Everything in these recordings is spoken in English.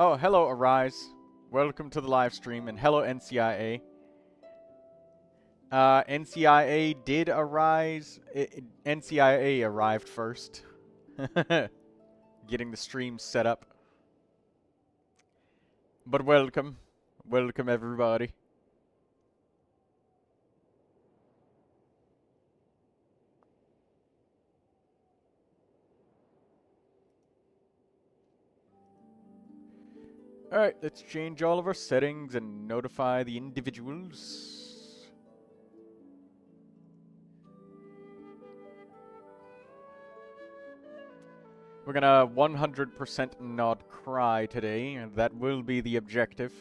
Oh, hello, Arise. Welcome to the live stream, and hello, NCIA. NCIA did arise. NCIA arrived first. Getting the stream set up. But welcome. Welcome, everybody. Alright, let's change all of our settings and notify the individuals. We're gonna 100% NOD-KRAI today, and that will be the objective.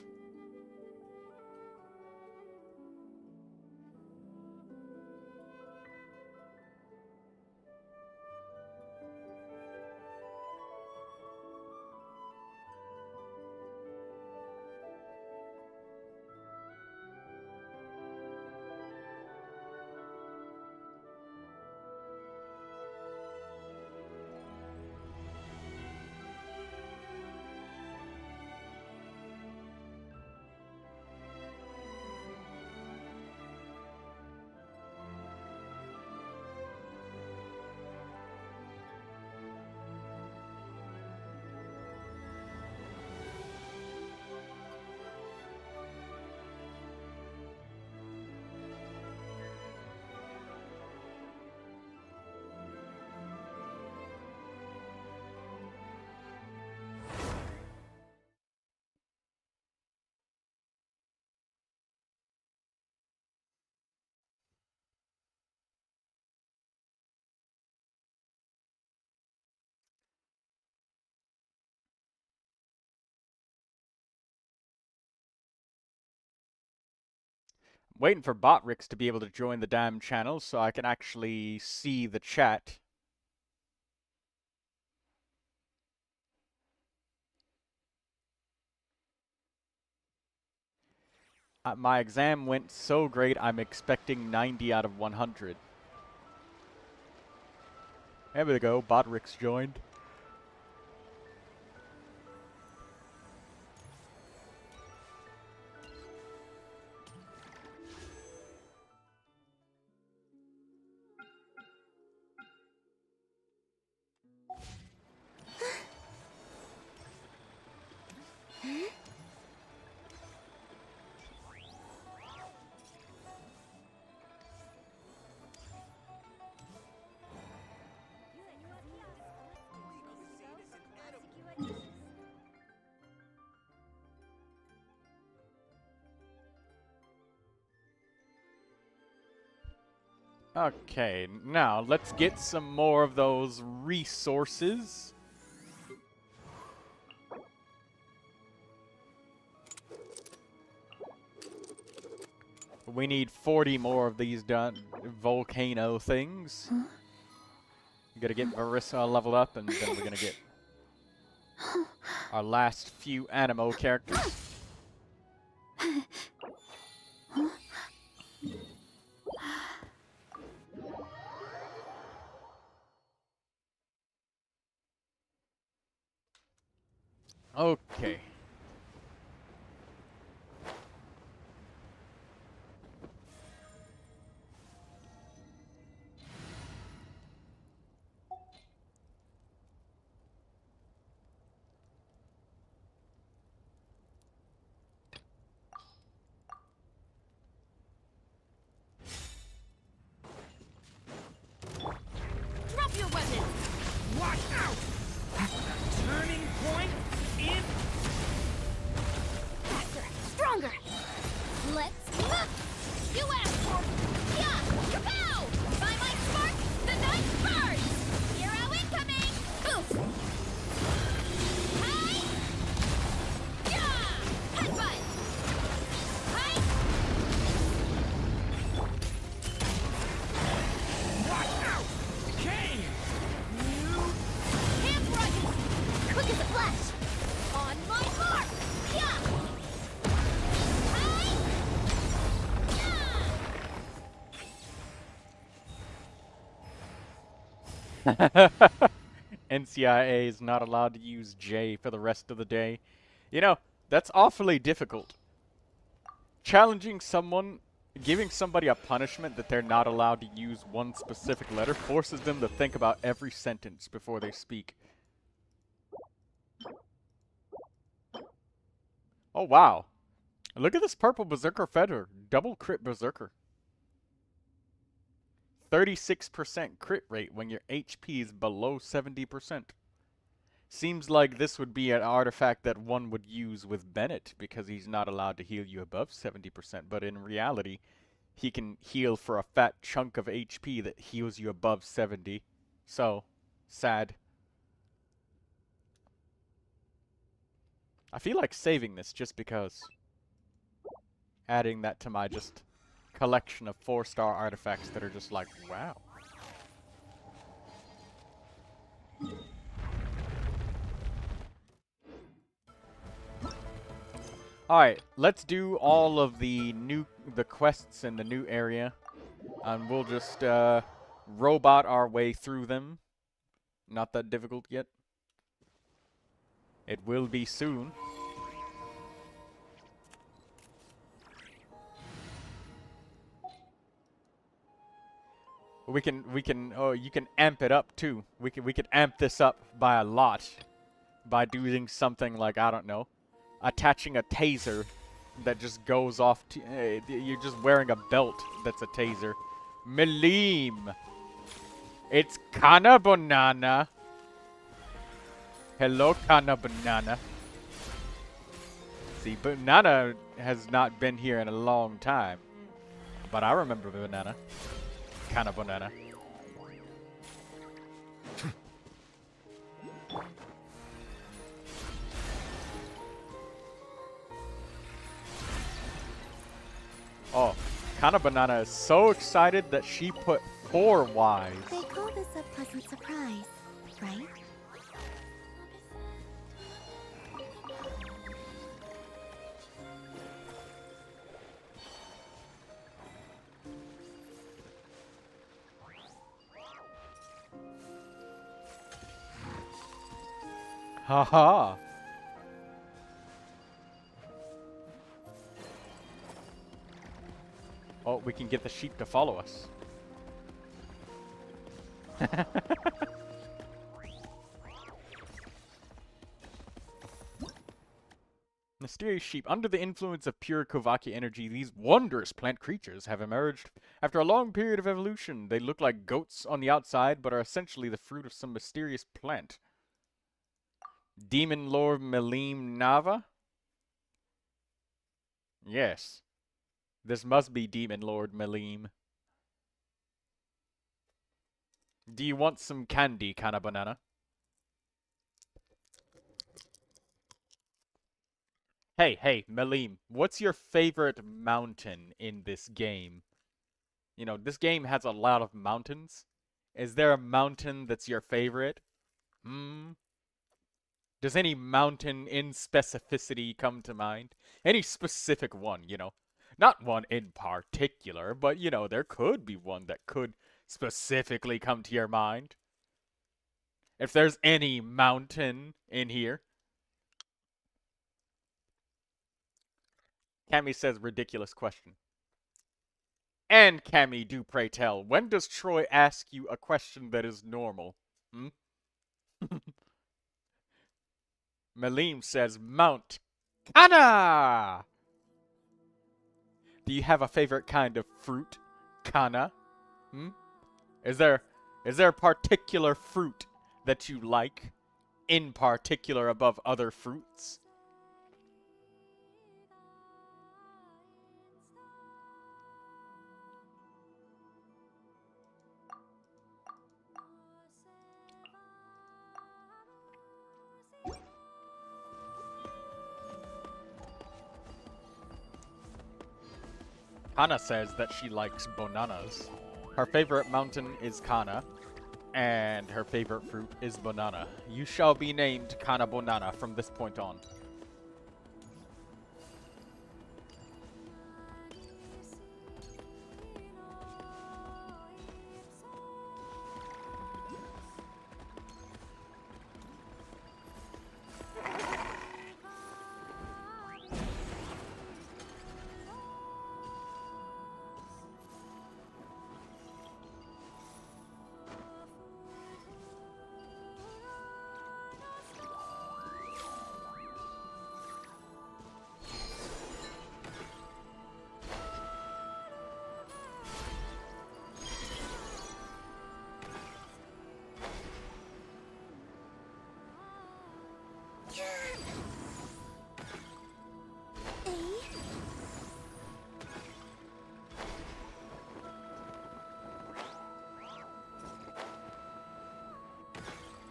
Waiting for Botrix to be able to join the damn channel so I can actually see the chat. My exam went so great, I'm expecting 90 out of 100. There we go, Botrix joined. Okay, now let's get some more of those resources. We need 40 more of these volcano things. We gotta get Marissa leveled up, and then we're gonna get our last few Animo characters. Okay. Drop your weapon! Watch out! Turning point in... Faster! Stronger! Let's look! You asked for... Yeah! Kapow! By my spark, the night burns! Hero incoming! Oof! Hi! Yeah! Headbutt! Hi! Watch out! Kane! Hands rising! Quick as a flash! On my mark! Yeah! Hi! NCIA is not allowed to use J for the rest of the day. You know, that's awfully difficult. Challenging someone, giving somebody a punishment that they're not allowed to use one specific letter forces them to think about every sentence before they speak. Oh, wow. Look at this purple Berserker Feather. Double crit Berserker. 36% crit rate when your HP is below 70%. Seems like this would be an artifact that one would use with Bennett because he's not allowed to heal you above 70%, but in reality, he can heal for a fat chunk of HP that heals you above 70. So, sad. I feel like saving this just because. Adding that to my just collection of 4-star artifacts that are just like, wow. Alright, let's do all of the quests in the new area. And we'll just robot our way through them. Not that difficult yet. It will be soon. We can oh, you can amp it up too. We could amp this up by a lot by doing something like, I don't know, attaching a taser that just goes off to you're just wearing a belt that's a taser. Meleem. It's Kana Banana. Hello, Kana Banana. See, Banana has not been here in a long time. But I remember Banana. Kana Banana. Oh, Kana Banana is so excited that she put 4 Ys. They call this a pleasant surprise, right? Haha. Oh, we can get the sheep to follow us. Mysterious sheep. Under the influence of pure Kovaki energy, these wondrous plant creatures have emerged. After a long period of evolution, they look like goats on the outside, but are essentially the fruit of some mysterious plant. Demon Lord Meleem Nava? Yes. This must be Demon Lord Meleem. Do you want some candy, Kana Banana? Hey, Meleem, what's your favorite mountain in this game? You know, this game has a lot of mountains. Is there a mountain that's your favorite? Does any mountain in specificity come to mind? Any specific one, you know? Not one in particular, but, you know, there could be one that could specifically come to your mind. If there's any mountain in here. Cammy says, ridiculous question. And Cammy, do pray tell, when does Troy ask you a question that is normal? Meleem says, Mount Kana! Do you have a favorite kind of fruit, Kana? Is there a particular fruit that you like, in particular above other fruits? Kana says that she likes bananas. Her favorite mountain is Kana, and her favorite fruit is banana. You shall be named Kana Banana from this point on.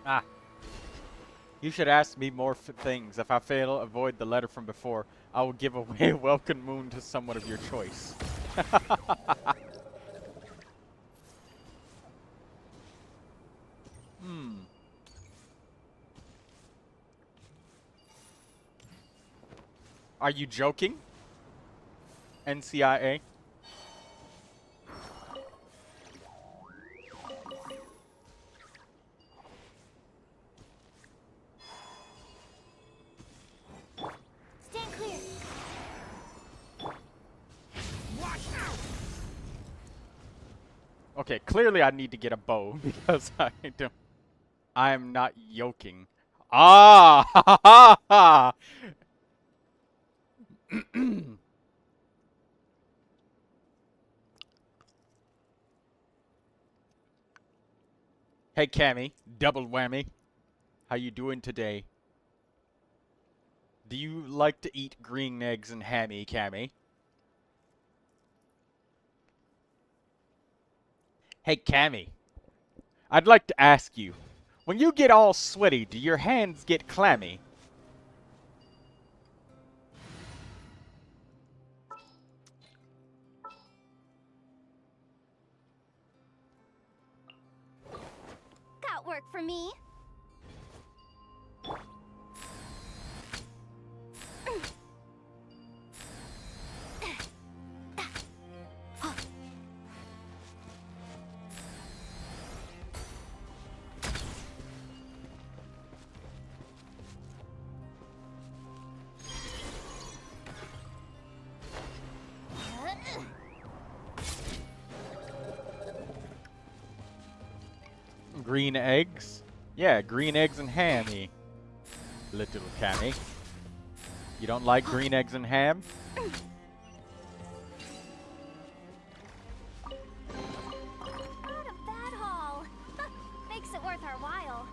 Ah. You should ask me more things. If I fail, avoid the letter from before. I will give away a welcome moon to someone of your choice. Are you joking? NCIA? Stand clear. Okay, clearly I need to get a bow because I am not yoking. Ah! Ha ha ha ha! Hey Cammy, double whammy. How you doing today? Do you like to eat green eggs and hammy, Cammy? Hey Cammy, I'd like to ask you, when you get all sweaty, do your hands get clammy? Got work for me. Green eggs? Yeah, green eggs and hammy. Little Cammy. You don't like green eggs and ham? Not a bad haul. Makes it worth our while.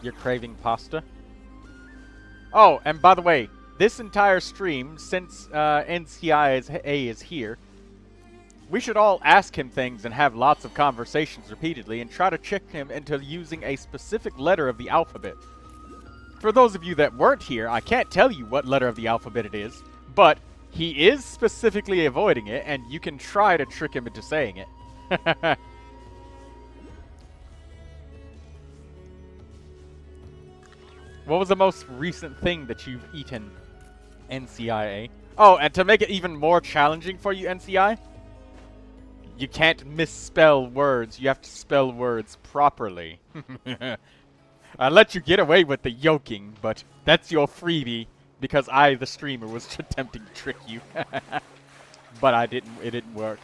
You're craving pasta? Oh, and by the way, this entire stream, since NCIA is here, we should all ask him things and have lots of conversations repeatedly and try to trick him into using a specific letter of the alphabet. For those of you that weren't here, I can't tell you what letter of the alphabet it is, but he is specifically avoiding it, and you can try to trick him into saying it. What was the most recent thing that you've eaten, NCIA? Oh, and to make it even more challenging for you, NCI, you can't misspell words. You have to spell words properly. I let you get away with the yoking, but that's your freebie because I, the streamer, was attempting to trick you. But it didn't work.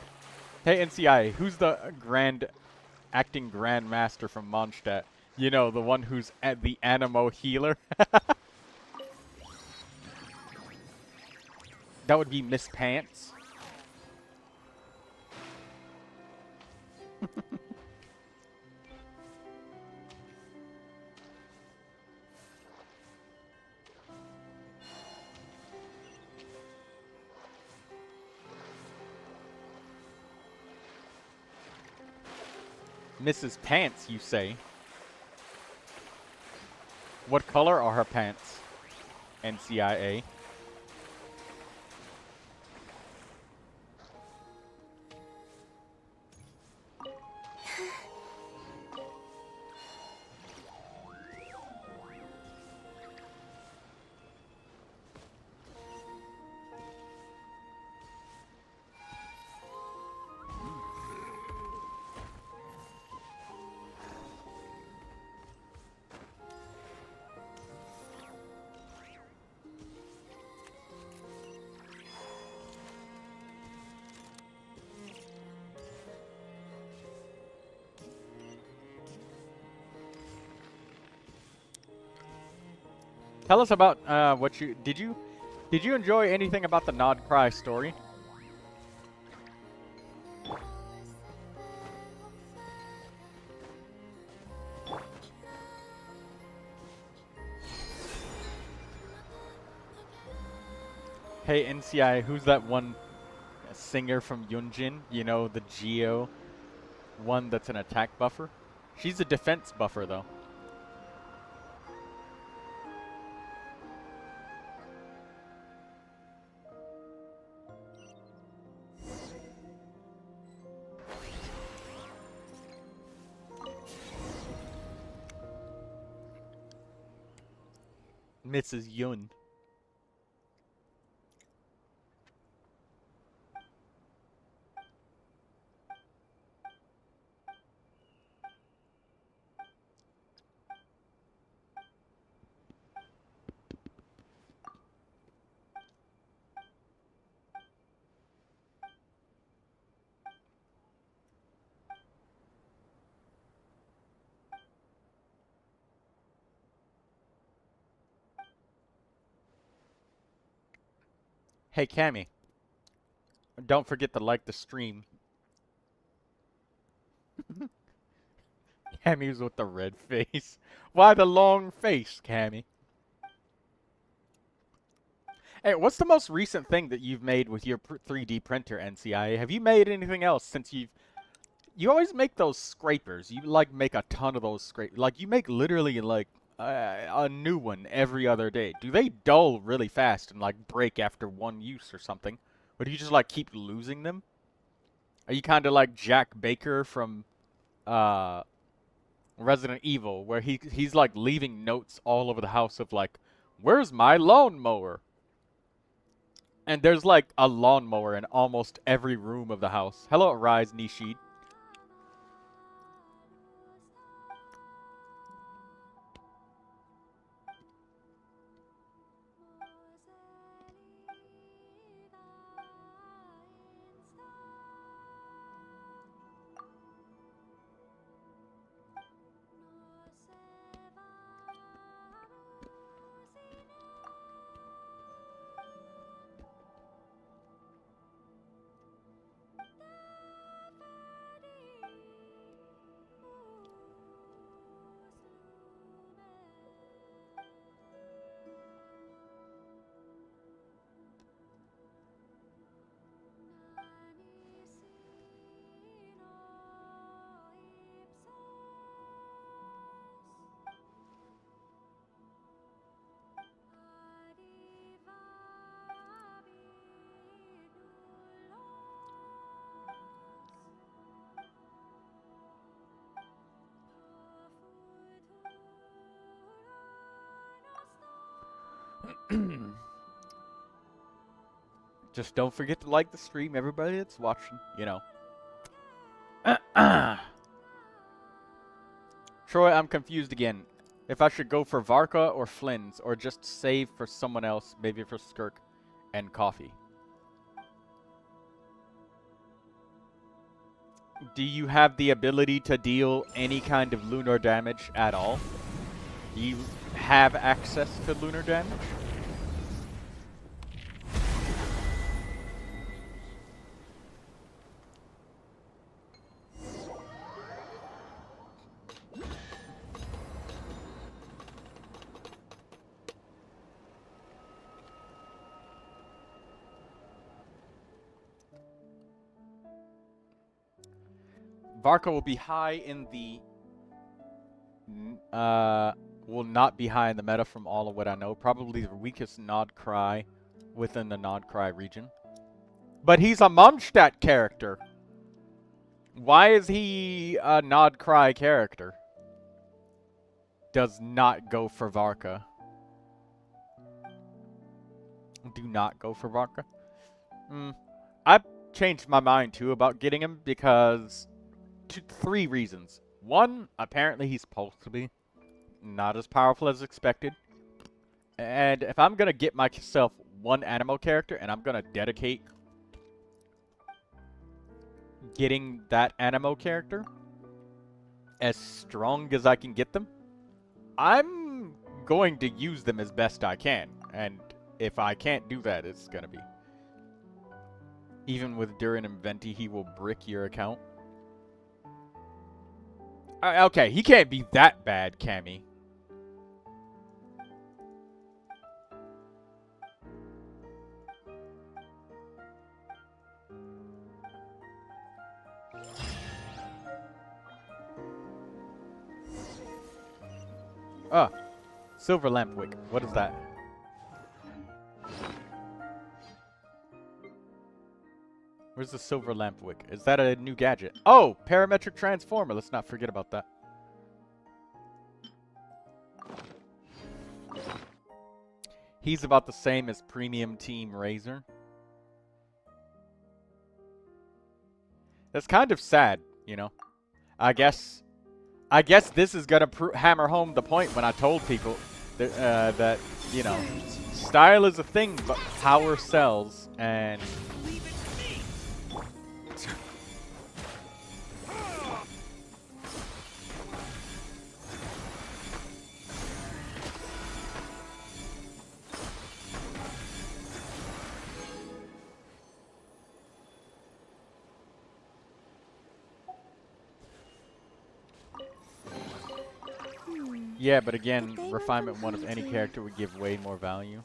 Hey, NCI, who's the acting grandmaster from Mondstadt? You know, the one who's at the Animo healer? That would be Miss Pants. Mrs. Pants, you say? What color are her pants? NCIA. Tell us about what you did you enjoy anything about the NOD-KRAI story? Hey NCI, who's that one singer from Yunjin. You know, the Geo one that's an attack buffer. She's a defense buffer, though. Mrs. Yun. Hey, Cammy. Don't forget to like the stream. Cammy's with the red face. Why the long face, Cammy? Hey, what's the most recent thing that you've made with your 3D printer, NCIA? Have you made anything else since you've... You always make those scrapers. You, like, make a ton of those scrapers. Like, you make literally, like, a new one every other day. Do they dull really fast and, like, break after one use or something? Or do you just, like, keep losing them? Are you kind of like Jack Baker from Resident Evil, where he's, like, leaving notes all over the house of, like, where's my lawnmower? And there's, like, a lawnmower in almost every room of the house. Hello, Rise Nishid. Just don't forget to like the stream, everybody that's watching, you know. Troy, I'm confused again. If I should go for Varka or Flynn's, or just save for someone else, maybe for Skirk and Coffee. Do you have the ability to deal any kind of lunar damage at all? Do you have access to lunar damage? Varka will be high in the... will not be high in the meta from all of what I know. Probably the weakest NOD-KRAI within the NOD-KRAI region. But he's a Mondstadt character. Why is he a NOD-KRAI character? Does not go for Varka. Do not go for Varka. I've changed my mind too about getting him because... 3 reasons. 1, apparently he's supposed to be not as powerful as expected. And if I'm going to get myself one Animo character and I'm going to dedicate getting that Animo character as strong as I can get them, I'm going to use them as best I can. And if I can't do that, it's going to be... Even with Durin and Venti, he will brick your account. Okay, he can't be that bad, Cammy. Ah, silver lamp wick. What is that? Where's the silver lamp wick? Is that a new gadget? Oh, parametric transformer. Let's not forget about that. He's about the same as Premium Team Razor. That's kind of sad, you know. I guess this is gonna hammer home the point when I told people that you know, style is a thing, but power sells, and yeah, but again, refinement 1 of any character would give way more value.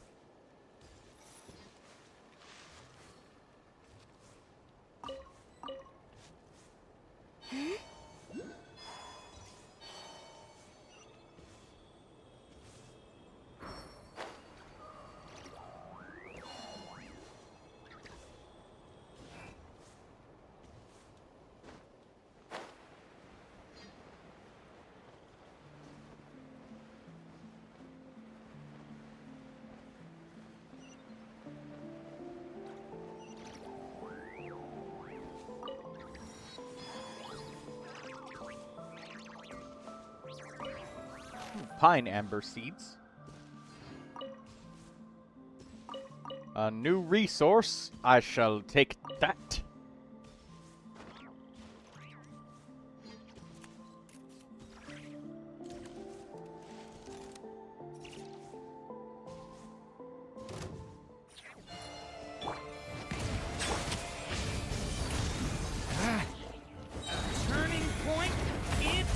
Pine amber seeds. A new resource. I shall take that. Turning point. It's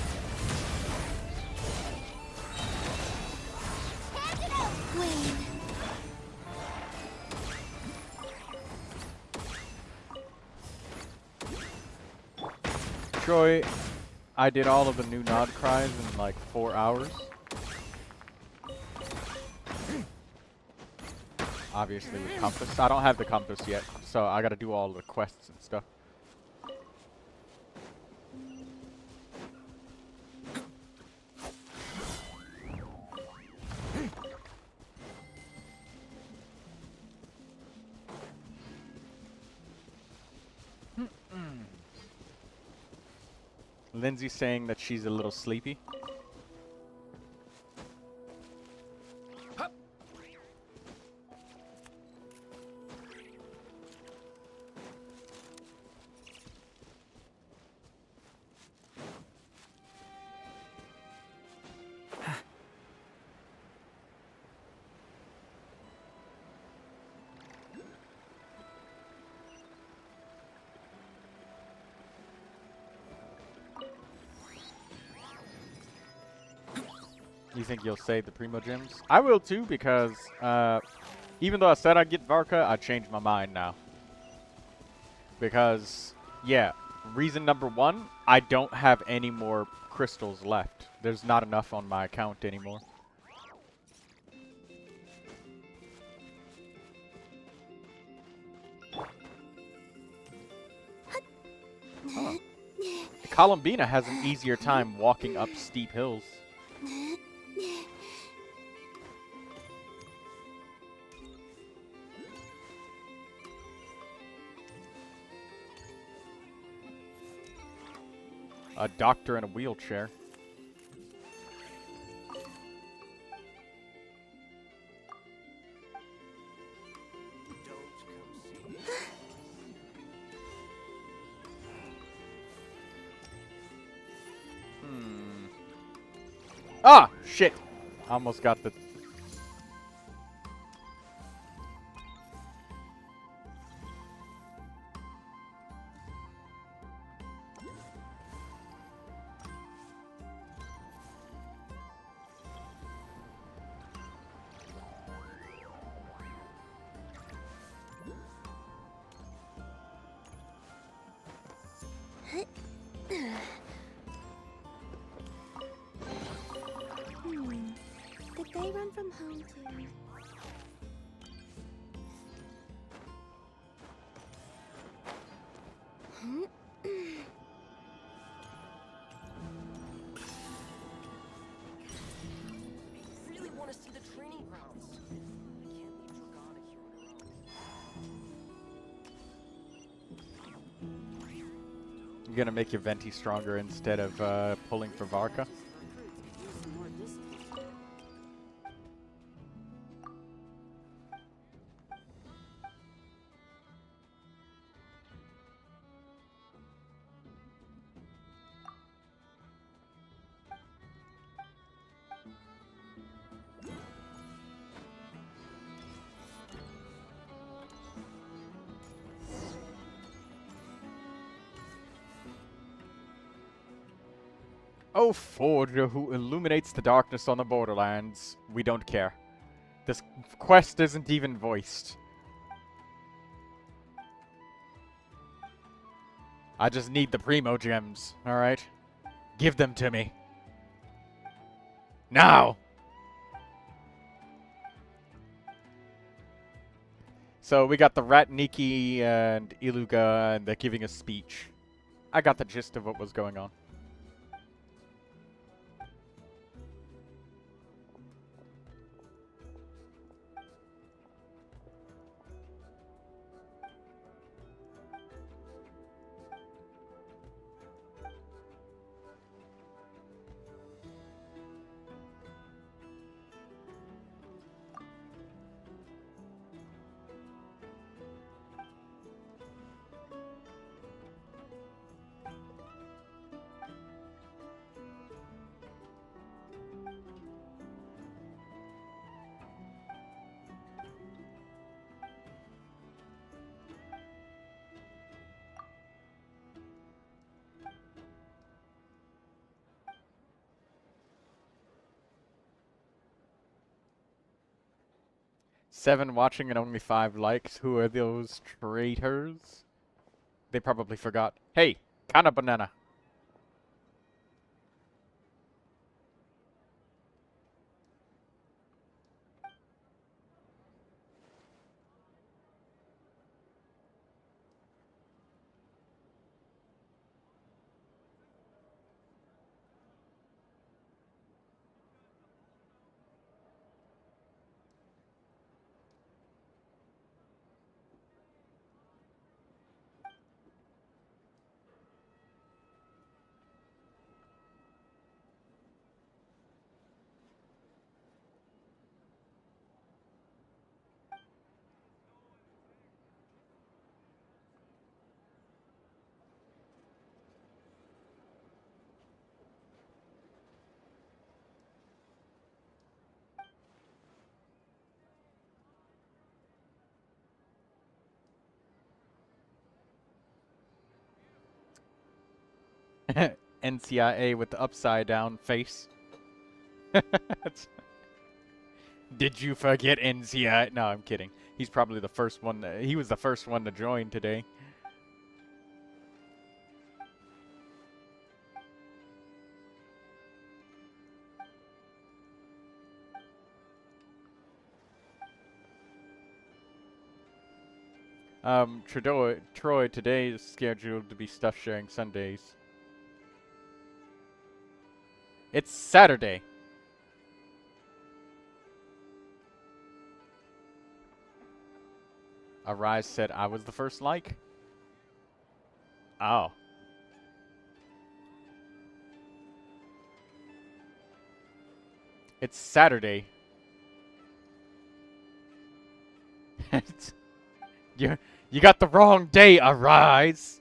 Wayne. Troy, I did all of the new NOD-KRAIs in like 4 hours. Obviously with compass. I don't have the compass yet, so I gotta do all the quests and stuff. Lindsay's saying that she's a little sleepy. You think you'll save the Primogems? I will too, because even though I said I'd get Varka, I changed my mind now. Because, yeah, reason number 1, I don't have any more crystals left. There's not enough on my account anymore. Oh. Columbina has an easier time walking up steep hills. A doctor in a wheelchair. Ah, shit. Almost got the... dear. Really want to see the training grounds. I can't leave Dragana here on her own. I'm gonna make your Venti stronger instead of pulling for Varka. Oh, Forger who illuminates the darkness on the borderlands. We don't care. This quest isn't even voiced. I just need the Primogems, alright? Give them to me. Now! So we got the Ratniki and Iluga, and they're giving a speech. I got the gist of what was going on. Seven watching and only 5 likes. Who are those traitors? They probably forgot. Hey, Kana Banana. NCIA with the upside down face. Did you forget NCIA? No, I'm kidding. He's probably the first one. He was the first one to join today. Troy today is scheduled to be stuff sharing Sundays. It's Saturday. Arise said I was the first like. Oh. It's Saturday. You got the wrong day, Arise.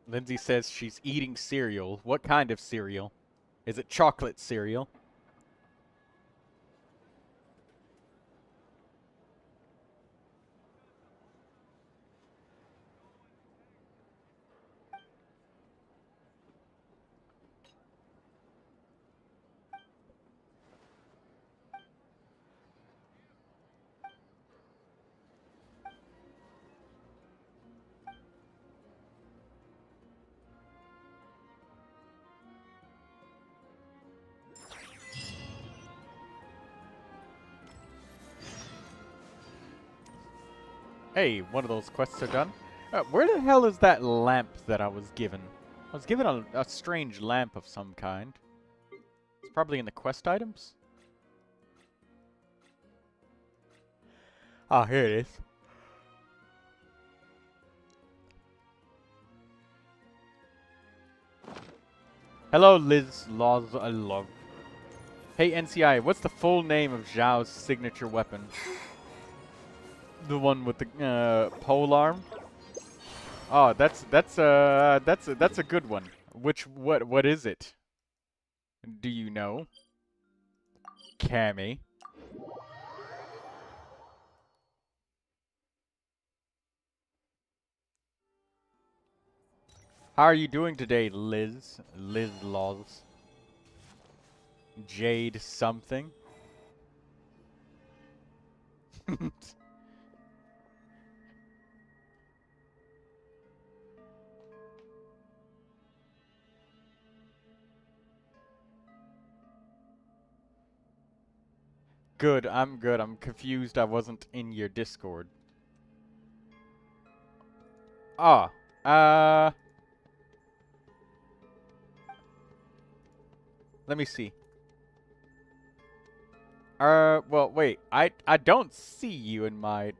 Lindsay says she's eating cereal. What kind of cereal? Is it chocolate cereal? Hey, one of those quests are done. Where the hell is that lamp that I was given? I was given a strange lamp of some kind. It's probably in the quest items. Ah, here it is. Hello, Liz Laws I love. Hey, NCI, what's the full name of Zhao's signature weapon? The one with the pole arm? Oh, that's a good one. What is it? Do you know? Cammy. How are you doing today, Liz? Liz Laws. Jade something. Good, I'm good. I'm confused I wasn't in your Discord. Ah, let me see. Well, wait. I don't see you in my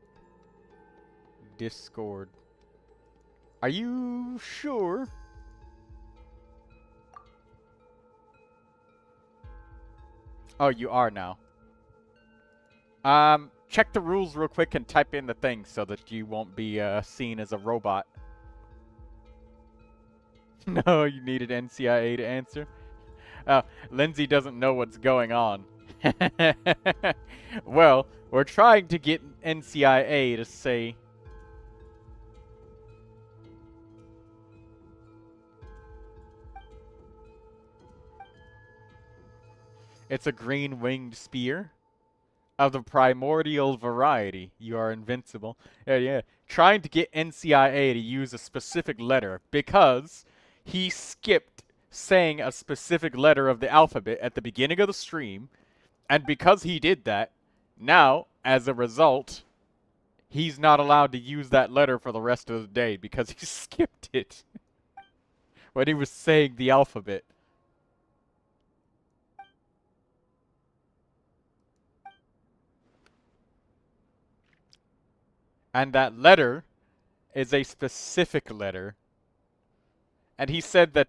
Discord. Are you sure? Oh, you are now. Check the rules real quick and type in the thing so that you won't be seen as a robot. No, you needed NCIA to answer. Lindsay doesn't know what's going on. Well, we're trying to get NCIA to say... It's a green-winged spear of the primordial variety. You are invincible. Yeah. Trying to get NCIA to use a specific letter because he skipped saying a specific letter of the alphabet at the beginning of the stream, and because he did that, now, as a result, he's not allowed to use that letter for the rest of the day because he skipped it when he was saying the alphabet. And that letter is a specific letter. And he said that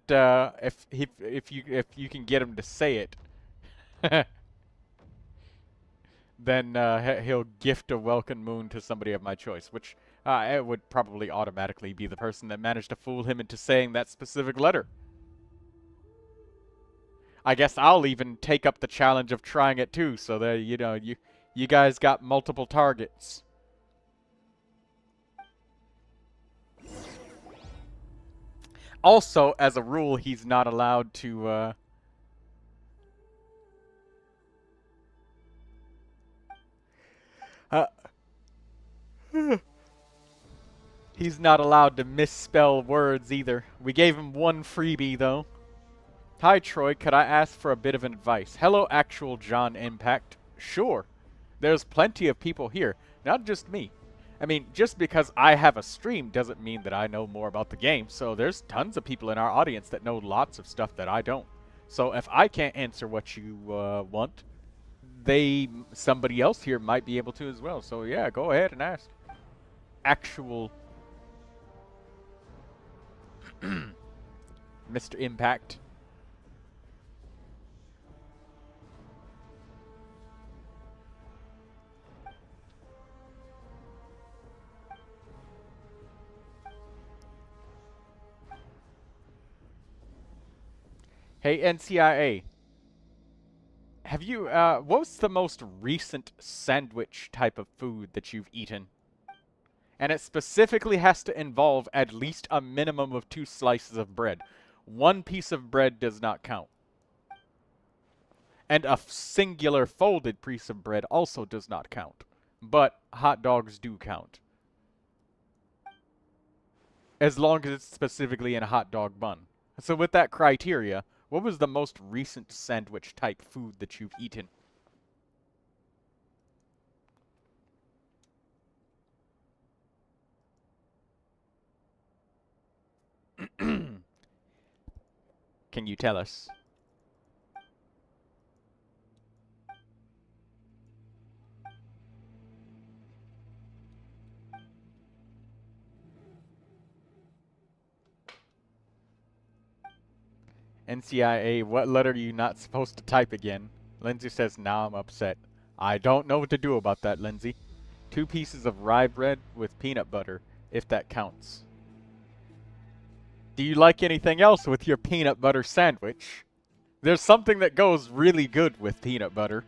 if you can get him to say it, then he'll gift a welcome moon to somebody of my choice, which it would probably automatically be the person that managed to fool him into saying that specific letter. I guess I'll even take up the challenge of trying it too, so that you guys got multiple targets. Also, as a rule, he's not allowed to, he's not allowed to misspell words either. We gave him one freebie, though. Hi, Troy. Could I ask for a bit of advice? Hello, actual John Impact. Sure. There's plenty of people here, not just me. I mean, just because I have a stream doesn't mean that I know more about the game, so there's tons of people in our audience that know lots of stuff that I don't. So if I can't answer what you want, somebody else here might be able to as well. So yeah, go ahead and ask. Actual Mr. Impact. Hey, NCIA. Have you, what's the most recent sandwich type of food that you've eaten? And it specifically has to involve at least a minimum of 2 slices of bread. 1 piece of bread does not count. And a singular folded piece of bread also does not count. But hot dogs do count. As long as it's specifically in a hot dog bun. So with that criteria, what was the most recent sandwich type food that you've eaten? Can you tell us? NCIA, what letter are you not supposed to type again? Lindsay says, now I'm upset. I don't know what to do about that, Lindsay. 2 pieces of rye bread with peanut butter, if that counts. Do you like anything else with your peanut butter sandwich? There's something that goes really good with peanut butter.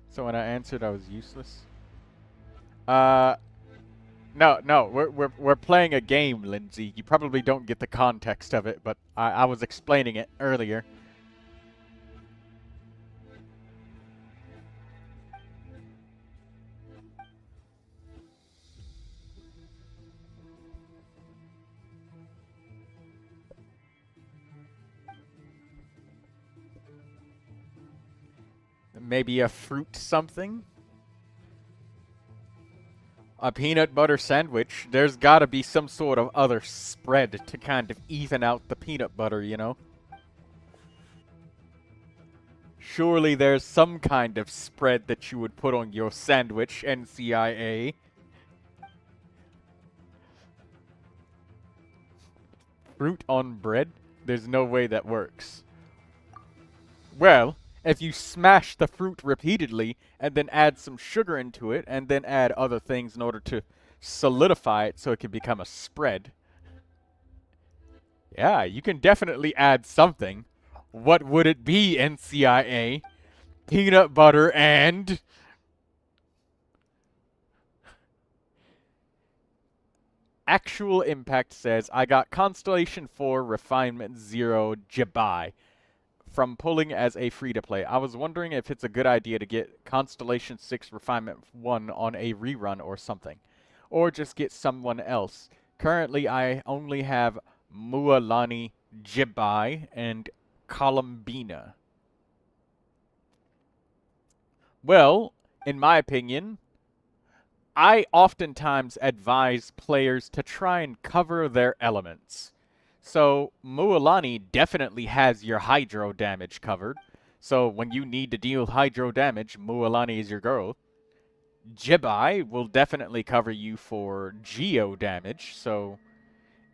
So when I answered, I was useless. No, we're playing a game, Lindsay. You probably don't get the context of it, but I was explaining it earlier. Maybe a fruit something? A peanut butter sandwich, there's gotta be some sort of other spread to kind of even out the peanut butter, you know? Surely there's some kind of spread that you would put on your sandwich, NCIA. Fruit on bread? There's no way that works. Well, if you smash the fruit repeatedly and then add some sugar into it and then add other things in order to solidify it so it can become a spread. Yeah, you can definitely add something. What would it be, NCIA? Peanut butter and... Actual Impact says, I got Constellation 4 Refinement 0 Jabai from pulling as a free-to-play. I was wondering if it's a good idea to get Constellation 6 Refinement 1 on a rerun or something. Or just get someone else. Currently, I only have Mualani, Jibai, and Columbina. Well, in my opinion, I oftentimes advise players to try and cover their elements. So, Mualani definitely has your hydro damage covered. So, when you need to deal hydro damage, Mualani is your girl. Jibai will definitely cover you for geo damage. So,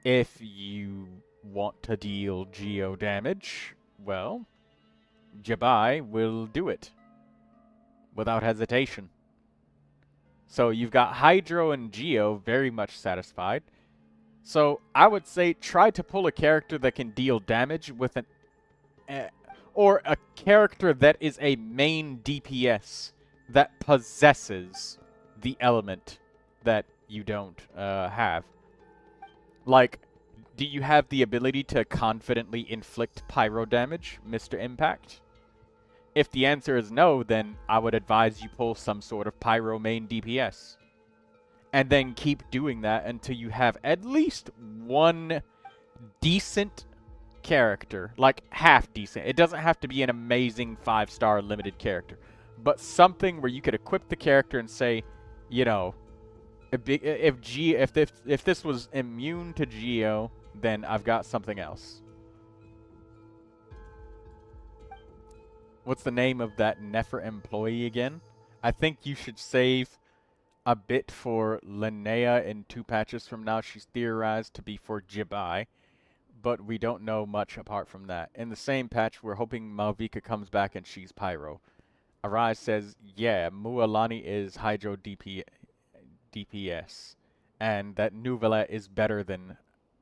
if you want to deal geo damage, well, Jibai will do it without hesitation. So, you've got hydro and geo very much satisfied. So, I would say try to pull a character that can deal damage with an... or a character that is a main DPS that possesses the element that you don't have. Like, do you have the ability to confidently inflict pyro damage, Mr. Impact? If the answer is no, then I would advise you pull some sort of pyro main DPS. And then keep doing that until you have at least one decent character. Like, half decent. It doesn't have to be an amazing 5-star limited character. But something where you could equip the character and say, you know, if this was immune to Geo, then I've got something else. What's the name of that Nefer employee again? I think you should save a bit for Linnea in 2 patches from now. She's theorized to be for Jibai, but we don't know much apart from that. In the same patch, we're hoping Malvika comes back and she's Pyro. Arise says, yeah, Mualani is Hydro DPS. and that Neuvilette is better than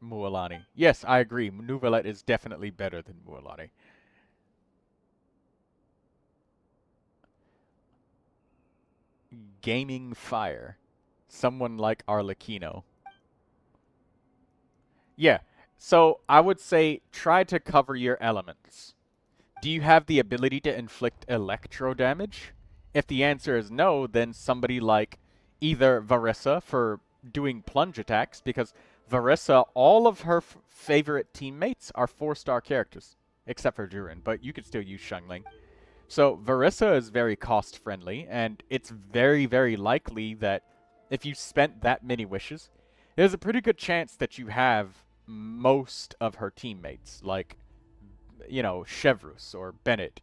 Mualani. Yes, I agree. Neuvilette is definitely better than Mualani. Gaming Fire. Someone like Arlecchino. Yeah, so I would say try to cover your elements. Do you have the ability to inflict electro damage? If the answer is no, then somebody like either Varissa for doing plunge attacks, because Varissa, all of her favorite teammates are 4-star characters, except for Durin, but you could still use Xiangling. So Varissa is very cost-friendly, and it's very, very likely that if you spent that many wishes, there's a pretty good chance that you have most of her teammates, like, you know, Chevrus or Bennett,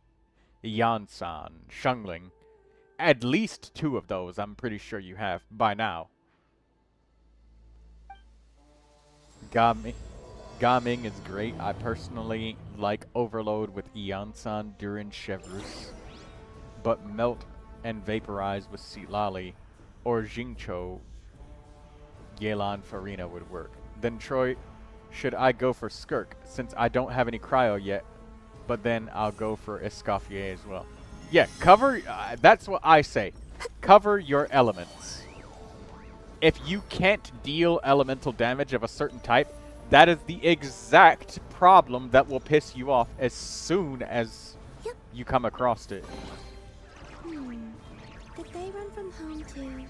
Yansan, Xiangling. At least 2 of those I'm pretty sure you have by now. Gaming is great. I personally like Overload with Yansan during Chevrus, but Melt and Vaporize with Sitlali or Jingcho Yelan Farina would work. Then Troy, should I go for Skirk since I don't have any cryo yet, but then I'll go for Escoffier as well. Yeah, cover, that's what I say. Cover your elements. If you can't deal elemental damage of a certain type, that is the exact problem that will piss you off as soon as you come across it. Did they run from home too?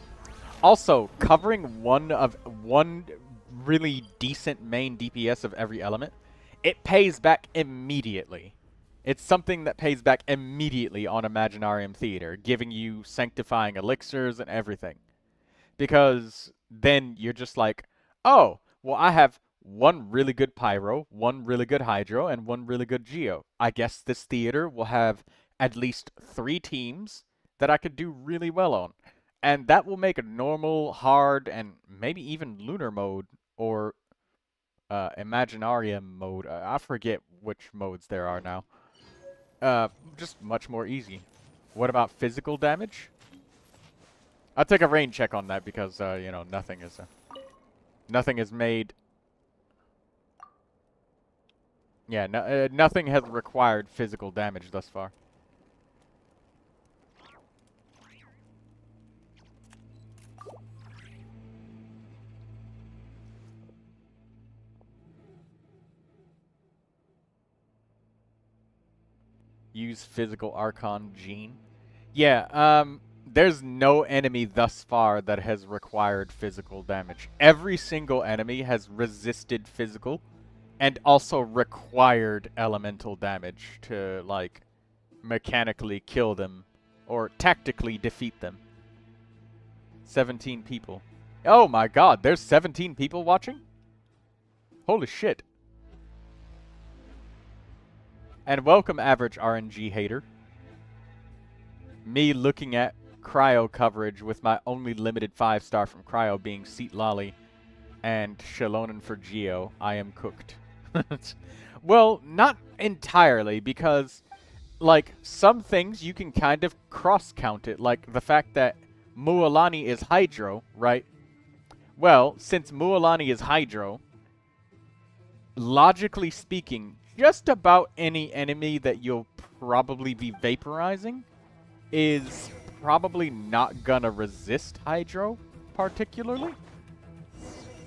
Also, covering one really decent main DPS of every element, it pays back immediately. It's something that pays back immediately on Imaginarium Theater, giving you sanctifying elixirs and everything. Because then you're just like, oh, well, I have one really good Pyro, one really good Hydro, and one really good Geo. I guess this theater will have at least 3 teams that I could do really well on. And that will make a normal, hard, and maybe even lunar mode, or Imaginarium mode. I forget which modes there are now. Just much more easy. What about physical damage? I'll take a rain check on that because, you know, nothing is made. Yeah, nothing has required physical damage thus far. Use physical Archon Gene. Yeah, there's no enemy thus far that has required physical damage. Every single enemy has resisted physical and also required elemental damage to, like, mechanically kill them or tactically defeat them. 17 people. Oh my god, there's 17 people watching? Holy shit. And welcome, average RNG hater. Me looking at cryo coverage with my only limited 5-star from cryo being Sitlali and Shalonen for Geo, I am cooked. Well, not entirely, because, like, some things you can kind of cross-count it, like the fact that Mualani is Hydro, right? Well, since Mualani is Hydro, logically speaking, just about any enemy that you'll probably be vaporizing is probably not gonna resist Hydro, particularly.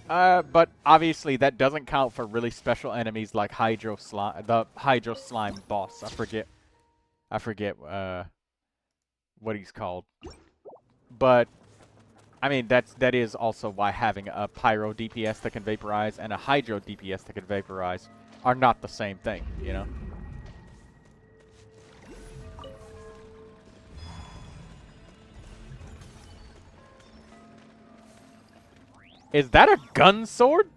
But obviously that doesn't count for really special enemies like Hydro Slime, the Hydro Slime boss. I forget what he's called. But I mean, that is also why having a Pyro DPS that can vaporize and a Hydro DPS that can vaporize are not the same thing, you know? Is that a gun sword?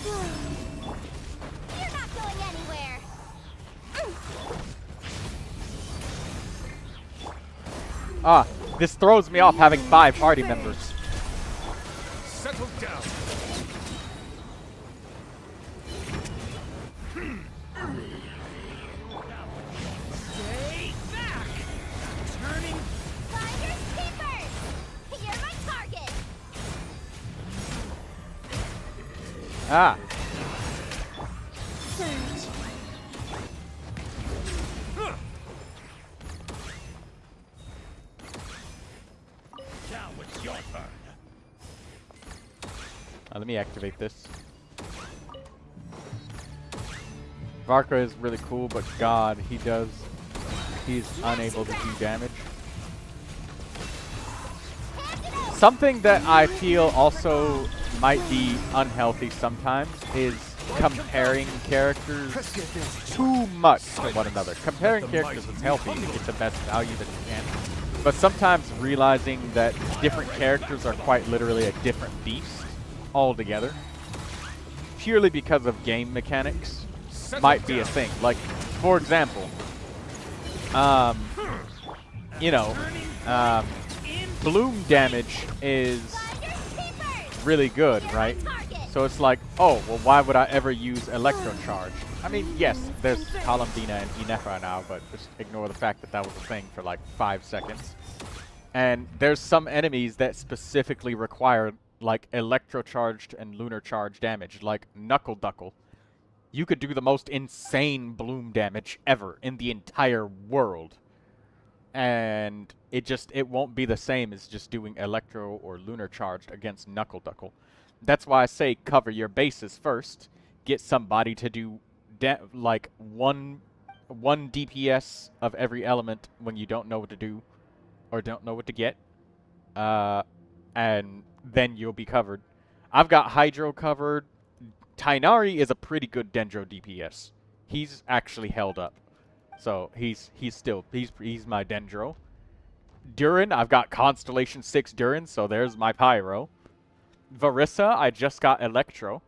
You're not going anywhere. Ah, this throws me off having 5 party members. settle down. Ah! Surge. Now it's your turn. Let me activate this. Varka is really cool, but God, he's unable to do damage. Something that I feel also might be unhealthy sometimes is comparing characters too much to one another. Comparing characters is healthy to get the best value that you can. But sometimes realizing that different characters are quite literally a different beast altogether, purely because of game mechanics, might be a thing. Like, for example, you know, bloom damage is really good, right? So it's like, oh, well, why would I ever use Electro Charge? I mean, yes, there's Columbina and Inefra now, but just ignore the fact that that was a thing for like 5 seconds. And there's some enemies that specifically require like Electro Charged and Lunar Charge damage, like Knuckle Duckle. You could do the most insane bloom damage ever in the entire world. And it won't be the same as just doing Electro or Lunar Charged against Knuckle Duckle. That's why I say cover your bases first. Get somebody to do like one DPS of every element when you don't know what to do or don't know what to get. And then you'll be covered. I've got Hydro covered. Tighnari is a pretty good Dendro DPS. He's actually held up. So he's my Dendro. Durin, I've got Constellation 6 Durin, so there's my Pyro. Varissa, I just got Electro.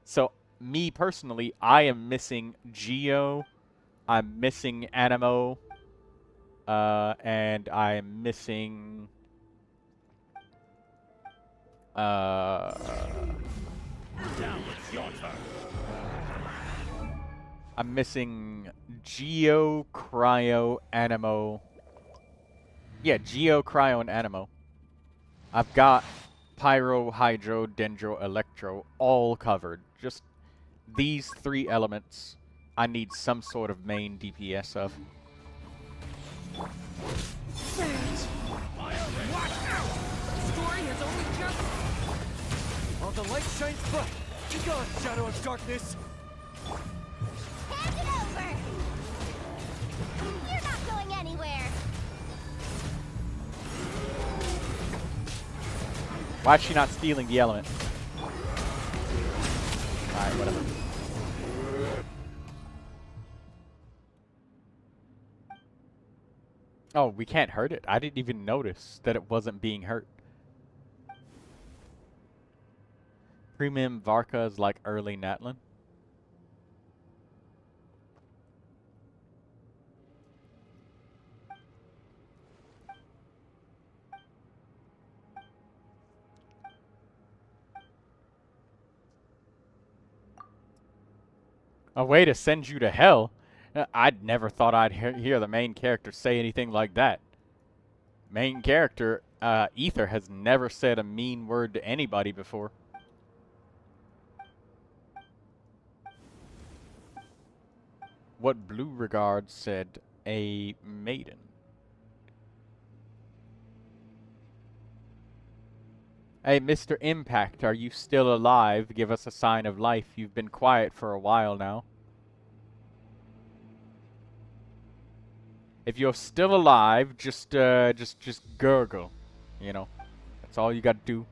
So me personally, I am missing Geo, I'm missing Anemo, and I'm missing Now it's your turn. I'm missing Geo, Cryo, Anemo. Yeah, Geo, Cryo, and Anemo. I've got Pyro, Hydro, Dendro, Electro all covered. Just these 3 elements I need some sort of main DPS of. Surge. Watch out! Story has only just... While the light shines bright, be gone, shadow of darkness! Hand it over. You're not going anywhere. Why is she not stealing the element? Alright, whatever. Oh, we can't hurt it. I didn't even notice that it wasn't being hurt. Premium Varka is like early Natlin. A way to send you to hell? I'd never thought I'd hear the main character say anything like that. Main character, Ether, has never said a mean word to anybody before. What Blue Regard said, a maiden. Hey, Mr. Impact, are you still alive? Give us a sign of life. You've been quiet for a while now. If you're still alive, just gurgle. You know, that's all you gotta do.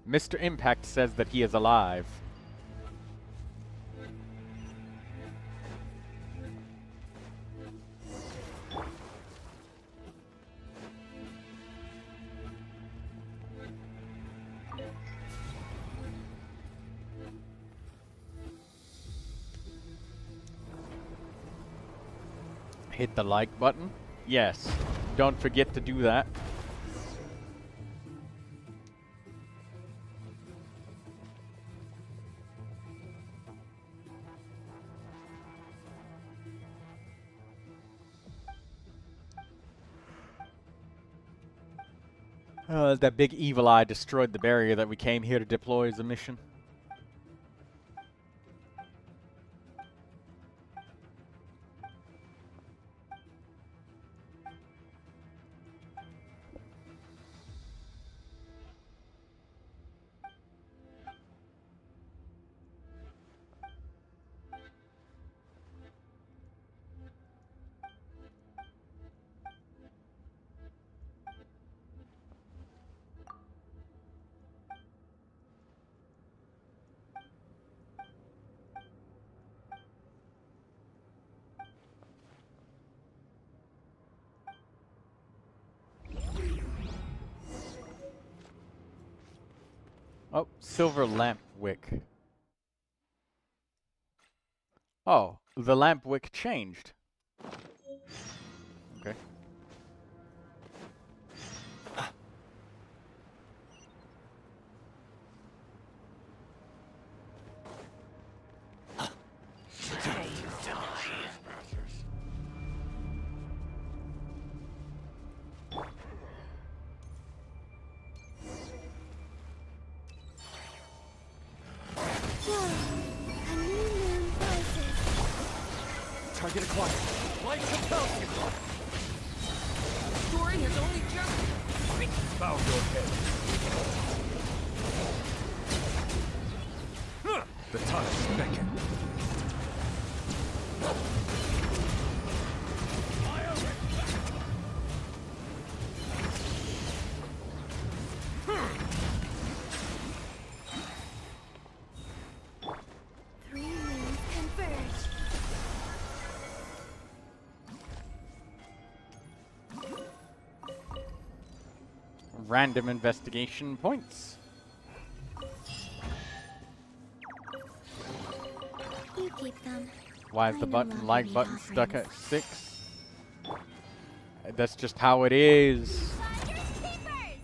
Mr. Impact says that he is alive. Hit the like button. Yes. Don't forget to do that. That big evil eye destroyed the barrier that we came here to deploy as a mission. Oh, silver lamp wick. Oh, the lamp wick changed. Okay. A new moon rises. Target acquired. Light compels you. Story has only just... Bow your head. The tides beckon. Three moons converge. Random investigation points. You keep them. Why is I the no button longer like need button stuck at offerings. 6? That's just how it is. Finders keepers!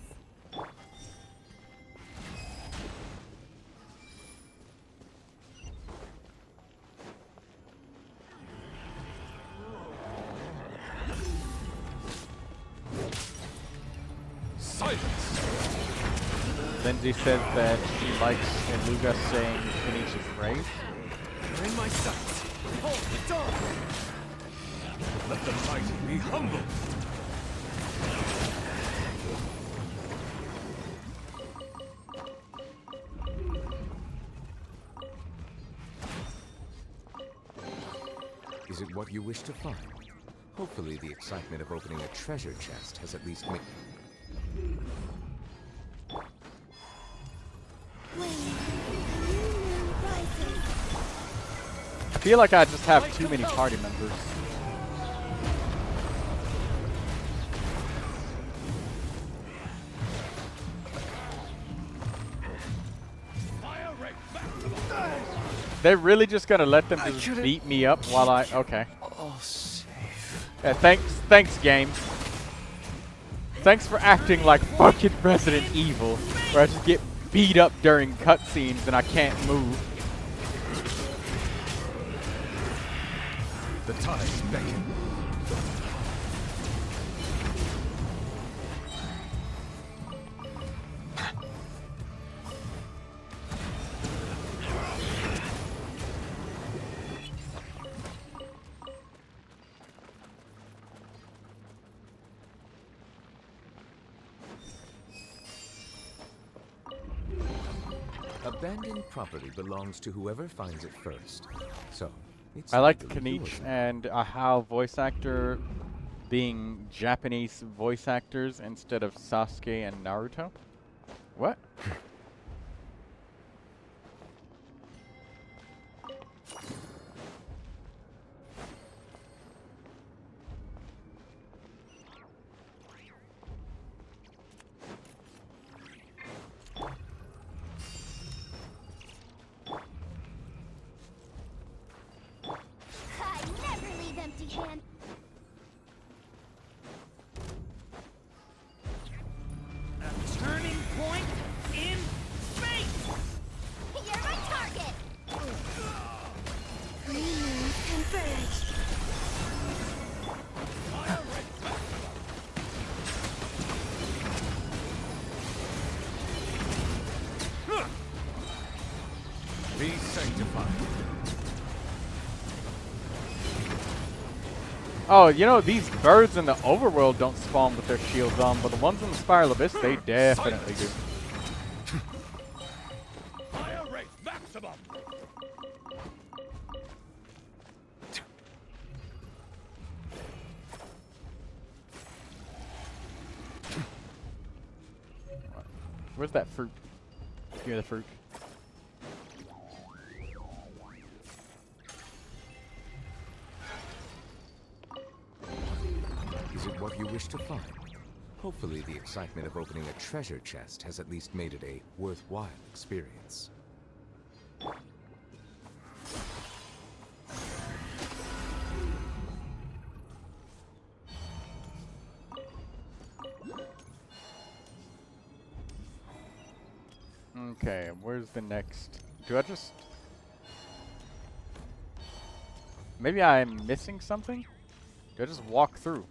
Silence! Lindsay says that she likes Eluga saying Phoenician phrase. You're in my sights. Behold the dawn. Let the mighty be humble! Is it what you wish to find? Hopefully the excitement of opening a treasure chest has at least made... Wait. A new moon rises. I feel like I just have too many party members. Fire right back to the They're really just gonna let them just beat me up while I... Okay. All safe. Yeah, thanks game. Thanks for acting like fucking Resident Evil, where I just get beat up during cutscenes and I can't move. The tides beckon. Abandoned property belongs to whoever finds it first. So, it's I like legally Kanich yours. and Ahao voice actor being Japanese voice actors instead of Sasuke and Naruto. What? I never leave empty-handed. A turning point in space! You're my target. Three moons converge. Fire right back to the Oh, you know, these birds in the overworld don't spawn with their shields on, but the ones in the Spiral Abyss, they definitely do. Fire rate maximum. Where's that fruit? Give me the fruit. Is it what you wish to find? Hopefully the excitement of opening a treasure chest has at least made it a worthwhile experience. Okay, where's the next? Do I just... Maybe I'm missing something? Do I just walk through?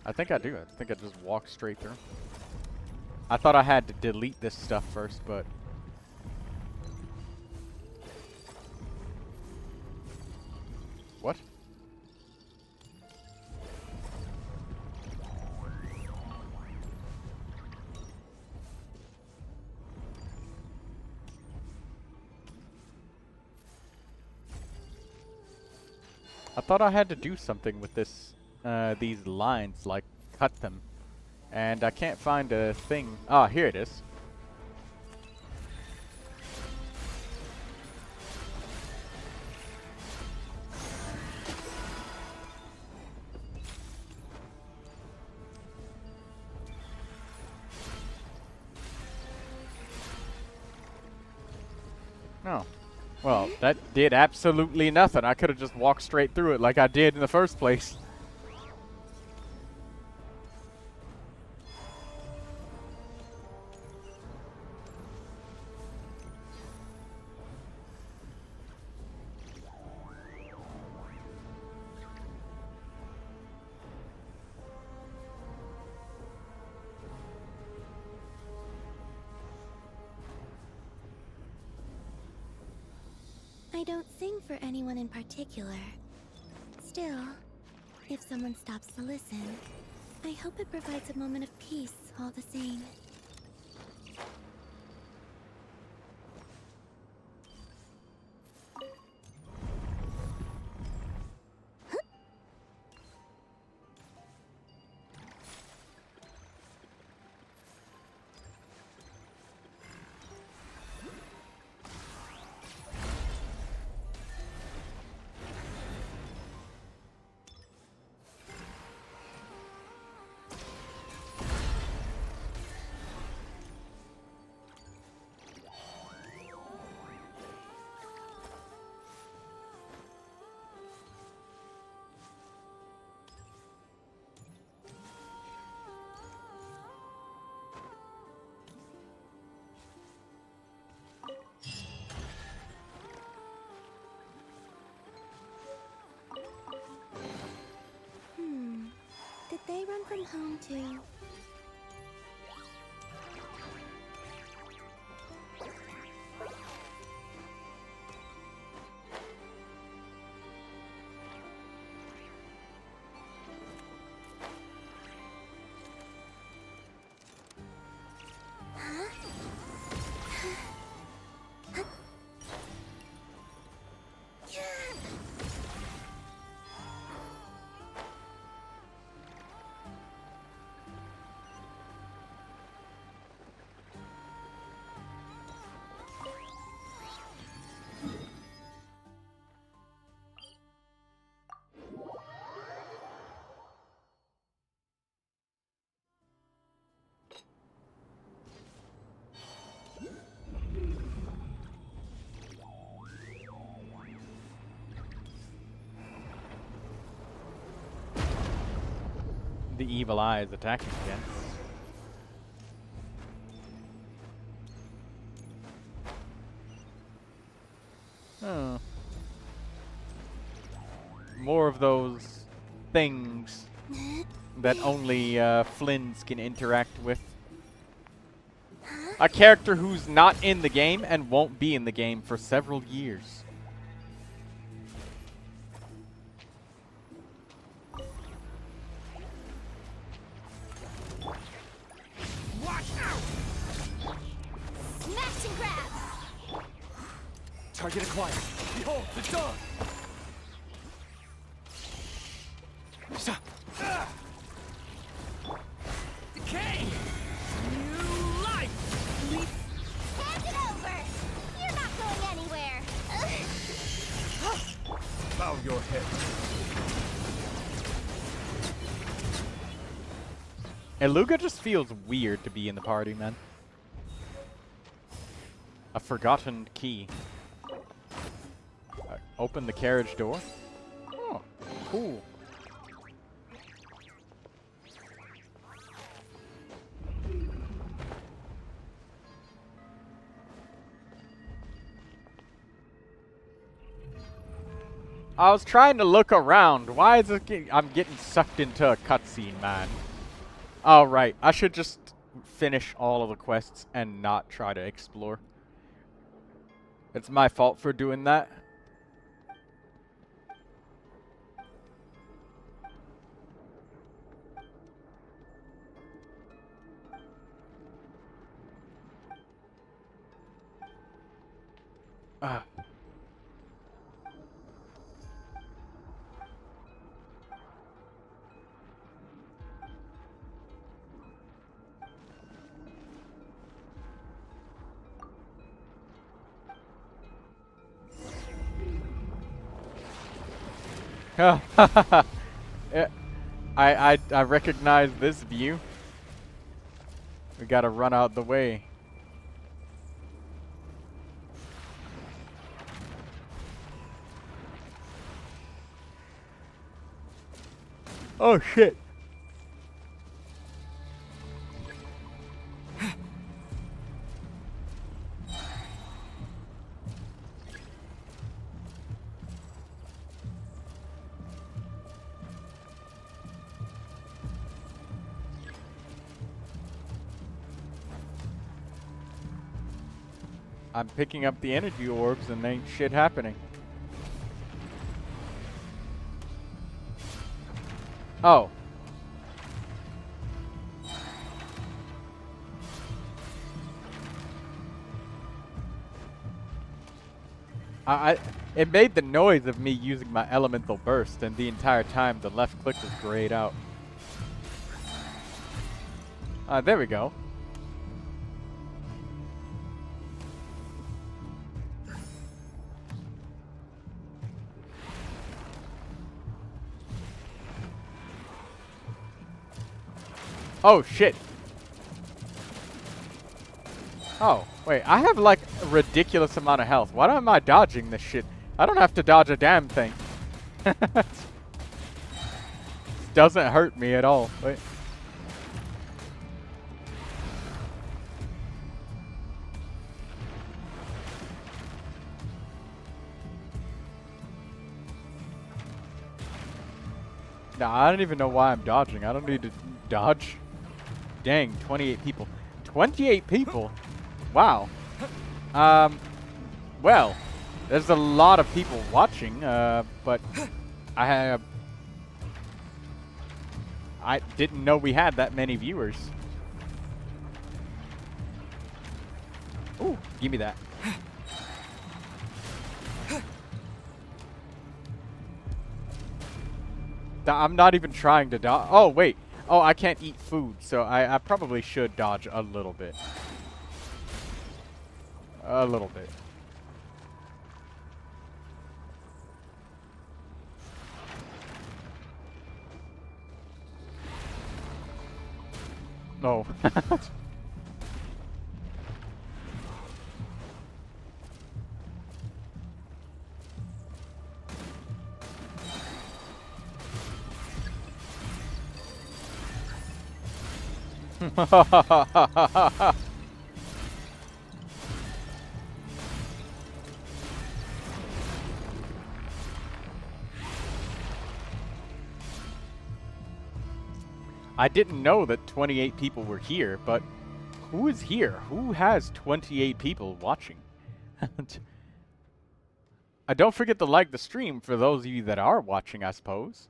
I think I do. I think I just walk straight through. I thought I had to delete this stuff first, but... What? I thought I had to do something with this, these lines, like cut them. And I can't find a thing. Ah, here it is. No. Well, that did absolutely nothing. I could have just walked straight through it like I did in the first place. I don't sing for anyone in particular. Still, if someone stops to listen, I hope it provides a moment of peace all the same. Did they run from home too? The evil eye is attacking again. Oh. More of those things that only Flynn's can interact with. A character who's not in the game and won't be in the game for several years. Target acquired. Behold, the dawn! Decay! New life! Hand it over! You're not going anywhere! Bow your head. And Luca just feels weird to be in the party, man. A forgotten key. Open the carriage door. Oh, cool. I was trying to look around. Why is it I'm getting sucked into a cutscene, man? Oh, right. I should just finish all of the quests and not try to explore. It's my fault for doing that. Ah. I recognize this view. We gotta run out the way. Oh shit. I'm picking up the energy orbs and ain't shit happening. Oh. It made the noise of me using my elemental burst, and the entire time the left click was grayed out. There we go. Oh, shit. Oh, wait. I have, like, a ridiculous amount of health. Why am I dodging this shit? I don't have to dodge a damn thing. Doesn't hurt me at all. Wait. Nah, I don't even know why I'm dodging. I don't need to dodge. Dang, 28 people. 28 people? Wow. Well, there's a lot of people watching, but I didn't know we had that many viewers. Ooh, give me that. I'm not even trying to dodge. Oh, wait. Oh, I can't eat food, so I probably should dodge a little bit. A little bit. No. I didn't know that 28 people were here, but who is here? Who has 28 people watching? Don't forget to like the stream for those of you that are watching, I suppose.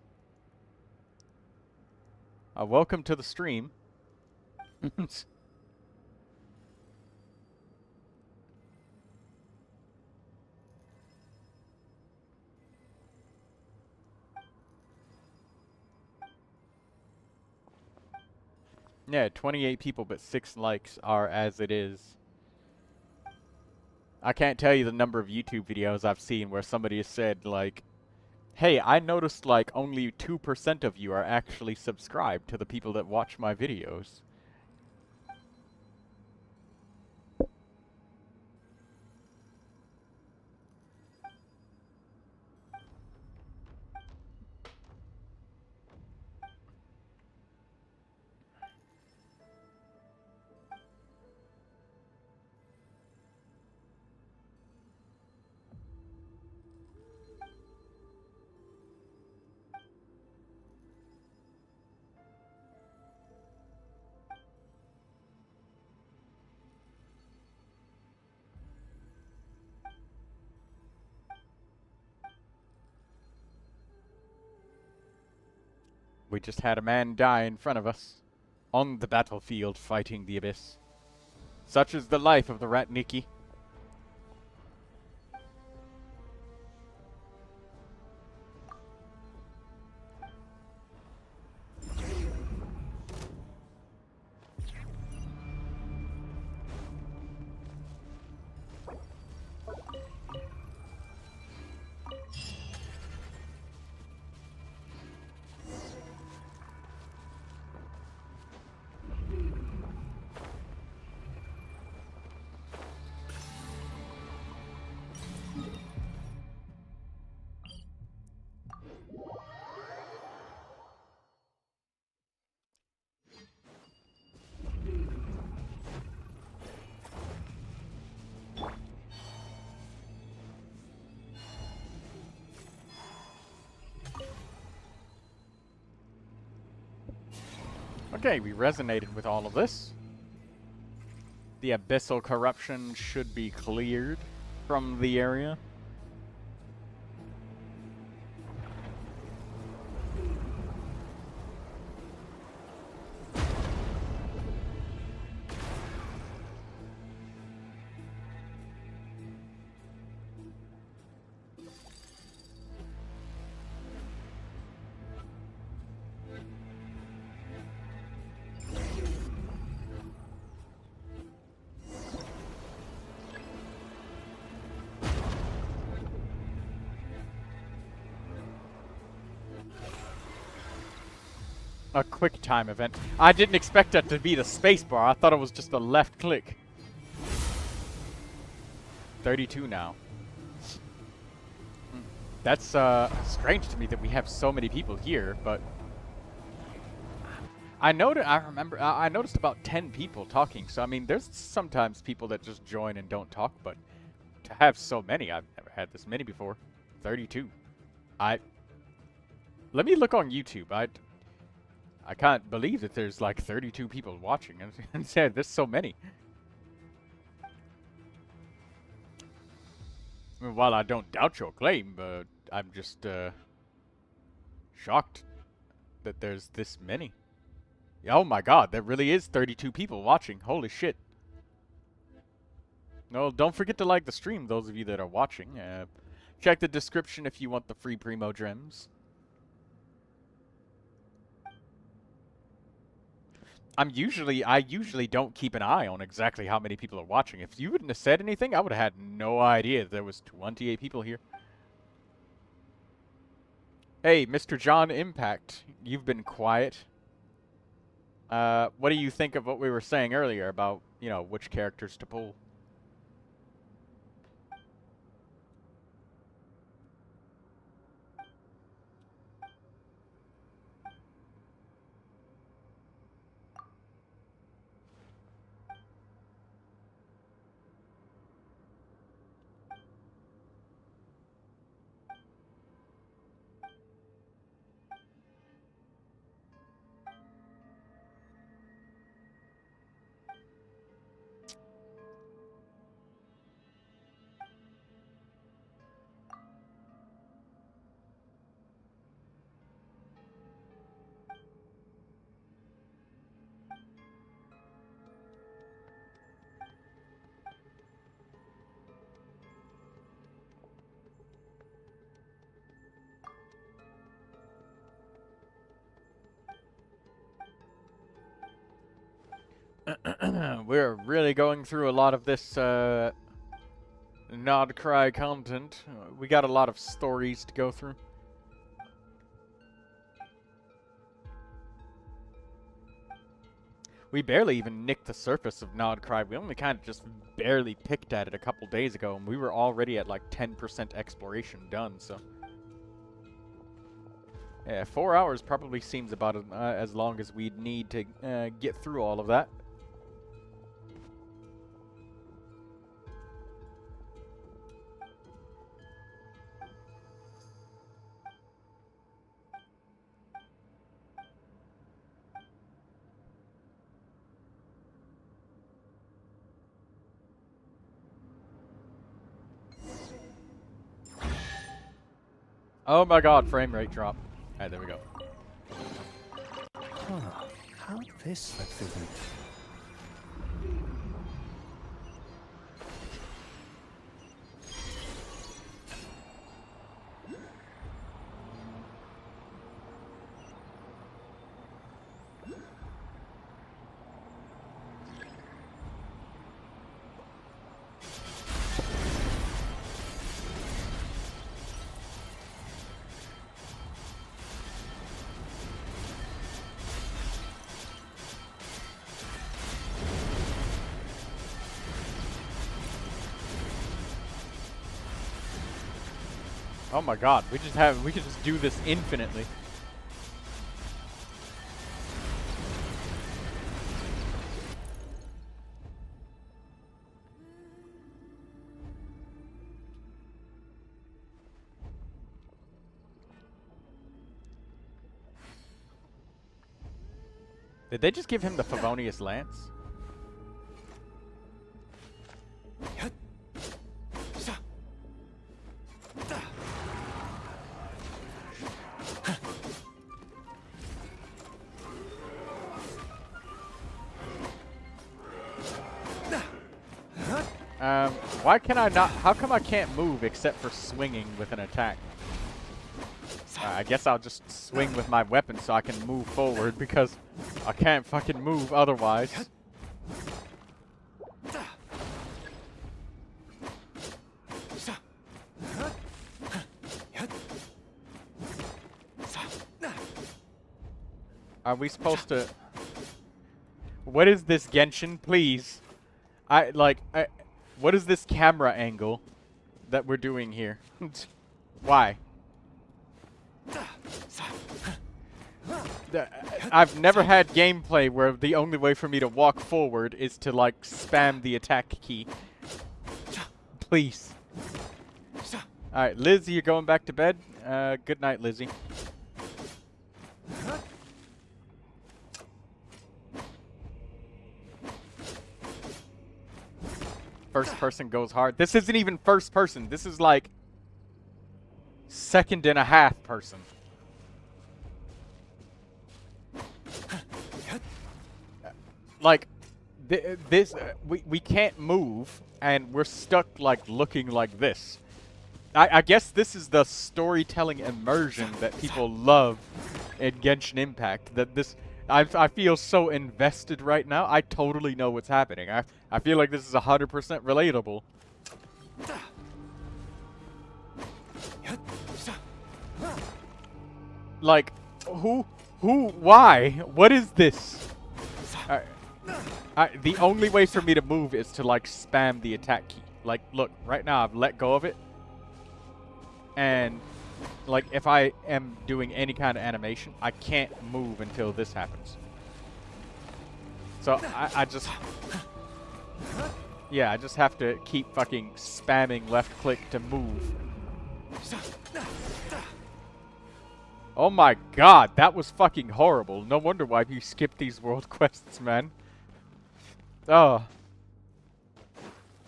Welcome to the stream. Yeah, 28 people, but 6 likes are as it is. I can't tell you the number of YouTube videos I've seen where somebody has said, like, hey, I noticed, like, only 2% of you are actually subscribed to the people that watch my videos. We just had a man die in front of us, on the battlefield fighting the Abyss. Such is the life of the Ratniki. Okay, we resonated with all of this. The abyssal corruption should be cleared from the area. A quick time event. I didn't expect that to be the spacebar. I thought it was just a left click. 32 now. That's strange to me that we have so many people here, but I noticed about 10 people talking. So I mean, there's sometimes people that just join and don't talk, but to have so many, I've never had this many before. 32. Let me look on YouTube. I can't believe that there's like 32 people watching, and said there's so many. I mean, while I don't doubt your claim, but I'm just shocked that there's this many. Oh my god, there really is 32 people watching. Holy shit. No, don't forget to like the stream, those of you that are watching. Check the description if you want the free Primogems. I usually don't keep an eye on exactly how many people are watching. If you wouldn't have said anything, I would have had no idea there was 28 people here. Hey, Mr. John Impact, you've been quiet. What do you think of what we were saying earlier about, you know, which characters to pull? We're really going through a lot of this NOD-KRAI content. We got a lot of stories to go through. We barely even nicked the surface of NOD-KRAI. We only kind of just barely picked at it a couple days ago, and we were already at like 10% exploration done, so... Yeah, 4 hours probably seems about as long as we'd need to get through all of that. Oh my god, frame rate drop. Alright, there we go. Huh. How did this slip through me? Oh my god, we could just do this infinitely. Did they just give him the Favonius Lance? Why can I not? How come I can't move except for swinging with an attack? I guess I'll just swing with my weapon so I can move forward because I can't fucking move otherwise. Are we supposed to... What is this, Genshin? Please. What is this camera angle that we're doing here? Why? I've never had gameplay where the only way for me to walk forward is to, like, spam the attack key. Please. Alright, Liz, you're going back to bed? Good night, Lizzie. First person goes hard. This isn't even first person. This is like second and a half person. Like we can't move and we're stuck like looking like this. I guess this is the storytelling immersion that people love in Genshin Impact. That this I feel so invested right now. I totally know what's happening. I feel like this is 100% relatable. Like, who, why? What is this? The only way for me to move is to, like, spam the attack key. Like, look, right now I've let go of it. And... like, if I am doing any kind of animation, I can't move until this happens. So, I just... yeah, I just have to keep fucking spamming left click to move. Oh my god, that was fucking horrible. No wonder why you skip these world quests, man. Oh.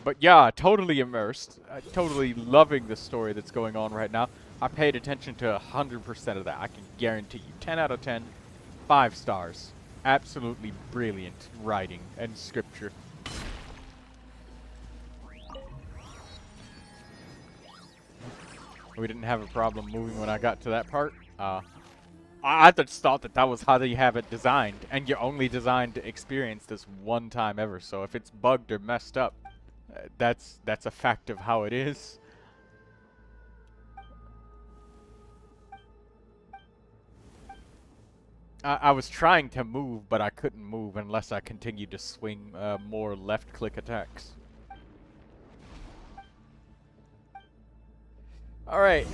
But yeah, totally immersed. Totally loving the story that's going on right now. I paid attention to 100% of that. I can guarantee you. 10 out of 10. 5 stars. Absolutely brilliant writing and scripture. We didn't have a problem moving when I got to that part. I just thought that that was how you have it designed, and you're only designed to experience this one time ever. So if it's bugged or messed up, that's a fact of how it is. I was trying to move, but I couldn't move unless I continued to swing more left-click attacks. Alright,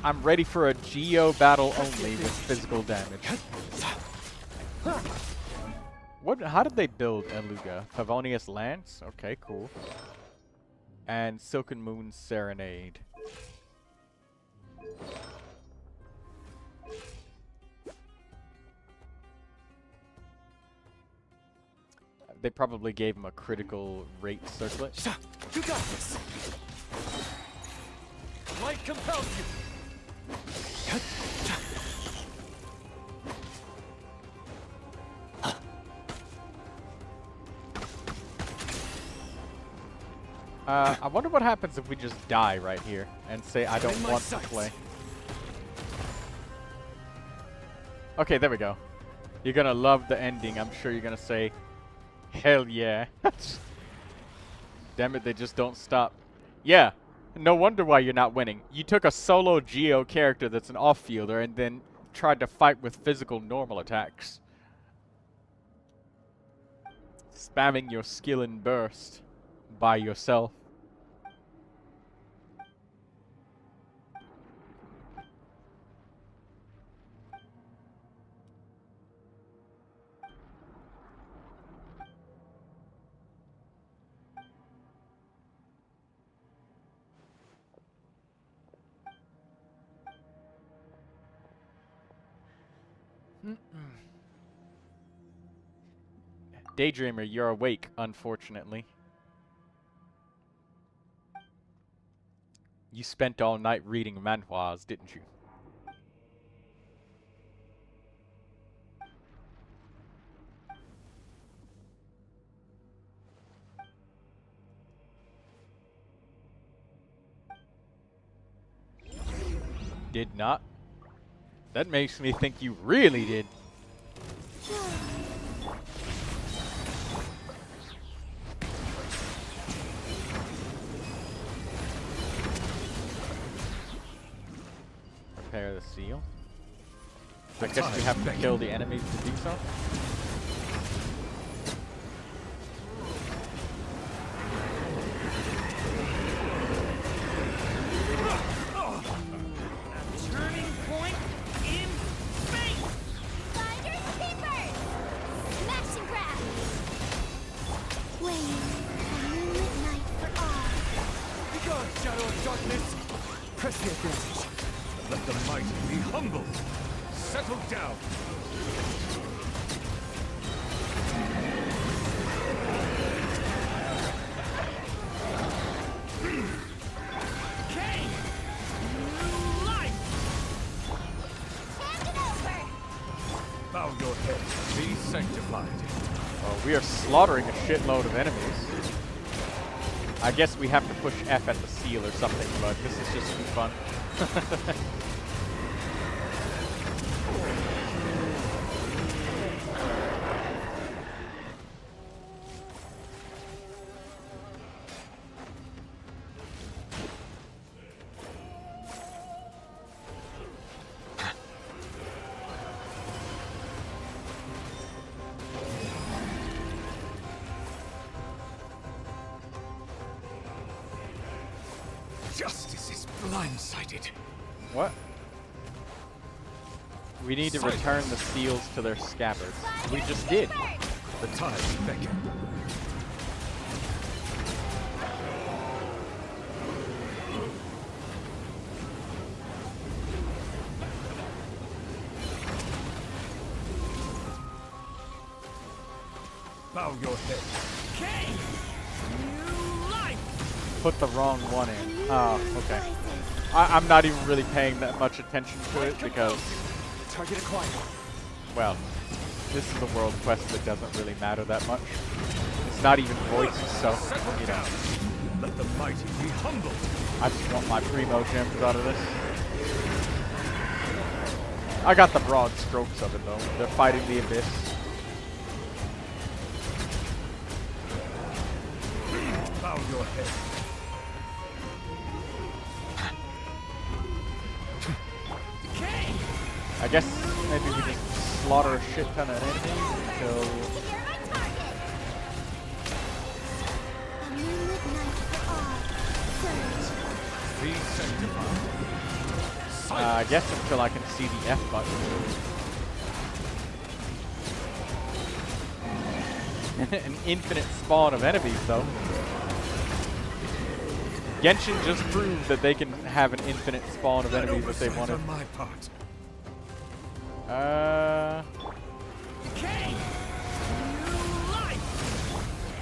I'm ready for a Geo battle only with physical damage. What? How did they build Eluga? Favonius Lance? Okay, cool. And Silken Moon Serenade. They probably gave him a critical rate circlet. You got this. Light compels you. I wonder what happens if we just die right here and say I don't want to play. Okay, there we go. You're gonna love the ending. I'm sure you're gonna say, hell yeah. Damn it, they just don't stop. Yeah, no wonder why you're not winning. You took a solo Geo character that's an off-fielder and then tried to fight with physical normal attacks. Spamming your skill and burst by yourself. Daydreamer, you're awake, unfortunately. You spent all night reading manhwas, didn't you? Did not? That makes me think you really did. Prepare the seal. I guess we have to kill the enemies to do so. Turning point in space! Finders keepers! Smash and grab! Playing a moonlit night for all. Be gone, shadow of darkness! Press the advantage. Let the mighty be humbled. Settle down. Kane! New life! Hand it over! Bow your head. Be sanctified. Well, we are slaughtering a shitload of enemies. I guess we have to push F at the seal or something, but this is just too fun. Justice is blindsided. What? We need to return the seals to their scabbards. We just did. The tides beckon. Bow your head. Kane! New life! Put the wrong one in. Oh, okay. I'm not even really paying that much attention to it because, Target acquired. well, this is a world quest that doesn't really matter that much. It's not even voices, so, Settle you know, down. Let the mighty be humbled. I just want my Primogems out of this. I got the broad strokes of it though. They're fighting the abyss. Bow your head. I guess maybe we just slaughter a shit ton of enemies until... You're my target. A moonlit night for all. Surge. Be sanctified. I guess until I can see the F button. An infinite spawn of enemies, though. Genshin just proved that they can have an infinite spawn of enemies if they wanted. On my part.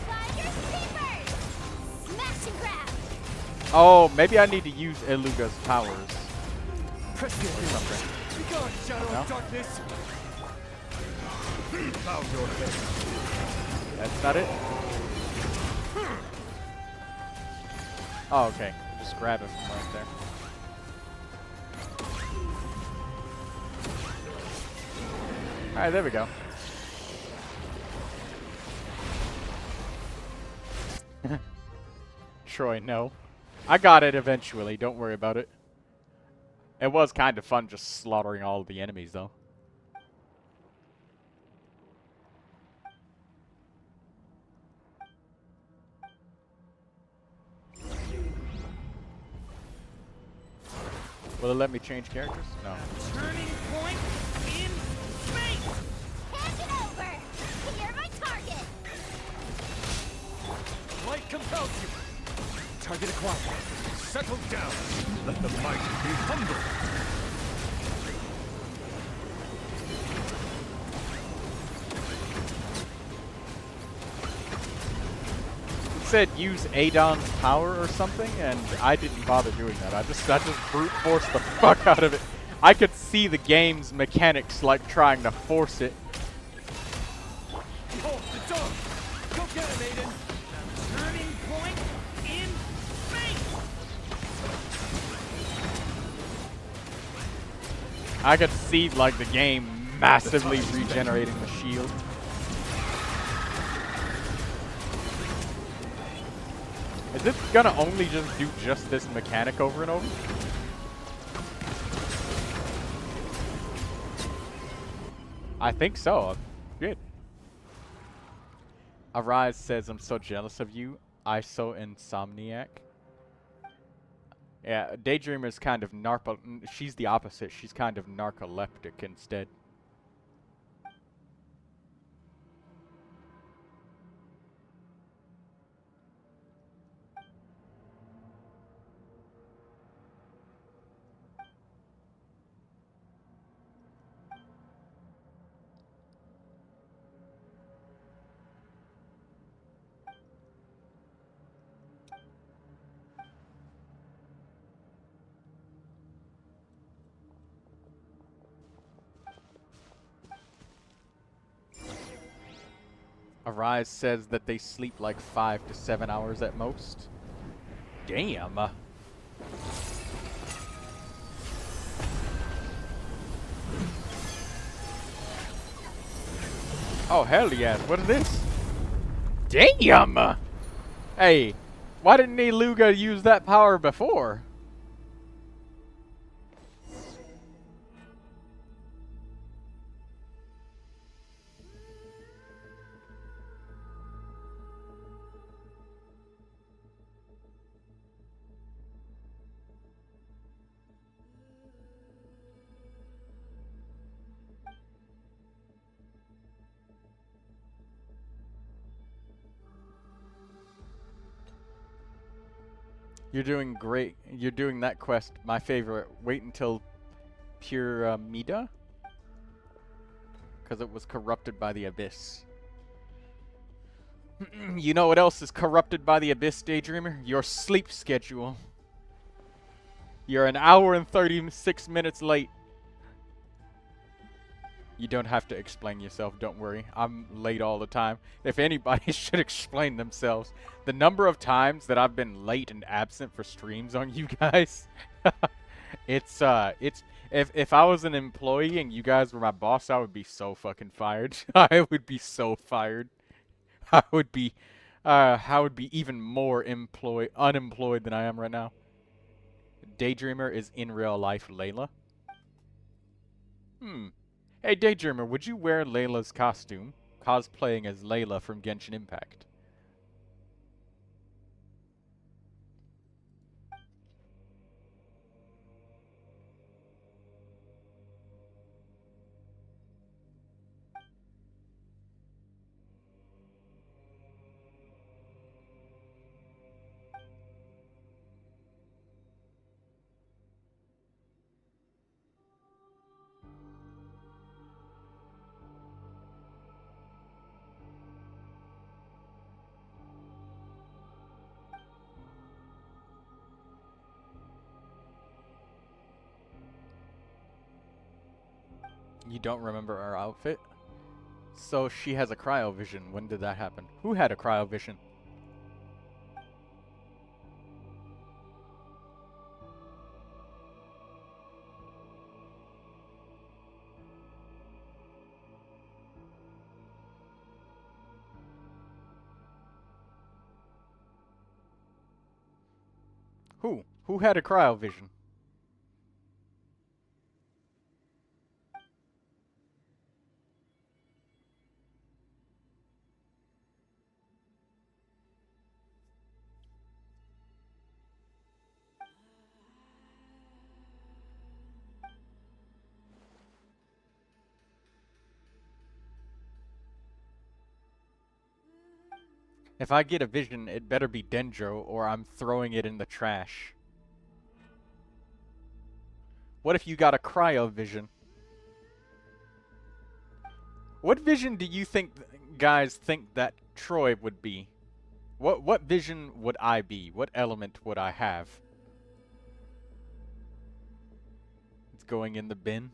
Flyers Keepers. Smash and grab. Oh, maybe I need to use Eluga's powers. Press the Or something. Be gone, shadow No? of darkness. Bow your head. That's not it? Oh, okay. Just grab it from right there. Alright, there we go. Troy, no. I got it eventually, don't worry about it. It was kind of fun just slaughtering all of the enemies, though. Will it let me change characters? No. Turning point in space. Hand it over. You're my target. Light compels you. Target acquired. Settle down. Let the mighty be humble. Said use Adon's power or something, and I didn't bother doing that. I just brute forced the fuck out of it. I could see the game's mechanics like trying to force it. Behold the dog. Go get him, Aiden. Turning point in space. I could see like the game massively regenerating the shield. Is this gonna only just do just this mechanic over and over? I think so. Good. Arise says, I'm so jealous of you. I so insomniac. Yeah, Daydreamer's kind of she's the opposite. She's kind of narcoleptic instead. Arise says that they sleep like 5 to 7 hours at most. Damn. Oh, hell yes. What is this? Damn! Hey, why didn't Eluga use that power before? You're doing great. You're doing that quest. My favorite. Wait until Pyramida? Because it was corrupted by the Abyss. You know what else is corrupted by the Abyss, Daydreamer? Your sleep schedule. You're an hour and 36 minutes late. You don't have to explain yourself, don't worry. I'm late all the time. If anybody should explain themselves, the number of times that I've been late and absent for streams on you guys, it's If I was an employee and you guys were my boss, I would be so fucking fired. I would be so fired. I would be even more unemployed than I am right now. Daydreamer is in real life Layla. Hey Daydreamer, would you wear Layla's costume, cosplaying as Layla from Genshin Impact? You don't remember our outfit? So she has a cryovision. When did that happen? Who had a cryovision? Who? Who had a cryovision? If I get a vision, it better be Dendro, or I'm throwing it in the trash. What if you got a cryovision? What vision do you think guys think that Troy would be? What vision would I be? What element would I have? It's going in the bin.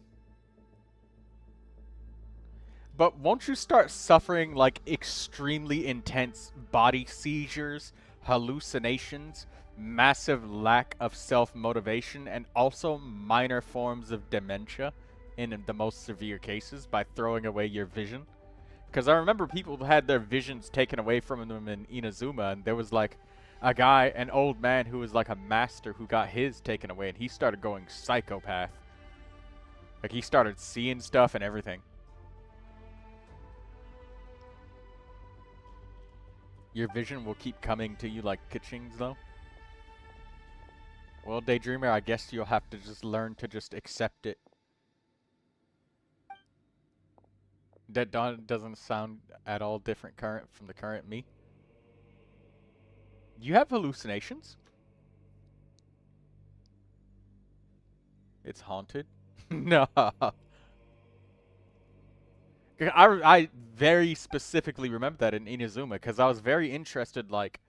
But won't you start suffering like extremely intense body seizures, hallucinations, massive lack of self-motivation, and also minor forms of dementia in the most severe cases by throwing away your vision? Because I remember people had their visions taken away from them in Inazuma, and there was like a guy, an old man who was like a master who got his taken away, and he started going psychopath. Like he started seeing stuff and everything. Your vision will keep coming to you like Kachings, though? Well, Daydreamer, I guess you'll have to just learn to just accept it. That doesn't sound at all different from the current me. You have hallucinations? It's haunted? No. I very specifically remember that in Inazuma, because I was very interested, like,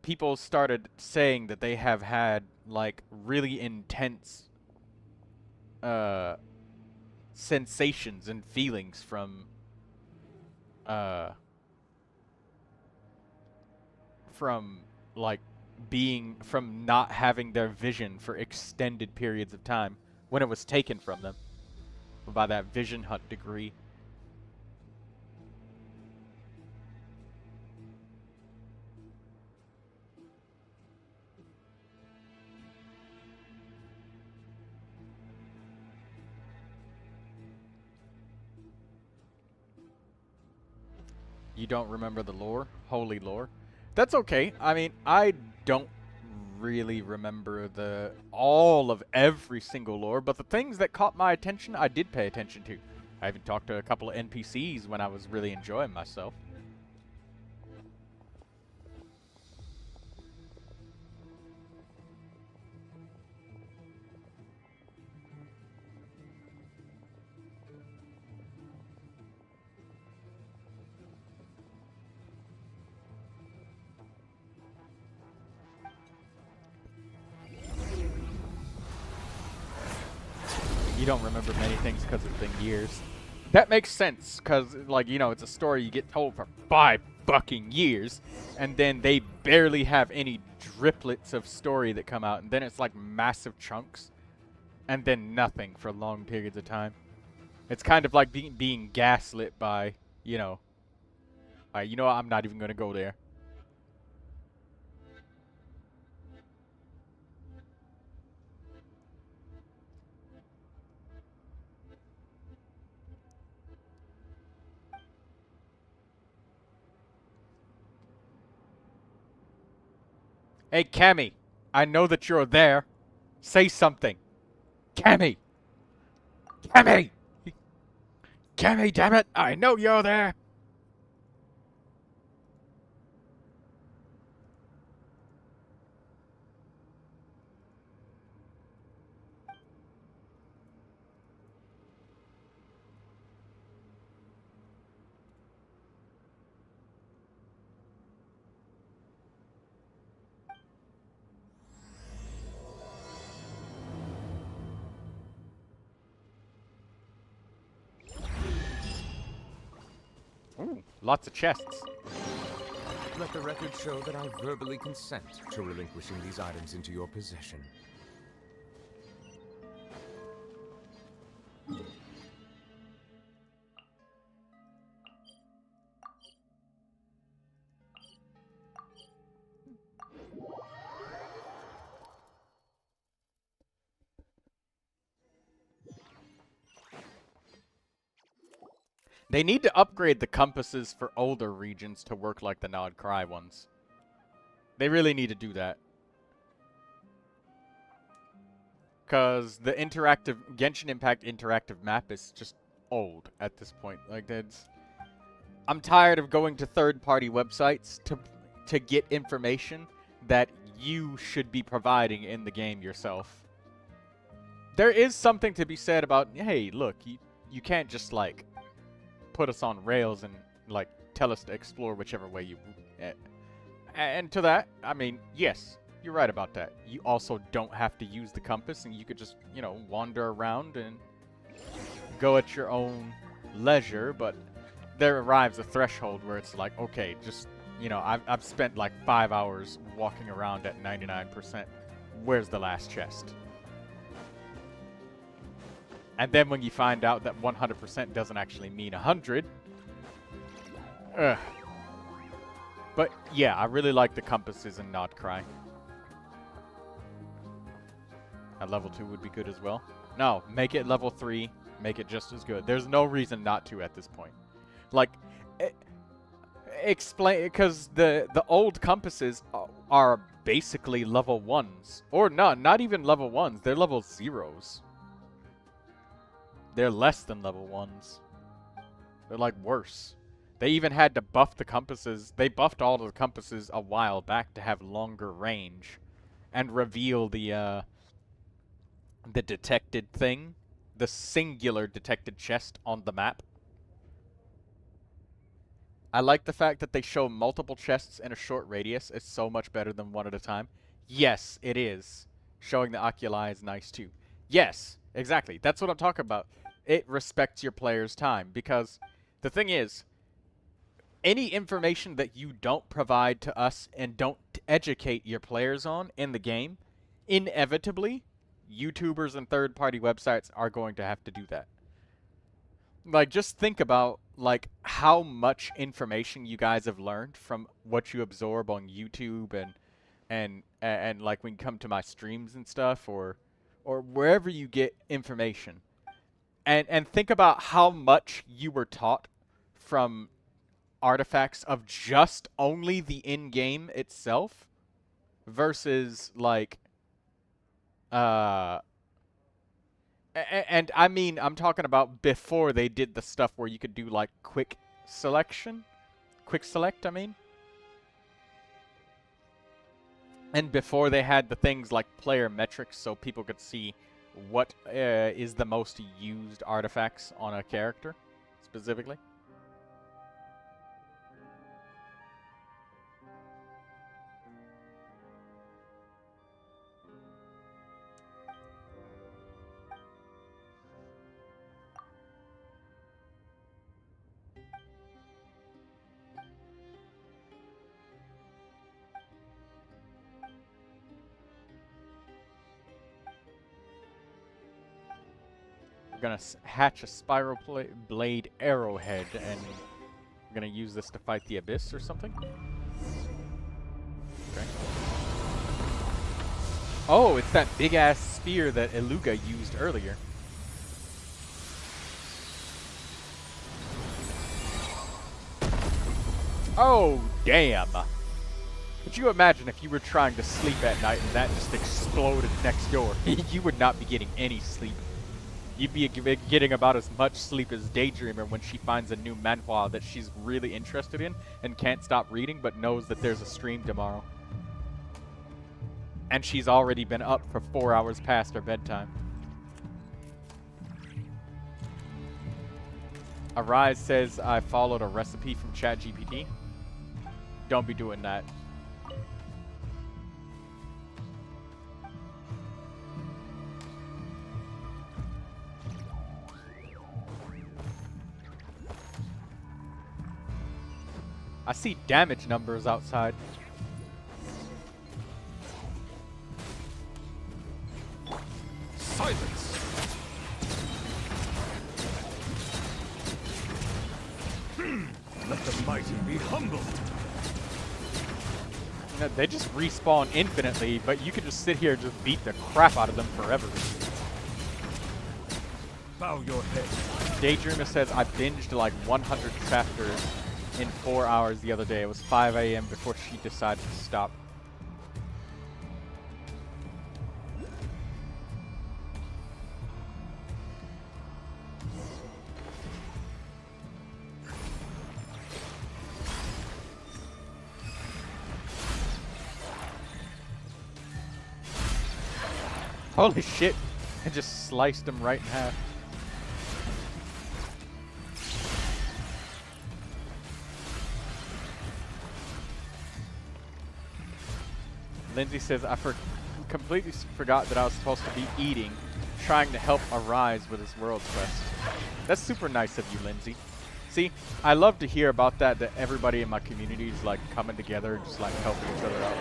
people started saying that they have had, like, really intense, sensations and feelings from like, from not having their vision for extended periods of time when it was taken from them by that vision hunt degree. You don't remember the lore? Holy lore? That's okay. I mean, I don't really remember all of every single lore, but the things that caught my attention, I did pay attention to. I even talked to a couple of NPCs when I was really enjoying myself. You don't remember many things because it's been years. That makes sense, because, like, you know, it's a story you get told for 5 fucking years, and then they barely have any driplets of story that come out, and then it's like massive chunks. and then nothing for long periods of time. It's kind of like being gaslit by, you know. Alright, you know what? I'm not even gonna go there. Hey, Cammy, I know that you're there. Say something. Cammy! Cammy! Cammy, damn it! I know you're there! Ooh, lots of chests. Let the record show that I verbally consent to relinquishing these items into your possession. They need to upgrade the compasses for older regions to work like the NOD-KRAI ones. They really need to do that. Because the interactive Genshin Impact interactive map is just old at this point. Like, that's... I'm tired of going to third-party websites to get information that you should be providing in the game yourself. There is something to be said about, hey, look, you can't just, like, put us on rails and, like, tell us to explore whichever way you... And to that, I mean, yes, you're right about that. You also don't have to use the compass, and you could just, you know, wander around and go at your own leisure, but there arrives a threshold where it's like, okay, just, you know, I've spent like 5 hours walking around at 99%. Where's the last chest? And then when you find out that 100% doesn't actually mean 100, ugh. But yeah, I really like the compasses in NOD-KRAI. At level 2 would be good as well. No, make it level 3, make it just as good. There's no reason not to at this point. Like, explain, because the old compasses are basically level 1s. Or not even level 1s, they're level 0s. They're less than level 1s. They're like worse. They even had to buff the compasses. They buffed all of the compasses a while back to have longer range and reveal the detected thing, the singular detected chest on the map. I like the fact that they show multiple chests in a short radius. It's so much better than one at a time. Yes, it is. Showing the oculi is nice too. Yes, exactly. That's what I'm talking about. It respects your player's time, because the thing is, any information that you don't provide to us and don't educate your players on in the game, inevitably, YouTubers and third-party websites are going to have to do that. Like, just think about, like, how much information you guys have learned from what you absorb on YouTube and like when you come to my streams and stuff, or wherever you get information. And think about how much you were taught from artifacts of just only the in-game itself versus, like, and I mean, I'm talking about before they did the stuff where you could do, like, quick select, I mean. And before they had the things like player metrics so people could see what is the most used artifacts on a character, specifically. We're gonna hatch a spiral blade arrowhead, and we're gonna use this to fight the abyss or something. Okay. Oh, it's that big ass spear that Eluga used earlier. Oh, damn. Could you imagine if you were trying to sleep at night and that just exploded next door? You would not be getting any sleep. You'd be getting about as much sleep as Daydreamer when she finds a new manhwa that she's really interested in and can't stop reading but knows that there's a stream tomorrow. And she's already been up for 4 hours past her bedtime. Arise says, I followed a recipe from ChatGPT. Don't be doing that. I see damage numbers outside. Silence! Let the mighty be humbled! You know, they just respawn infinitely, but you could just sit here and just beat the crap out of them forever. Bow your head. Daydreamer says, I binged like 100 chapters in 4 hours the other day. It was 5 a.m. before she decided to stop. Holy shit! I just sliced him right in half. Lindsay says, I completely forgot that I was supposed to be eating, trying to help Arise with his world quest. That's super nice of you, Lindsay. See, I love to hear about that everybody in my community is like coming together and just like helping each other out.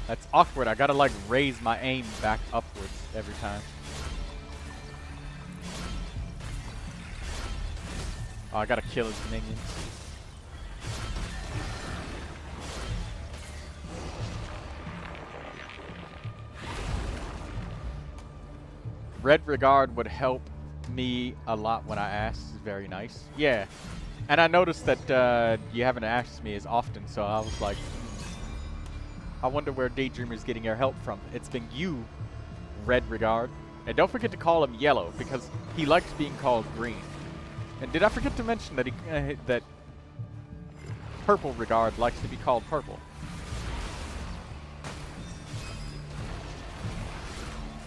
That's awkward. I gotta like raise my aim back upwards every time. Oh, I gotta kill his minions. Red Regard would help me a lot when I asked. It's very nice. Yeah. And I noticed that you haven't asked me as often, so I was like, I wonder where Daydreamer's getting her help from. It's been you, Red Regard. And don't forget to call him Yellow, because he likes being called Green. And did I forget to mention that that Purple Regard likes to be called Purple?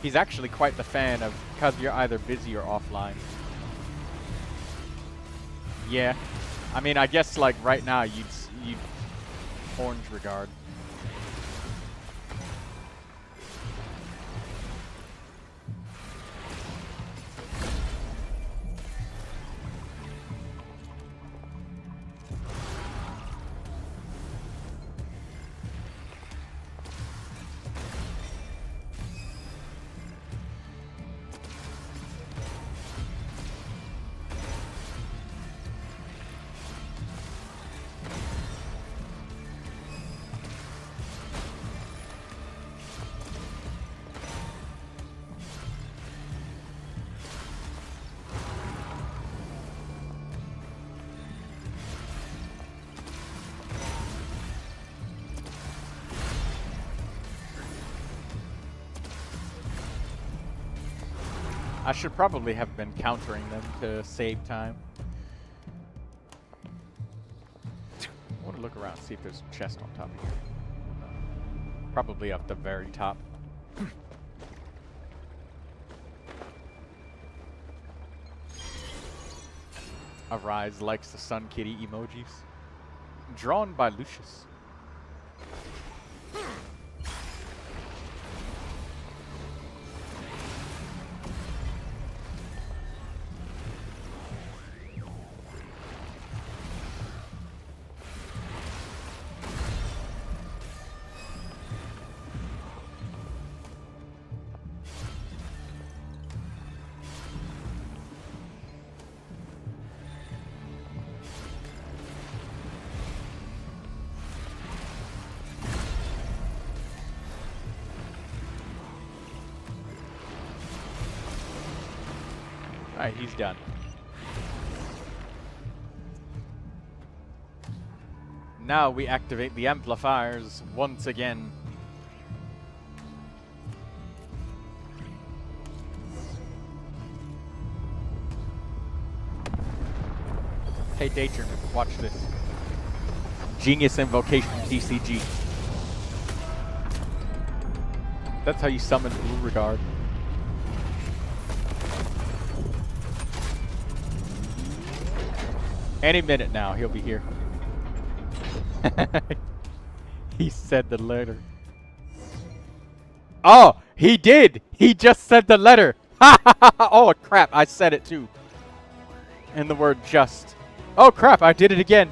He's actually quite the fan of because you're either busy or offline. Yeah. I mean, I guess like right now you'd Orange Regard. I should probably have been countering them to save time. I want to look around, see if there's a chest on top of here. Probably up the very top. Arise likes the Sun Kitty emojis. Drawn by Lucius. Alright, he's done. Now we activate the amplifiers once again. Hey Daydreamer, watch this. Genius Invocation TCG. That's how you summon Beauregard. Any minute now, he'll be here. He said the letter. Oh, he did! He just said the letter! Oh crap, I said it too. And the word just. Oh crap, I did it again.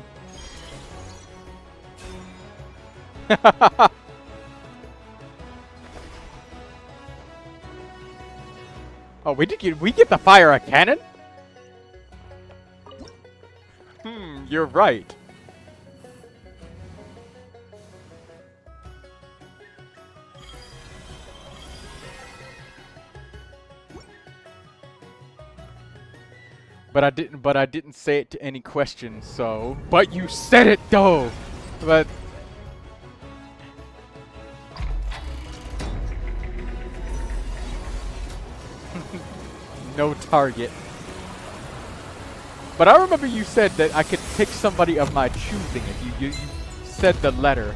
Oh, we get to fire a cannon? You're right. But I didn't say it to any questions, so. But you said it though. But no target. But I remember you said that I could pick somebody of my choosing if you said the letter.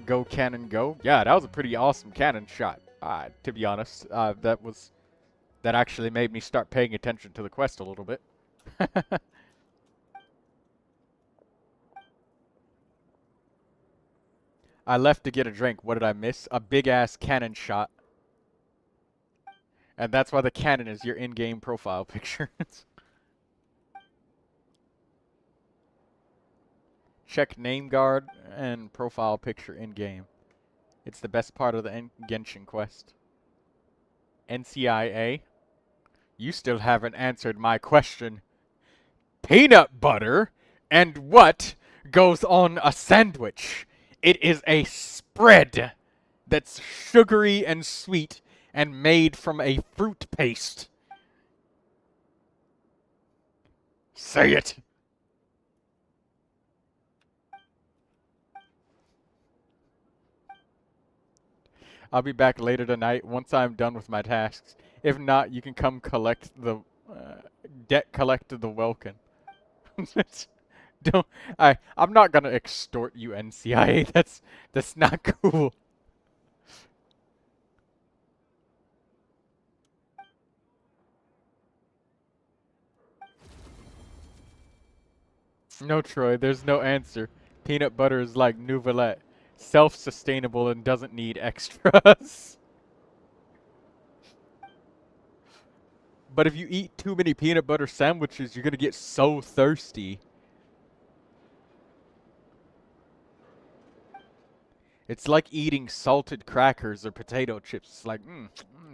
Go cannon go. Yeah, that was a pretty awesome cannon shot. To be honest, that actually made me start paying attention to the quest a little bit. I left to get a drink. What did I miss? A big ass cannon shot. And that's why the cannon is your in-game profile picture. Check name guard and profile picture in-game. It's the best part of the Genshin quest. NCIA. You still haven't answered my question. Peanut butter and what goes on a sandwich? It is a spread that's sugary and sweet and made from a fruit paste. Say it. I'll be back later tonight once I'm done with my tasks. If not, you can come collect the collect the Welkin. I'm not gonna extort you, NCIA. That's not cool. No, Troy, there's no answer. Peanut butter is like Neuvilette. Self-sustainable and doesn't need extras. But if you eat too many peanut butter sandwiches, you're gonna get so thirsty. It's like eating salted crackers or potato chips. It's like,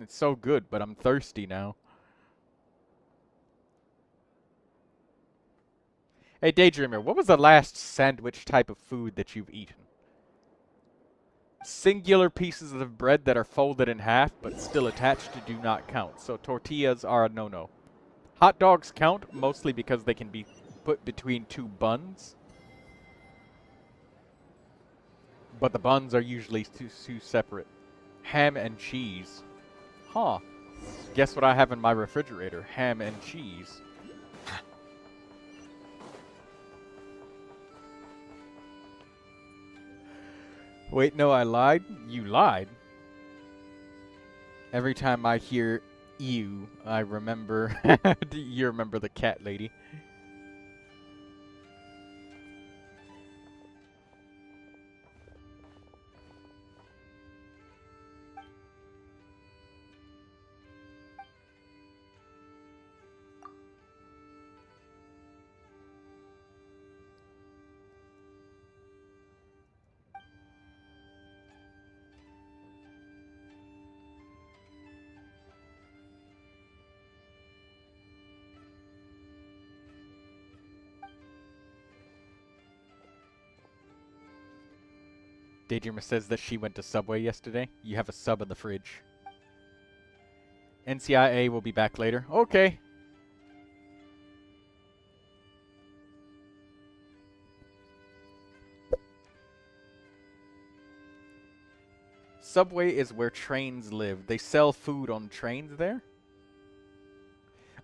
it's so good, but I'm thirsty now. Hey, Daydreamer, what was the last sandwich type of food that you've eaten? Singular pieces of bread that are folded in half but still attached do not count. So tortillas are a no-no. Hot dogs count mostly because they can be put between two buns. But the buns are usually two separate. Ham and cheese. Huh. Guess what I have in my refrigerator? Ham and cheese. Wait, no, I lied? You lied? Every time I hear you, I remember... you remember the cat lady. Daydreamer says that she went to Subway yesterday. You have a sub in the fridge. NCIA will be back later. Okay. Subway is where trains live. They sell food on trains there?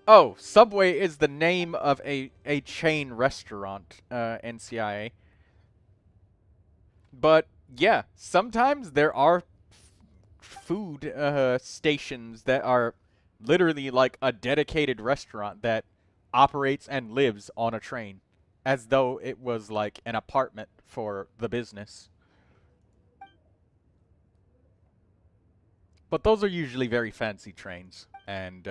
Oh, Subway is the name of a chain restaurant, NCIA. But, yeah, sometimes there are food stations that are literally like a dedicated restaurant that operates and lives on a train, as though it was like an apartment for the business. But those are usually very fancy trains, and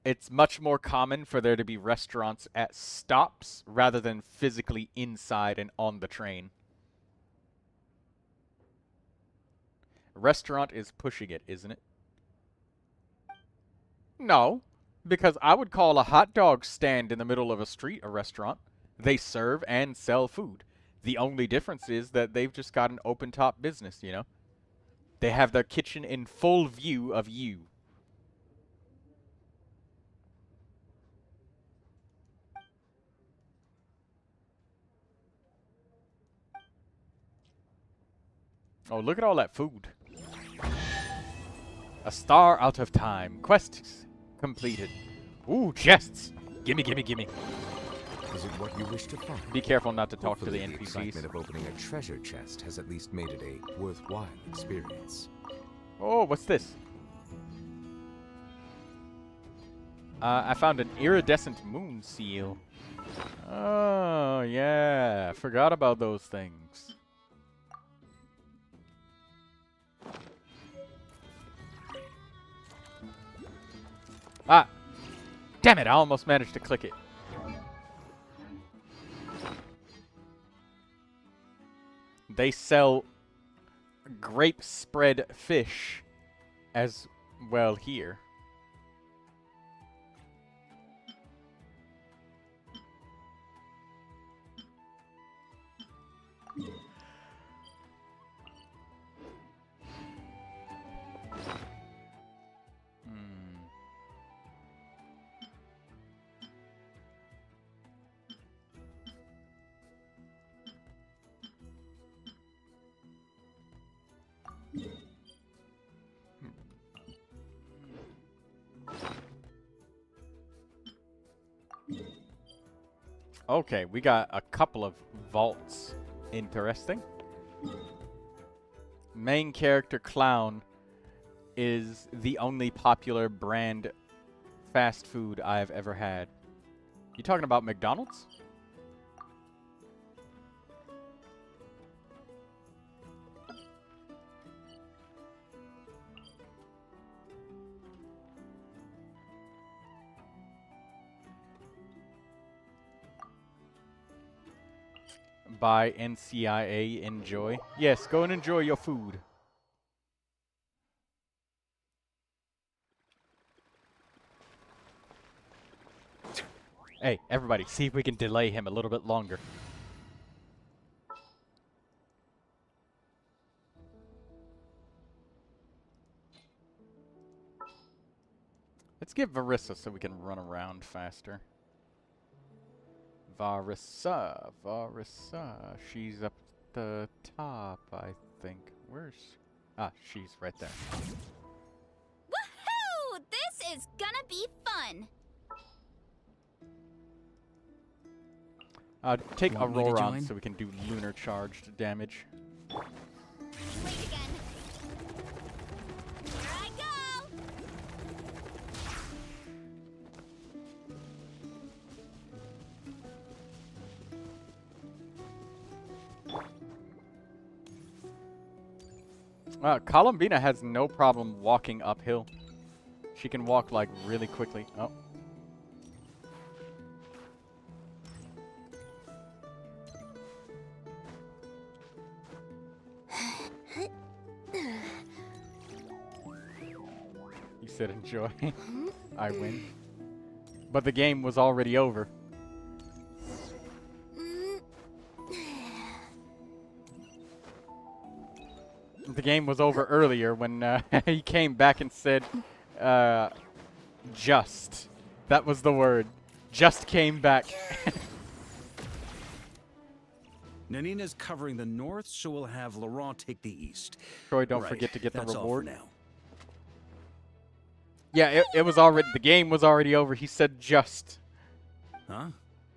it's much more common for there to be restaurants at stops rather than physically inside and on the train. Restaurant is pushing it, isn't it? No, because I would call a hot dog stand in the middle of a street a restaurant. They serve and sell food. The only difference is that they've just got an open-top business, you know? They have their kitchen in full view of you. Oh, look at all that food. A star out of time. Quests completed. Ooh, chests! Gimme, gimme, gimme. Is it what you wish to find? Be careful not to talk to the Hopefully NPCs. excitement of opening a treasure chest has at least made it a worthwhile experience. Oh, what's this? I found an iridescent moon seal. Oh, yeah. Forgot about those things. Ah! Damn it, I almost managed to click it. They sell grape spread fish as well here. Okay, we got a couple of vaults. Interesting. Main character Clown is the only popular brand fast food I've ever had. You talking about McDonald's? By NCIA, enjoy. Yes, go and enjoy your food. Hey, everybody, see if we can delay him a little bit longer. Let's get Varissa so we can run around faster. Varissa. She's up the top, I think. Where's... Ah, she's right there. Woohoo! This is gonna be fun. Take Want me to Aurora join? so we can do lunar charged damage. Wait again. Here I go. Columbina has no problem walking uphill. She can walk, like, really quickly. Oh. You said enjoy. I win. But the game was already over. the game was over earlier when he came back and said, just. That was the word. Just came back. Nanina's covering the north, so we'll have Laurent take the east. Troy, don't Right, forget to get the that's reward. all for now. Yeah, it was already, the game was already over. He said just. Huh?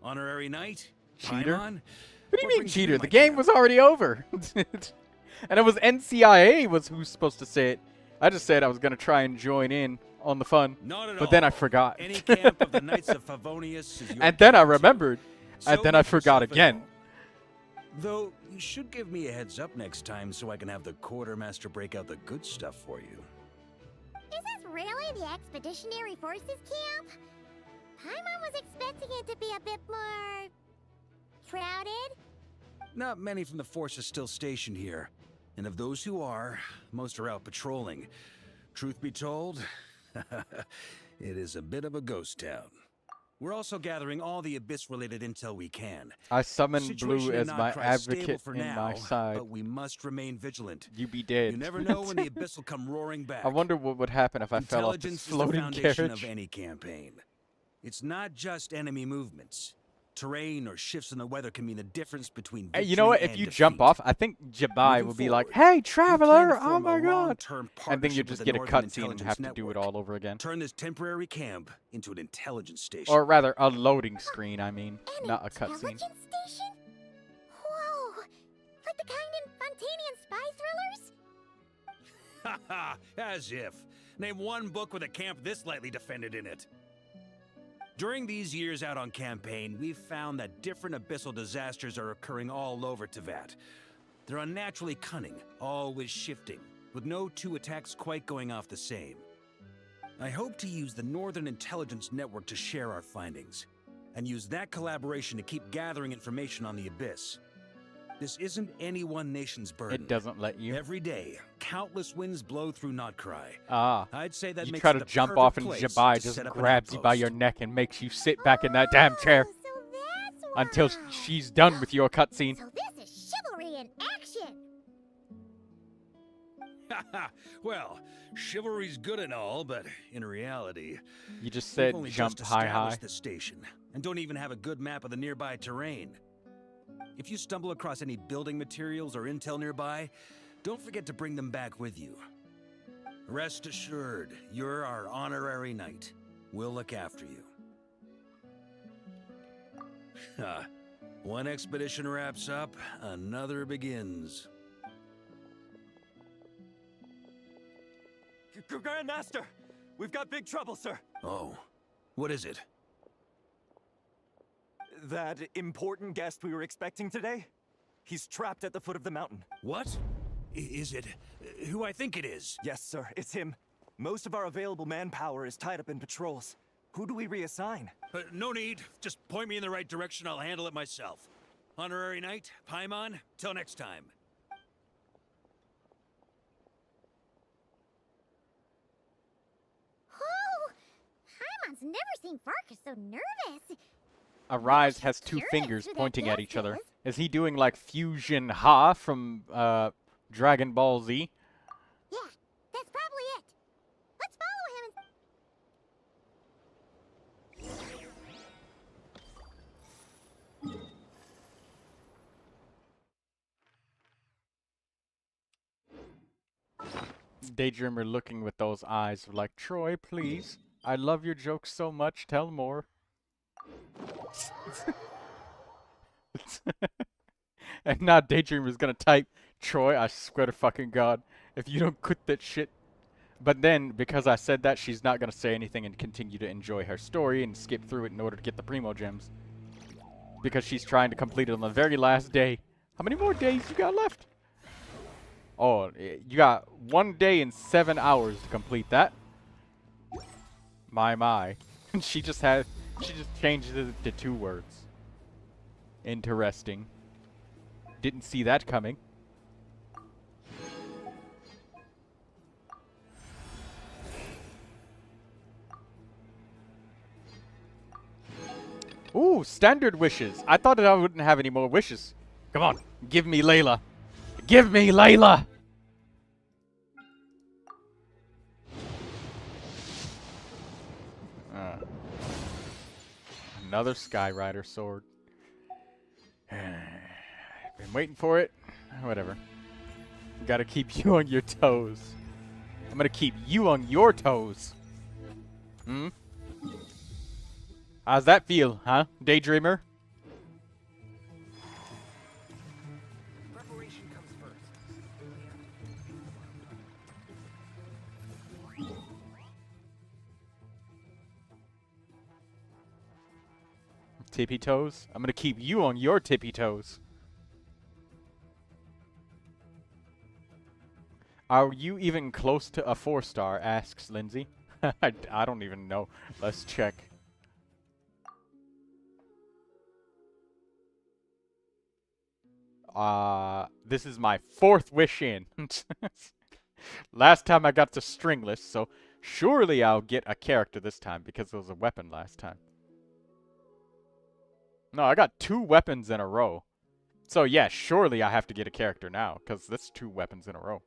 Honorary knight? Cheater? Paimon? What do you mean brings you cheater? to The my game camp? was already over. And it was NCIA was who's supposed to say it. I just said I was going to try and join in on the fun. Not at But all. then I forgot. Any camp of the Knights of Favonius is your And then I camp, too. remembered. And So then I make forgot yourself at again. home. Though, you should give me a heads up next time so I can have the quartermaster break out the good stuff for you. Is this really the Expeditionary Forces camp? Paimon was expecting it to be a bit more... crowded? Not many from the force are still stationed here. And of those who are, most are out patrolling. Truth be told, it is a bit of a ghost town. We're also gathering all the Abyss-related intel we can. I summoned Situation Blue in as my NOD-KRAI is stable advocate for in now, my side. but we must remain vigilant. You be dead. You never know when the Abyss will come roaring back. I wonder what would happen if I fell off this Intelligence is the floating foundation carriage. of any campaign. It's not just enemy movements. Terrain or shifts in the weather can mean the difference between Hey, you know what? victory If you and jump defeat. off, I think Jabai Moving will be like, forward, "Hey, we plan traveler! to Oh form my a god!" long-term And then you partnership just with get the a Northern cutscene and have to Intelligence do it Network. all over again. Turn this temporary camp into an intelligence station. Or rather, a loading screen. I mean, An not a cutscene. intelligence station? Whoa! Like the kind in Fontanian spy thrillers? Haha, as if. Name one book with a camp this lightly defended in it. During these years out on campaign, we've found that different abyssal disasters are occurring all over Teyvat. They're unnaturally cunning, always shifting, with no two attacks quite going off the same. I hope to use the Northern Intelligence Network to share our findings, and use that collaboration to keep gathering information on the Abyss. This isn't any one nation's burden. It doesn't let you. Every day, countless winds blow through NOD-KRAI. Ah. I'd say that You makes try it to the jump perfect off and place Jabai to just set up an grabs you by outpost. your neck and makes you sit back in that damn chair Oh, so that's why. until she's done with your cutscene. So this is chivalry in action! Haha, well, chivalry's good and all, but in reality, You just we've said only jump just high. established the station, and don't even have a good map of the nearby terrain. If you stumble across any building materials or intel nearby, don't forget to bring them back with you. Rest assured, you're our honorary knight. We'll look after you. Ha. One expedition wraps up, another begins. Grandmaster! We've got big trouble, sir. Oh, what is it? That important guest we were expecting today? He's trapped at the foot of the mountain. What? Is it who I think it is? Yes, sir, it's him. Most of our available manpower is tied up in patrols. Who do we reassign? No need. Just point me in the right direction. I'll handle it myself. Honorary Knight, Paimon, till next time. Oh! Paimon's never seen Farkas so nervous. Arise has two Curious fingers who that pointing at guest each other. is. Is he doing like Fusion Ha from Dragon Ball Z? Yeah, that's probably it. Let's follow him and... Daydreamer looking with those eyes of like, Troy, please. I love your jokes so much. Tell more. And now Daydreamer's gonna type, Troy, I swear to fucking God, if you don't quit that shit. But then, because I said that, she's not gonna say anything and continue to enjoy her story and skip through it in order to get the Primogems. Because she's trying to complete it on the very last day. How many more days you got left? Oh, you got 1 day and 7 hours to complete that. My. she just changed it to 2 words. Interesting. Didn't see that coming. Ooh, standard wishes. I thought that I wouldn't have any more wishes. Come on, give me Layla. Give me Layla! Another Skyrider sword. Been waiting for it. Whatever. Gotta keep you on your toes. I'm gonna keep you on your toes. Hmm? How's that feel, huh, Daydreamer? Preparation comes first. Tippy toes? I'm gonna keep you on your tippy toes. Are you even close to a 4-star? Asks Lindsay. I don't even know. Let's check. This is my 4th wish in. Last time I got to stringless, so surely I'll get a character this time because it was a weapon last time. No, I got 2 weapons in a row. So yeah, surely I have to get a character now because that's 2 weapons in a row.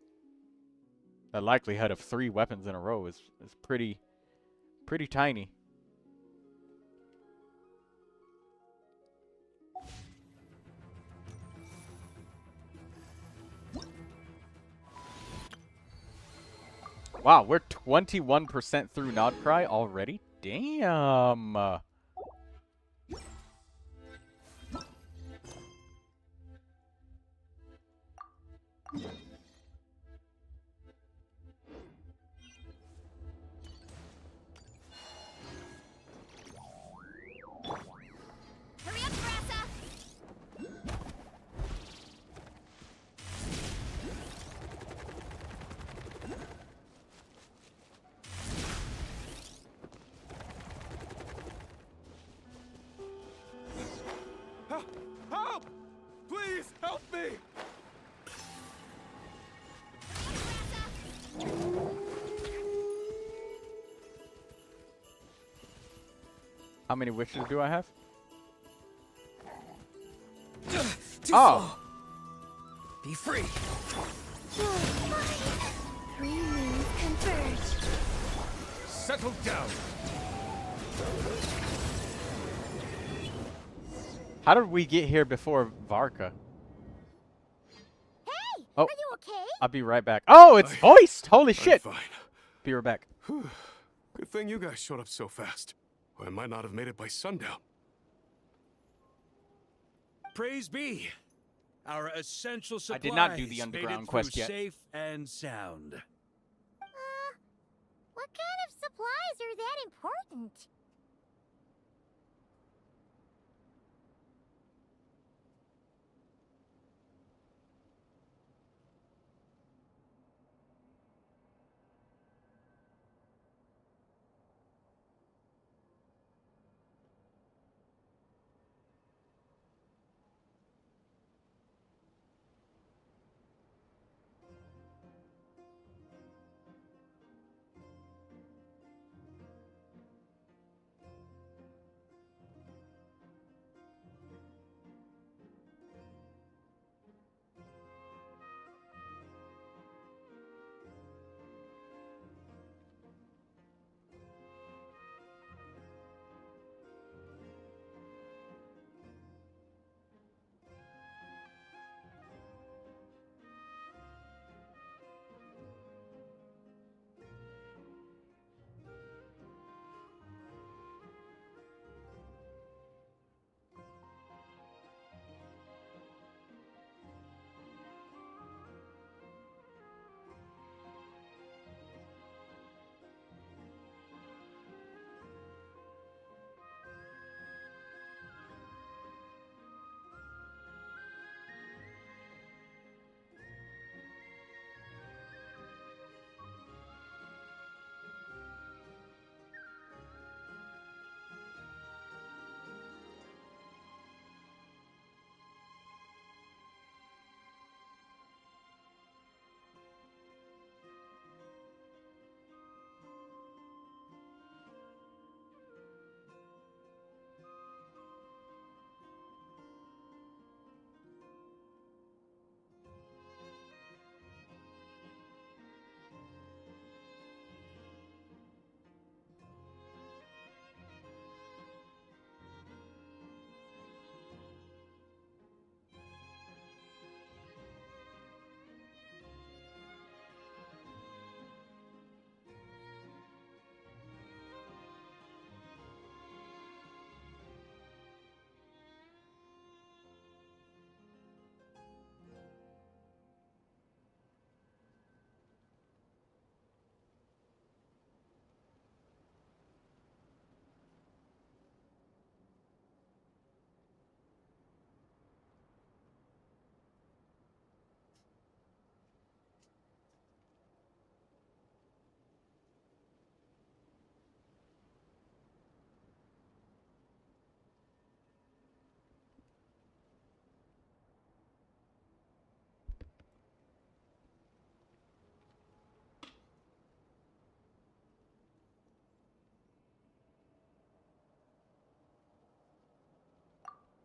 The likelihood of 3 weapons in a row is pretty tiny. Wow, we're 21% through NOD-KRAI already? Damn. Hurry up, Grassa! Help! Please help me! How many wishes do I have? Too Oh! slow. Be free! Three moons converge. Settle down. How did we get here before Varka? Hey! Oh. Are you okay? I'll be right back. Oh, it's voiced! Holy I'm shit! fine. Be right back. Good thing you guys showed up so fast. Or I might not have made it by sundown. Praise be. Our essential supplies I did not do the made it underground through quest yet. safe and sound. What kind of supplies are that important?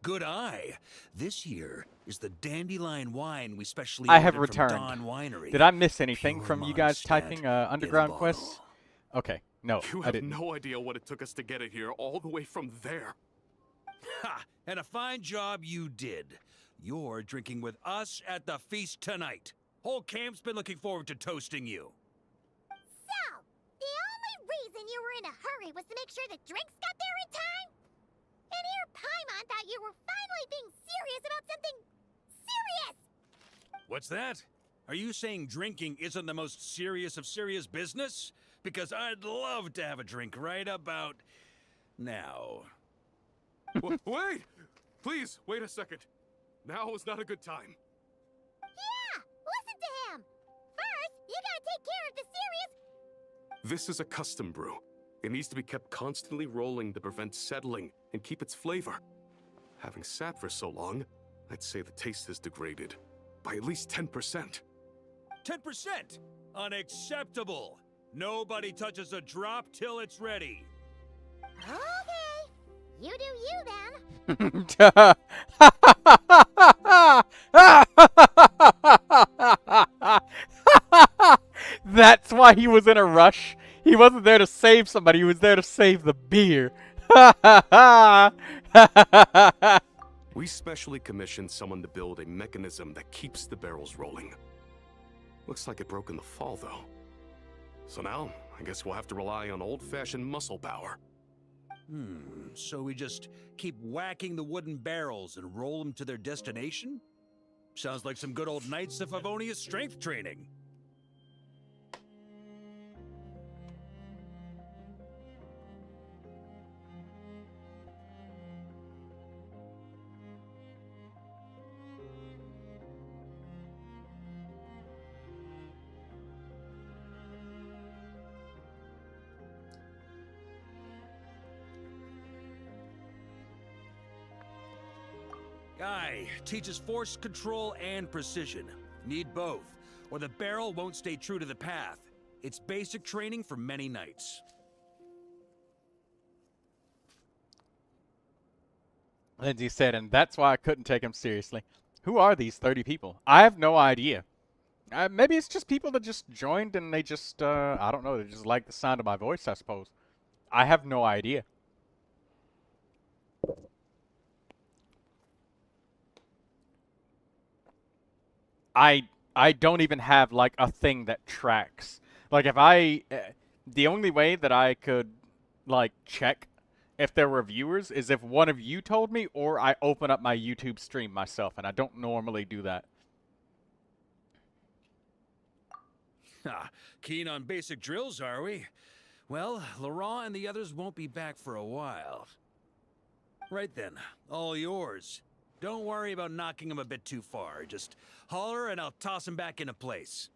Good eye. This here is the dandelion wine we specially I have ordered from returned. Dawn Winery. Did I miss anything Pure from you guys Mondstadt typing in a underground bottle. quests? Okay, no, You I have didn't. no idea what it took us to get it here, all the way from there. Ha! And a fine job you did. You're drinking with us at the feast tonight. Whole camp's been looking forward to toasting you. So, the only reason you were in a hurry was to make sure the drinks got there in time? And here Paimon thought you were finally being serious about something serious! What's that? Are you saying drinking isn't the most serious of serious business? Because I'd love to have a drink right about now. Wait! Please, wait a second. Now is not a good time. Yeah! Listen to him! First, you gotta take care of the serious... This is a custom brew. It needs to be kept constantly rolling to prevent settling and keep its flavor. Having sat for so long, I'd say the taste has degraded by at least 10%. 10%! Unacceptable! Nobody touches a drop till it's ready. Okay. You do you then. That's why he was in a rush. He wasn't there to save somebody, he was there to save the beer. We specially commissioned someone to build a mechanism that keeps the barrels rolling. Looks like it broke in the fall, though. So now, I guess we'll have to rely on old-fashioned muscle power. So we just keep whacking the wooden barrels and roll them to their destination? Sounds like some good old Knights of Favonius strength training. Guy teaches force control and precision. Need both, or the barrel won't stay true to the path. It's basic training for many knights. Lindsay said, and that's why I couldn't take him seriously. Who are these 30 people? I have no idea. Maybe it's just people that just joined and they just, I don't know, they just like the sound of my voice, I suppose. I have no idea. I don't even have like a thing that tracks. Like if I, the only way that I could like check if there were viewers is if one of you told me or I open up my YouTube stream myself, and I don't normally do that. Keen on basic drills, are we? Well, Laurent and the others won't be back for a while. Right then, all yours. Don't worry about knocking him a bit too far. Just holler and I'll toss him back into place.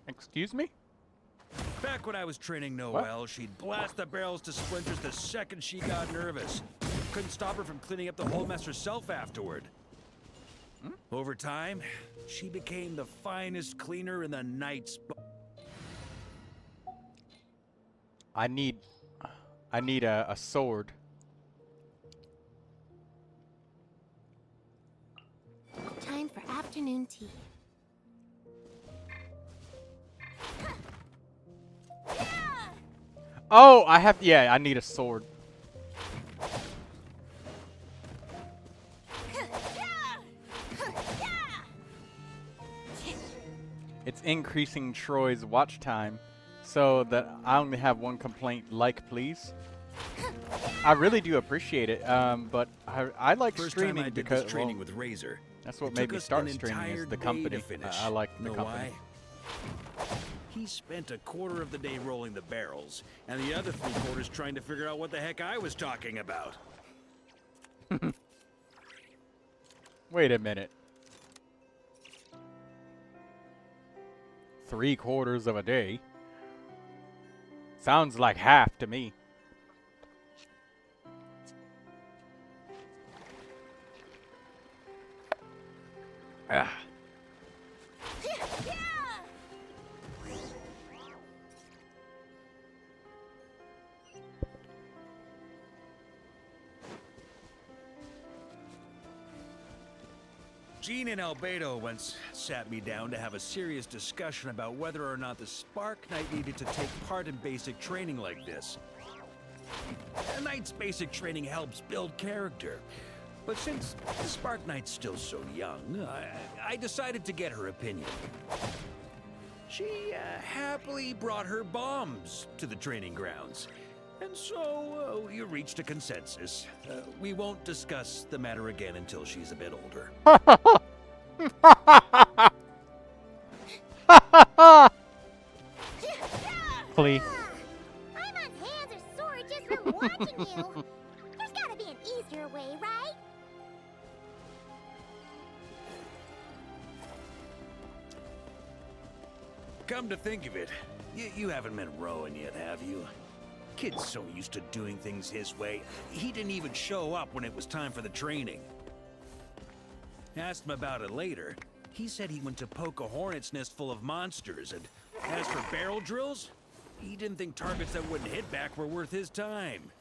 Excuse me? Back when I was training Noelle, she'd blast the barrels to splinters the second she got nervous. Couldn't stop her from cleaning up the whole mess herself afterward. Over time, she became the finest cleaner in the Knights. I need a sword. Time for afternoon tea. Oh, I need a sword. It's increasing Troy's watch time so that I only have one complaint, like please. I really do appreciate it, but I like First streaming time I did because this training with Razor. that's what It made took me us start an streaming is entire the day company. to finish. I like the Know company. why? He spent a quarter of the day rolling the barrels, and the other 3/4 trying to figure out what the heck I was talking about. Wait a minute. 3/4 of a day. Sounds like half to me. Ah. Jean and Albedo once sat me down to have a serious discussion about whether or not the Spark Knight needed to take part in basic training like this. A Knight's basic training helps build character. But since the Spark Knight's still so young, I decided to get her opinion. She happily brought her bombs to the training grounds. And so, we reached a consensus. We won't discuss the matter again until she's a bit older. Please. Paimon's hands are sore just from watching you. There's gotta be an easier way, right? Come to think of it, you haven't met Rowan yet, have you? Kid's so used to doing things his way, he didn't even show up when it was time for the training. Asked him about it later. He said he went to poke a hornet's nest full of monsters, and as for barrel drills, he didn't think targets that wouldn't hit back were worth his time.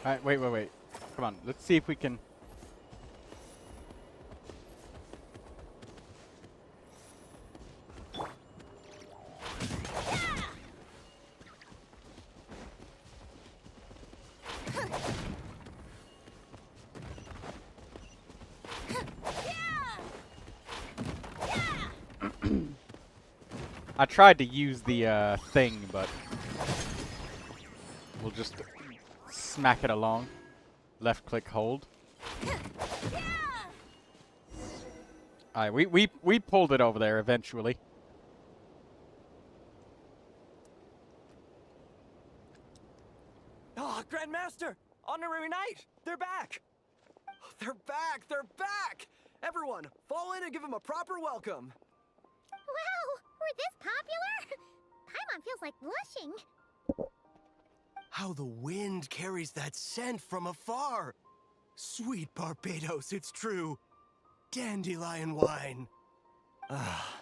Alright, wait. Come on, let's see if we can... I tried to use the thing, but we'll just smack it along. Left click hold. Alright, we pulled it over there eventually. Ah, Grandmaster! Honorary Knight! They're back! They're back! They're back! Everyone, fall in and give them a proper welcome. Wow, we're this popular? Paimon feels like blushing. How the wind carries that scent from afar. Sweet Barbados, it's true. Dandelion wine. Ah,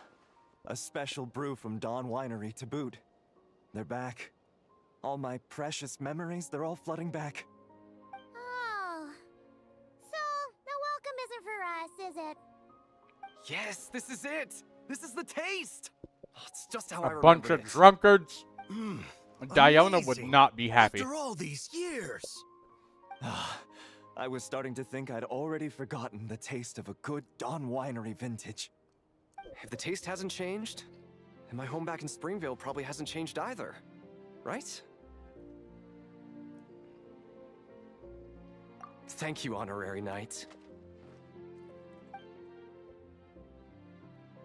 a special brew from Dawn Winery to boot. They're back. All my precious memories, they're all flooding back. Oh. So, the welcome isn't for us, is it? Yes, this is it! This is the taste! Oh, it's just how I A remember bunch of it. drunkards. Mm, Diona would amazing. not be happy. After all these years. Ah, I was starting to think I'd already forgotten the taste of a good Dawn Winery vintage. If the taste hasn't changed, then my home back in Springvale probably hasn't changed either. Right? Thank you, Honorary Knight.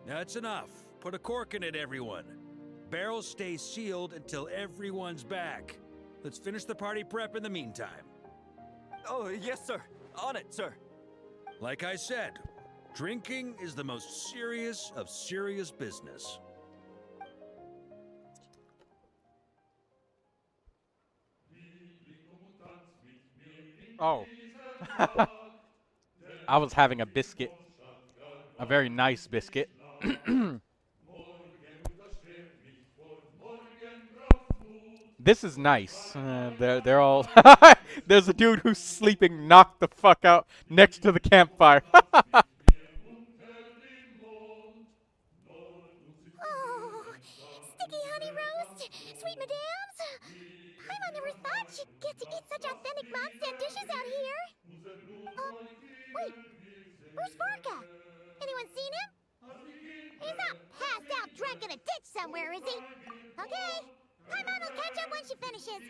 That's enough. Put a cork in it, everyone. Barrels stay sealed until everyone's back. Let's finish the party prep in the meantime. Oh, yes, sir. On it, sir. Like I said, drinking is the most serious of serious business. Oh. I was having a biscuit. A very nice biscuit. This is nice. They're all... There's a dude who's sleeping knocked the fuck out next to the campfire. Oh, sticky honey roast, sweet madams. Paimon never thought she'd get to eat such authentic Mondstadt dishes out here. Wait, where's Vorka? Anyone seen him? He's not passed out drunk in a ditch somewhere, is he? Okay, Paimon will catch up when she finishes.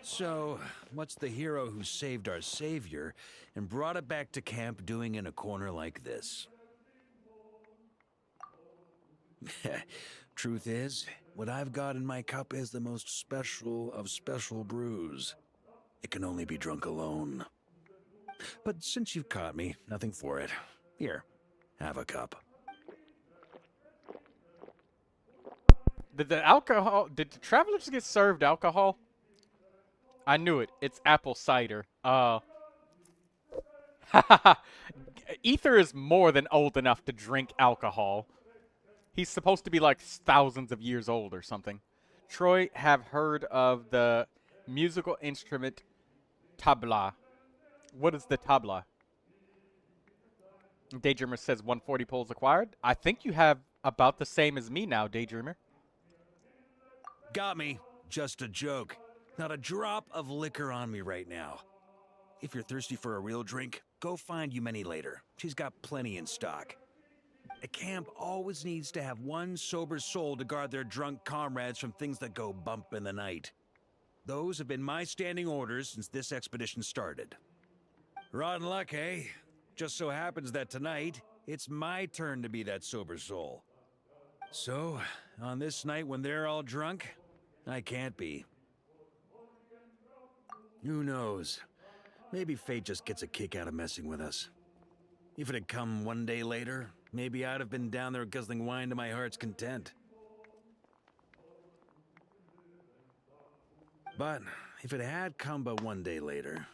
So, what's the hero who saved our savior and brought it back to camp doing in a corner like this? Truth is, what I've got in my cup is the most special of special brews. It can only be drunk alone. But since you've caught me, nothing for it. Here, have a cup. Did the travelers get served alcohol? I knew it. It's apple cider. Ether is more than old enough to drink alcohol. He's supposed to be like thousands of years old or something. Troy have heard of the musical instrument tabla. What is the tabla? Daydreamer says 140 pulls acquired. I think you have about the same as me now, Daydreamer. Got me. Just a joke. Not a drop of liquor on me right now. If you're thirsty for a real drink, go find Yumeni later. She's got plenty in stock. A camp always needs to have one sober soul to guard their drunk comrades from things that go bump in the night. Those have been my standing orders since this expedition started. Rotten luck, eh? Just so happens that tonight, it's my turn to be that sober soul. So, on this night when they're all drunk, I can't be. Who knows? Maybe fate just gets a kick out of messing with us. If it had come one day later, maybe I'd have been down there guzzling wine to my heart's content. But if it had come but one day later,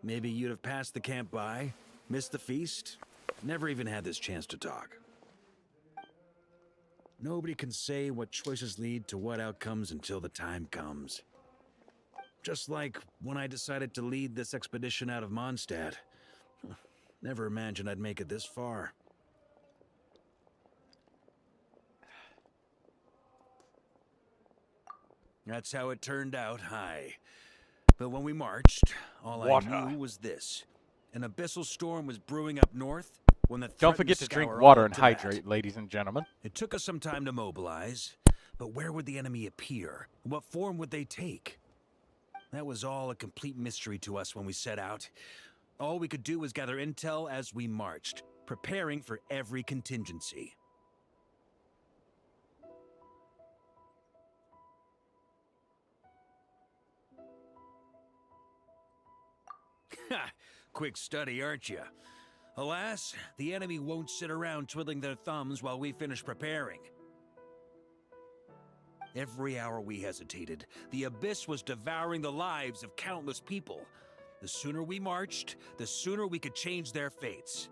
maybe you'd have passed the camp by, missed the feast, never even had this chance to talk. Nobody can say what choices lead to what outcomes until the time comes. Just like when I decided to lead this expedition out of Mondstadt. Never imagined I'd make it this far. That's how it turned out, aye. But when we marched, all I knew was this. An abyssal storm was brewing up north when the Don't forget to drink water and hydrate, ladies and gentlemen. It took us some time to mobilize, but where would the enemy appear? What form would they take? That was all a complete mystery to us when we set out. All we could do was gather intel as we marched, preparing for every contingency. Ha! Quick study, aren't you? Alas, the enemy won't sit around twiddling their thumbs while we finish preparing. Every hour we hesitated, the abyss was devouring the lives of countless people. The sooner we marched, the sooner we could change their fates.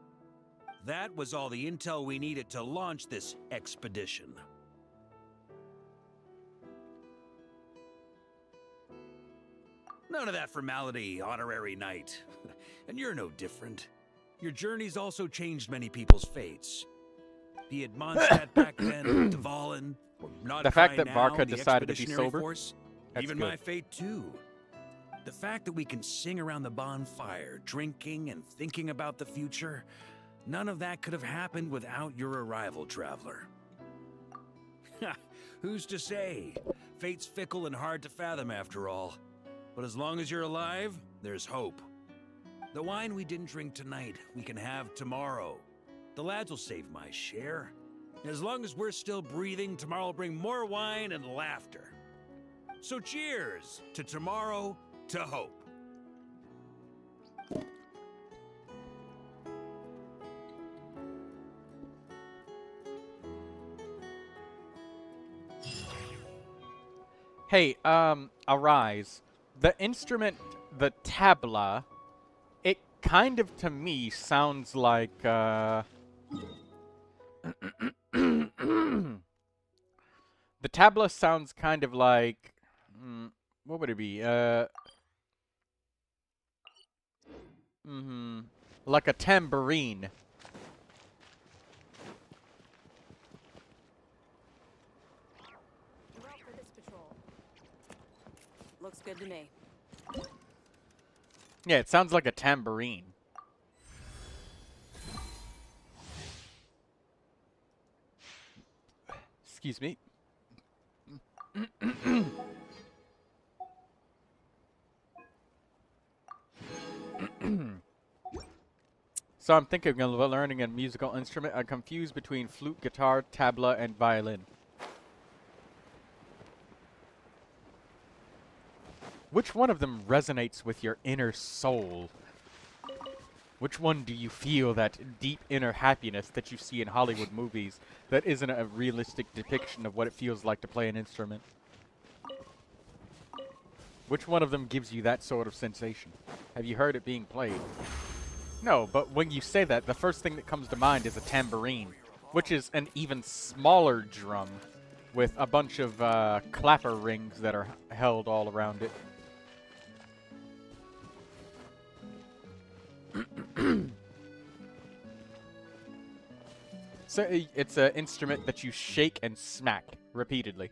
That was all the intel we needed to launch this expedition. None of that formality, honorary knight. And you're no different. Your journey's also changed many people's fates. Be it Mondstadt back then, Dvalin, or NOD-KRAI The fact that now, Varka the decided to be Expeditionary sober, Force, that's even good. my fate too. The fact that we can sing around the bonfire, drinking and thinking about the future, none of that could have happened without your arrival, traveler. Who's to say? Fate's fickle and hard to fathom after all. But as long as you're alive, there's hope. The wine we didn't drink tonight, we can have tomorrow. The lads will save my share. As long as we're still breathing, tomorrow will bring more wine and laughter. So cheers to tomorrow, to hope. Hey, Arise. The instrument, the tabla, it kind of to me sounds like, the tabla sounds kind of like, what would it be? Like a tambourine. You're out for this patrol. Looks good to me. Yeah, it sounds like a tambourine. Excuse me. So I'm thinking of learning a musical instrument. I'm confused between flute, guitar, tabla, and violin. Which one of them resonates with your inner soul? Which one do you feel that deep inner happiness that you see in Hollywood movies that isn't a realistic depiction of what it feels like to play an instrument? Which one of them gives you that sort of sensation? Have you heard it being played? No, but when you say that, the first thing that comes to mind is a tambourine, which is an even smaller drum with a bunch of clapper rings that are held all around it. So it's an instrument that you shake and smack repeatedly.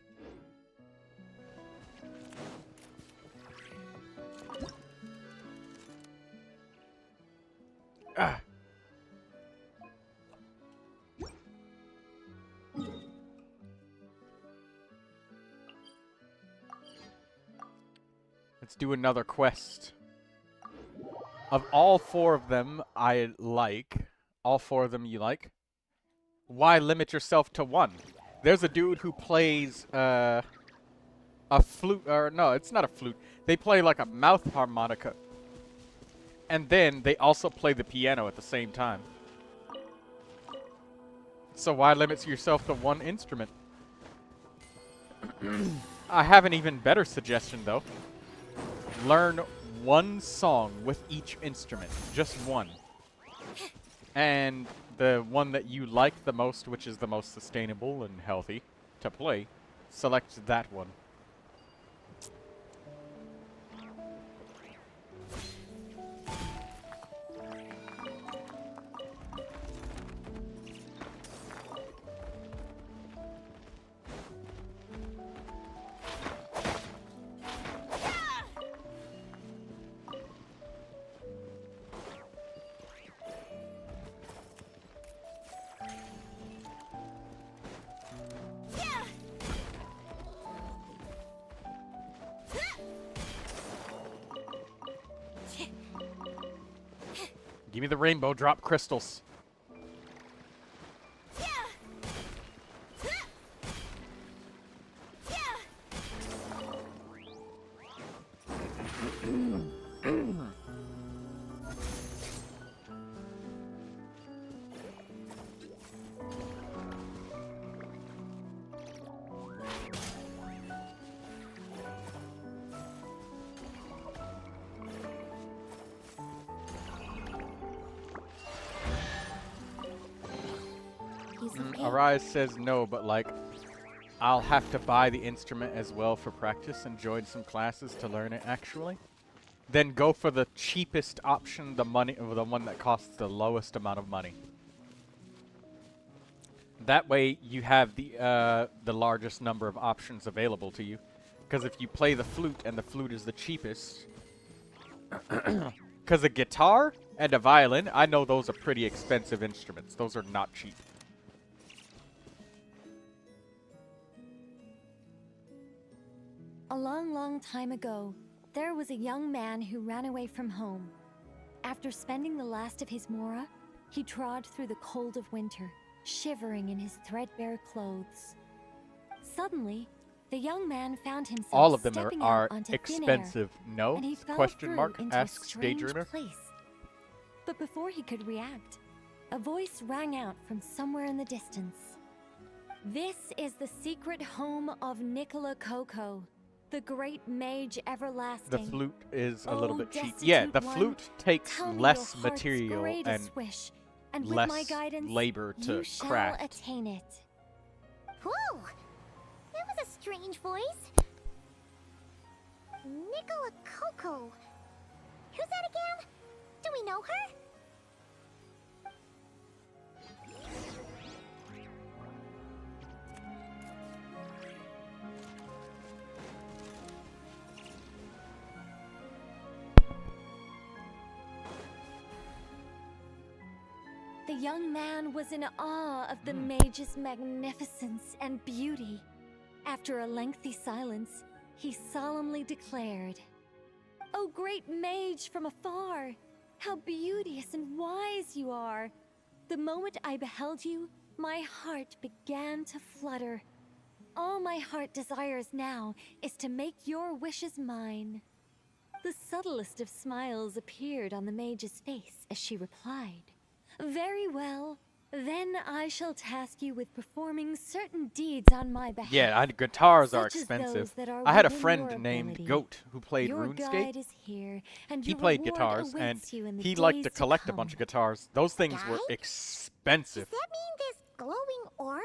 Ah. Let's do another quest. Of all 4 of them I like, all 4 of them you like, why limit yourself to one? There's a dude who plays a flute, or no, it's not a flute. They play like a mouth harmonica. And then they also play the piano at the same time. So why limit yourself to one instrument? I have an even better suggestion though. Learn one song with each instrument. Just one. And the one that you like the most, which is the most sustainable and healthy to play, select that one. Give me the rainbow drop crystals. Arise says no, but like, I'll have to buy the instrument as well for practice and join some classes to learn it actually. Then go for the cheapest option, the one that costs the lowest amount of money. That way you have the largest number of options available to you. Because if you play the flute and the flute is the cheapest, because a guitar and a violin, I know those are pretty expensive instruments. Those are not cheap. A long, long time ago, there was a young man who ran away from home. After spending the last of his mora, he trod through the cold of winter, shivering in his threadbare clothes. Suddenly, the young man found himself all of them stepping are out onto expensive. Thin air, No? and he fell Question through mark into asks a strange Daydreamer. place. But before he could react, a voice rang out from somewhere in the distance. This is the secret home of Nicola Coco, the great mage everlasting. The flute is a little bit cheap. destitute Yeah, the one, flute takes tell me less your heart's material greatest and wish, and with less my guidance, labor to you shall craft. attain it. Whoa! That was a strange voice. Nicola Coco. Who's that again? Do we know her? The young man was in awe of the mage's magnificence and beauty. After a lengthy silence, he solemnly declared, "O great mage from afar, How beauteous and wise you are. The moment I beheld you, my heart began to flutter. All my heart desires now is to make your wishes mine. The subtlest of smiles appeared on the mage's face as she replied, "Very well. Then I shall task you with performing certain deeds on my behalf. Yeah, guitars are such as expensive. those that are I had a within friend your named ability. Goat who played Your RuneScape. guide is here, and He your played reward guitars, and awaits you in the he liked to days collect a come. bunch of guitars. Those things were Guide? expensive. Does that mean this glowing orb?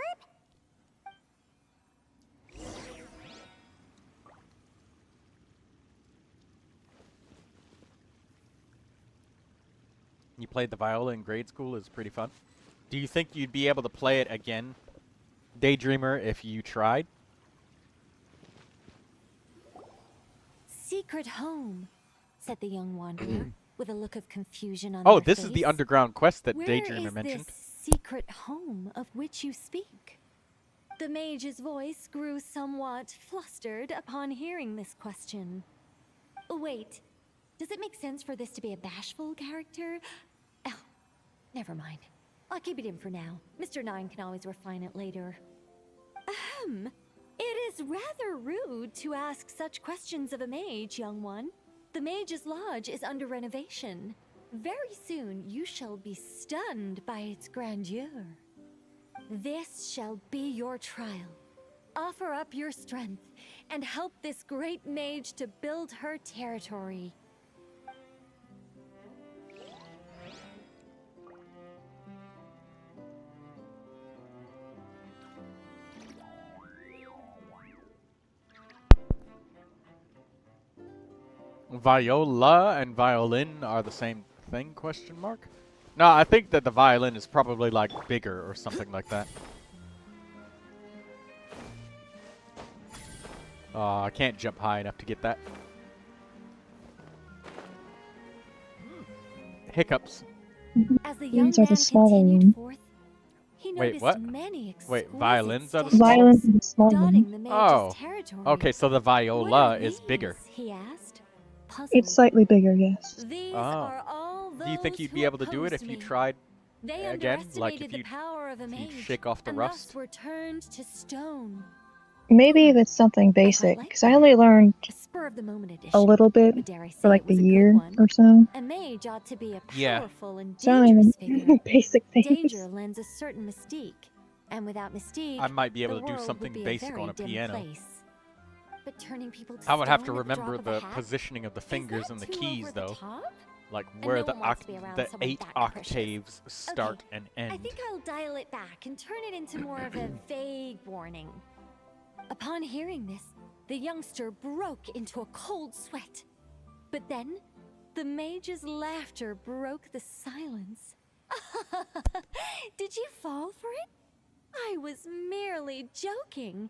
You played the viola in grade school. It's pretty fun. Do you think you'd be able to play it again, Daydreamer, if you tried? Secret home, said the young wanderer, with a look of confusion on Oh, their this face. is the underground quest that Where Daydreamer is mentioned. this secret home of which you speak? The mage's voice grew somewhat flustered upon hearing this question. Wait, does it make sense for this to be a bashful character? Oh, never mind. I'll keep it in for now. Mr. Nine can always refine it later. Ahem. It is rather rude to ask such questions of a mage, young one. The Mage's Lodge is under renovation. Very soon you shall be stunned by its grandeur. This shall be your trial. Offer up your strength and help this great mage to build her territory. Viola and violin are the same thing, question mark? No, I think that the violin is probably like bigger or something like that. I can't jump high enough to get that. Hiccups. As the These young are the man smaller continued ones. forth, he Wait, noticed what? many Wait, exquisite violins are the statues small Violins are the small dotting ones. the mage's Oh, territory. okay, so the What viola are is bigger. these? He asked, puzzled. It's slightly bigger, yes. These Oh. are all Do you think those you'd who be able to do it opposed if you me. tried They again? Like underestimated if the you power of a if you mage, shake off the and rust? thus were turned to stone. Maybe if it's something quite basic, like because I that. only learned A spur of the moment addition. a little bit But dare I say for like it the was a good year one. or so. A mage ought to be a Yeah. powerful and So I don't dangerous figure. even basic things. Danger lends a certain mystique, and without mystique, I might be able the to do world something would be basic a very on a dim piano. Place. But turning people to I would have to stone at the remember drop of a the hat? positioning of the Is fingers that and the too keys, over the though. top? Like And where no the one wants to be around someone 8 that capricious. octaves start Okay, and end. I think I'll dial it back and turn it into more of a vague warning. Upon hearing this, the youngster broke into a cold sweat. But then, the mage's laughter broke the silence. Did you fall for it? I was merely joking.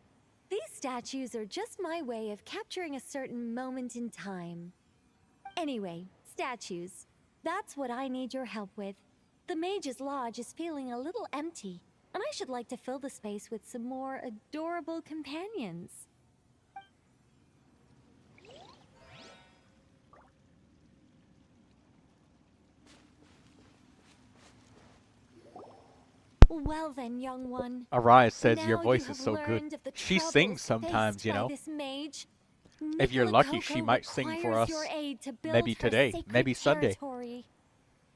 These statues are just my way of capturing a certain moment in time. Anyway, statues. That's what I need your help with. The Mage's Lodge is feeling a little empty, and I should like to fill the space with some more adorable companions. Well then, young one. Arise says your Now voice you is have so good. learned of the She troubles sings faced sometimes, you by know. this mage. If you're Nicola lucky, she Coco might sing for requires us. your aid to build Maybe her today, sacred maybe Sunday. territory.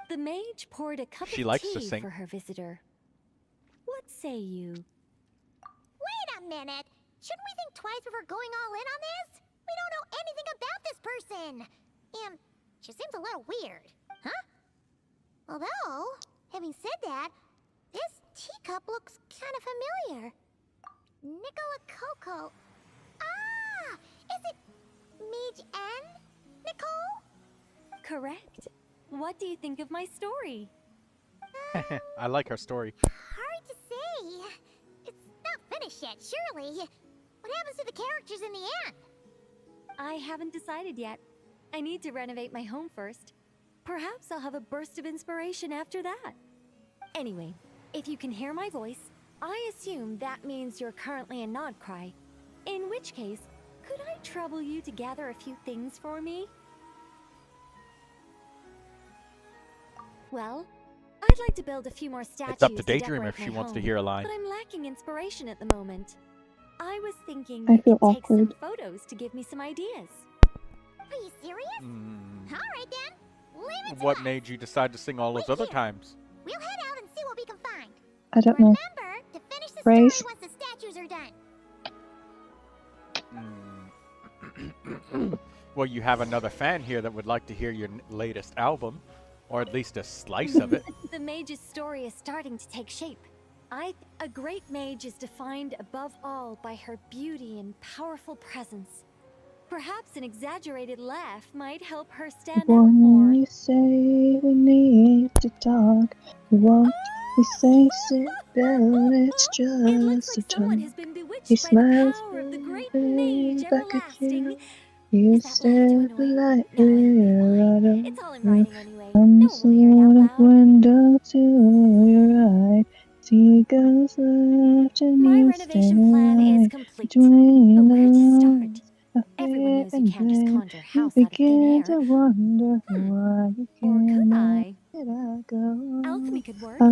The mage poured a cup She of likes to tea sing. for her visitor. What say you? Wait a minute. Shouldn't we think twice before going all in on this? We don't know anything about this person. And she seems a little weird. Huh? Although, having said that, this teacup looks kind of familiar. Nicola Coco. Ah! Is it Mage N? Nicole? Correct. What do you think of my story? I like her story. Hard to say. It's not finished yet, surely. What happens to the characters in the end? I haven't decided yet. I need to renovate my home first. Perhaps I'll have a burst of inspiration after that. Anyway, if you can hear my voice, I assume that means you're currently in NOD-KRAI. In which case, could I trouble you to gather a few things for me? Well, I'd like to build a few more statues It's up to decorate Daydream if my she wants to home, hear a line. but I'm lacking inspiration at the moment. I was thinking I you feel could take some awkward. photos to give me some ideas. Are you serious? Alright then. Leave it to What us. made you decide to sing all those other times? We'll head out and see what we can find. I don't know. Remember to finish the Praise. story once the statues are done. Well, you have another fan here that would like to hear your latest album, or at least a slice of it. The mage's story is starting to take shape. A great mage is defined above all by her beauty and powerful presence. Perhaps an exaggerated laugh might help her stand out When more. you say we need to talk, what we say sit down, it's It looks just like a someone talk. has been He bewitched by the smiles power of the great mage back at everlasting. you. You Is that laugh too stare annoying? politely No, it'll be right fine. over It's all in writing anyway. No comes one the will hear it out little loud. window to your right. He goes left and My you stay renovation plan is right complete. between But where to the start? lines of Everyone fear knows you and can't just blame. conjure a You house out of thin begin air. to wonder why you Or could can't. Where I? did I go? Alchemy could work. I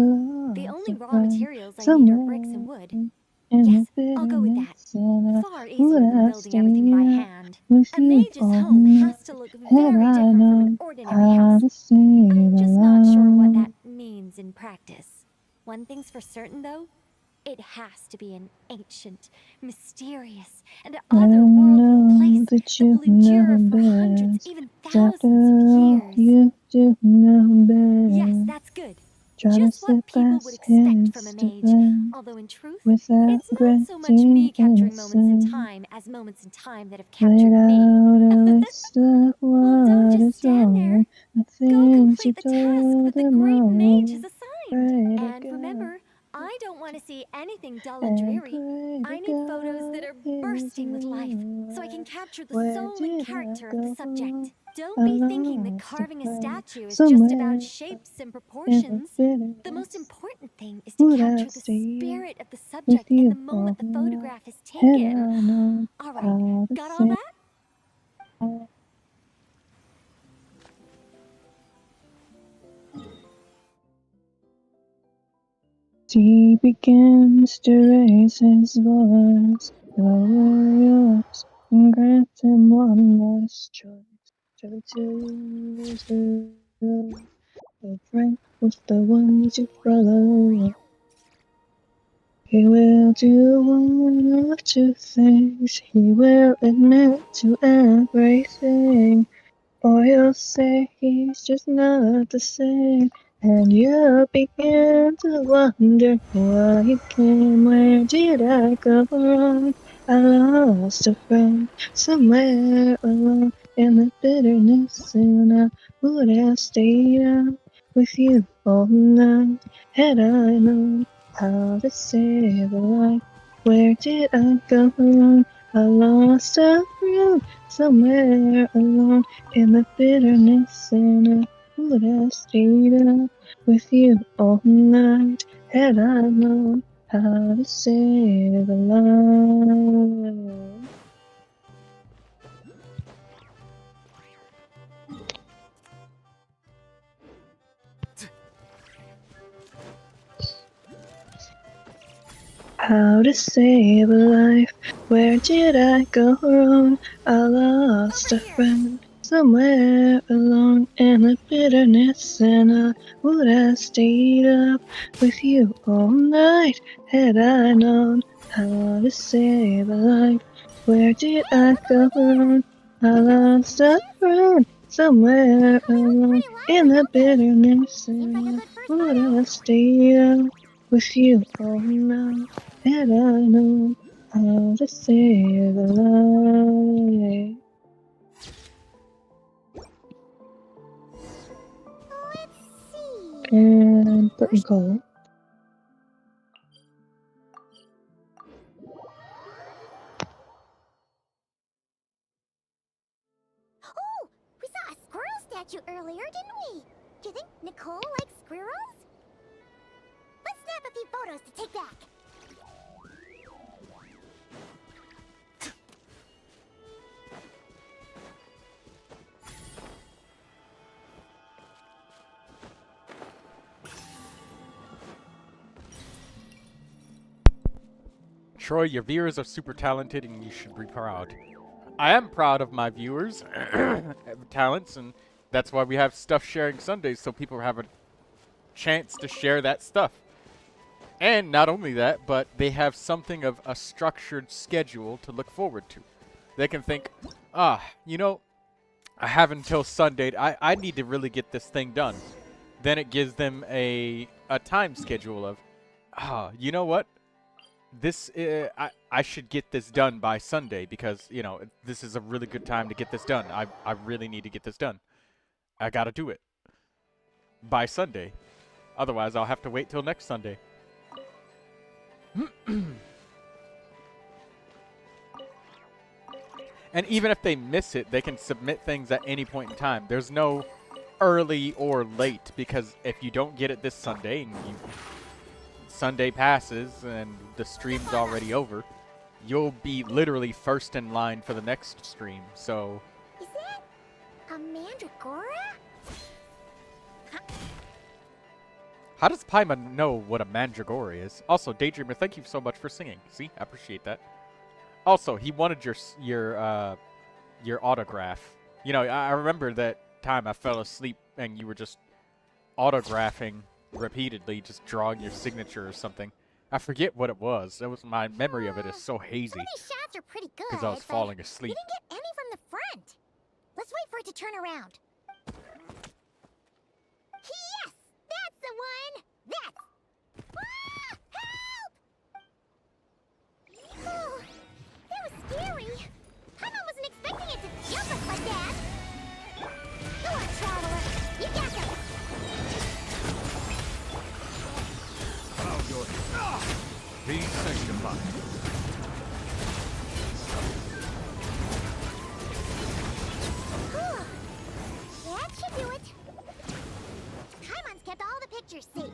The lost only a raw friend materials I need are bricks and somewhere wood. in Yes, the I'll go with that. bitterness, and I Far easier would than have building everything by stayed hand. with A you mage's all home night. has to look Had very I different from an known ordinary how house. to save I'm just not sure what alive. that means in practice. One thing's for certain, though. It has to be an ancient, mysterious, and I otherworldly know place that that you will endure know for hundreds, best. even 'Cause after thousands of all, years. you do know Yes, best. that's good. Try to Just what slip people would past expect from a his mage. defense Although in truth, without it's not so much granting me capturing moments in innocence. time as moments in time that have Laid captured me. out a list of Well, don't what just is stand there. wrong, the Go things you complete the task told that the him great mage has all. assigned. Pray to And God remember, I don't want to see anything dull and and dreary. pray I to need photos that God are he's bursting with life, so I can right. capture the Where soul and did I character of the go subject. wrong? Don't I be thinking that lost a carving a friend statue is just about somewhere shapes and in the proportions. The most bitterness. important thing is to Would I capture the stay spirit of the with subject in the you moment all the night? photograph is Had taken. I known All right, how to got all say that? he begins to raise his voice, lower yours, and grant him one last choice. Try to zero a friend with the ones you follow. He will do one or two things. He will admit to everything. Or you'll say he's just not the same. And you'll begin to wonder why he came. Where did I go wrong? I lost a friend somewhere alone in the bitterness, and I would have stayed out with you all night had I known how to save a life. Where did I go wrong? I lost a friend somewhere alone in the bitterness, and I would have stayed up with you all night had I known how to save a life. How to save a life? Where did I go wrong? I lost a friend somewhere alone in the bitterness, and I would have stayed up with you all night had I known how to save a life. Where did I go wrong? I lost a friend somewhere alone in the bitterness, and I would have stayed up with you all night had I known how to save a life. Let's see. And button call. Oh, we saw a squirrel statue earlier, didn't we? Do you think Nicole likes squirrels? Let's snap a few photos to take back. Troy, your viewers are super talented and you should be proud. I am proud of my viewers' talents, and that's why we have Stuff Sharing Sundays, so people have a chance to share that stuff. And not only that, but they have something of a structured schedule to look forward to. They can think, you know, I have until Sunday. I need to really get this thing done. Then it gives them a time schedule of, you know what? This I should get this done by Sunday because, you know, this is a really good time to get this done. I really need to get this done. I gotta do it by Sunday. Otherwise, I'll have to wait till next Sunday. And even if they miss it, they can submit things at any point in time. There's no early or late, because if you don't get it this Sunday and Sunday passes and the stream's already over, you'll be literally first in line for the next stream. So Is that a mandragora? how does Paima know what a mandragora is? Also, Daydreamer, thank you so much for singing. See, I appreciate that. Also, he wanted your autograph. You know, I remember that time I fell asleep and you were just autographing repeatedly, just drawing your signature or something. I forget what it was. That was my memory of it is so hazy. Some of these shots are pretty good, Because I was but falling we asleep. didn't get any from the front. Let's wait for it to turn around. Yes! That's the one! That's... Ah! Help! Oh, that was scary. Paima wasn't expecting it to jump us like that. Go on, Traveler. You got this. Be sanctified. Whew. That should do it. Paimon's kept all the pictures safe.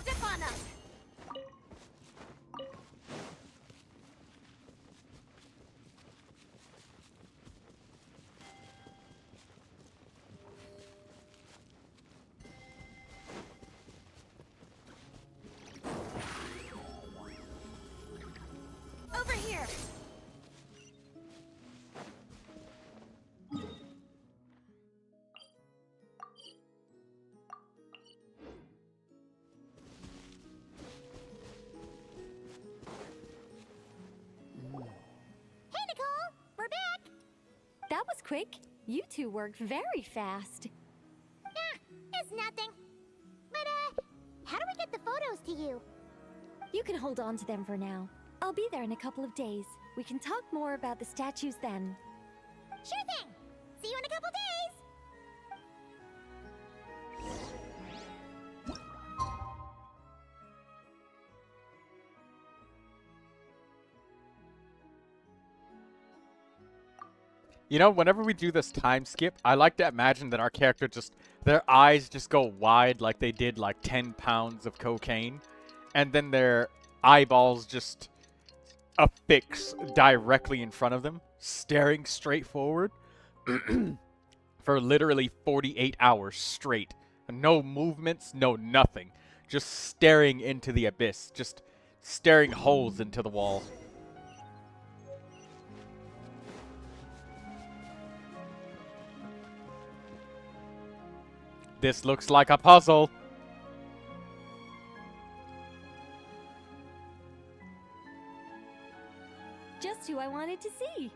Step on up. Over here. Hey, Nicole! We're back! That was quick. You two worked very fast. It's nothing. But, how do we get the photos to you? You can hold on to them for now. I'll be there in a couple of days. We can talk more about the statues then. Sure thing! See you in a couple days! You know, whenever we do this time skip, I like to imagine that our character just, their eyes just go wide like they did like 10 pounds of cocaine. And then their eyeballs just affix directly in front of them, staring straight forward for literally 48 hours straight. No movements, no nothing. Just staring into the abyss, just staring holes into the wall. This looks like a puzzle. Just who I wanted to see.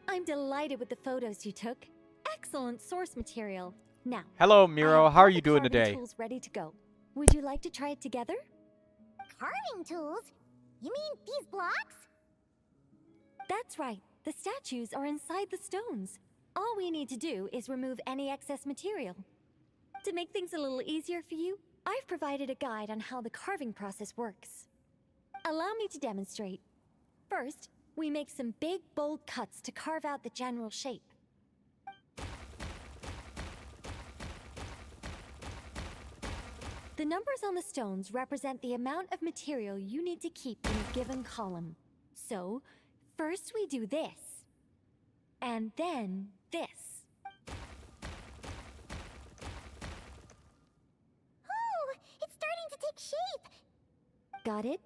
I'm delighted with the photos you took. Excellent source material. Now, Hello, I Miro. have How are all you the doing carving today? Tools ready to go. Would you like to try it together? Carving tools? You mean these blocks? That's right. The statues are inside the stones. All we need to do is remove any excess material. To make things a little easier for you, I've provided a guide on how the carving process works. Allow me to demonstrate. First, we make some big, bold cuts to carve out the general shape. The numbers on the stones represent the amount of material you need to keep in a given column. So, first we do this. And then this. Oh, it's starting to take shape. Got it?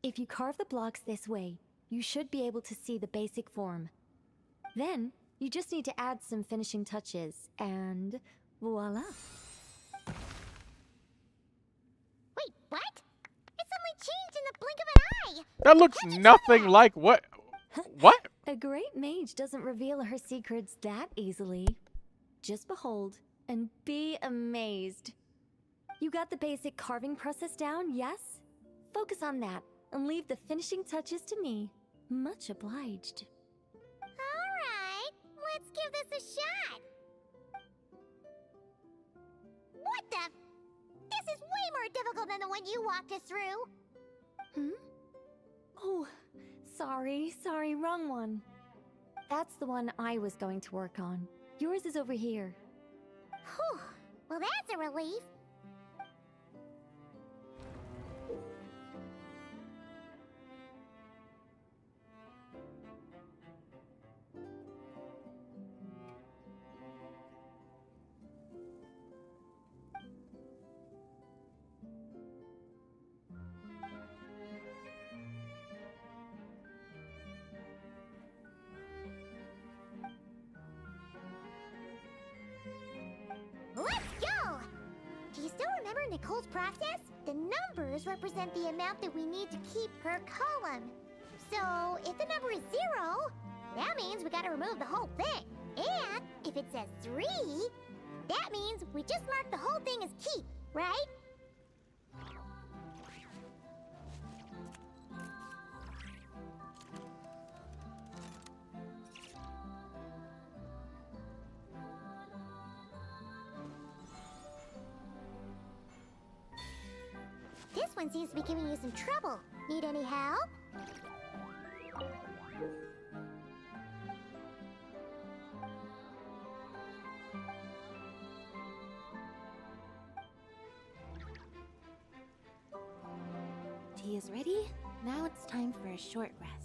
If you carve the blocks this way, you should be able to see the basic form. Then, you just need to add some finishing touches, and voila. Wait, what? It suddenly changed in the blink of an eye. That looks nothing like what? What? A great mage doesn't reveal her secrets that easily. Just behold and be amazed. You got the basic carving process down, yes? Focus on that and leave the finishing touches to me. Much obliged. Alright, let's give this a shot. What the? This is way more difficult than the one you walked us through. Oh, sorry, wrong one. That's the one I was going to work on. Yours is over here. Whew, well that's a relief. Let's go! Do you still remember Nicole's process? The numbers represent the amount that we need to keep per column. So, if the number is 0, that means we gotta remove the whole thing. And if it says 3, that means we just mark the whole thing as keep, right? This one seems to be giving you some trouble. Need any help? Tea is ready. Now it's time for a short rest.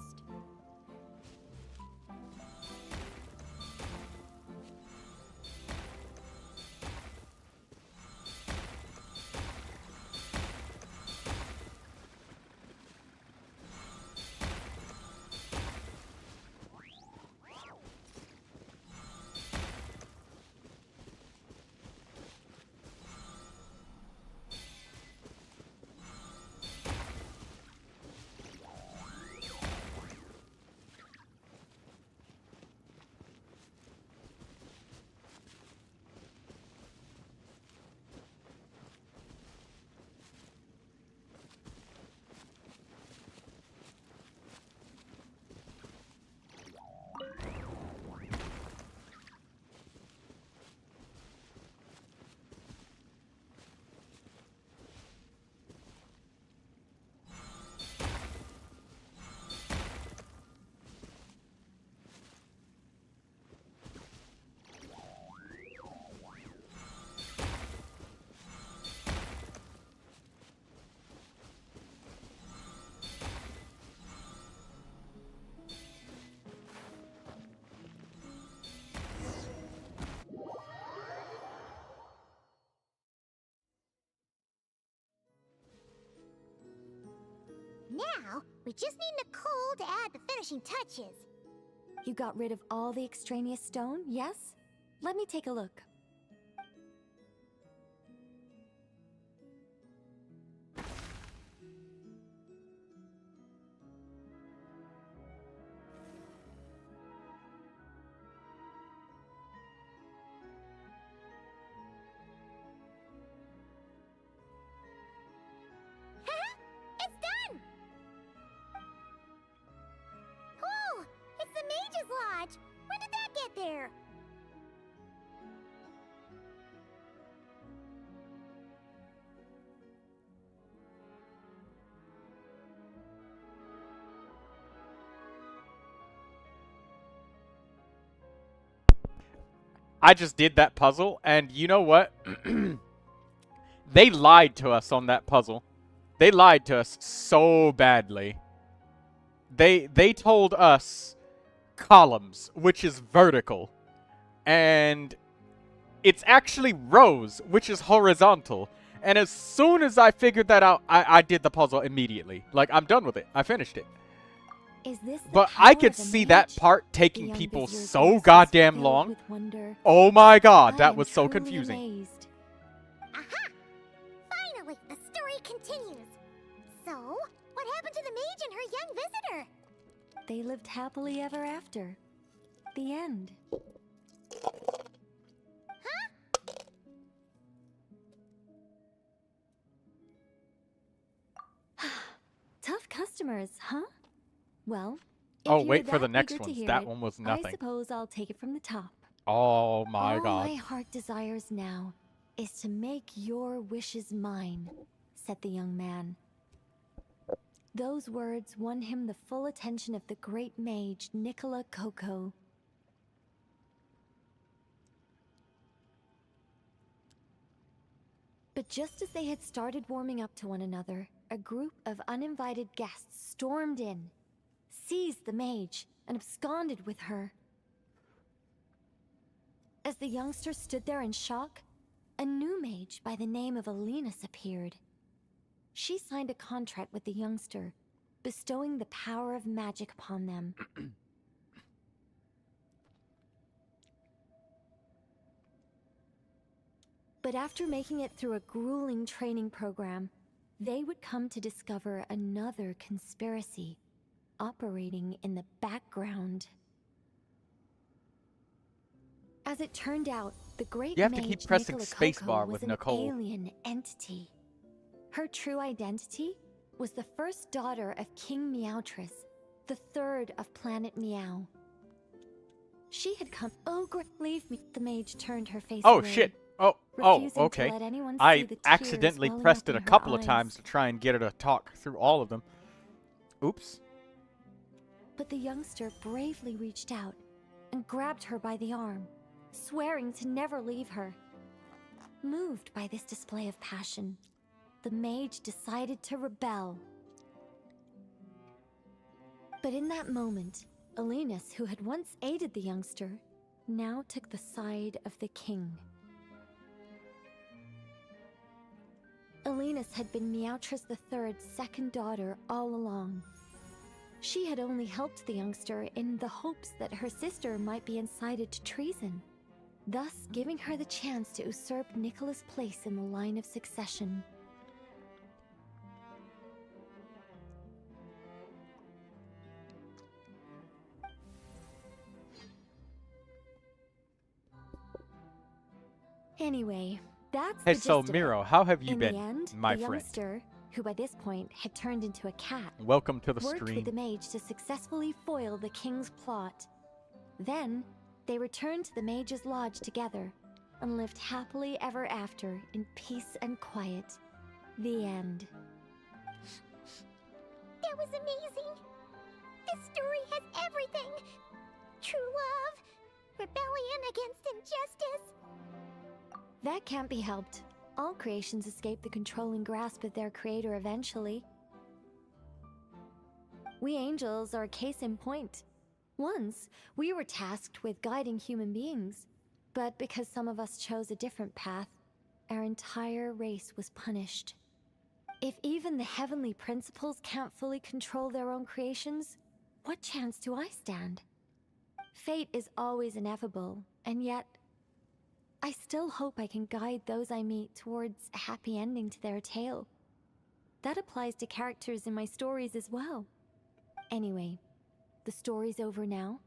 Now, we just need Nicole to add the finishing touches. You got rid of all the extraneous stone, yes? Let me take a look. It's done! Oh, it's the Mage's Lodge! When did that get there? I just did that puzzle, and you know what? They lied to us on that puzzle. They lied to us so badly. They told us columns, which is vertical. And it's actually rows, which is horizontal. And as soon as I figured that out, I did the puzzle immediately. Like, I'm done with it. I finished it. Is this the But I power could of a see mage? that part The taking young people visitor's so voice was goddamn filled long. with wonder. Oh my god, I that am was so truly confusing. amazed. Aha! Finally, the story continues. So, what happened to the mage and her young visitor? They lived happily ever after. The end. Tough customers, huh? Well, if Oh, you're wait for the that next eager to ones. hear That it, one was I nothing. suppose I'll take it from the top. Oh my All god. my heart desires now is to make your wishes mine, said the young man. Those words won him the full attention of the great mage Nicola Coco. But just as they had started warming up to one another, a group of uninvited guests stormed in, seized the mage, and absconded with her. As the youngster stood there in shock, a new mage by the name of Alinus appeared. She signed a contract with the youngster, bestowing the power of magic upon them. But after making it through a grueling training program, they would come to discover another conspiracy operating in the background. As it turned out, the great You have to mage keep pressing Nicola spacebar Coco with was an Nicole. alien entity. Her true identity was the first daughter of King Meowtress, the third of Planet Meow. She had come. Oh, leave me. The mage turned her face Oh away, shit. Oh, refusing to okay. let anyone see I the tears accidentally welling pressed up it in a her couple of eyes. times to try and get her to talk through all of them. Oops. But the youngster bravely reached out and grabbed her by the arm, swearing to never leave her. Moved by this display of passion, the mage decided to rebel. But in that moment, Alinus, who had once aided the youngster, now took the side of the king. Alinus had been Meowtress III's second daughter all along. She had only helped the youngster in the hopes that her sister might be incited to treason, thus giving her the chance to usurp Nicola's place in the line of succession. Anyway, that's Hey, the so gist of Miro, it. how have you In been, the end, my the friend? youngster, who by this point had turned into a cat, Welcome to the worked stream. with the mage to successfully foil the king's plot. Then, they returned to the mage's lodge together and lived happily ever after in peace and quiet. The end. That was amazing. This story has everything. True love, rebellion against injustice. That can't be helped. All creations escape the controlling grasp of their creator eventually. We angels are a case in point. Once, we were tasked with guiding human beings, but because some of us chose a different path, our entire race was punished. If even the heavenly principles can't fully control their own creations, what chance do I stand? Fate is always ineffable, and yet, I still hope I can guide those I meet towards a happy ending to their tale. That applies to characters in my stories as well. Anyway, the story's over now,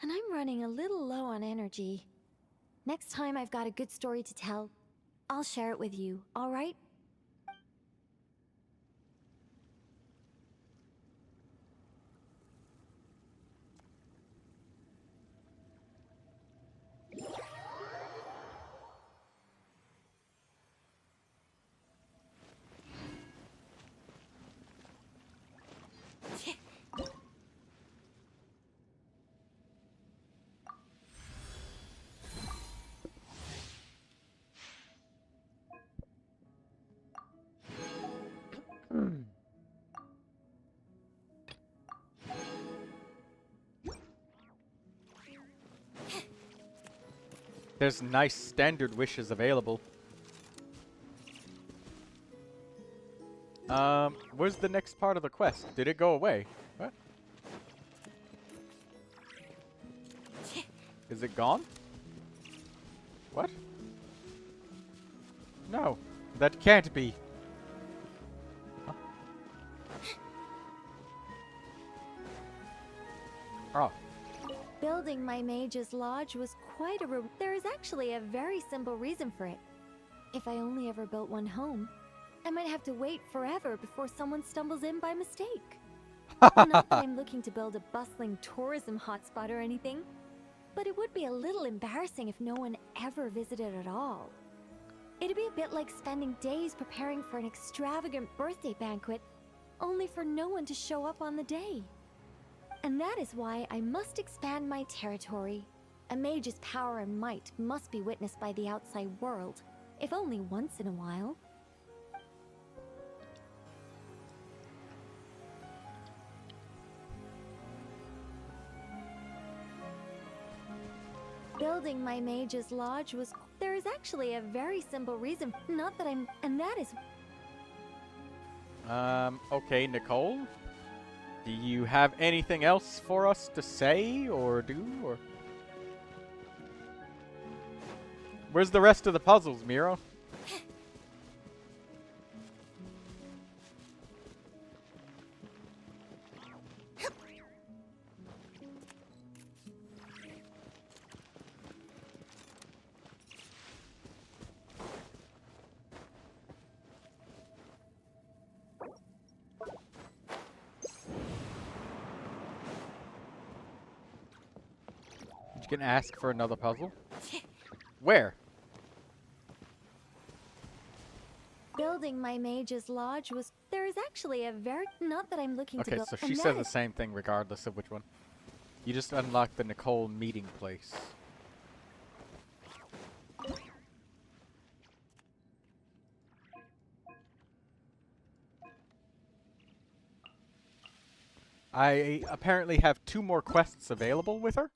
and I'm running a little low on energy. Next time I've got a good story to tell, I'll share it with you, all right? there's nice standard wishes available. Where's the next part of the quest? Did it go away? What? Is it gone? What? No, that can't be. Huh? Oh. Building my mage's lodge was quite a There is actually a very simple reason for it. If I only ever built one home, I might have to wait forever before someone stumbles in by mistake. Not that I'm looking to build a bustling tourism hotspot or anything, but it would be a little embarrassing if no one ever visited at all. It'd be a bit like spending days preparing for an extravagant birthday banquet, only for no one to show up on the day. And that is why I must expand my territory. A mage's power and might must be witnessed by the outside world, if only once in a while. Building my mage's lodge was... There is actually a very simple reason. Not that I'm... And that is... Okay, Nicole? Do you have anything else for us to say or do, or... Where's the rest of the puzzles, Miro? You can ask for another puzzle. Where? Building my mage's lodge was... There is actually a very... Not that I'm looking to build... Okay, so she says the same thing regardless of which one. You just unlocked the Nicole meeting place. I apparently have 2 more quests available with her.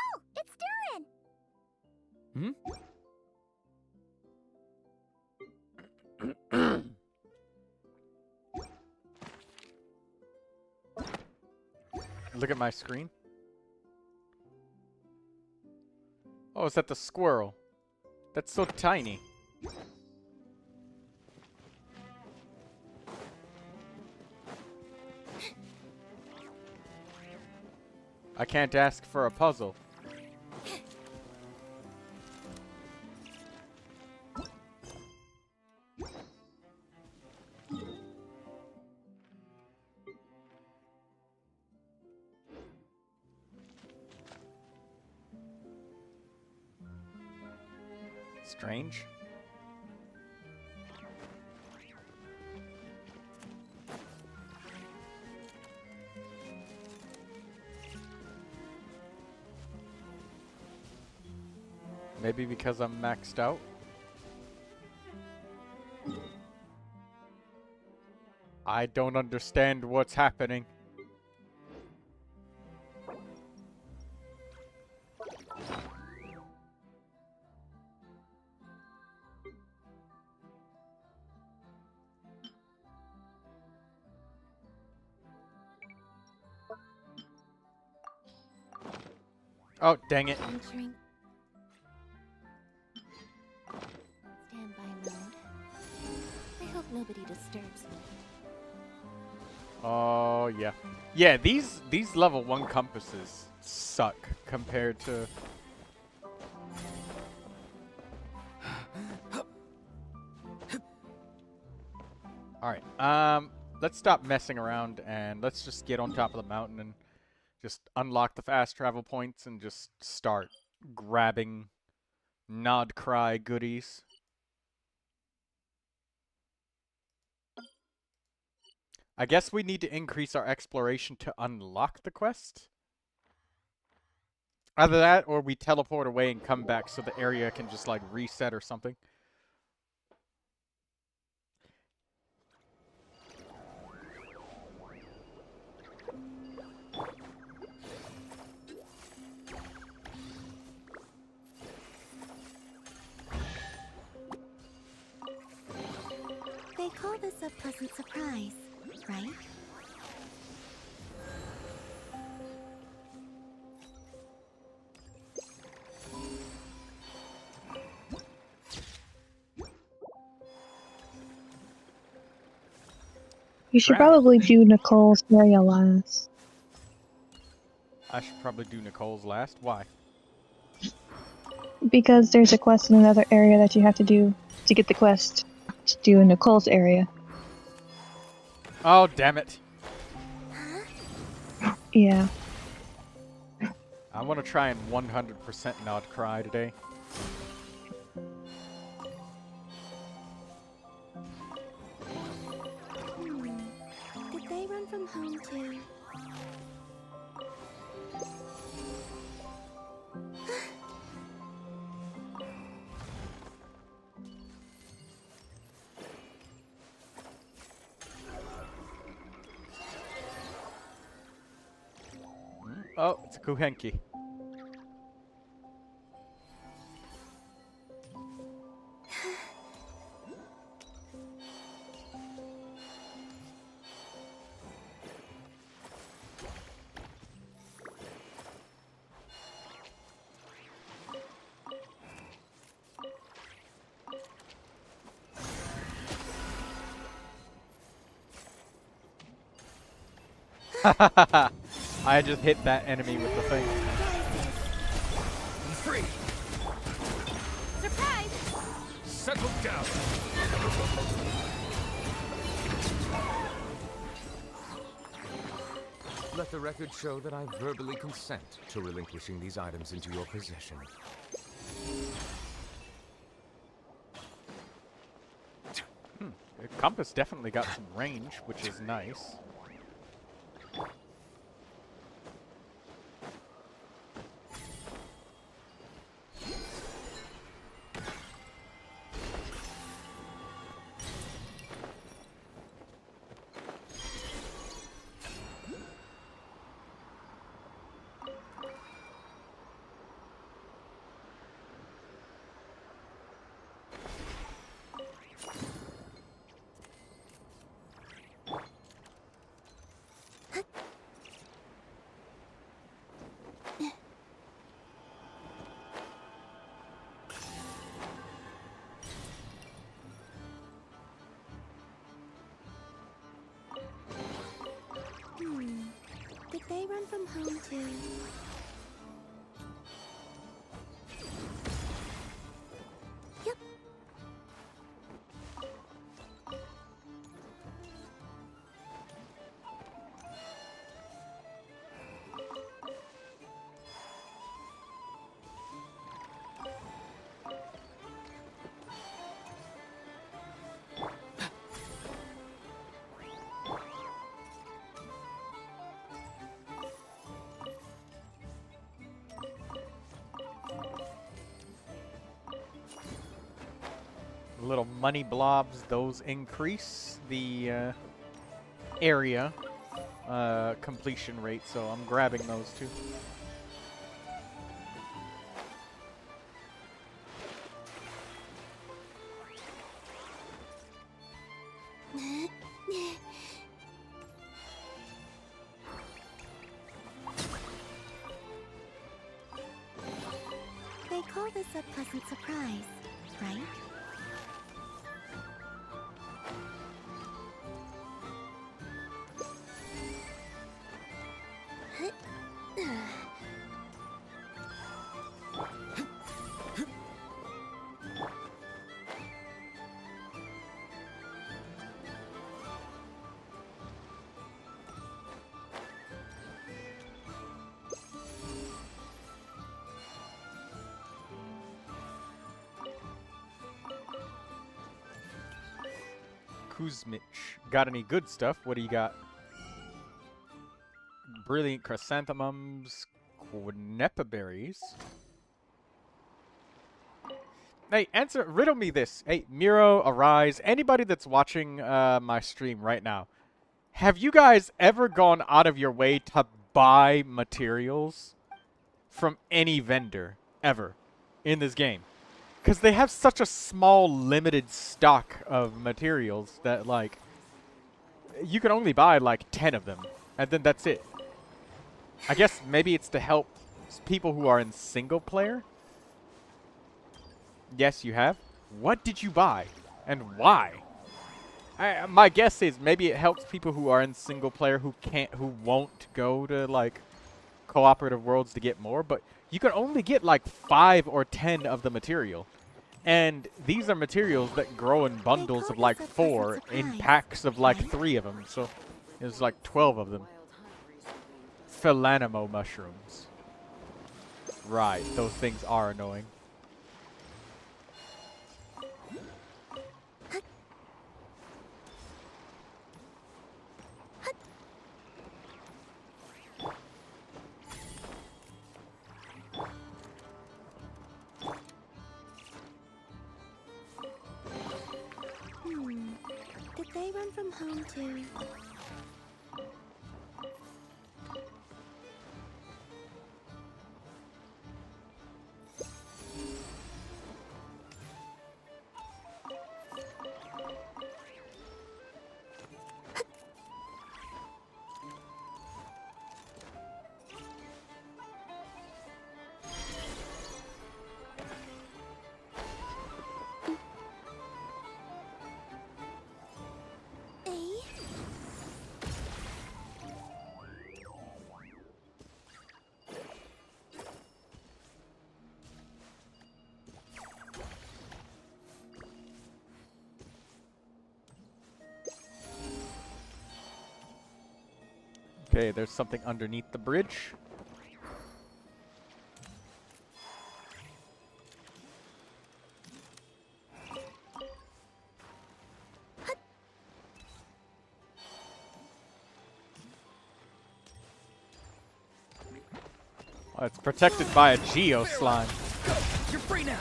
Oh, it's Durin! Look at my screen. Oh, is that the squirrel? That's so tiny. I can't ask for a puzzle. Strange. Maybe because I'm maxed out. I don't understand what's happening. Oh, dang it. Entering standby mode. I hope nobody disturbs me. Oh, yeah. Yeah, these level 1 compasses suck compared to... Alright, let's stop messing around and let's just get on top of the mountain and just unlock the fast travel points and just start grabbing NOD-KRAI goodies. I guess we need to increase our exploration to unlock the quest. Either that, or we teleport away and come back so the area can just, like, reset or something. They call this a pleasant surprise, right? You should probably do Nicole's area last. I should probably do Nicole's last. Why? Because there's a quest in another area that you have to do to get the quest to do in Nicole's area. Oh, damn it. Yeah. I want to try and 100% NOD-KRAI today. Did they run from home too? Oh, it's a Kuhenki. I just hit that enemy with the thing. He's free. Surprise! Settle down. Let the record show that I verbally consent to relinquishing these items into your possession. The compass definitely got some range, which is nice. Did they run from home too? Yep. Little money blobs, those increase the area completion rate, so I'm grabbing those too. They call this a pleasant surprise, right? Kuzmich. Got any good stuff? What do you got? Brilliant chrysanthemums, quineppa berries. Hey, riddle me this. Hey, Miro, Arise, anybody that's watching my stream right now, have you guys ever gone out of your way to buy materials from any vendor ever in this game? Because they have such a small, limited stock of materials that, like, you can only buy, like, 10 of them, and then that's it. I guess maybe it's to help people who are in single player? Yes, you have. What did you buy? And why? My guess is maybe it helps people who are in single player who won't go to, like, cooperative worlds to get more, but you can only get, like, 5 or 10 of the material. And these are materials that grow in bundles of, like, 4, in packs of, like, 3 of them, so there's, like, 12 of them. Philanimo mushrooms. Right, those things are annoying. Did they run from home too? Okay, there's something underneath the bridge. Oh, it's protected by a Geo slime. You're free now.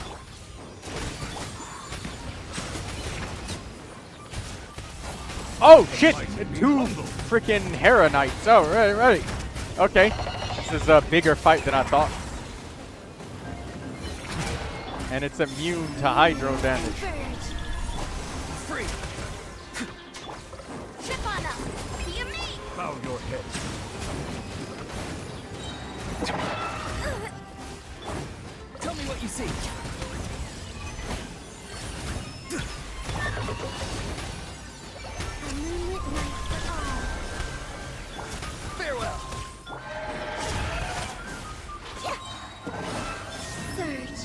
Oh shit! 2 freaking Hera Knights. Oh, right. Okay. This is a bigger fight than I thought. And it's immune to hydro damage. Free. Chip on up. See me. Bow your head. Tell me what you see. A moonlit night for all. Farewell. Surge.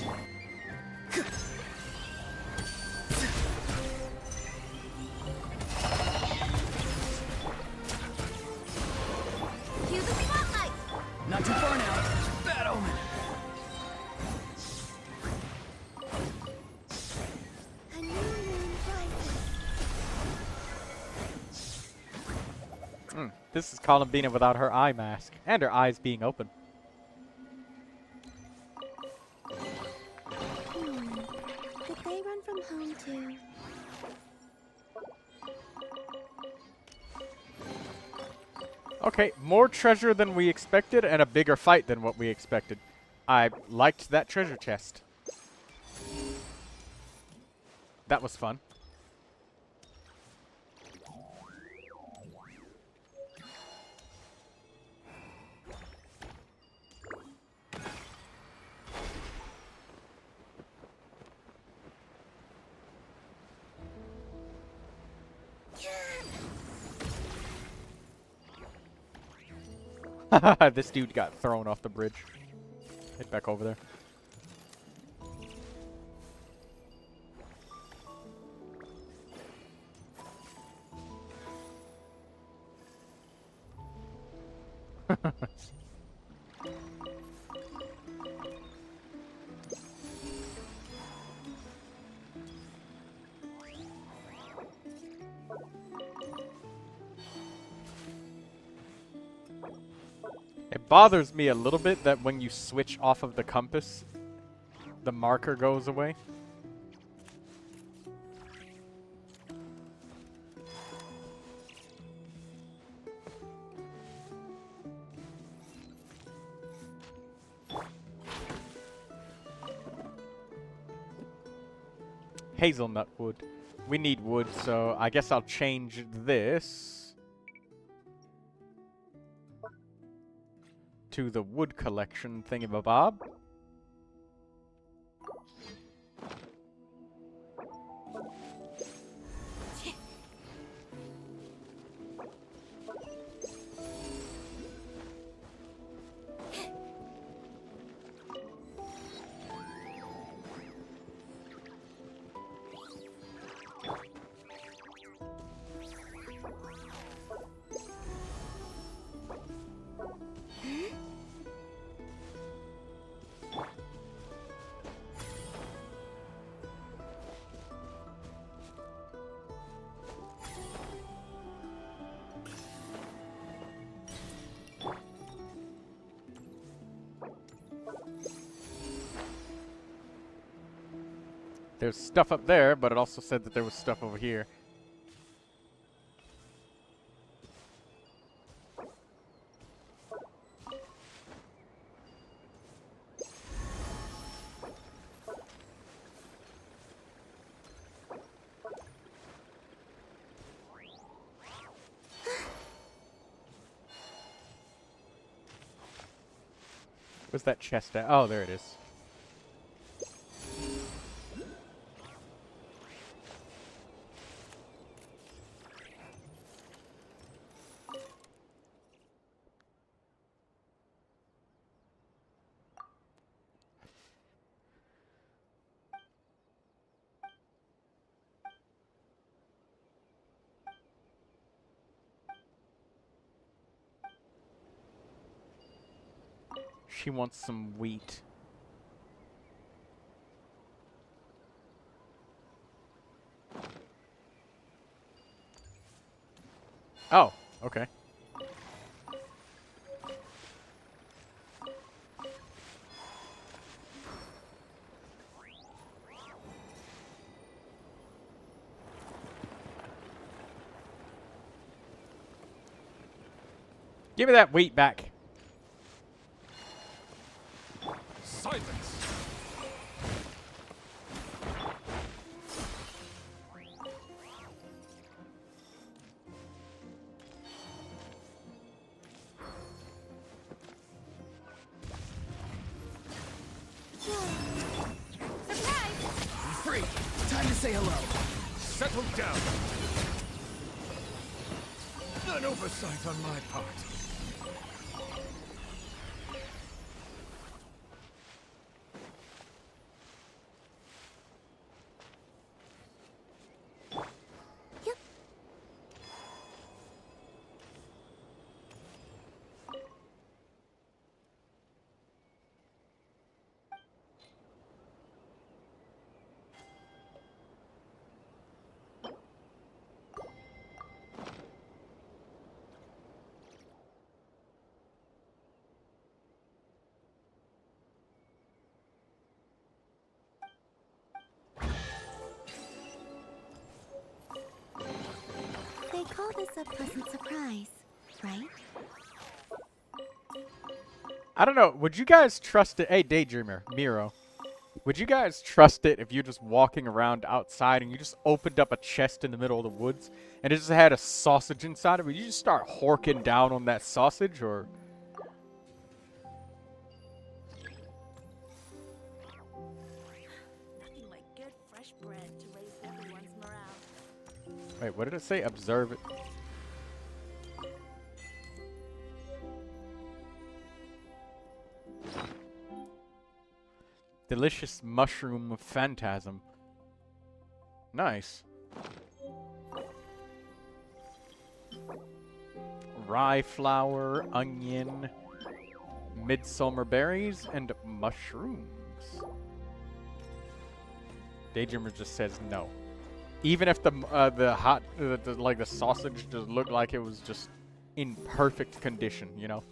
Cue the spotlight. Not too far now. Bad omen. A new moon rises. This is Columbina without her eye mask. And her eyes being open. Did they run from home too? Okay, more treasure than we expected and a bigger fight than what we expected. I liked that treasure chest. That was fun. This dude got thrown off the bridge. Head back over there. bothers me a little bit that when you switch off of the compass, the marker goes away. Hazelnut wood. We need wood, so I guess I'll change this to the wood collection thingamabob. There's stuff up there, but it also said that there was stuff over here. Where's that chest at? Oh, there it is. She wants some wheat. Oh, okay. Give me that wheat back. Silence! Free! Time to say hello. Settle down! An oversight on my part. They call this a pleasant surprise, right? I don't know. Would you guys trust it? Hey, Daydreamer, Miro. Would you guys trust it if you're just walking around outside and you just opened up a chest in the middle of the woods and it just had a sausage inside of it? Would you just start horking down on that sausage, or? Nothing like good fresh bread to raise everyone's morale. Wait, what did it say? Observe it. Delicious mushroom phantasm. Nice. Rye flour, onion, midsummer berries, and mushrooms. Daydreamer just says no. Even if the sausage just looked like it was just in perfect condition, you know?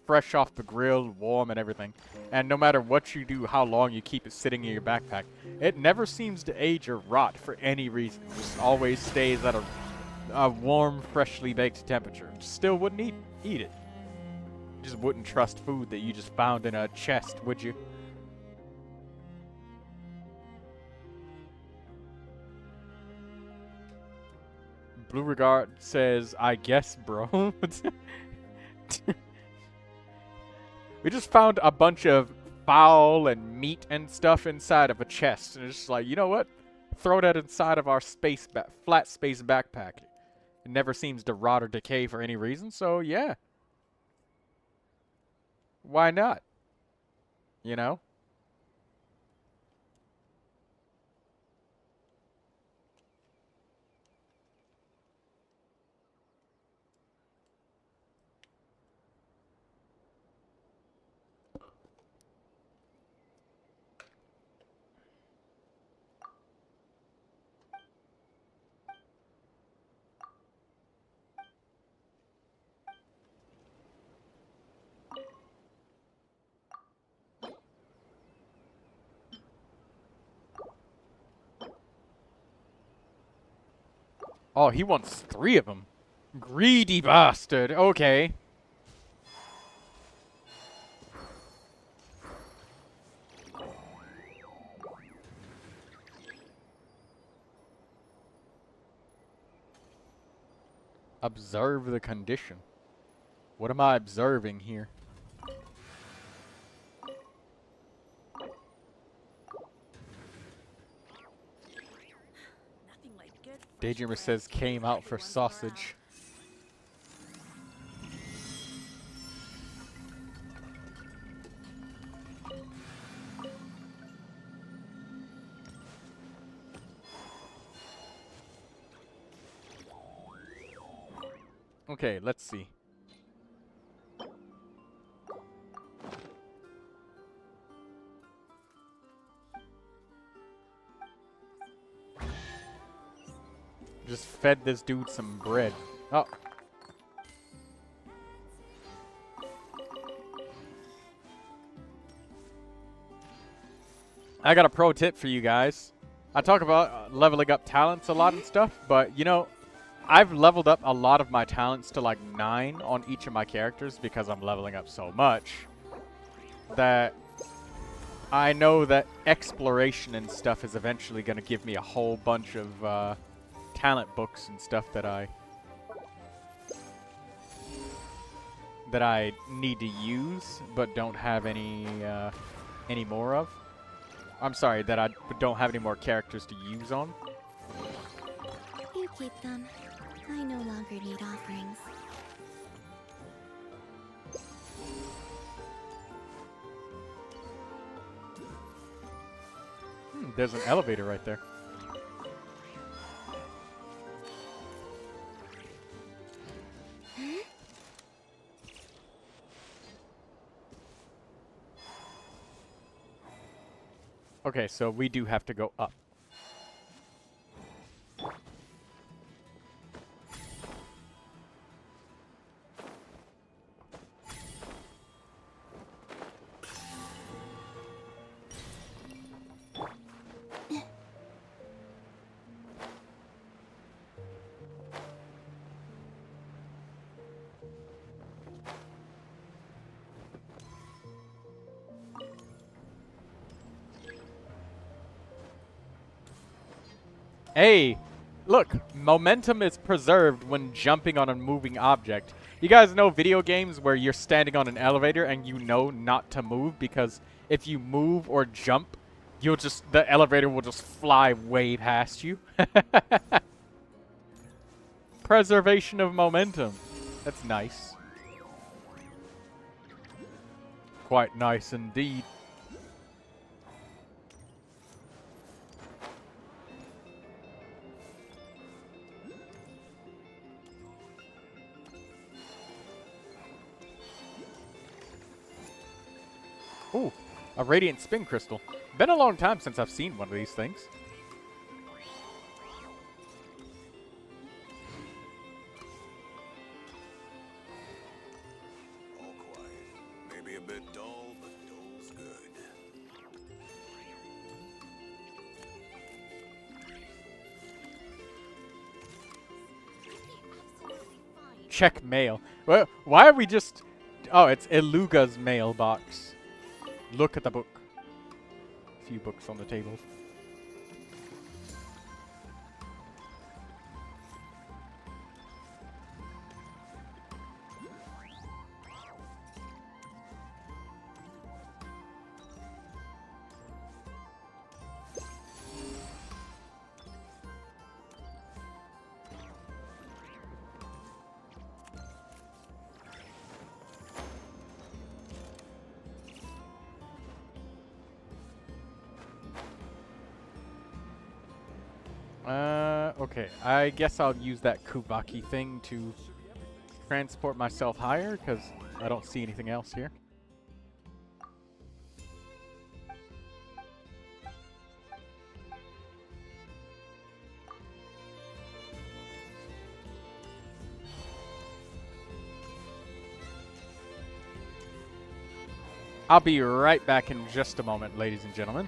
fresh off the grill, warm and everything. And no matter what you do, how long you keep it sitting in your backpack, it never seems to age or rot for any reason. It just always stays at a warm, freshly baked temperature. Still wouldn't eat it. You just wouldn't trust food that you just found in a chest, would you? Blue Regard says, I guess, bro. We just found a bunch of fowl and meat and stuff inside of a chest. And it's just like, you know what? Throw that inside of our flat space backpack. It never seems to rot or decay for any reason, so yeah. Why not? You know? Oh, he wants 3 of them. Greedy bastard. Okay. Observe the condition. What am I observing here? Daydreamer says came out for sausage. Okay, let's see. Just fed this dude some bread. Oh. I got a pro tip for you guys. I talk about leveling up talents a lot and stuff, but you know, I've leveled up a lot of my talents to like 9 on each of my characters because I'm leveling up so much that I know that exploration and stuff is eventually going to give me a whole bunch of talent books and stuff that I need to use but don't have any more of. I'm sorry, that I don't have any more characters to use on. You keep them. I no longer need offerings. There's an elevator right there. Okay, so we do have to go up. Hey, look, momentum is preserved when jumping on a moving object. You guys know video games where you're standing on an elevator and you know not to move because if you move or jump, the elevator will just fly way past you. Preservation of momentum. That's nice. Quite nice indeed. Ooh, a radiant spin crystal. Been a long time since I've seen one of these things. All quiet. Check mail. Well, why are we just... Oh, it's Iluga's mailbox. Look at the book. A few books on the table. Okay. I guess I'll use that Kubaki thing to transport myself higher, because I don't see anything else here. I'll be right back in just a moment, ladies and gentlemen.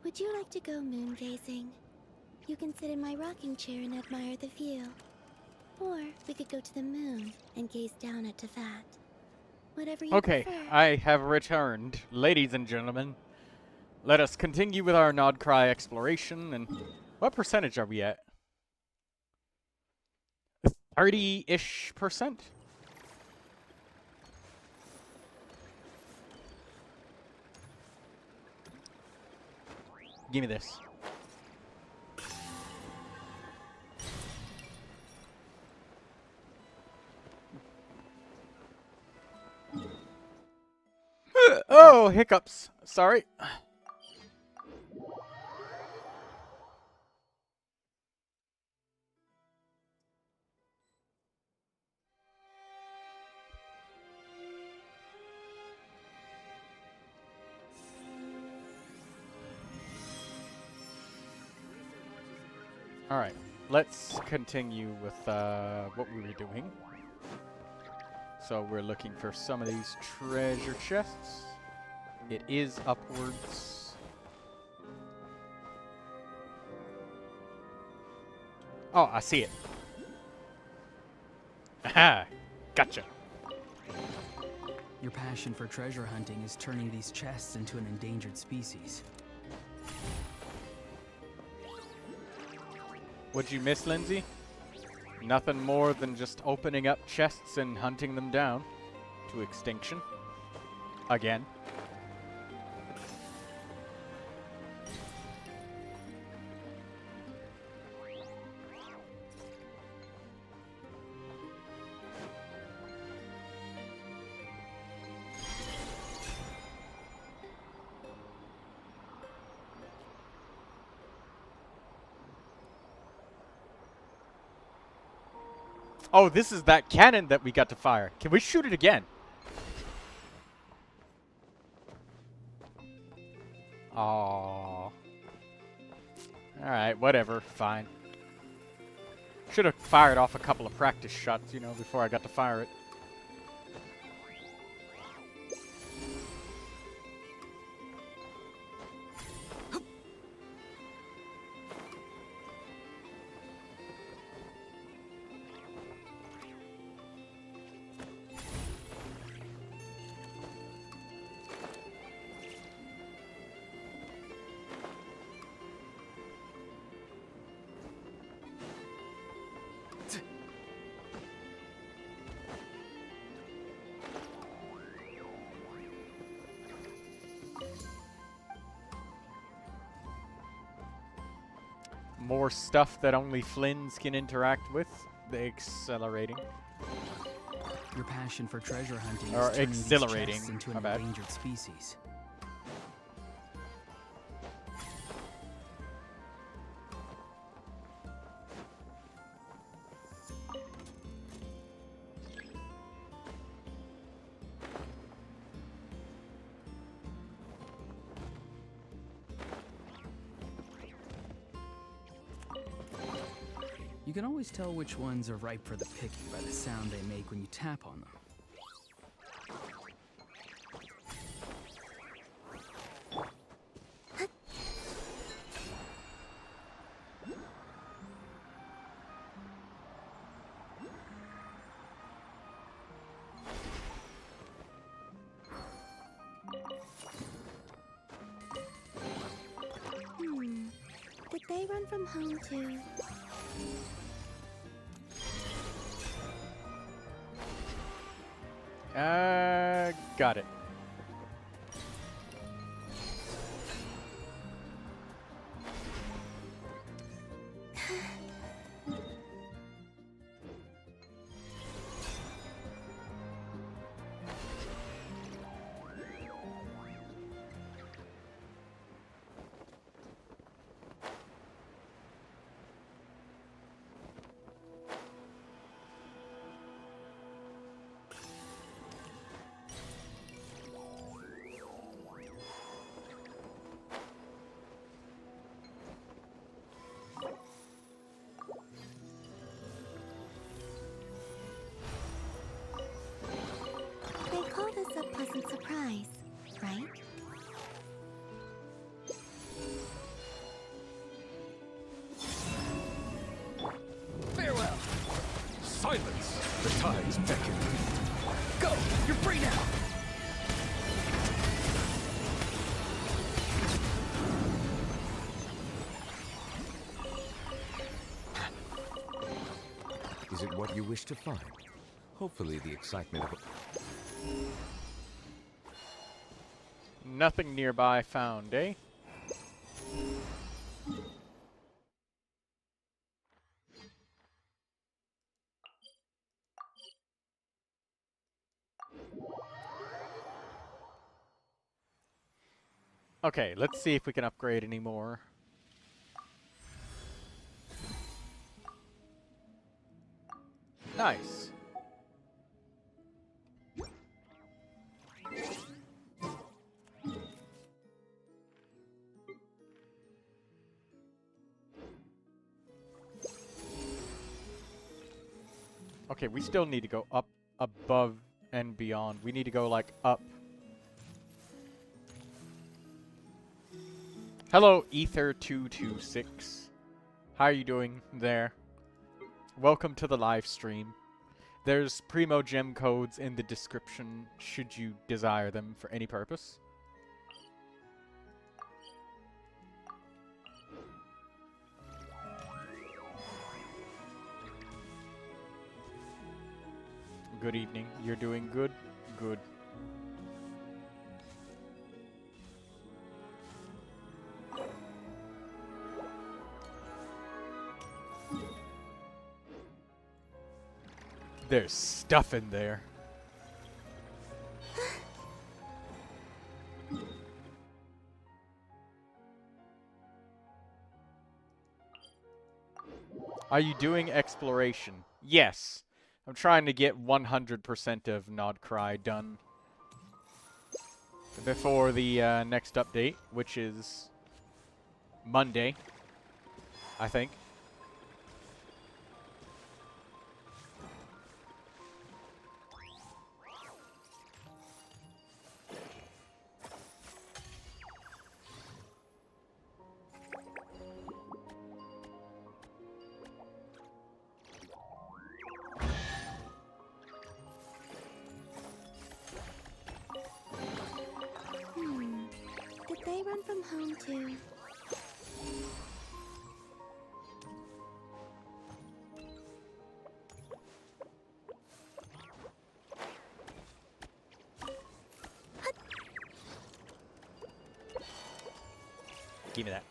Would you like to go moon gazing? You can sit in my rocking chair and admire the view. Or we could go to the moon and gaze down at Teyvat. Whatever you Okay, prefer. I have returned. Ladies and gentlemen, let us continue with our NOD-KRAI exploration. And what percentage are we at? 30-ish%? Give me this. Oh, hiccups. Sorry. Alright, let's continue with what we were doing. So we're looking for some of these treasure chests. It is upwards. Oh, I see it. Aha! Gotcha. Your passion for treasure hunting is turning these chests into an endangered species. What'd you miss, Lindsay? Nothing more than just opening up chests and hunting them down to extinction. Again. Oh, this is that cannon that we got to fire. Can we shoot it again? Oh. Alright, whatever. Fine. Should have fired off a couple of practice shots, you know, before I got to fire it. More stuff that only Flynn's can interact with. The accelerating. Your passion for treasure hunting Or is turning these exhilarating, chests into my an bad. endangered species. You can always tell which ones are ripe for the picking by the sound they make when you tap on them. Did they run from home too? Got it. They call this a pleasant surprise, right? Farewell! Silence! The tides beckon. Go! You're free now! Is it what you wish to find? Hopefully the excitement of... Nothing nearby found, eh? Okay, let's see if we can upgrade any more. Nice. Okay, we still need to go up, above, and beyond. We need to go, like, up. Hello, Ether226. How are you doing there? Welcome to the live stream. There's Primogem codes in the description, should you desire them for any purpose. Good evening. You're doing good? Good. There's stuff in there. Are you doing exploration? Yes. I'm trying to get 100% of NOD-KRAI done before the next update, which is Monday, I think. Did they run from home too? Give me that.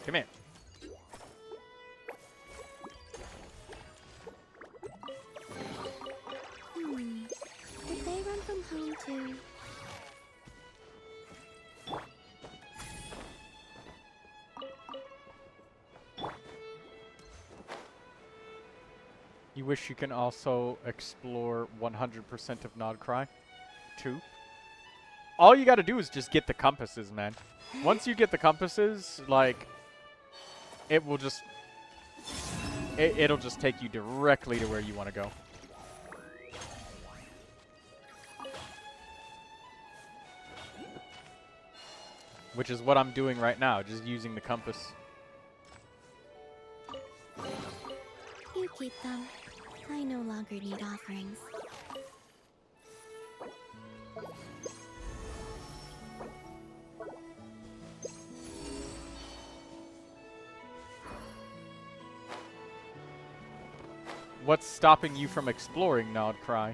Come here. Did they run from home too? You wish you can also explore 100% of NOD-KRAI too? All you gotta do is just get the compasses, man. Once you get the compasses, like, it will just... It'll just take you directly to where you want to go. Which is what I'm doing right now, just using the compass. You keep them. I no longer need offerings. What's stopping you from exploring NOD-KRAI?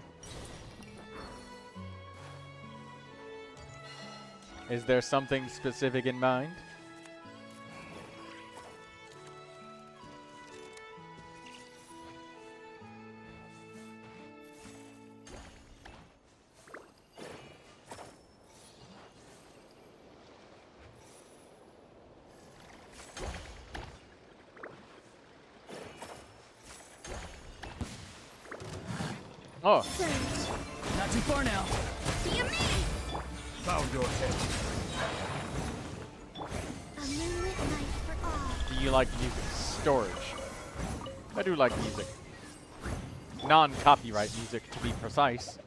Is there something specific in mind? Oh. Not too far now. Bow your head. A moonlit night for all. Do you like music? Storage. I do like music. Non-copyright music, to be precise.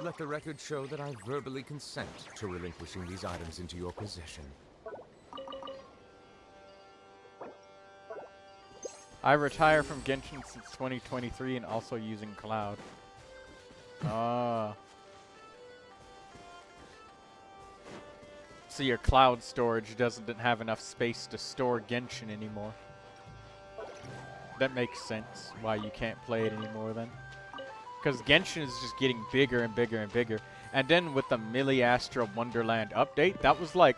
Let the record show that I verbally consent to relinquishing these items into your possession. I retire from Genshin since 2023 and also using Cloud. Ah. So your cloud storage doesn't have enough space to store Genshin anymore. That makes sense why you can't play it anymore then. Because Genshin is just getting bigger and bigger and bigger. And then with the Astra Wonderland update, that was like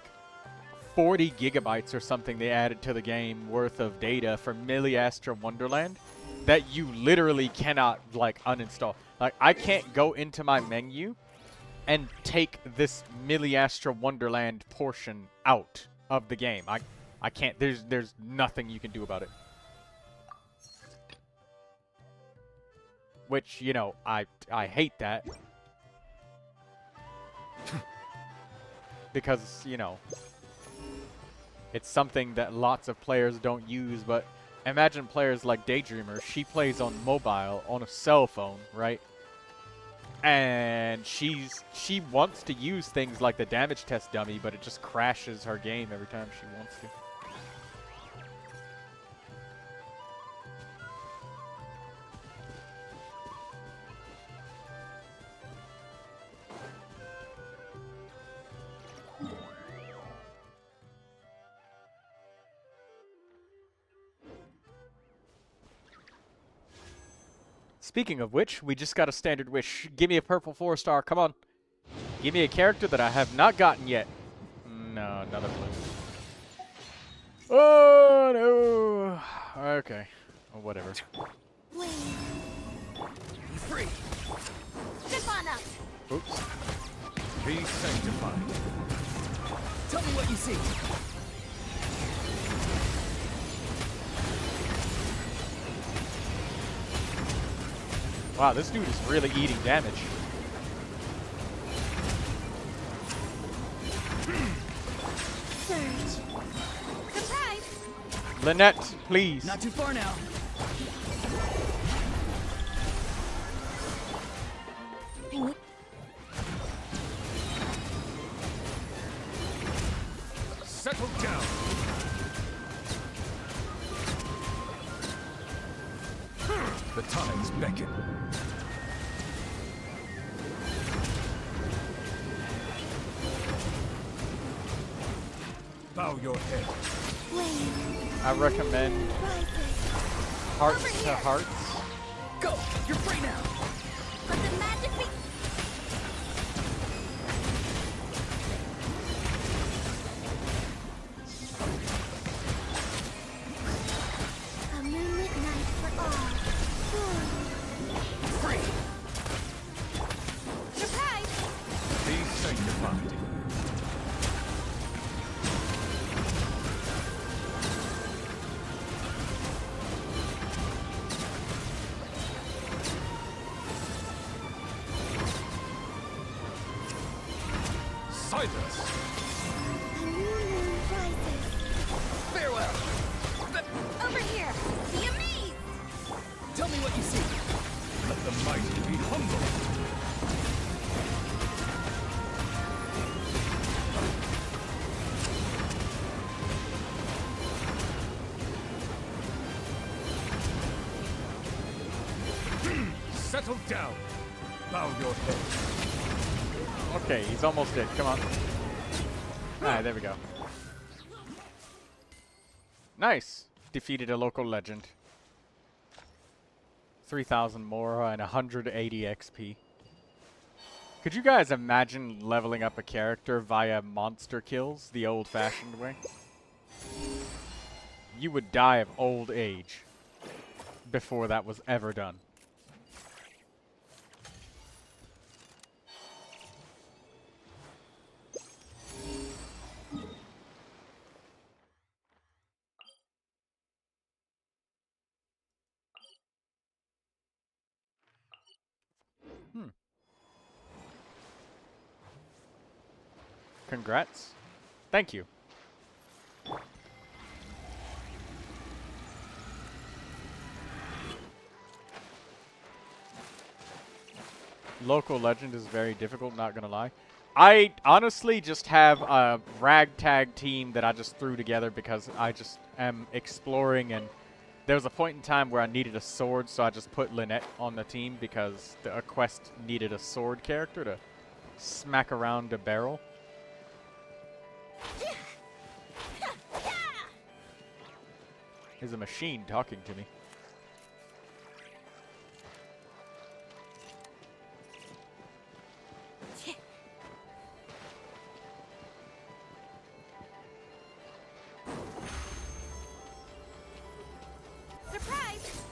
40 gigabytes or something they added to the game worth of data for Astra Wonderland that you literally cannot like uninstall. Like I can't go into my menu and take this Astra Wonderland portion out of the game. I can't. There's nothing you can do about it. Which, you know, I hate that. Because, you know, it's something that lots of players don't use, but imagine players like Daydreamer. She plays on mobile, on a cell phone, right? And she wants to use things like the damage test dummy, but it just crashes her game every time she wants to. Speaking of which, we just got a standard wish. Give me a purple 4-star. Come on. Give me a character that I have not gotten yet. No, another blue. Oh, no. Okay. Well, whatever. Be free. Zip on up. Oops. Be sanctified. Tell me what you see. Wow, this dude is really eating damage. Surge. Surprise. Lynette, please. Not too far now. Settle down. The tides beckon. Bow your head. I recommend Hearts to Hearts. Go! You're free now! Let the magic be. A moonlit night for all. Free! Surprise! Be sanctified. Silence! A new moon rises. Farewell! Over here. Be amazed. Tell me what you see. Let the mighty be humble. Settle down. Bow your head. Okay, he's almost dead. Come on. Alright, there we go. Nice. Defeated a local legend. 3,000 more and 180 XP. Could you guys imagine leveling up a character via monster kills the old-fashioned way? You would die of old age before that was ever done. Congrats. Thank you. Local legend is very difficult, not gonna lie. I honestly just have a ragtag team that I just threw together because I just am exploring and There was a point in time where I needed a sword, so I just put Lynette on the team because a quest needed a sword character to smack around a barrel. There's a machine talking to me. Surprise!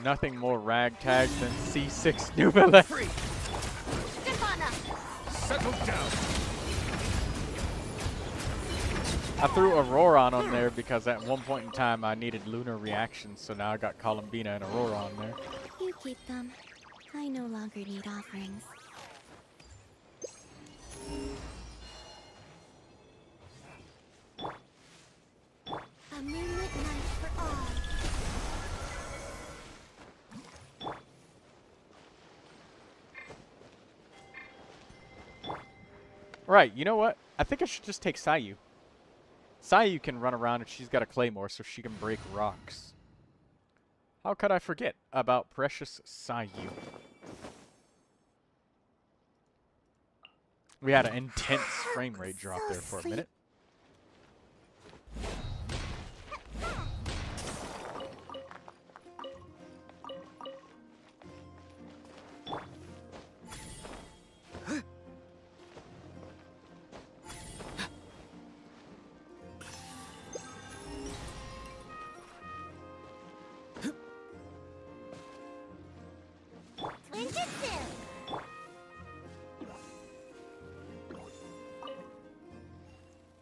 Nothing more ragtag than C6 Neuvilette. Settle down. I threw Auroron on there because at one point in time I needed lunar reactions, so now I got Columbina and Aurora on there. You keep them. I no longer need offerings. A moonlit night for all. Right, you know what? I think I should just take Sayu. Sayu can run around and she's got a claymore so she can break rocks. How could I forget about precious Sayu? We had an intense frame rate drop there for a minute.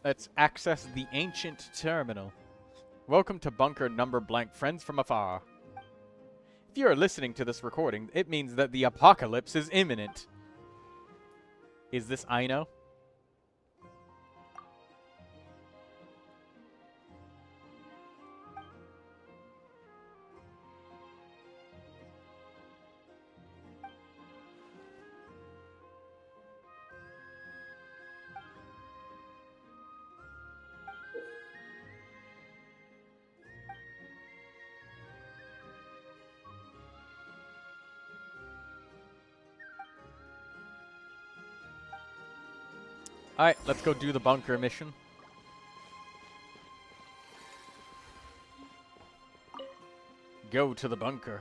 Let's access the ancient terminal. Welcome to bunker number blank, friends from afar. If you are listening to this recording, it means that the apocalypse is imminent. Is this Aino? Alright, let's go do the bunker mission. Go to the bunker.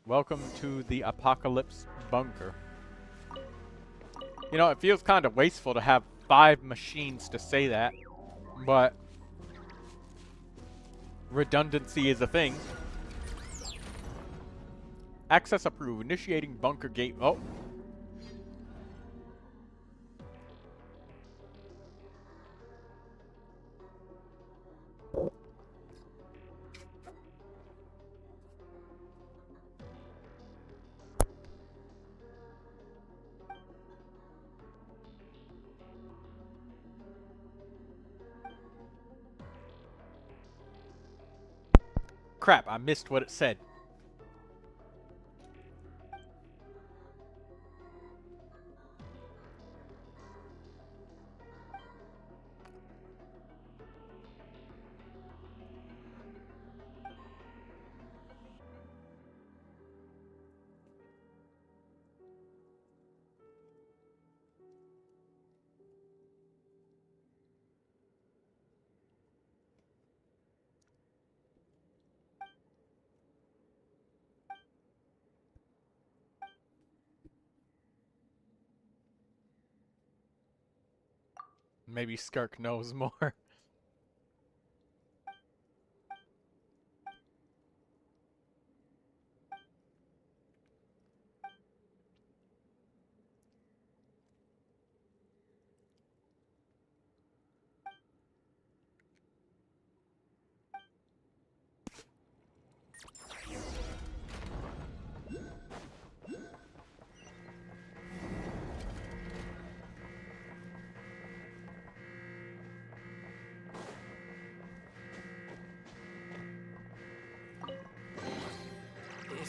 Welcome to the Apocalypse Bunker. You know, it feels kind of wasteful to have 5 machines to say that, but redundancy is a thing. Access approved. Initiating bunker gate. Oh. Crap, I missed what it said. Maybe Skirk knows more.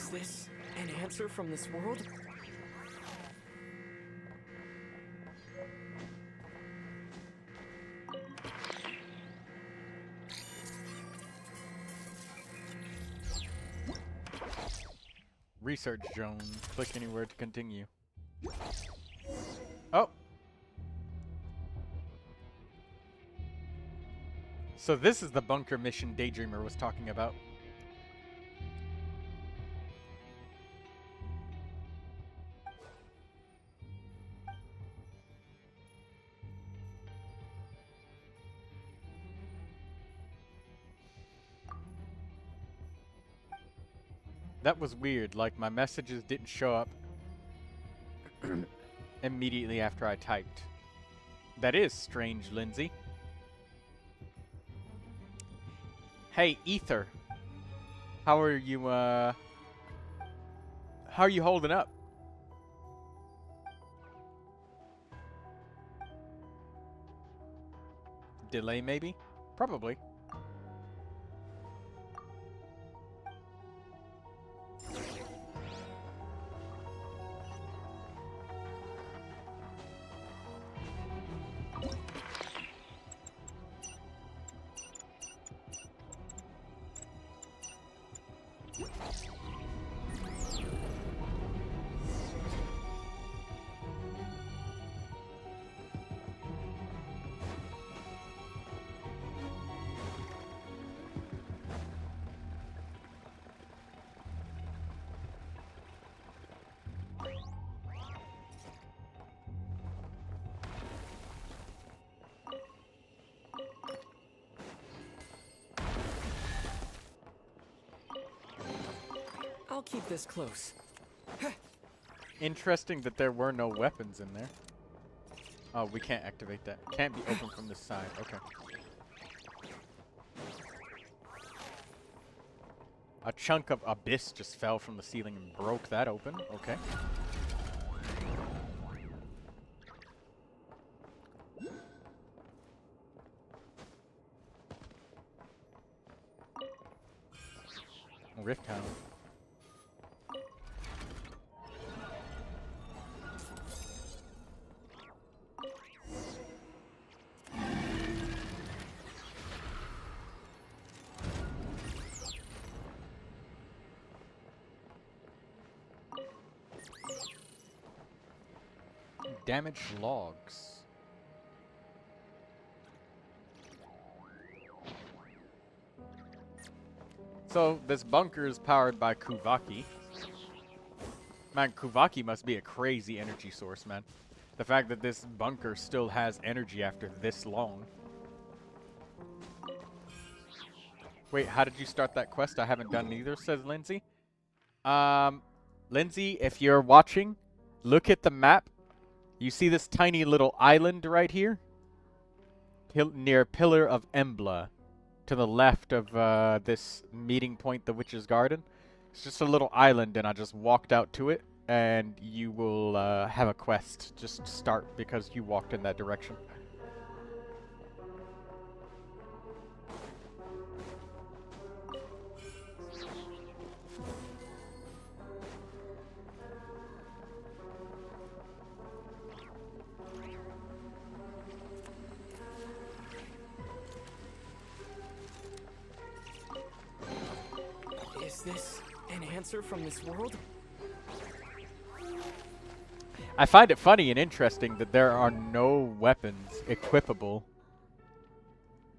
Is this an answer from this world? Research zone. Click anywhere to continue. Oh! So this is the bunker mission Daydreamer was talking about. That was weird, like my messages didn't show up immediately after I typed. That is strange, Lindsay. Hey, Ether. How are you, how are you holding up? Delay, maybe? Probably. I'll keep this close. Interesting that there were no weapons in there. Oh, we can't activate that. Can't be opened from this side. Okay. A chunk of abyss just fell from the ceiling and broke that open. Okay. Rift Town. Damaged logs. So this bunker is powered by Kuvaki. Man, Kuvaki must be a crazy energy source, man. The fact that this bunker still has energy after this long. Wait, how did you start that quest? I haven't done either, says Lindsay. Lindsay, if you're watching, look at the map. You see this tiny little island right here? Near Pillar of Embla. To the left of this meeting point, the Witch's Garden. It's just a little island, and I just walked out to it. And you will have a quest just start because you walked in that direction. Is this an answer from this world? I find it funny and interesting that there are no weapons equipable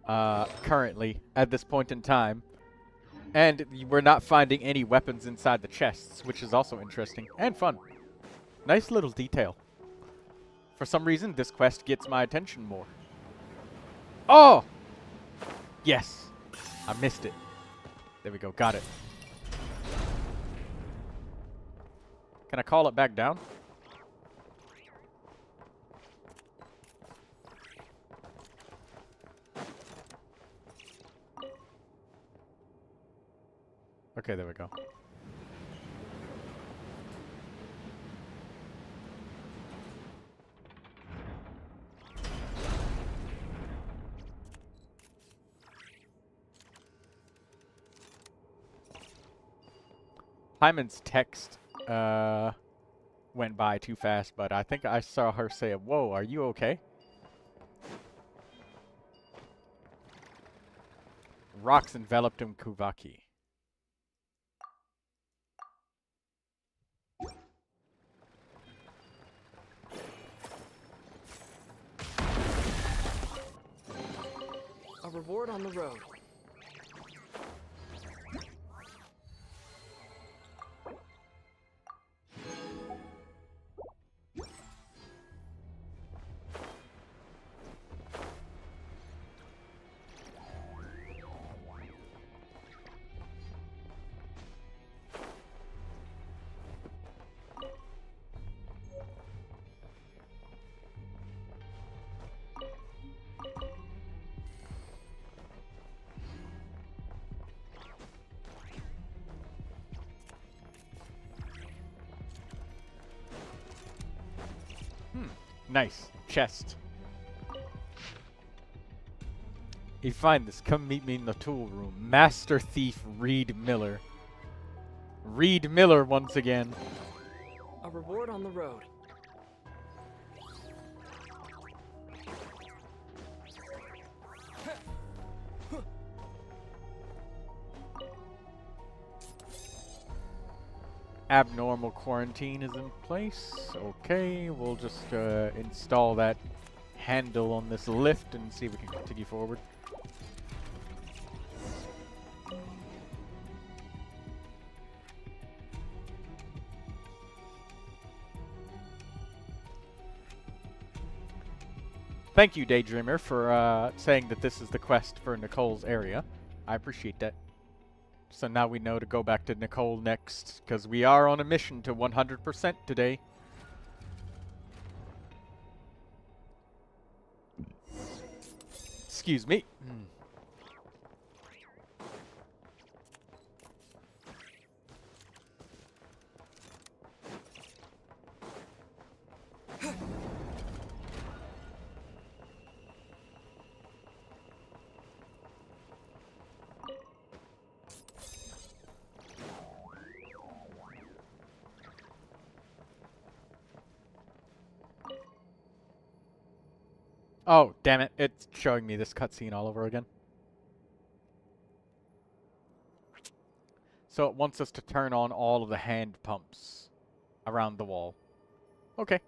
currently at this point in time. And we're not finding any weapons inside the chests, which is also interesting and fun. Nice little detail. For some reason, this quest gets my attention more. Oh! Yes. I missed it. There we go. Got it. Can I call it back down? Okay, there we go. Hyman's text went by too fast, but I think I saw her say, "Whoa, are you okay?" Rocks enveloped him, Kuvaki. A reward on the road. Nice. Chest. If you find this, come meet me in the tool room. Master Thief Reed Miller. Reed Miller once again. A reward on the road. Abnormal quarantine is in place. Okay, we'll just install that handle on this lift and see if we can continue forward. Thank you, Daydreamer, for saying that this is the quest for Nicole's area. I appreciate that. So now we know to go back to Nicole next, because we are on a mission to 100% today. Excuse me. Oh, damn it. It's showing me this cutscene all over again. So it wants us to turn on all of the hand pumps around the wall. Okay.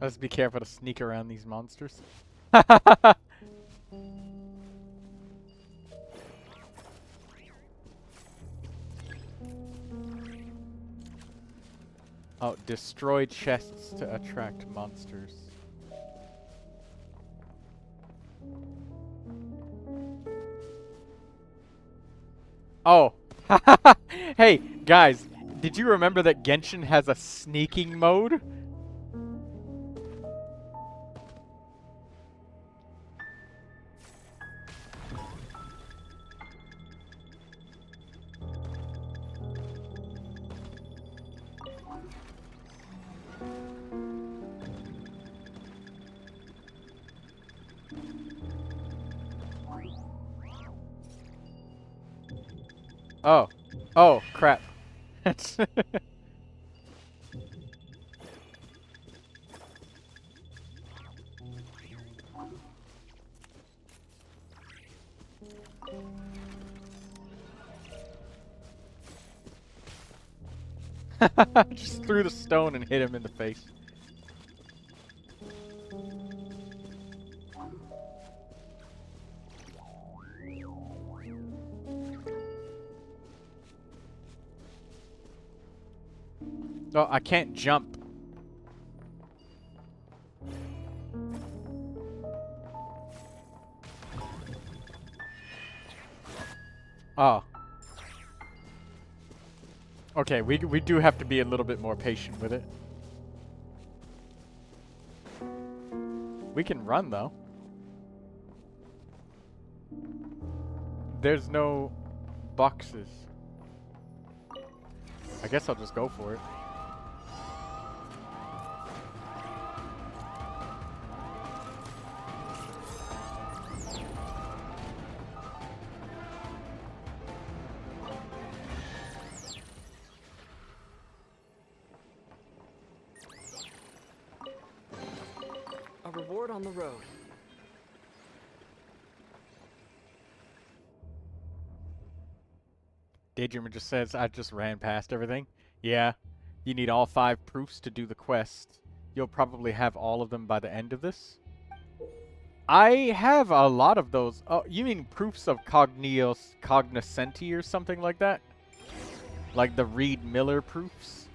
Let's be careful to sneak around these monsters. Oh, destroy chests to attract monsters. Oh. Hey, guys, did you remember that Genshin has a sneaking mode? Oh. Oh, crap. Just threw the stone and hit him in the face. Oh, I can't jump. Oh. Okay, we do have to be a little bit more patient with it. We can run, though. There's no boxes. I guess I'll just go for it. A reward on the road. Daydreamer just says, I just ran past everything. Yeah, you need all 5 proofs to do the quest. You'll probably have all of them by the end of this. I have a lot of those. Oh, you mean proofs of cognoscenti or something like that? Like the Reed Miller proofs?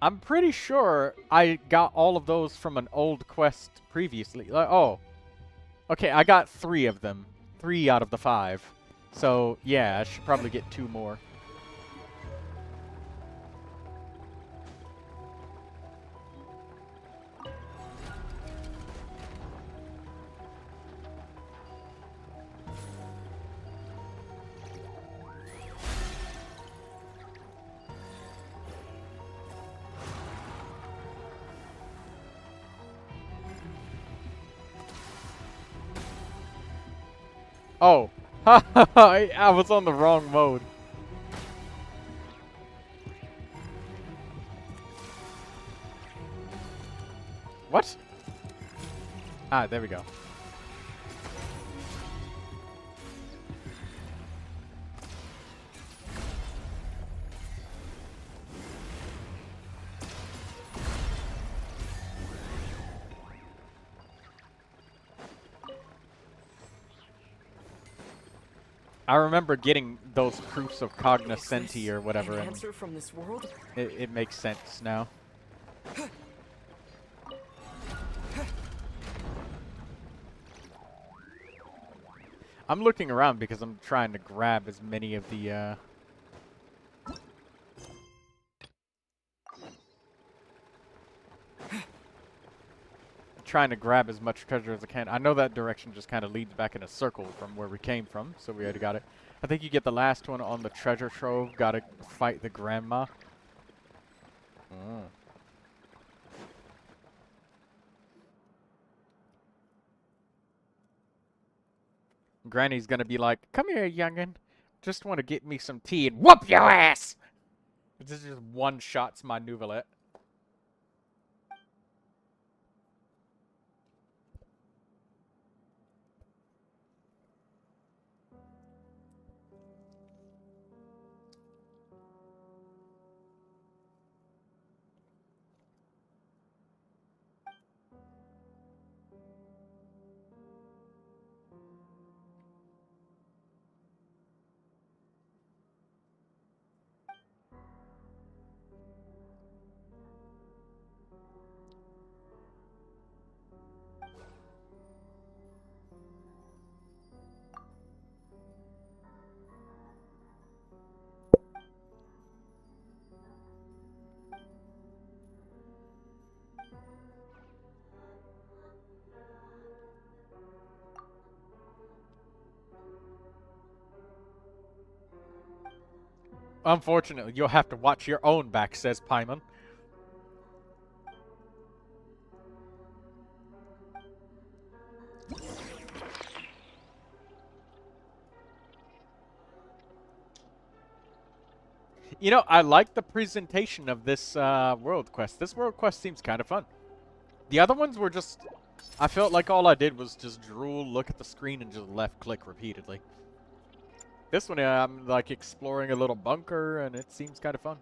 I'm pretty sure I got all of those from an old quest previously. Oh. Okay, I got 3 of them. 3 out of the 5. So, yeah, I should probably get 2 more. Oh, I was on the wrong mode. What? Ah, there we go. I remember getting those proofs of cognoscenti or whatever, and Answer from this world? it makes sense now. I'm looking around because I'm trying to grab as many of the, trying to grab as much treasure as I can. I know that direction just kind of leads back in a circle from where we came from, so we already got it. I think you get the last one on the treasure trove. Gotta fight the grandma. Oh. Granny's gonna be like, "Come here, youngin. Just want to get me some tea and whoop your ass!" This just one-shots my Neuvilette. Unfortunately, you'll have to watch your own back, says Paimon. You know, I like the presentation of this world quest. This world quest seems kind of fun. The other ones were just... I felt like all I did was just drool, look at the screen, and just left-click repeatedly. This one, I'm like exploring a little bunker, and it seems kind of fun.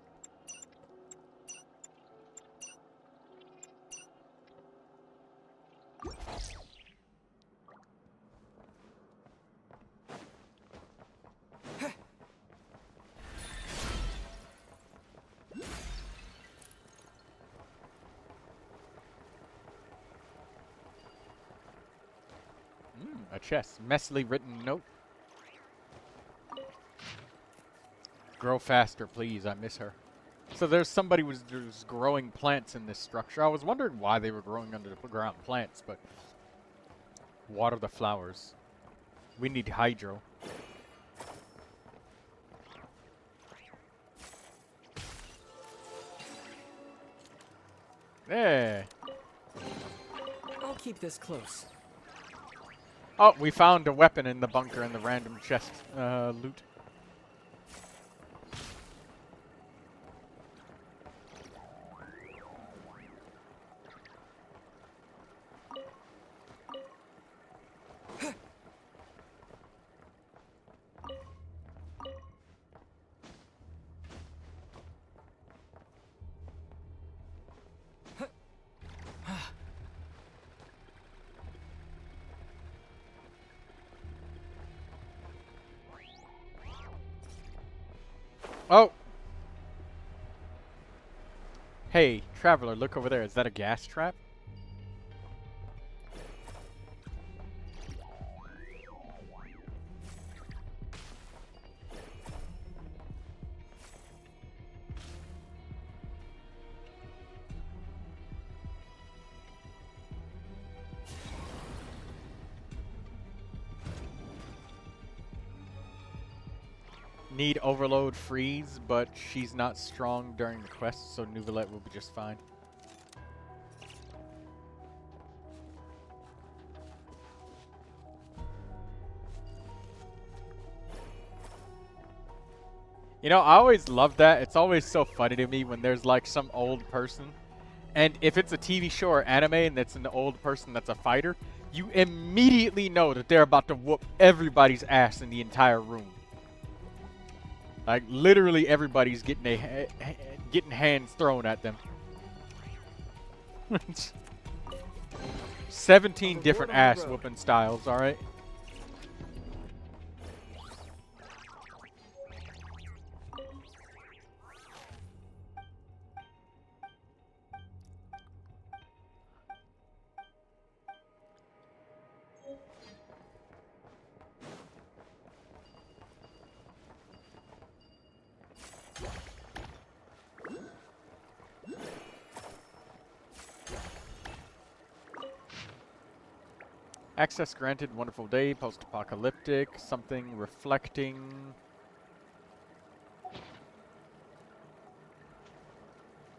A chest. Messily written note. Grow faster, please. I miss her. So there's somebody who's growing plants in this structure. I was wondering why they were growing under the ground plants, but water the flowers. We need hydro. There. I'll keep this close. Oh, we found a weapon in the bunker in the random chest loot. Oh! Hey, traveler, look over there. Is that a gas trap? Need overload freeze, but she's not strong during the quest, so Neuvilette will be just fine. You know, I always love that. It's always so funny to me when there's like some old person, and if it's a TV show or anime and it's an old person that's a fighter, you immediately know that they're about to whoop everybody's ass in the entire room. Like, literally everybody's getting getting hands thrown at them. 17 different ass whooping styles, alright? Access granted, wonderful day, post-apocalyptic, something reflecting.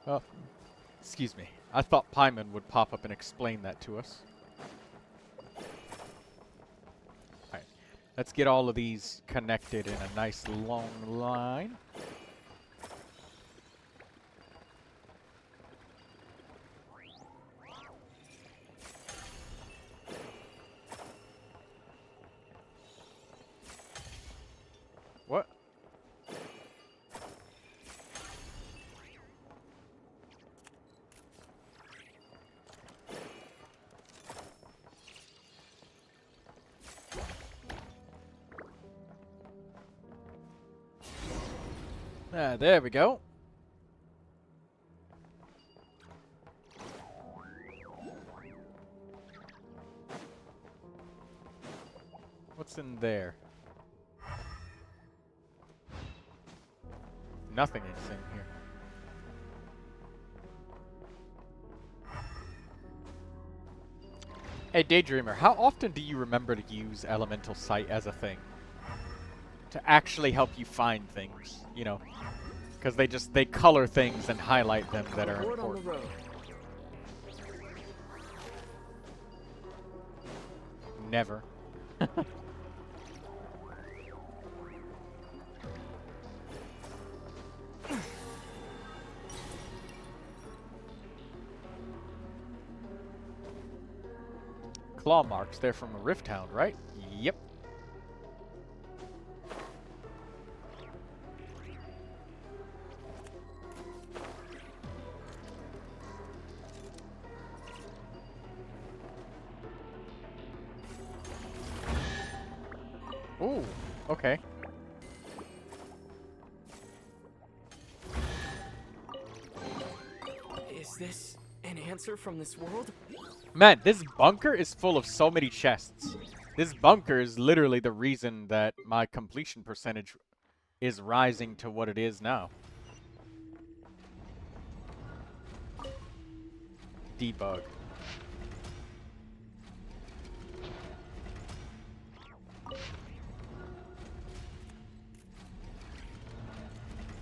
Oh, excuse me. I thought Paimon would pop up and explain that to us. Alright, let's get all of these connected in a nice long line. What? Ah, there we go. What's in there? Nothing is in here. Hey, Daydreamer, how often do you remember to use Elemental Sight as a thing? To actually help you find things, you know? Because they color things and highlight them that are important. Never. Claw marks, they're from a Rift Hound, right? Yep. Ooh, okay. Is this an answer from this world? Man, this bunker is full of so many chests. This bunker is literally the reason that my completion percentage is rising to what it is now. Debug.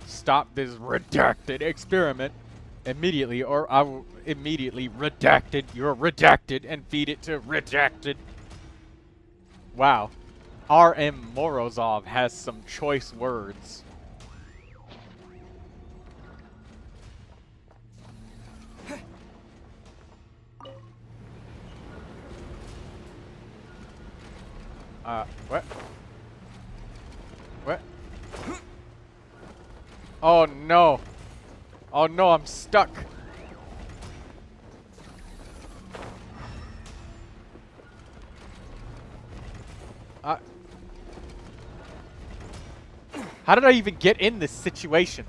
Stop this redacted experiment immediately, or I will immediately redact your redacted and feed it to redacted. Wow. R.M. Morozov has some choice words. What? What? Oh no. Oh no, I'm stuck. How did I even get in this situation?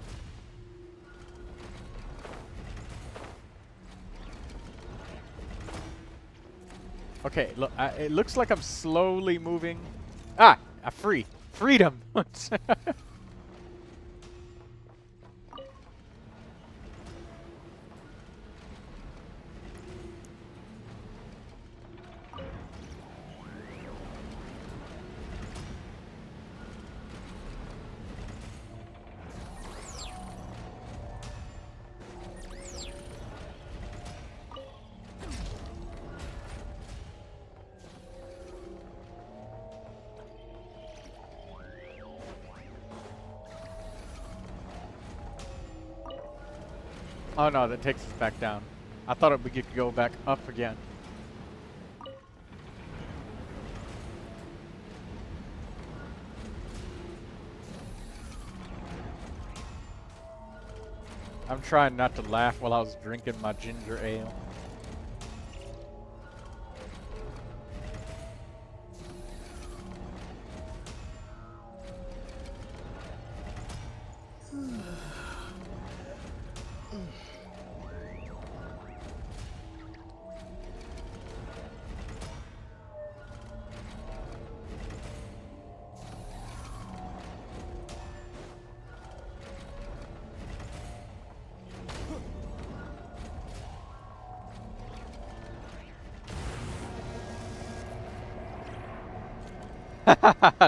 Okay, look, it looks like I'm slowly moving. Ah, freedom. Oh no, that takes us back down. I thought we could go back up again. I'm trying not to laugh while I was drinking my ginger ale.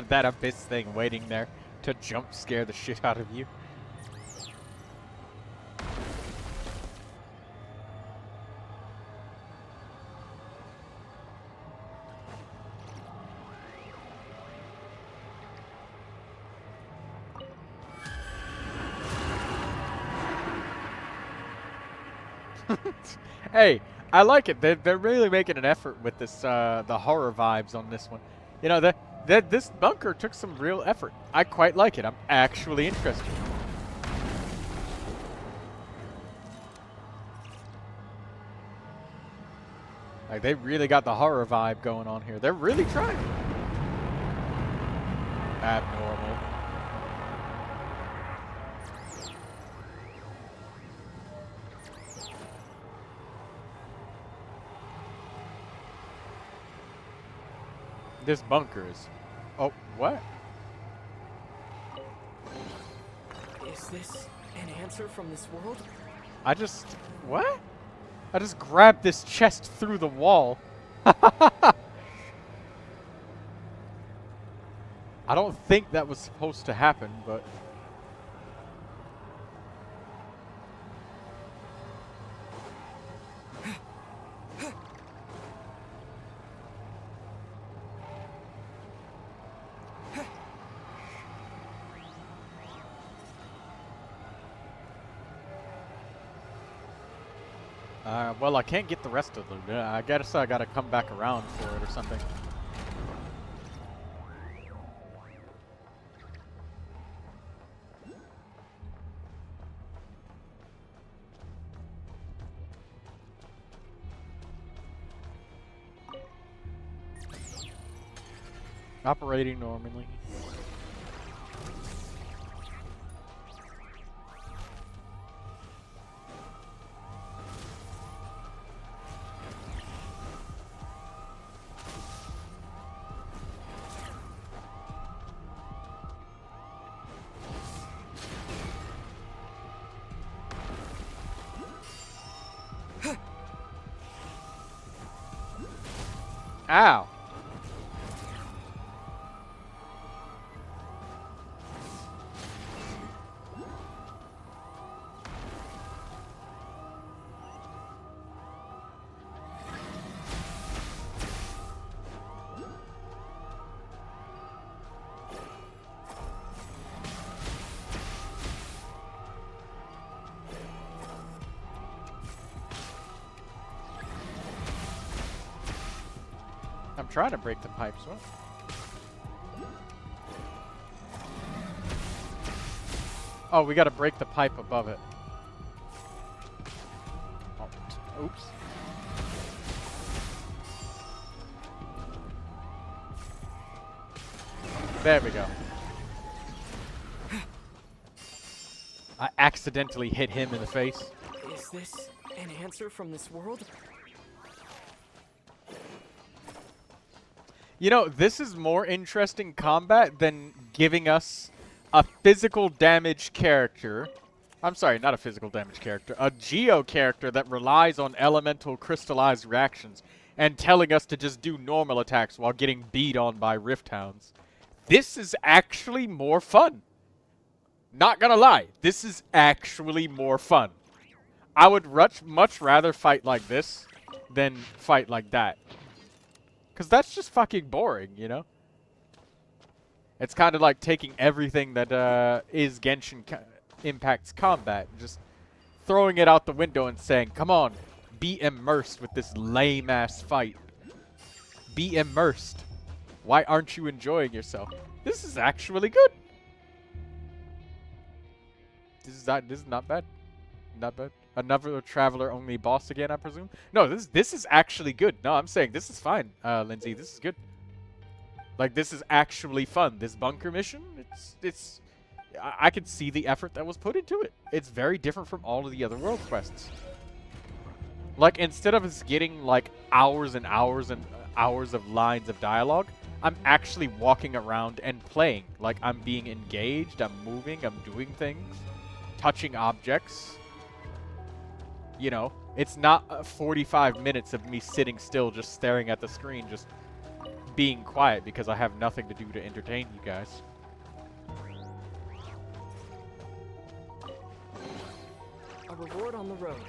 That abyss thing waiting there to jump scare the shit out of you. Hey, I like it. They're really making an effort with this the horror vibes on this one. You know, this bunker took some real effort. I quite like it. I'm actually interested. Like, they really got the horror vibe going on here. They're really trying. Abnormal. This bunker is... Oh, what? Is this an answer from this world? I just... What? I just grabbed this chest through the wall. I don't think that was supposed to happen, but... well, I can't get the rest of them. I guess I gotta come back around for it or something. Operating normally. Ow. I'm trying to break the pipes. What? Oh, we gotta break the pipe above it. Oh, oops. There we go. I accidentally hit him in the face. Is this an answer from this world? You know, this is more interesting combat than giving us a physical damage character. I'm sorry, not a physical damage character. A Geo character that relies on elemental crystallized reactions and telling us to just do normal attacks while getting beat on by Rift Hounds. This is actually more fun. Not gonna lie, this is actually more fun. I would much rather fight like this than fight like that. Because that's just fucking boring, you know? It's kind of like taking everything that is Genshin Impact's combat, and just throwing it out the window and saying, come on, be immersed with this lame-ass fight. Be immersed. Why aren't you enjoying yourself? This is actually good. This is not bad. Not bad. Another traveler-only boss again, I presume? No, this is actually good. No, I'm saying this is fine, Lindsay. This is good. Like, this is actually fun. This bunker mission, I can see the effort that was put into it. It's very different from all of the other world quests. Like, instead of us getting, like, hours and hours and hours of lines of dialogue, I'm actually walking around and playing. Like, I'm being engaged, I'm moving, I'm doing things, touching objects. You know, it's not 45 minutes of me sitting still just staring at the screen, just being quiet because I have nothing to do to entertain you guys. A reward on the road.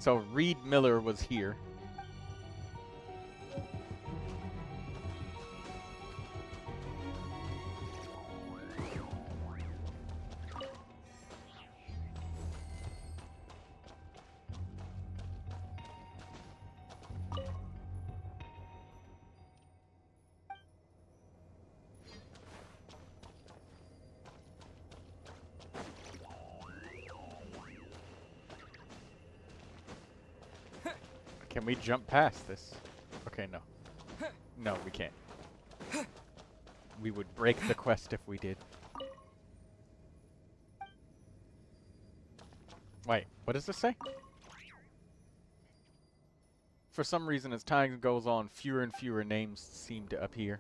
So Reed Miller was here. Can we jump past this? Okay, no. No, we can't. We would break the quest if we did. Wait, what does this say? For some reason, as time goes on, fewer and fewer names seem to appear.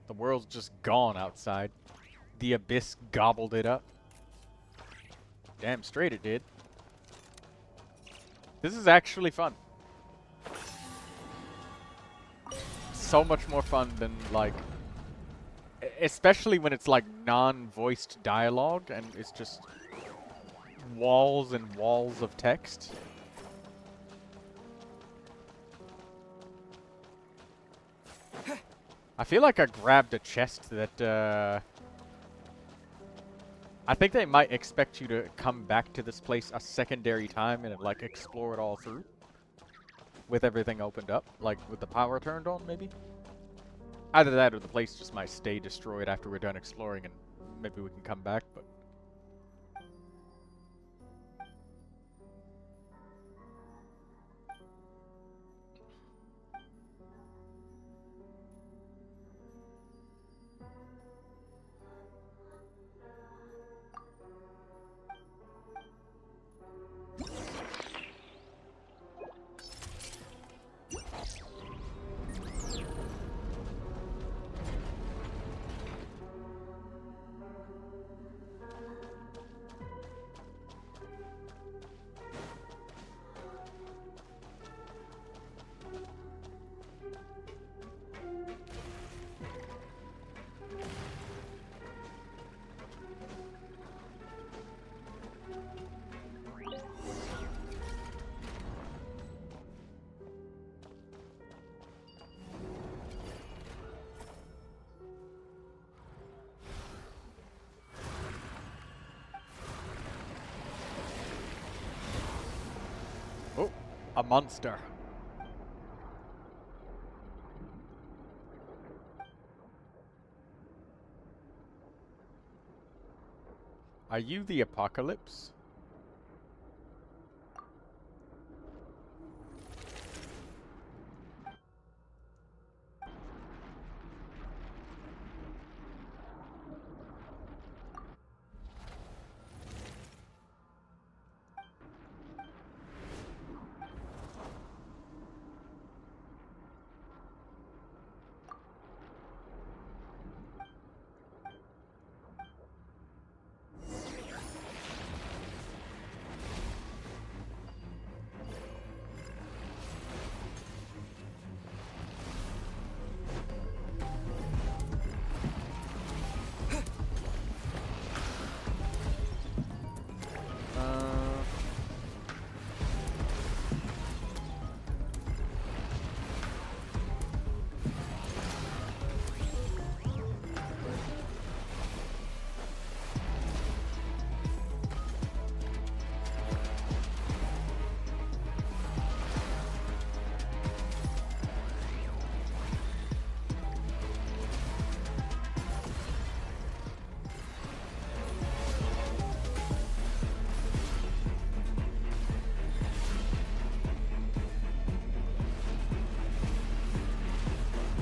The world's just gone outside. The abyss gobbled it up. Damn straight it did. This is actually fun. So much more fun than, like, especially when it's like non-voiced dialogue and it's just walls and walls of text. I feel like I grabbed a chest that, I think they might expect you to come back to this place a secondary time and, like, explore it all through. With everything opened up. Like, with the power turned on, maybe? Either that or the place just might stay destroyed after we're done exploring and maybe we can come back, but... a monster. Are you the apocalypse?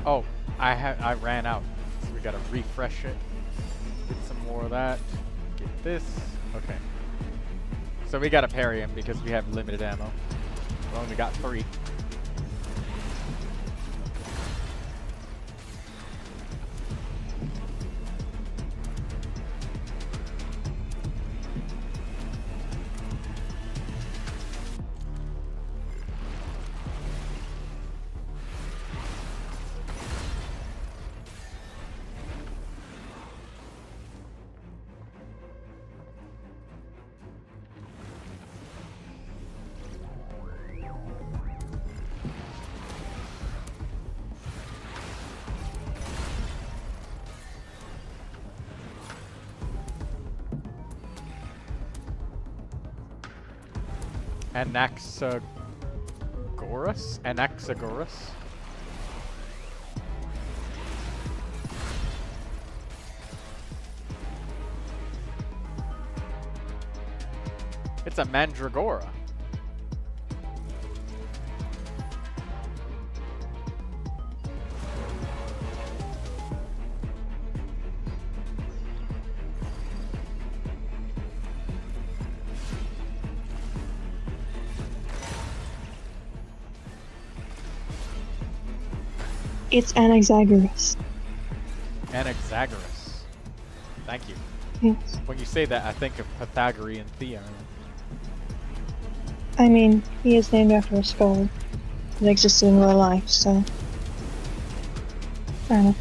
Oh, I ran out. So we gotta refresh it. Get some more of that. Get this. Okay. So we gotta parry him because we have limited ammo. We only got 3. Anaxagoras? It's a mandragora. It's Anaxagoras. Anaxagoras. Thank you. Yes. When you say that, I think of Pythagorean theorem. I mean, he is named after a skull that existed in real life, so. I don't know.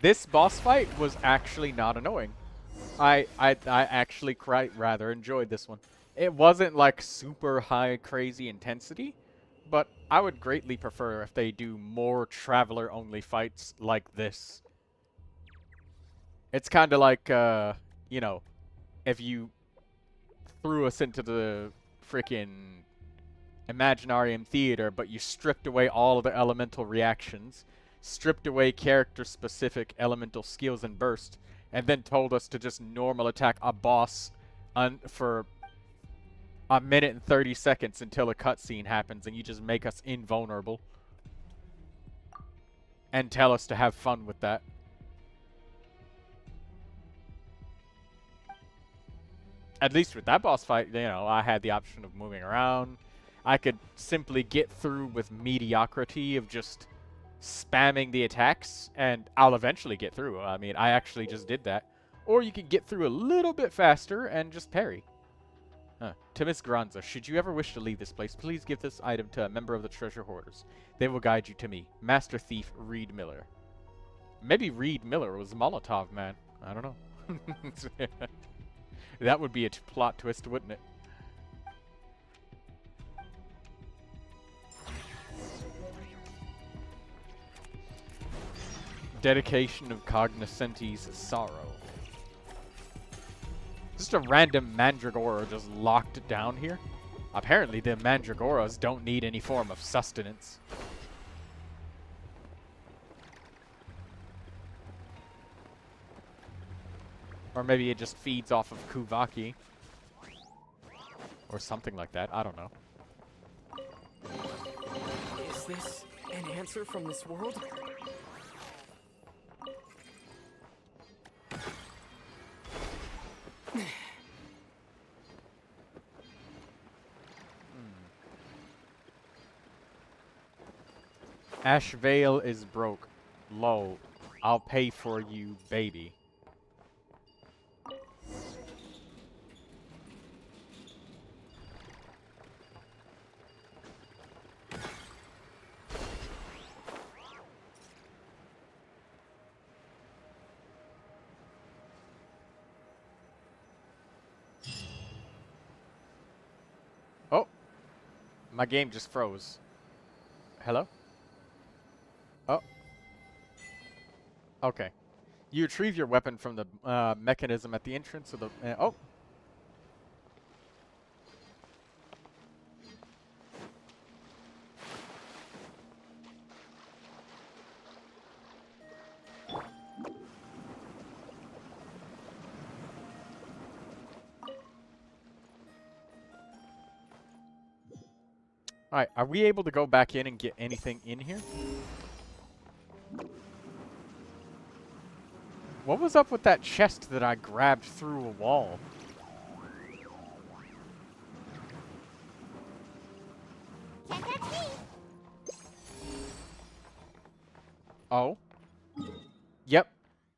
This boss fight was actually not annoying. I actually quite rather enjoyed this one. It wasn't like super high crazy intensity, but I would greatly prefer if they do more traveler only fights like this. It's kind of like, you know, if you threw us into the freaking Imaginarium Theater, but you stripped away all of the elemental reactions, stripped away character-specific elemental skills and burst, and then told us to just normal attack a boss for a minute and 30 seconds until a cutscene happens, and you just make us invulnerable. And tell us to have fun with that. At least with that boss fight, you know, I had the option of moving around. I could simply get through with mediocrity of just spamming the attacks, and I'll eventually get through. I mean, I actually just did that. Or you could get through a little bit faster and just parry. To Miss Granza, should you ever wish to leave this place, please give this item to a member of the treasure hoarders. They will guide you to me. Master Thief Reed Miller. Maybe Reed Miller was Molotov Man. I don't know. That would be a plot twist, wouldn't it? Dedication of Cognoscente's Sorrow. Just a random Mandragora just locked down here. Apparently the Mandragoras don't need any form of sustenance. Or maybe it just feeds off of Kuvaki. Or something like that. I don't know. Is this an answer from this world? Ashvale is broke. Lol. I'll pay for you, baby. Oh. My game just froze. Hello? Oh. Okay. You retrieve your weapon from the mechanism at the entrance of the... oh. Alright, are we able to go back in and get anything in here? What was up with that chest that I grabbed through a wall? Can't catch me. Oh? Yep.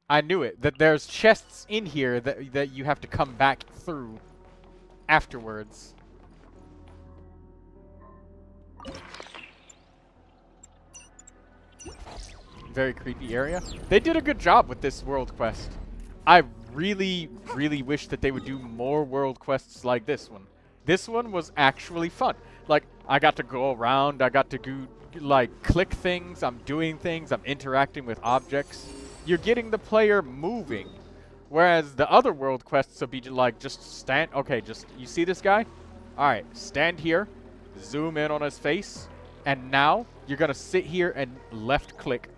I knew it. That there's chests in here that you have to come back through afterwards. Very creepy area. They did a good job with this world quest. I really, really wish that they would do more world quests like this one. This one was actually fun. Like, I got to go around, I got to go, like, click things, I'm doing things, I'm interacting with objects. You're getting the player moving. Whereas the other world quests would be like, just stand, okay, just, you see this guy? Alright, stand here, zoom in on his face, and now you're gonna sit here and left click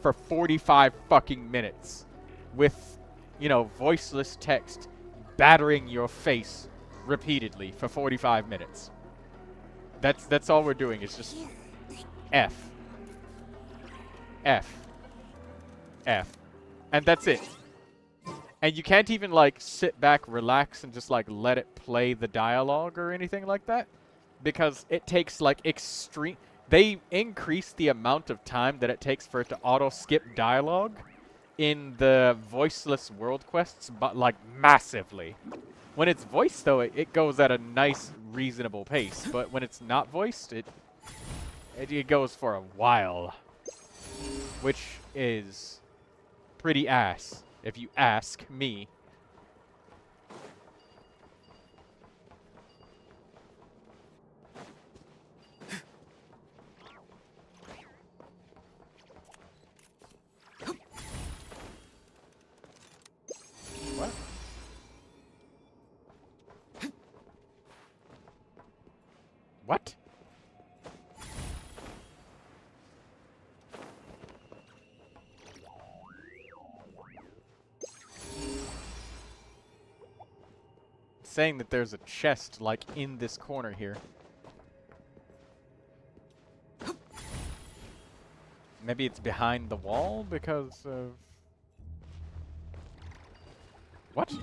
for 45 fucking minutes with, you know, voiceless text battering your face repeatedly for 45 minutes. That's all we're doing is just F. F. F. And that's it. And you can't even, like, sit back, relax, and just, like, let it play the dialogue or anything like that. Because it takes, like, extreme... They increase the amount of time that it takes for it to auto-skip dialogue in the voiceless world quests, but, like, massively. When it's voiced, though, it goes at a nice, reasonable pace. But when it's not voiced, it goes for a while. Which is pretty ass, if you ask me. What? What? Saying that there's a chest, like, in this corner here. Maybe it's behind the wall because of... What?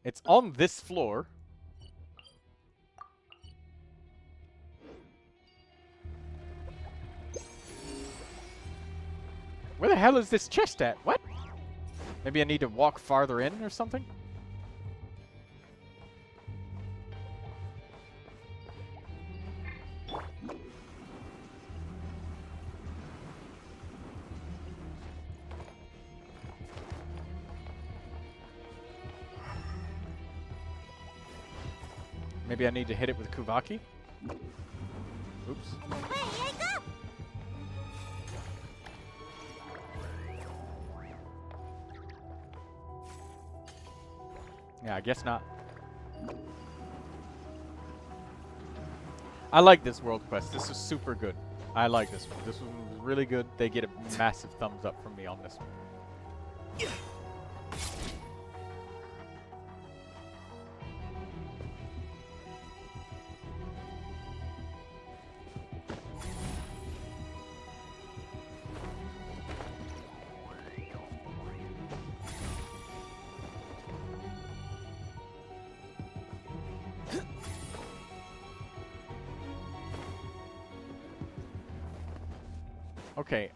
It's on this floor. Where the hell is this chest at? What? Maybe I need to walk farther in or something? Maybe I need to hit it with Kuvaki? Oops. And away I go! Yeah, I guess not. I like this world quest. This is super good. I like this one. This one was really good. They get a massive thumbs up from me on this one. Okay,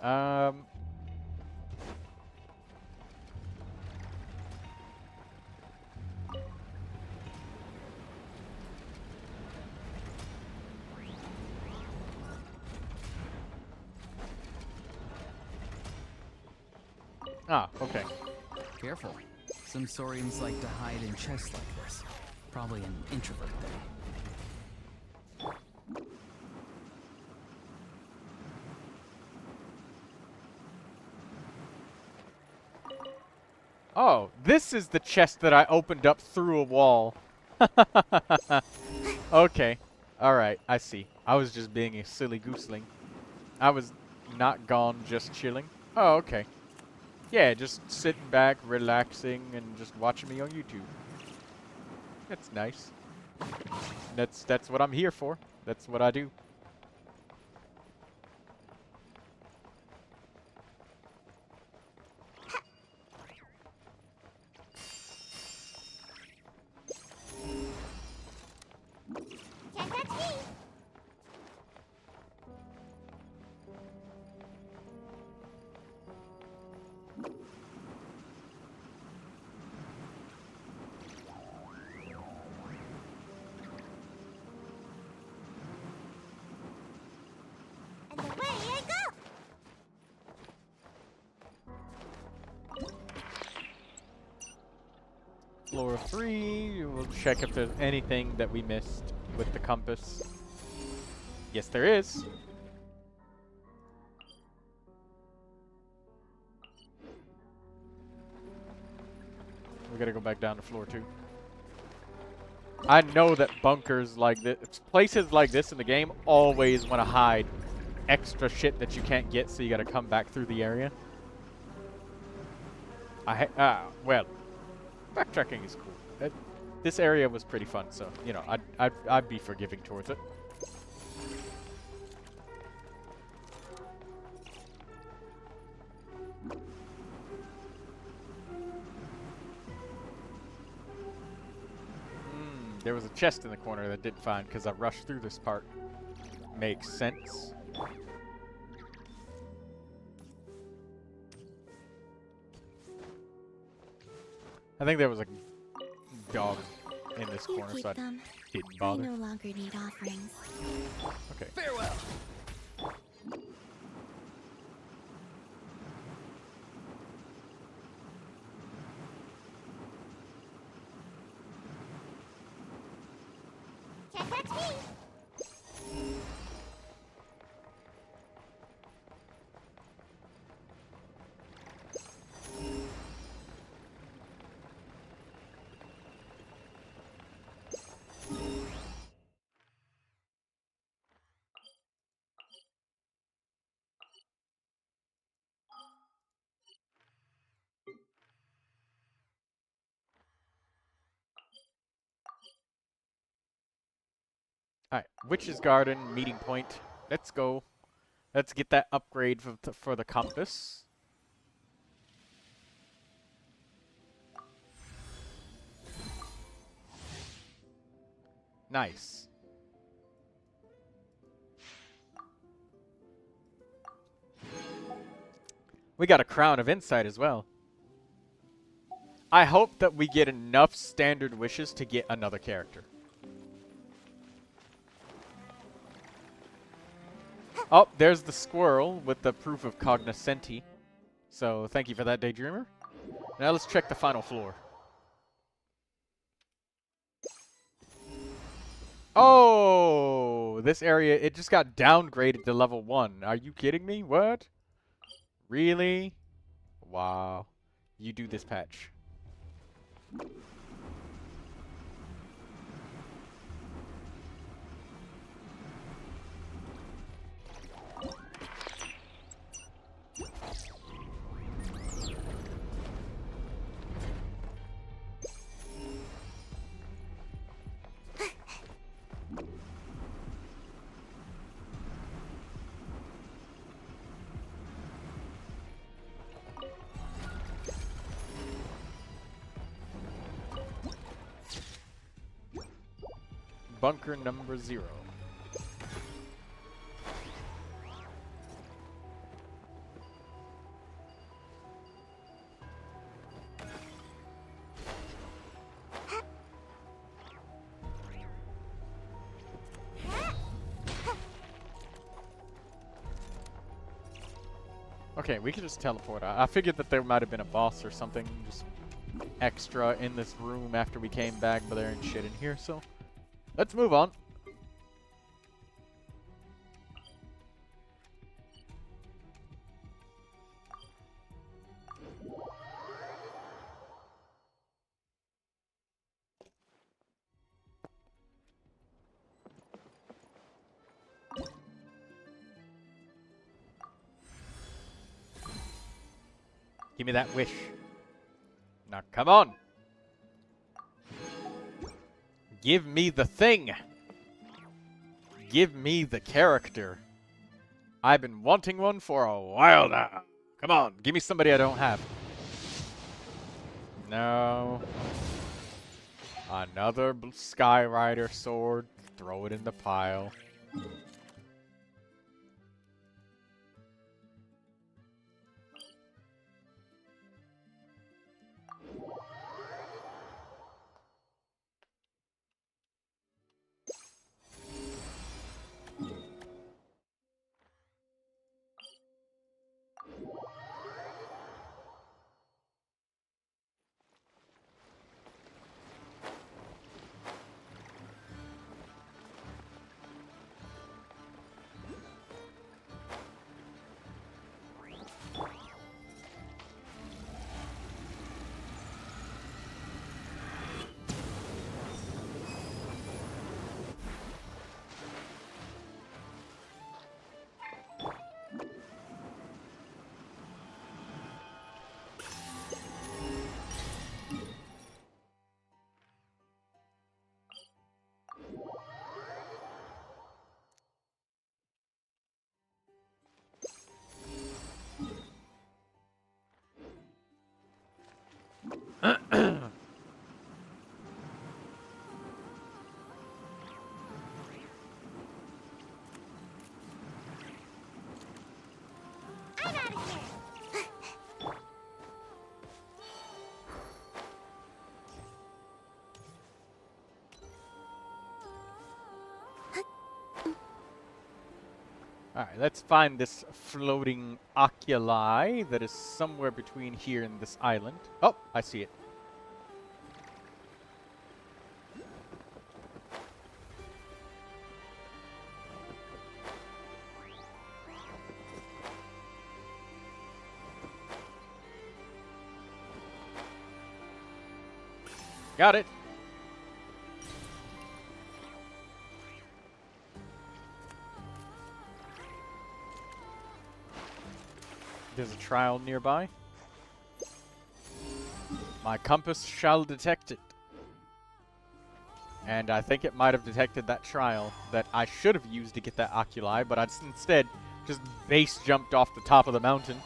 okay. Careful. Some saurians like to hide in chests like this. Probably an introvert thing. Oh, this is the chest that I opened up through a wall. Okay. Alright, I see. I was just being a silly gooseling. I was not gone, just chilling. Oh, okay. Yeah, just sitting back, relaxing, and just watching me on YouTube. That's nice. That's what I'm here for. That's what I do. Can't touch me! And away I go! Floor 3, we'll check if there's anything that we missed with the compass. Yes, there is. We gotta go back down to floor 2. I know that bunkers like this, places like this in the game always want to hide extra shit that you can't get, so you gotta come back through the area. Well, backtracking is cool. This area was pretty fun, so, you know, I'd be forgiving towards it. There was a chest in the corner that I didn't find because I rushed through this part. Makes sense. I think there was a dog in this corner, so I didn't bother. I no longer need offerings. Okay. Farewell. Can't touch me! Alright, Witch's Garden, meeting point. Let's go. Let's get that upgrade for the compass. Nice. We got a Crown of Insight as well. I hope that we get enough standard wishes to get another character. Oh, there's the squirrel with the proof of cognoscenti. So thank you for that, Daydreamer. Now let's check the final floor. Oh, this area, it just got downgraded to level 1. Are you kidding me? What? Really? Wow. You do this patch. Bunker number 0. Okay, we can just teleport out. I figured that there might have been a boss or something just extra in this room after we came back, but there ain't shit in here, so let's move on. Give me that wish. Now, come on. Give me the thing. Give me the character. I've been wanting one for a while now. Come on, give me somebody I don't have. No. Another Skyrider sword. Throw it in the pile. Alright, let's find this floating oculi that is somewhere between here and this island. Oh, I see it. Got it. There's a trial nearby. My compass shall detect it. And I think it might have detected that trial that I should have used to get that oculi, but I instead just base jumped off the top of the mountain.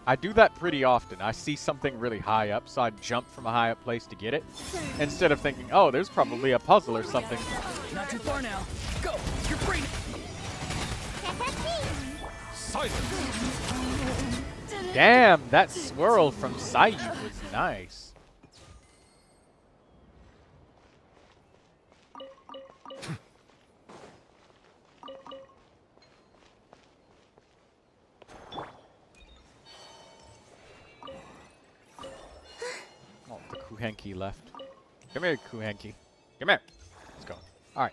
I do that pretty often. I see something really high up, so I jump from a high up place to get it, instead of thinking, oh, there's probably a puzzle or something. Not too far now. Go! You're free! Silence! Damn, that swirl from Sayu was nice. Kuhenki left. Come here, Kuhenki. Come here. Let's go. Alright.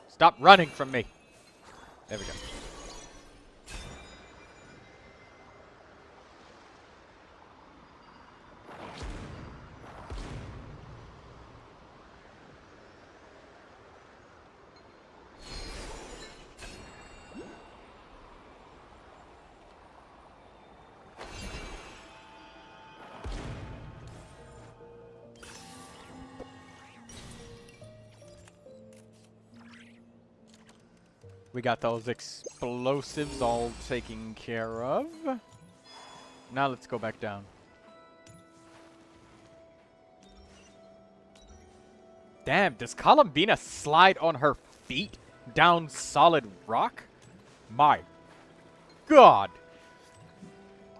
Stop running from me. There we go. We got those explosives all taken care of. Now let's go back down. Damn, does Columbina slide on her feet down solid rock? My God.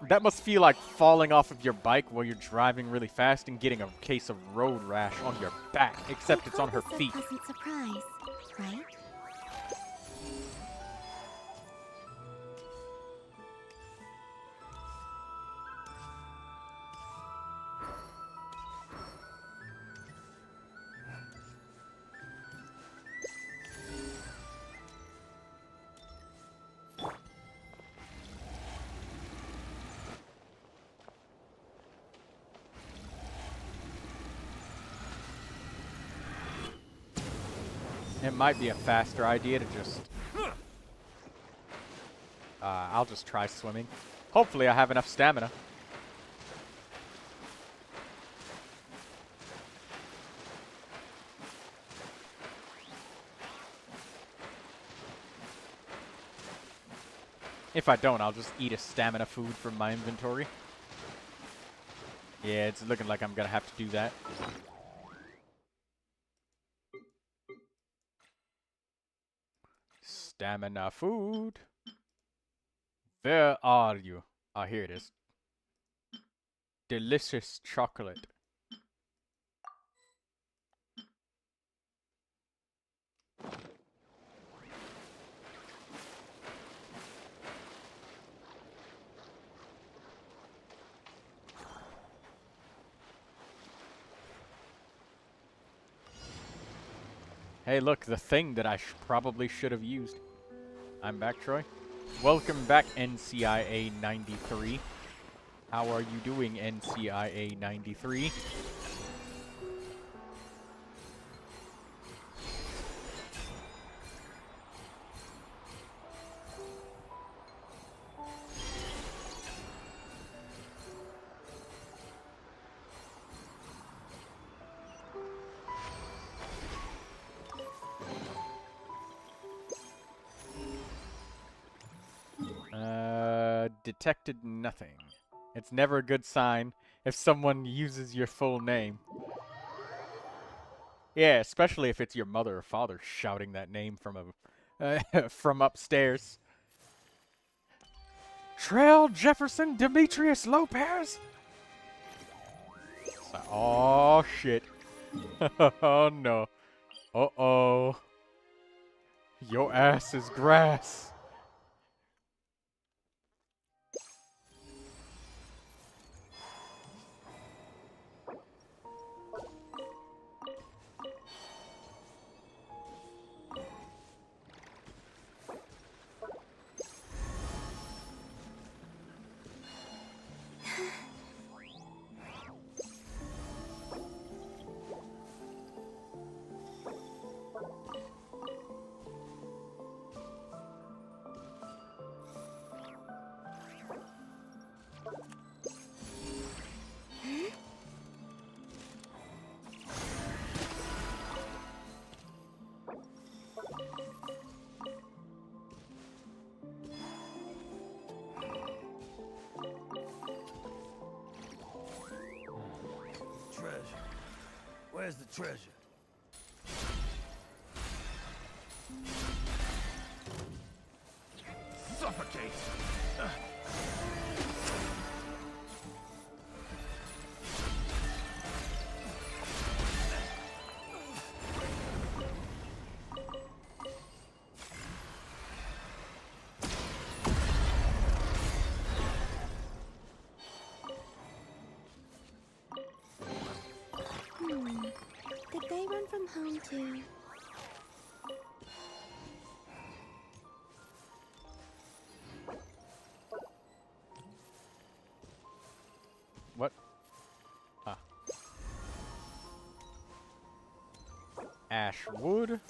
That must feel like falling off of your bike while you're driving really fast and getting a case of road rash on your back, except it's on her feet. A pleasant surprise, right? It might be a faster idea to just... I'll just try swimming. Hopefully I have enough stamina. If I don't, I'll just eat a stamina food from my inventory. Yeah, it's looking like I'm gonna have to do that. Stamina food. Where are you? Ah, here it is. Delicious chocolate. Hey, look, the thing that I probably should have used. I'm back, Troy. Welcome back, NCIA 93. How are you doing, NCIA 93? Detected nothing. It's never a good sign if someone uses your full name. Yeah, especially if it's your mother or father shouting that name from a from upstairs. Trail Jefferson Demetrius Lopez. Oh shit. Oh no. Uh-oh. Your ass is grass. Where's the treasure? Suffocate! I'm home too. What? Ah. Ash wood.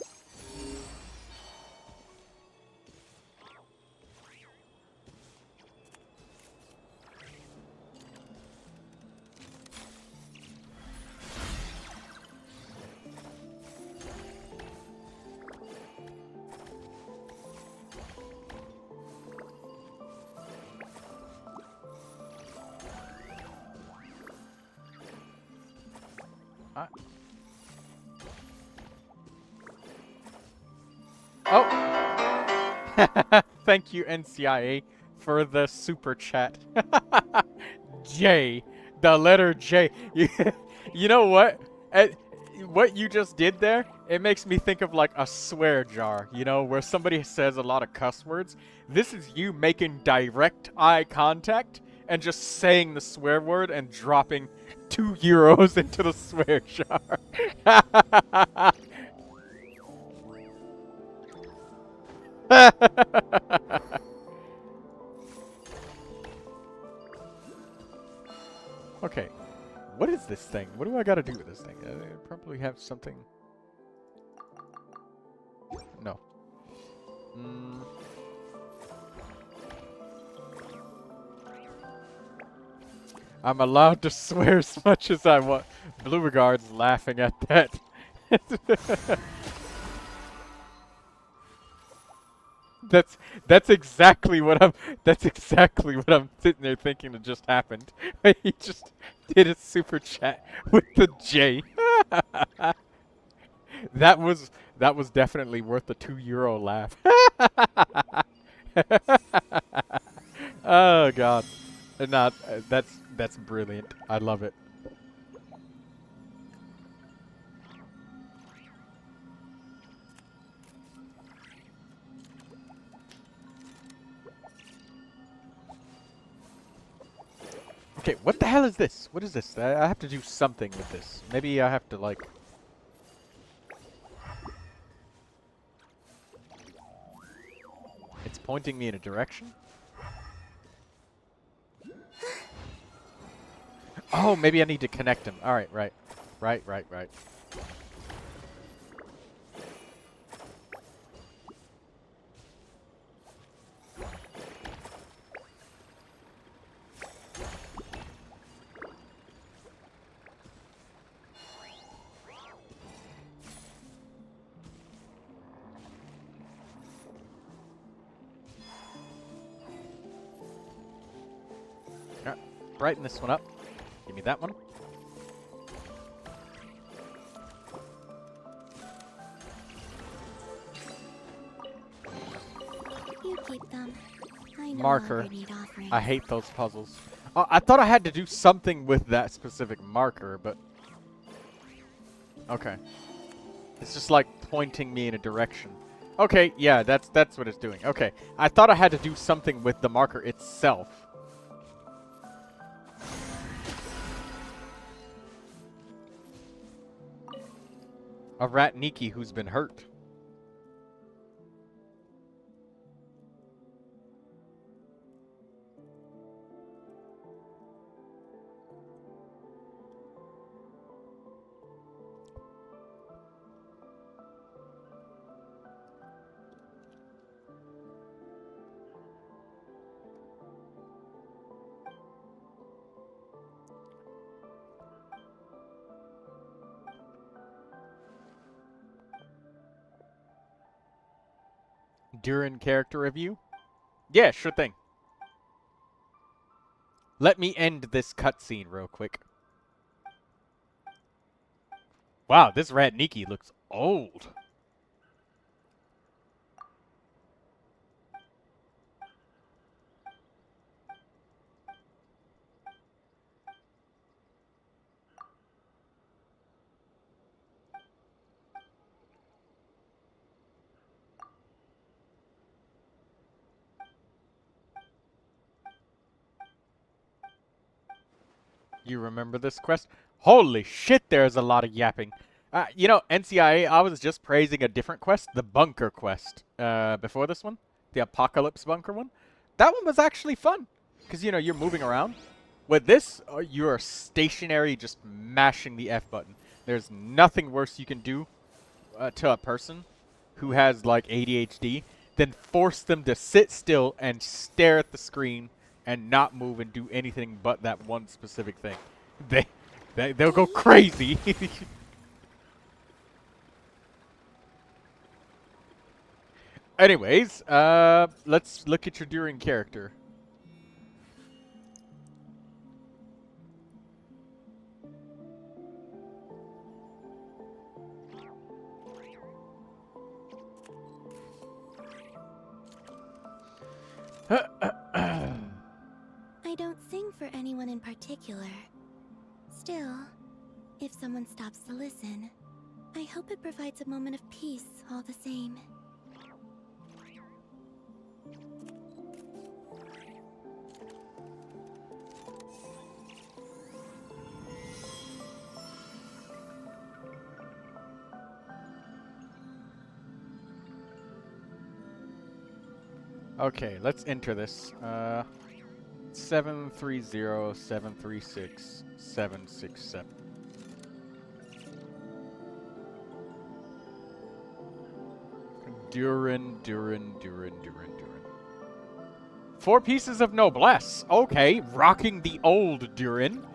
Oh! Thank you, NCIA, for the super chat. J. The letter J. You know what? What you just did there, it makes me think of like a swear jar, you know, where somebody says a lot of cuss words. This is you making direct eye contact and just saying the swear word and dropping €2 into the swear jar. Okay, what is this thing? What do I gotta do with this thing? I probably have something. No. I'm allowed to swear as much as I want. Blue Regard's laughing at that. That's exactly what I'm sitting there thinking that just happened. He just did a super chat with the J. That was definitely worth the €2 laugh. Oh god. Not that's brilliant. I love it. Okay, what the hell is this? What is this? I have to do something with this. Maybe I have to, like... It's pointing me in a direction? Oh, maybe I need to connect them. Alright, right. Right. Brighten this one up. Give me that one. You keep them. I no Marker. longer need offerings. I hate those puzzles. Oh, I thought I had to do something with that specific marker, but... Okay. It's just like pointing me in a direction. Okay, yeah, that's what it's doing. Okay. I thought I had to do something with the marker itself. A rat Nikki who's been hurt. During character review? Yeah, sure thing. Let me end this cutscene real quick. Wow, this rat Nikki looks old. You remember this quest? Holy shit, there's a lot of yapping. You know, NCIA, I was just praising a different quest, the bunker quest, before this one. The Apocalypse bunker one. That one was actually fun. Because, you know, you're moving around. With this, you're stationary, just mashing the F button. There's nothing worse you can do to a person who has, like, ADHD than force them to sit still and stare at the screen and not move and do anything but that one specific thing. They'll go crazy. Anyways, let's look at your Durin character. I don't sing for anyone in particular. Still, if someone stops to listen, I hope it provides a moment of peace all the same. Okay, let's enter this. 730-736-767. Durin. 4 pieces of noblesse. Okay, rocking the old Durin.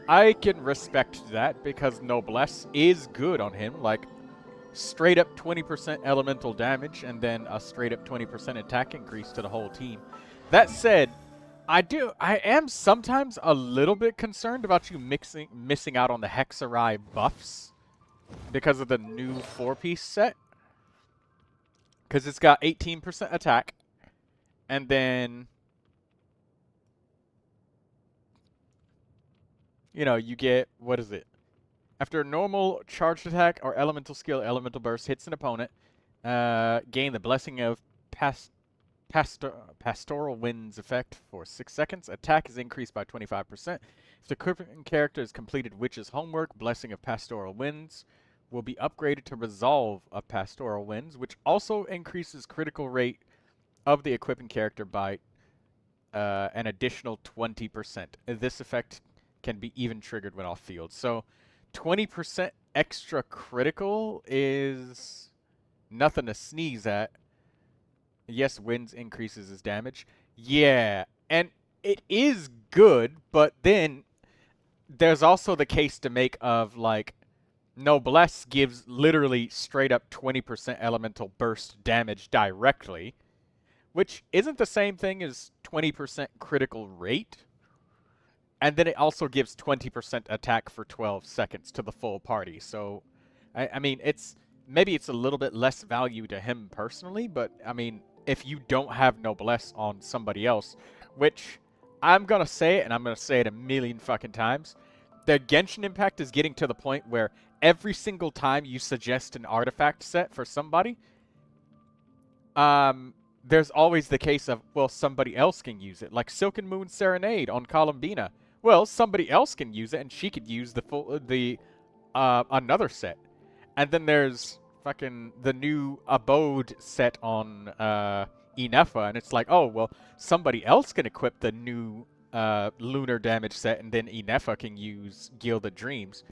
I can respect that because noblesse is good on him. Like, straight up 20% elemental damage and then a straight up 20% attack increase to the whole team. That said, I am sometimes a little bit concerned about you missing out on the Hexarai buffs because of the new 4-piece set. Because it's got 18% attack and then, you know, you get, what is it? After a normal charged attack or elemental skill, elemental burst hits an opponent, gain the blessing of pastoral winds effect for 6 seconds. Attack is increased by 25%. If the equipping character has completed Witch's homework, blessing of pastoral winds will be upgraded to resolve of pastoral winds, which also increases critical rate of the equipping character by an additional 20%. This effect can be even triggered when off field. So 20% extra critical is nothing to sneeze at. Yes, winds increases his damage. Yeah, and it is good, but then there's also the case to make of, like, Noblesse gives literally straight up 20% elemental burst damage directly, which isn't the same thing as 20% critical rate. And then it also gives 20% attack for 12 seconds to the full party. So, I mean, maybe it's a little bit less value to him personally, but, I mean, if you don't have Noblesse on somebody else, which I'm going to say it, and I'm going to say it a million fucking times, the Genshin impact is getting to the point where every single time you suggest an artifact set for somebody, there's always the case of, well, somebody else can use it. Like Silken Moon Serenade on Columbina. Well, somebody else can use it, and she could use another set. And then there's fucking the new Abode set on Inefa, and it's like, oh, well, somebody else can equip the new lunar damage set, and then Inefa can use Gilded Dreams.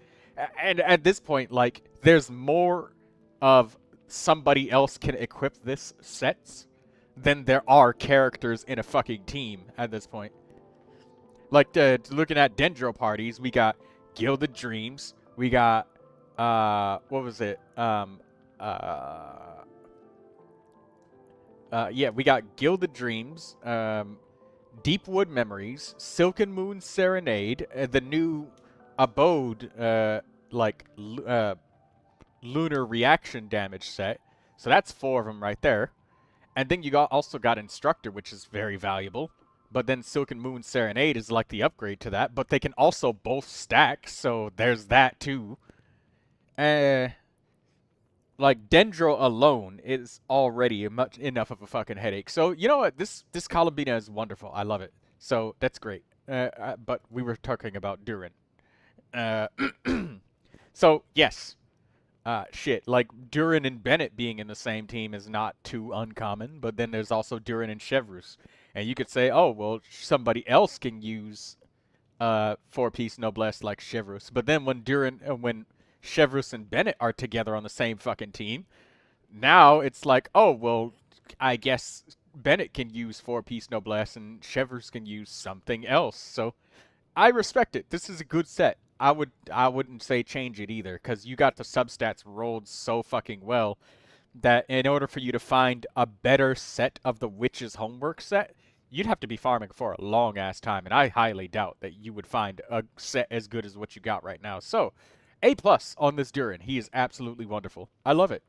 And at this point, like, there's more of somebody else can equip this sets than there are characters in a fucking team at this point. Like, looking at Dendro parties, we got Gilded Dreams, we got, what was it? Yeah, we got Gilded Dreams, Deepwood Memories, Silken Moon Serenade, the new Abode, lunar reaction damage set. So that's 4 of them right there. And then you also got Instructor, which is very valuable. But then Silken Moon Serenade is like the upgrade to that. But they can also both stack, so there's that too. Like, Dendro alone is already enough of a fucking headache. So, you know what? This Columbina is wonderful. I love it. So, that's great. But we were talking about Durin. So, yes. Shit, like Durin and Bennett being in the same team is not too uncommon, but then there's also Durin and Chevrus. And you could say, oh, well, somebody else can use 4-piece noblesse like Chevrus. But then when when Chevrus and Bennett are together on the same fucking team, now it's like, oh, well, I guess Bennett can use 4-piece noblesse and Chevrus can use something else. So I respect it. This is a good set. I wouldn't say change it either, because you got the substats rolled so fucking well that in order for you to find a better set of the Witch's Homework set, you'd have to be farming for a long ass time, and I highly doubt that you would find a set as good as what you got right now. So, A+ on this Durin. He is absolutely wonderful. I love it.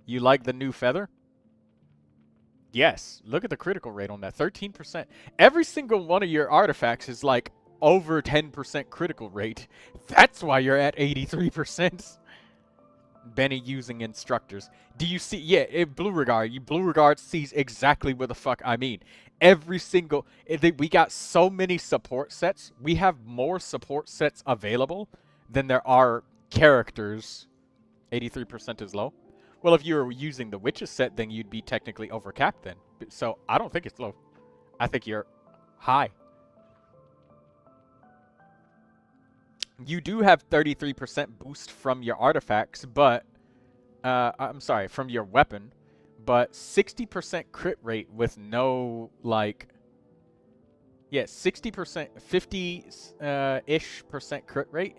You like the new feather? Yes, look at the critical rate on that, 13%. Every single one of your artifacts is like over 10% critical rate. That's why you're at 83%. Benny using instructors. Do you see? Yeah, Blue Regard. Blue Regard sees exactly what the fuck I mean. Every single... We got so many support sets. We have more support sets available than there are characters. 83% is low. Well, if you were using the Witches set, then you'd be technically overcapped then. So, I don't think it's low. I think you're high. You do have 33% boost from your artifacts, but... I'm sorry, from your weapon. But 60% crit rate with no, like... Yeah, 60%, 50-ish percent crit rate.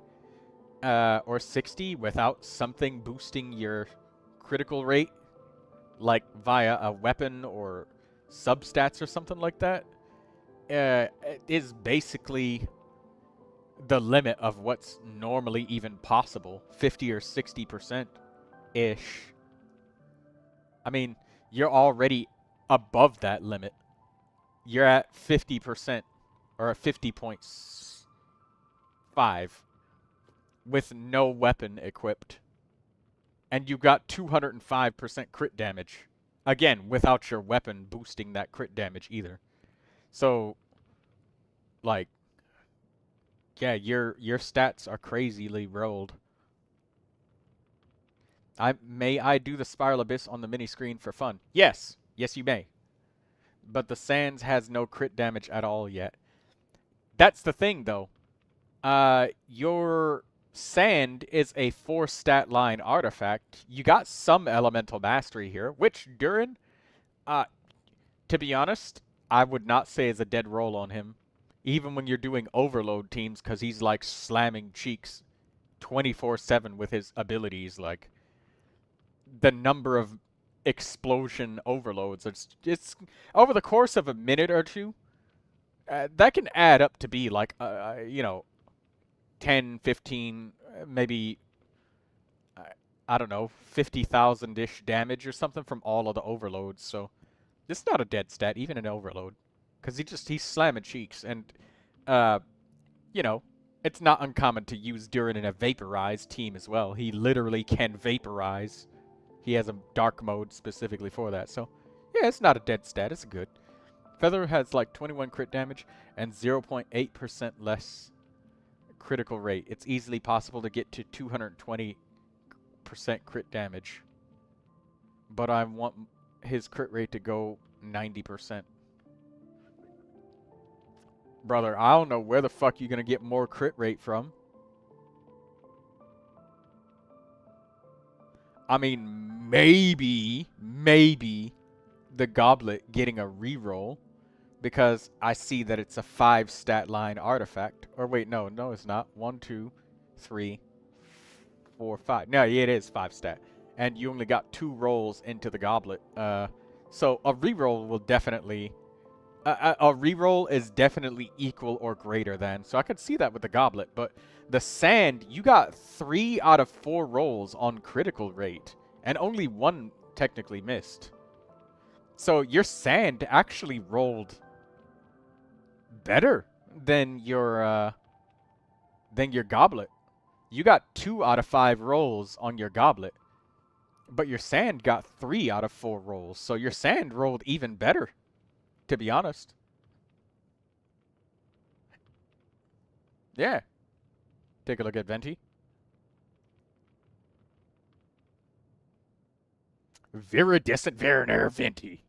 Or 60 without something boosting your... critical rate, like via a weapon or substats or something like that, is basically the limit of what's normally even possible. 50 or 60%-ish. I mean, you're already above that limit. You're at 50% or 50.5 with no weapon equipped. And you got 205% crit damage. Again, without your weapon boosting that crit damage either. So, like, yeah, your stats are crazily rolled. May I do the Spiral Abyss on the mini screen for fun? Yes. Yes, you may. But the Sands has no crit damage at all yet. That's the thing, though. Your... Sand is a 4-stat line artifact. You got some elemental mastery here, which Durin, to be honest, I would not say is a dead roll on him. Even when you're doing overload teams, because he's like slamming cheeks 24/7 with his abilities. Like, the number of explosion overloads, it's over the course of a minute or two, that can add up to be like, you know, 10, 15, maybe, I don't know, 50,000-ish damage or something from all of the overloads. So, it's not a dead stat, even an overload. Because he's slamming cheeks. And, you know, it's not uncommon to use Durin in a vaporized team as well. He literally can vaporize. He has a dark mode specifically for that. So, yeah, it's not a dead stat. It's good. Feather has like 21 crit damage and 0.8% less critical rate. It's easily possible to get to 220% crit damage. But I want his crit rate to go 90%. Brother, I don't know where the fuck you're gonna get more crit rate from. I mean, maybe the Goblet getting a reroll. Because I see that it's a 5-stat line artifact. Or wait, no, it's not. 1, 2, 3, 4, 5. No, yeah, it is 5-stat. And you only got 2 rolls into the Goblet. So a reroll will definitely... a reroll is definitely equal or greater than. So I could see that with the Goblet. But the Sand, you got 3 out of 4 rolls on critical rate. And only 1 technically missed. So your Sand actually rolled... better than your Goblet. You got 2 out of 5 rolls on your Goblet. But your Sand got 3 out of 4 rolls. So your Sand rolled even better, to be honest. Yeah. Take a look at Venti. Viridescent Verner Venti.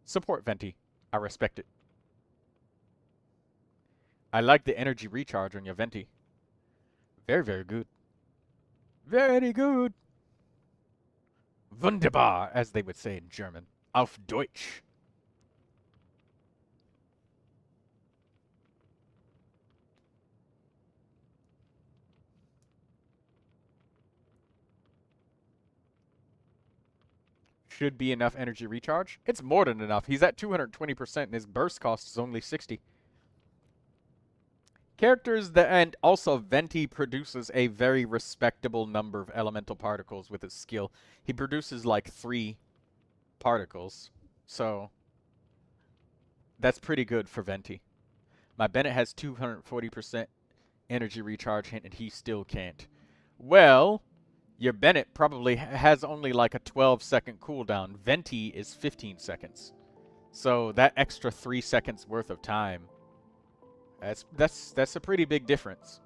Support Venti. I respect it. I like the energy recharge on your Venti. Very, very good. Very good. Wunderbar, as they would say in German. Auf Deutsch. Should be enough energy recharge. It's more than enough. He's at 220% and his burst cost is only 60. Characters that, and also Venti produces a very respectable number of elemental particles with his skill. He produces like 3 particles. So that's pretty good for Venti. My Bennett has 240% energy recharge and he still can't. Well, your Bennett probably has only like a 12-second cooldown. Venti is 15 seconds. So that extra 3 seconds worth of time, that's a pretty big difference.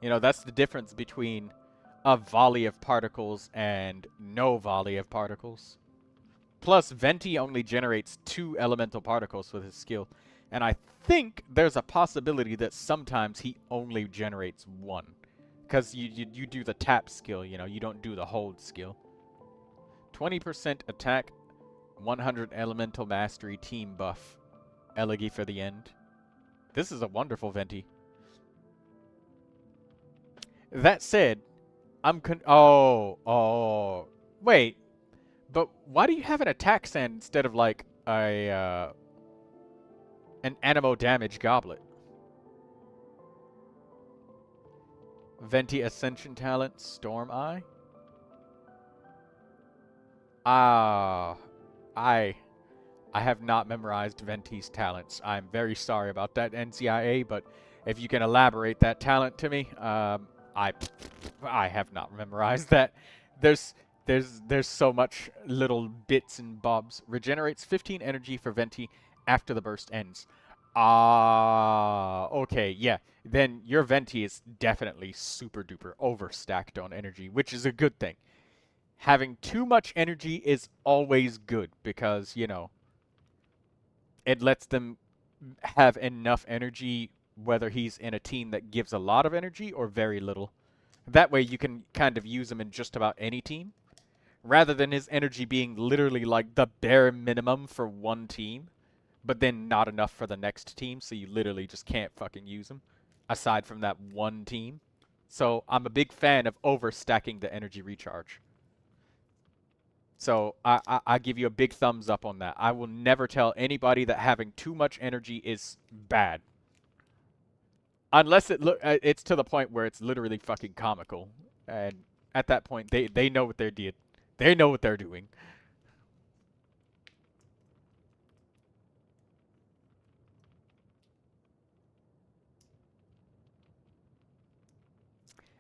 You know, that's the difference between a volley of particles and no volley of particles. Plus, Venti only generates 2 elemental particles with his skill. And I think there's a possibility that sometimes he only generates 1. Because you do the tap skill, you know, you don't do the hold skill. 20% attack, 100 elemental mastery team buff. Elegy for the end. This is a wonderful Venti. That said, wait. But why do you have an attack sand instead of like a an anemo damage goblet? Venti Ascension talent, Storm Eye. I have not memorized Venti's talents. I'm very sorry about that, NCIA, but if you can elaborate that talent to me, I have not memorized that. There's so much little bits and bobs. Regenerates 15 energy for Venti after the burst ends. Okay, yeah. Then your Venti is definitely super duper overstacked on energy, which is a good thing. Having too much energy is always good because, you know, it lets them have enough energy whether he's in a team that gives a lot of energy or very little. That way you can kind of use him in just about any team, rather than his energy being literally like the bare minimum for one team, but then not enough for the next team, so you literally just can't fucking use him, aside from that one team. So I'm a big fan of overstacking the energy recharge. So I give you a big thumbs up on that. I will never tell anybody that having too much energy is bad. Unless it's to the point where it's literally fucking comical. And at that point, they know what they did. They know what they're doing.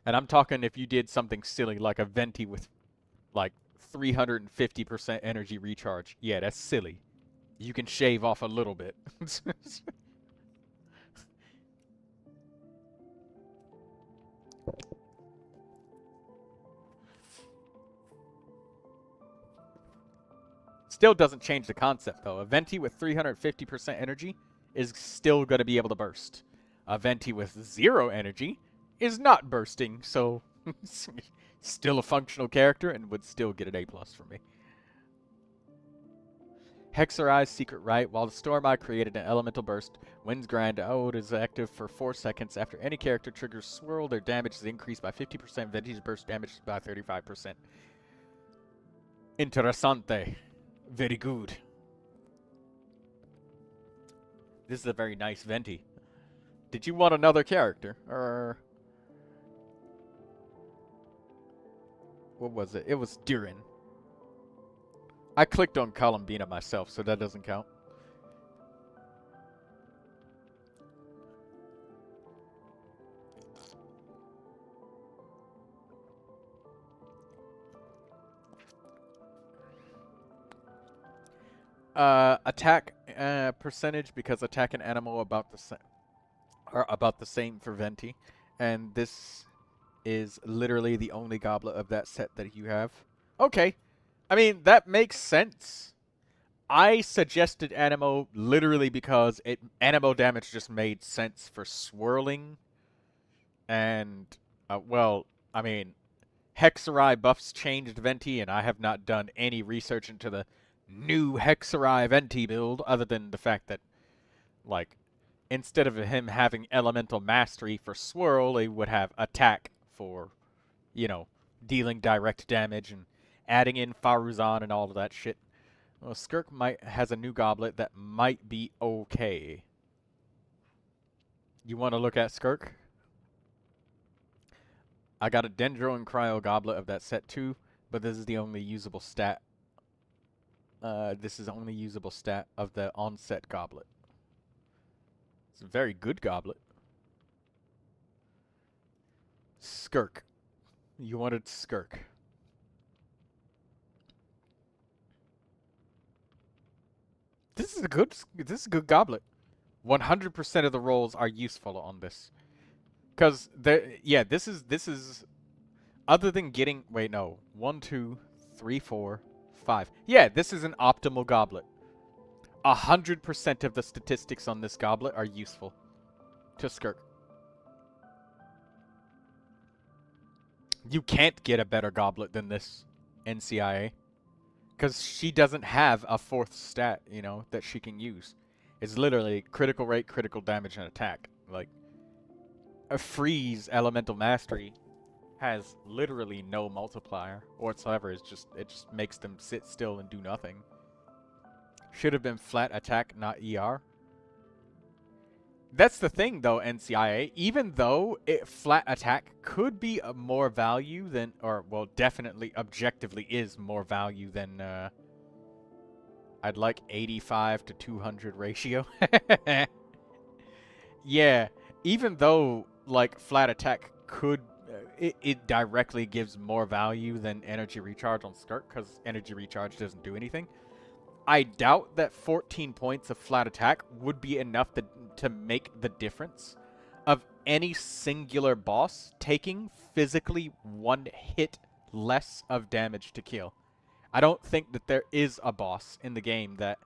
And I'm talking if you did something silly like a Venti with like 350% energy recharge. Yeah, that's silly. You can shave off a little bit. Still doesn't change the concept, though. A Venti with 350% energy is still going to be able to burst. A Venti with 0 energy is not bursting, so still a functional character and would still get an A+ from me. Hexorai's Secret Rite. While the Storm Eye created an elemental burst, Wind's Grand Ode is active for 4 seconds. After any character triggers Swirl, their damage is increased by 50%. Venti's burst damage is by 35%. Interessante. Very good. This is a very nice Venti. Did you want another character? Or what was it? It was Durin. I clicked on Columbina myself, so that doesn't count. Attack percentage, because attack and animal are about the same for Venti, and this is literally the only goblet of that set that you have. Okay, I mean, that makes sense. I suggested Animo literally because Animo damage just made sense for swirling. And, well, I mean, Hexarai buffs changed Venti, and I have not done any research into the new Hexarai Venti build, other than the fact that, like, instead of him having Elemental Mastery for Swirl, he would have Attack for, you know, dealing direct damage and adding in Faruzan and all of that shit. Well, Skirk has a new goblet that might be okay. You want to look at Skirk? I got a Dendro and Cryo goblet of that set too, but this is the only usable stat. This is the only usable stat of the on-set goblet. It's a very good goblet. Skirk. You wanted Skirk. This is a good goblet. 100% of the rolls are useful on this. Cause this is other than getting 1, 2, 3, 4, 5. Yeah, this is an optimal goblet. 100% of the statistics on this goblet are useful to Skirk. You can't get a better goblet than this NCIA. Because she doesn't have a fourth stat, you know, that she can use. It's literally critical rate, critical damage, and attack. Like, a freeze elemental mastery has literally no multiplier whatsoever. It just makes them sit still and do nothing. Should have been flat attack, not ER. That's the thing, though, NCIA. Even though flat attack could be a more value than, or, well, definitely objectively is more value than, I'd like 85 to 200 ratio. Yeah, even though, like, flat attack could, it directly gives more value than energy recharge on Skirk, because energy recharge doesn't do anything. I doubt that 14 points of flat attack would be enough to make the difference of any singular boss taking physically one hit less of damage to kill. I don't think that there is a boss in the game that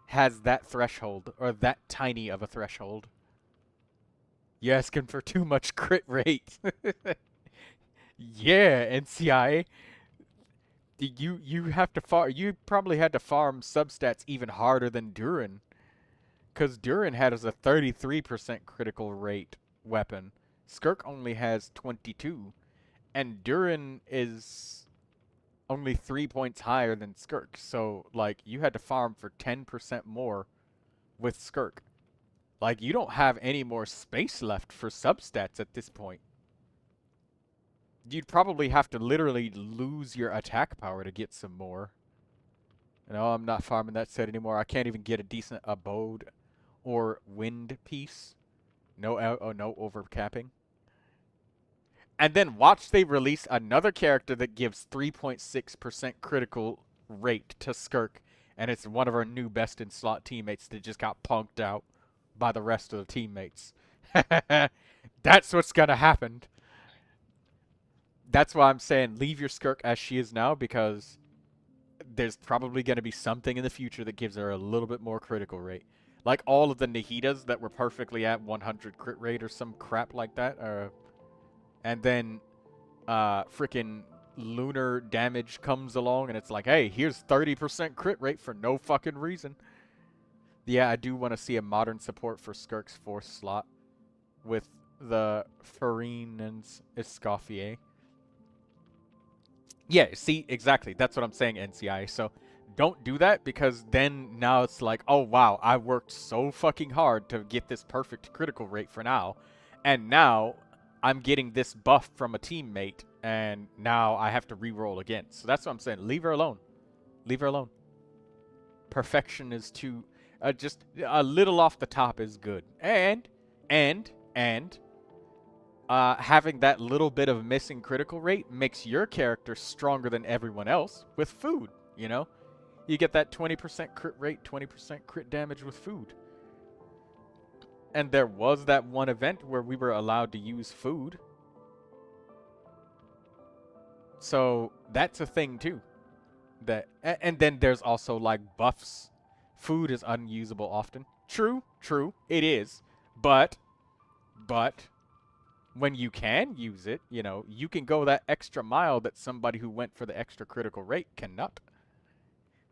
has that threshold, or that tiny of a threshold. You're asking for too much crit rate. Yeah, NCI. You have to farm. You probably had to farm substats even harder than Durin, because Durin has a 33% critical rate weapon. Skirk only has 22, and Durin is only 3 points higher than Skirk. So, like, you had to farm for 10% more with Skirk. Like, you don't have any more space left for substats at this point. You'd probably have to literally lose your attack power to get some more. No, I'm not farming that set anymore. I can't even get a decent abode or wind piece. No overcapping. And then watch they release another character that gives 3.6% critical rate to Skirk. And it's one of our new best in slot teammates that just got punked out by the rest of the teammates. That's what's gonna happen. That's why I'm saying leave your Skirk as she is now, because there's probably going to be something in the future that gives her a little bit more critical rate. Like all of the Nahidas that were perfectly at 100 crit rate or some crap like that. And then freaking lunar damage comes along and it's like, hey, here's 30% crit rate for no fucking reason. Yeah, I do want to see a modern support for Skirk's 4th slot with the Farine and Escoffier. Yeah, see, exactly. That's what I'm saying, NCI. So don't do that, because then now it's like, oh, wow, I worked so fucking hard to get this perfect critical rate for now. And now I'm getting this buff from a teammate, and now I have to re-roll again. So that's what I'm saying. Leave her alone. Leave her alone. Perfection is too... just a little off the top is good. And having that little bit of missing critical rate makes your character stronger than everyone else with food, you know? You get that 20% crit rate, 20% crit damage with food. And there was that one event where we were allowed to use food. So that's a thing too. And then there's also like buffs. Food is unusable often. True, it is. But when you can use it, you know, you can go that extra mile that somebody who went for the extra critical rate cannot.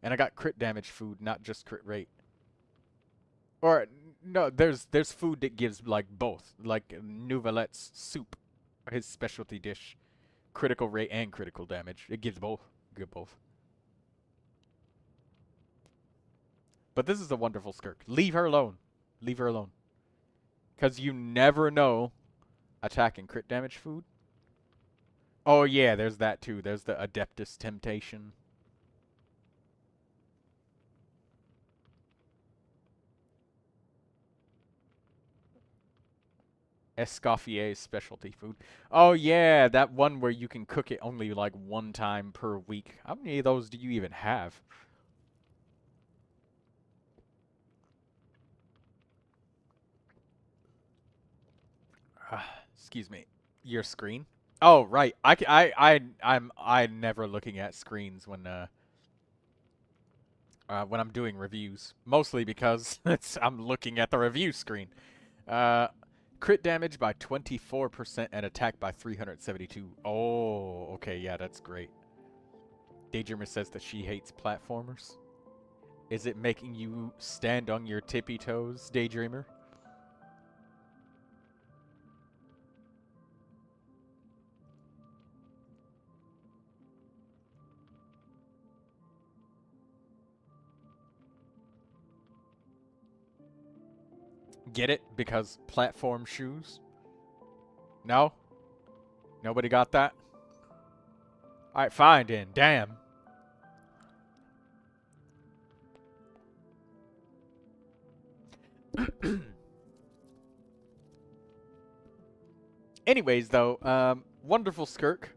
And I got crit damage food, not just crit rate. Or no, there's food that gives like both, like Neuvilette's soup, his specialty dish, critical rate and critical damage. It gives both. Give both. But this is a wonderful skirk. Leave her alone. Leave her alone. Because you never know attack and crit damage food. Oh yeah, there's that too. There's the Adeptus Temptation. Escoffier's specialty food. Oh yeah, that one where you can cook it only like one time per week. How many of those do you even have? Excuse me. Your screen? Oh right. I'm never looking at screens when I'm doing reviews. Mostly because I'm looking at the review screen. Crit damage by 24% and attack by 372. Oh, okay, yeah, that's great. Daydreamer says that she hates platformers. Is it making you stand on your tippy toes, Daydreamer? Get it? Because platform shoes? No? Nobody got that? Alright, fine then. Damn. Anyways, though, wonderful skirk.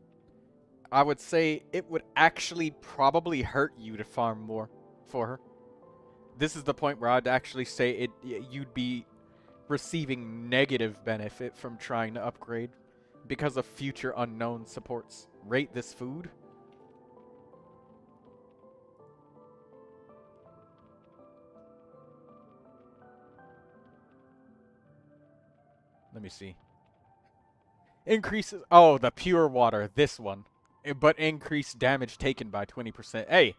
I would say it would actually probably hurt you to farm more for her. This is the point where I'd actually say you'd be receiving negative benefit from trying to upgrade because of future unknown supports. Rate this food. Let me see. Increases. Oh, the pure water. This one. But increased damage taken by 20%. Hey,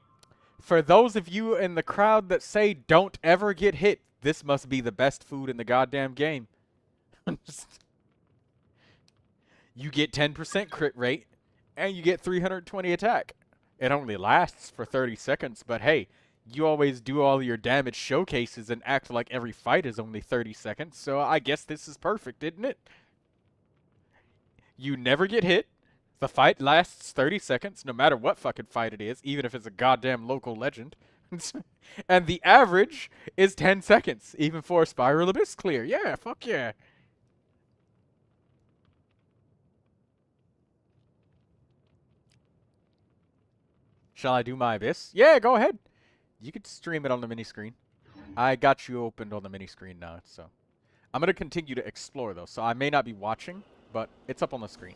for those of you in the crowd that say don't ever get hit, this must be the best food in the goddamn game. You get 10% crit rate, and you get 320 attack. It only lasts for 30 seconds, but hey, you always do all your damage showcases and act like every fight is only 30 seconds, so I guess this is perfect, isn't it? You never get hit. The fight lasts 30 seconds, no matter what fucking fight it is, even if it's a goddamn local legend. And the average is 10 seconds, even for a Spiral Abyss clear. Yeah, fuck yeah. Shall I do my Abyss? Yeah, go ahead. You could stream it on the mini screen. I got you opened on the mini screen now, so. I'm going to continue to explore, though, so I may not be watching, but it's up on the screen.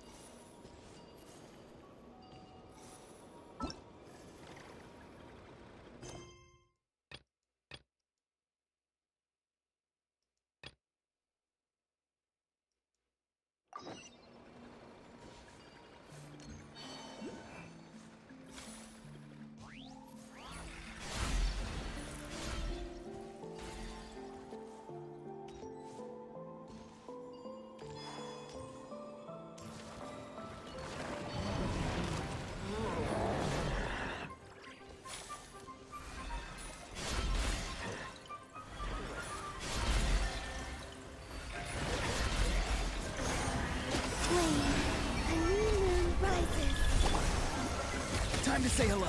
Time to say hello.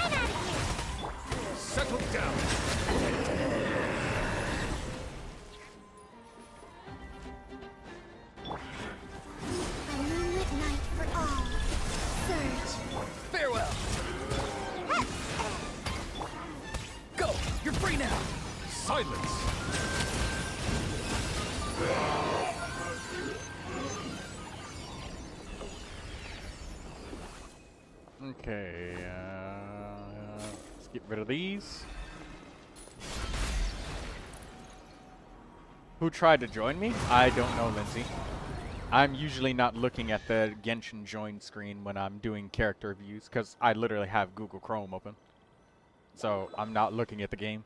I'm out of here. Settle down. A moonlit night for all. Surge. Farewell. Go. You're free now. Silence. Okay, let's get rid of these. Who tried to join me? I don't know, Lindsay. I'm usually not looking at the Genshin join screen when I'm doing character reviews, because I literally have Google Chrome open. So, I'm not looking at the game.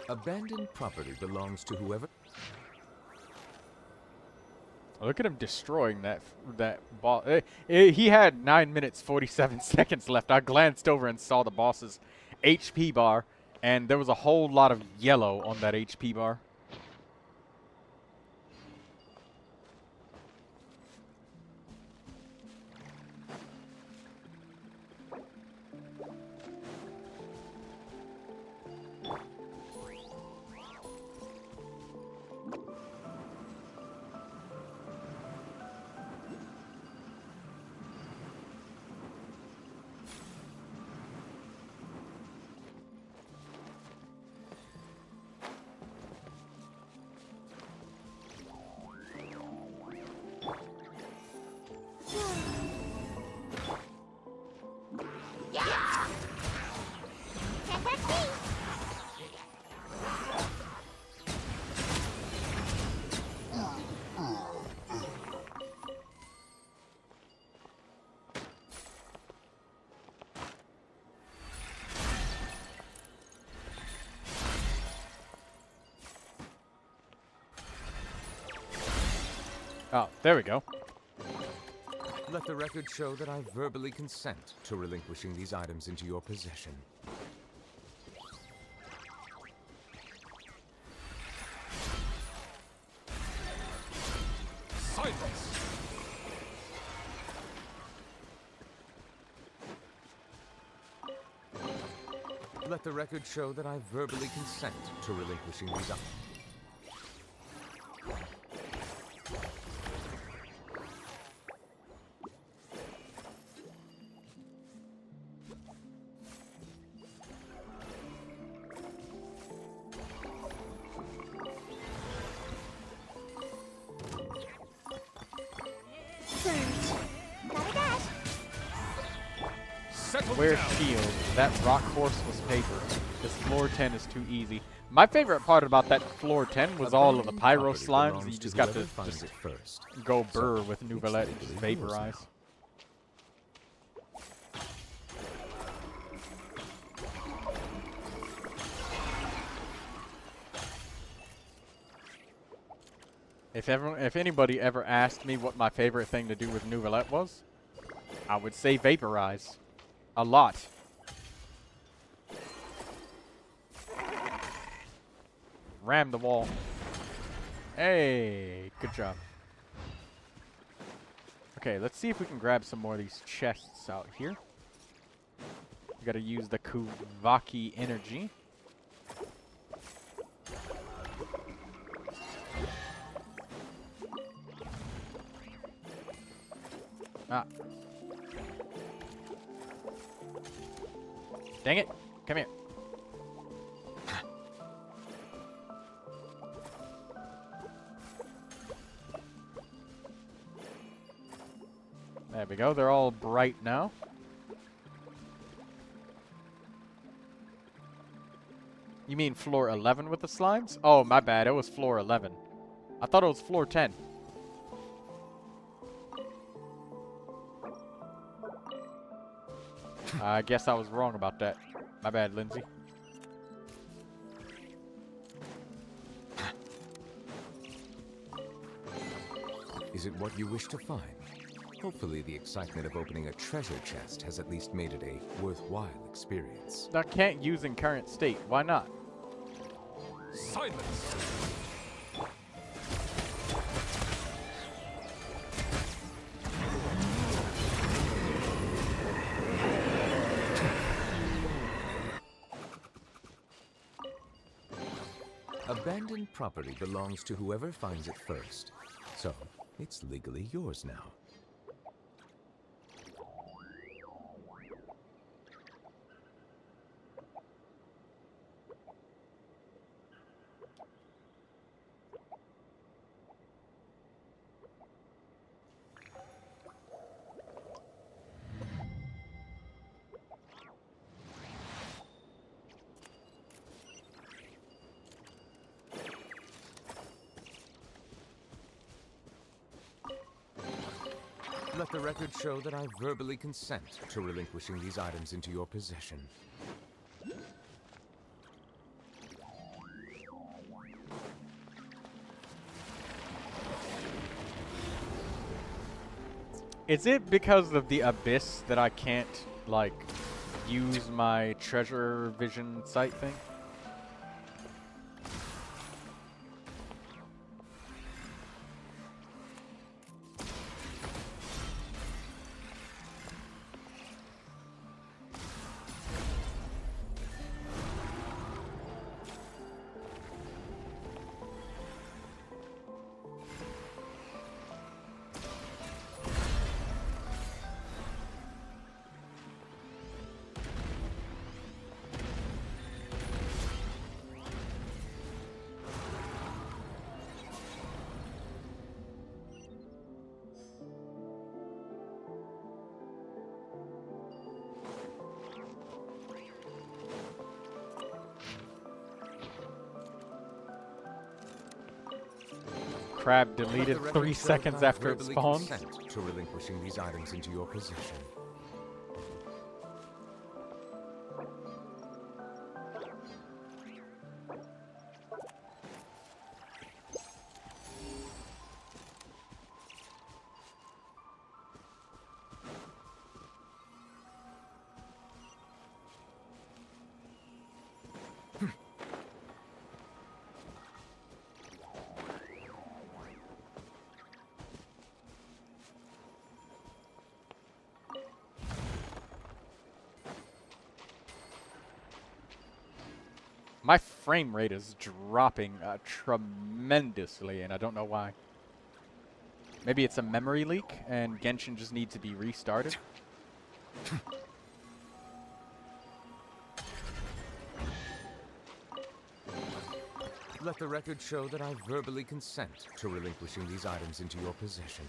Abandoned property belongs to whoever... Look at him destroying that boss. He had 9 minutes 47 seconds left. I glanced over and saw the boss's HP bar, and there was a whole lot of yellow on that HP bar. Oh, there we go. Let the record show that I verbally consent to relinquishing these items into your possession. Silence! Let the record show that I verbally consent to relinquishing these items. Where's shield? That rock course was paper. This floor 10 is too easy. My favorite part about that floor 10 was all of the pyro slimes. You just got to just go burr with Neuvilette and just vaporize. If anybody ever asked me what my favorite thing to do with Neuvilette was, I would say vaporize. A lot. Ram the wall. Hey, good job. Okay, let's see if we can grab some more of these chests out here. We gotta use the Kuvaki energy. Ah. Dang it. Come here. There we go. They're all bright now. You mean floor 11 with the slimes? Oh, my bad. It was floor 11. I thought it was floor 10. I guess I was wrong about that. My bad, Lindsay. Is it what you wish to find? Hopefully the excitement of opening a treasure chest has at least made it a worthwhile experience. I can't use in current state. Why not? Silence! Abandoned property belongs to whoever finds it first. So, it's legally yours now. Let the record show that I verbally consent to relinquishing these items into your possession. Is it because of the abyss that I can't, like, use my treasure vision sight thing? Crab deleted 3 seconds after it spawns. Consent to relinquishing these items into your possession. My frame rate is dropping tremendously, and I don't know why. Maybe it's a memory leak, and Genshin just needs to be restarted. Let the record show that I verbally consent to relinquishing these items into your possession.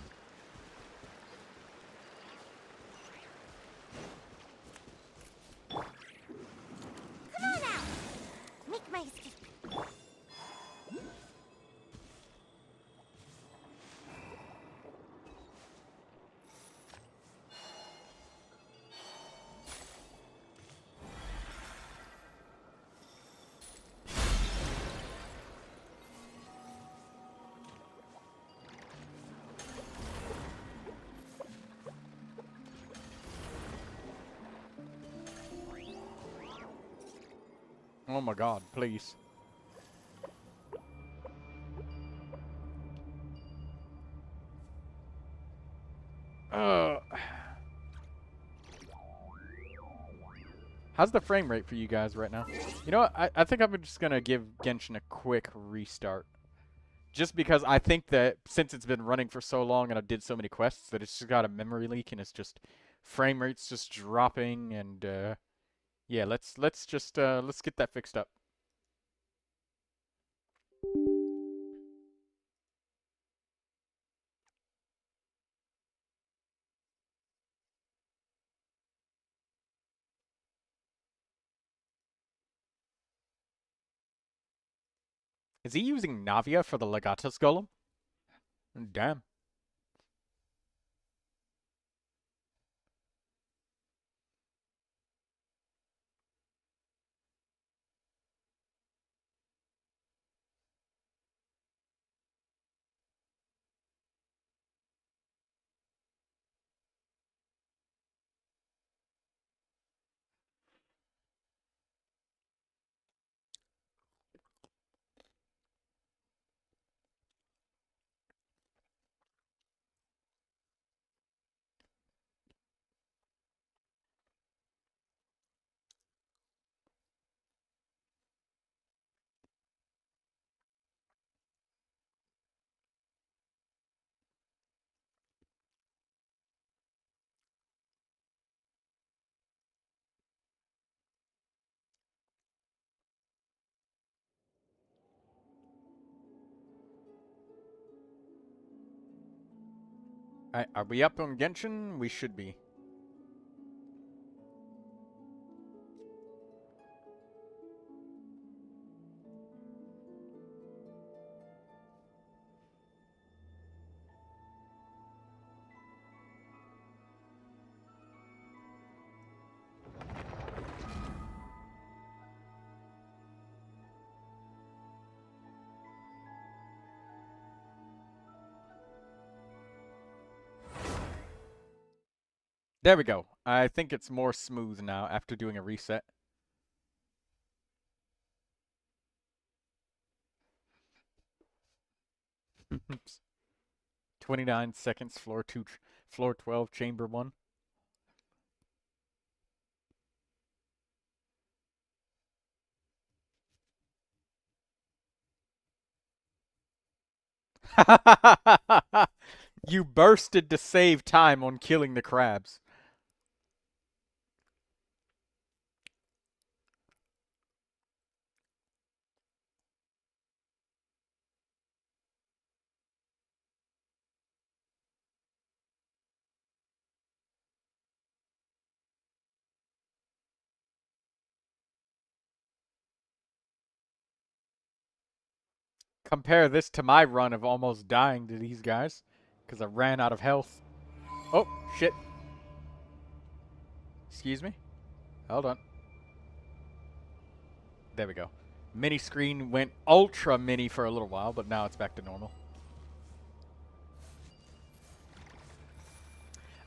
Oh my god, please. How's the frame rate for you guys right now? You know what? I think I'm just gonna give Genshin a quick restart. Just because I think that since it's been running for so long and I did so many quests that it's just got a memory leak and it's just frame rate's just dropping and yeah, let's get that fixed up. Is he using Navia for the Legatus Golem? Damn. Alright, are we up on Genshin? We should be. There we go. I think it's more smooth now after doing a reset. Oops. 29 seconds, floor 2, floor 12, chamber 1. You bursted to save time on killing the crabs. Compare this to my run of almost dying to these guys because I ran out of health. Oh, shit. Excuse me? Hold on. There we go. Mini screen went ultra mini for a little while, but now it's back to normal.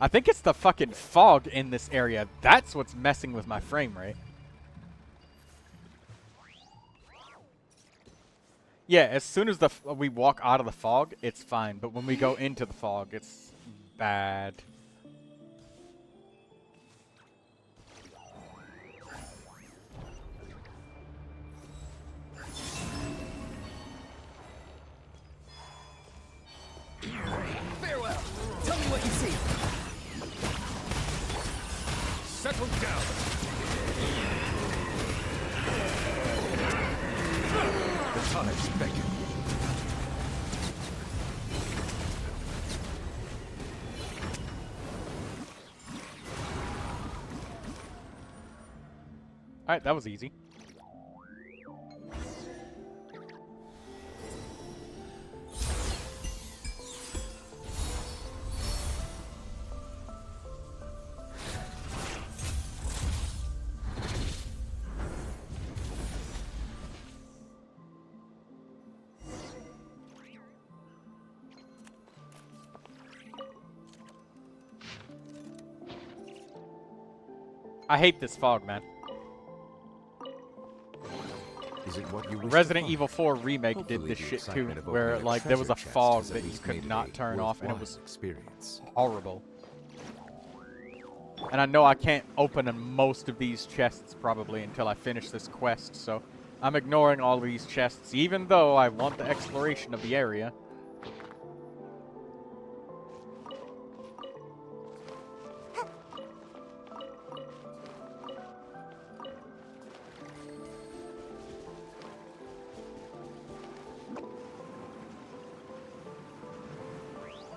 I think it's the fucking fog in this area. That's what's messing with my frame rate. Yeah, as soon as we walk out of the fog, it's fine. But when we go into the fog, it's bad. Farewell. Tell me what you see. Settle down. The tides beckon. Alright, that was easy. I hate this fog, man. Is it what you wish Resident to Evil 4 Remake Hopefully did this the shit too, excitement of where opening a like there was a treasure chest fog has at that you least could made it not a turn off, and it worthwhile was experience. horrible. And I know I can't open most of these chests probably until I finish this quest, so I'm ignoring all these chests, even though I want the exploration of the area.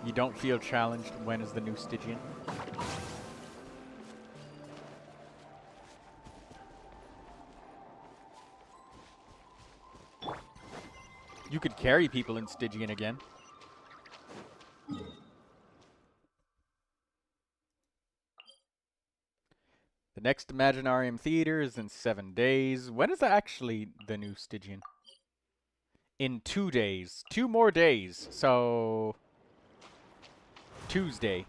You don't feel challenged. When is the new Stygian? You could carry people in Stygian again. The next Imaginarium Theater is in 7 days. When is actually the new Stygian? In 2 days. 2 more days. So Tuesday.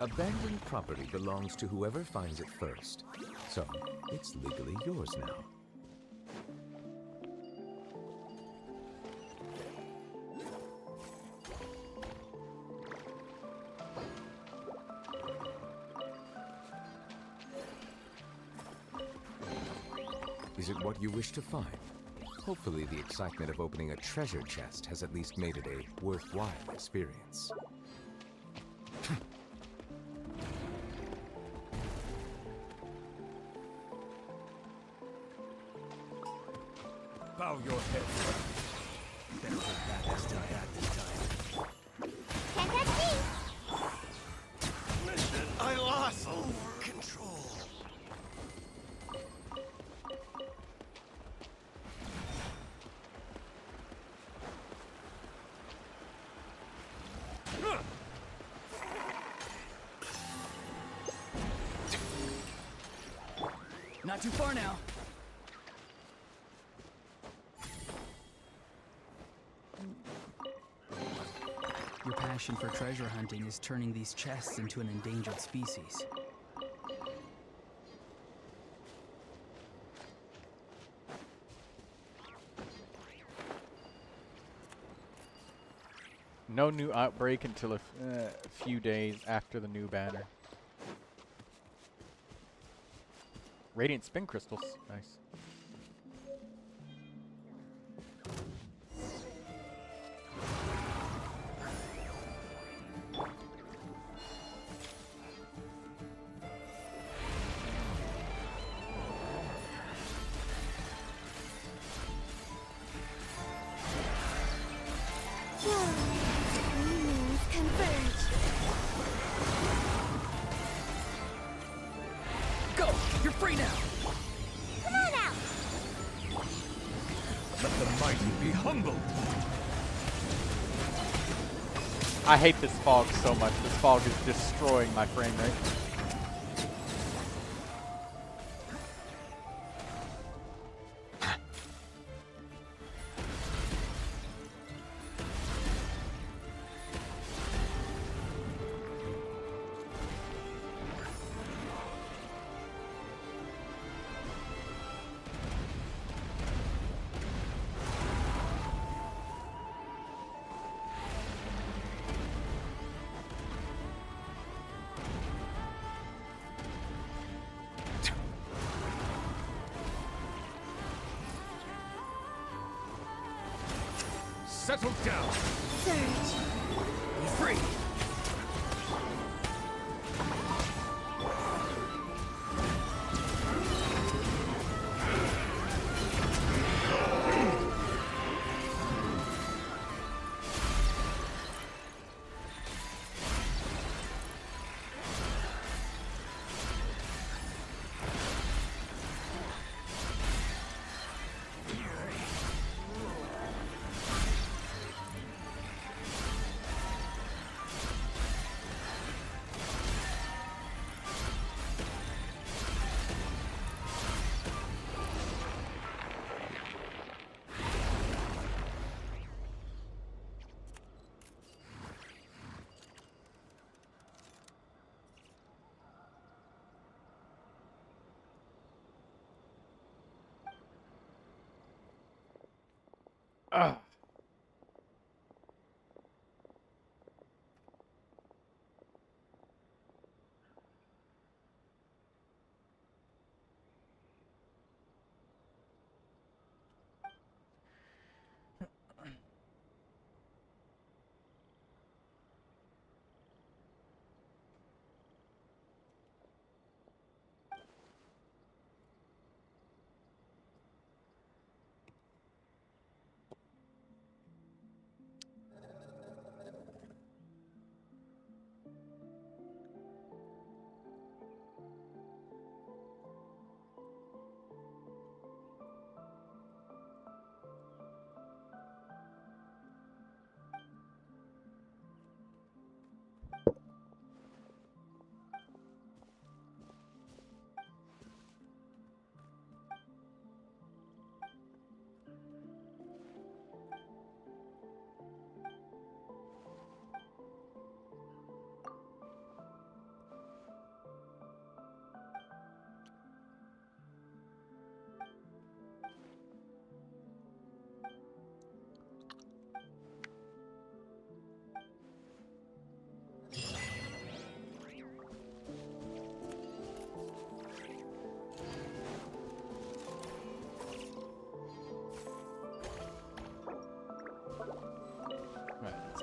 Abandoned property belongs to whoever finds it first. So, it's legally yours now. Is it what you wish to find? Hopefully the excitement of opening a treasure chest has at least made it a worthwhile experience. Bow your head. Better hold that as I had this time. Can't touch me! Listen, I lost control. Not too far now. Your passion for treasure hunting is turning these chests into an endangered species. No new outbreak until a few days after the new banner. Radiant spin crystals. Nice. Go! You're free now! Come on out! Let the mighty be humbled. I hate this fog so much. This fog is destroying my frame rate. Settle down. Surge. Free. Ugh.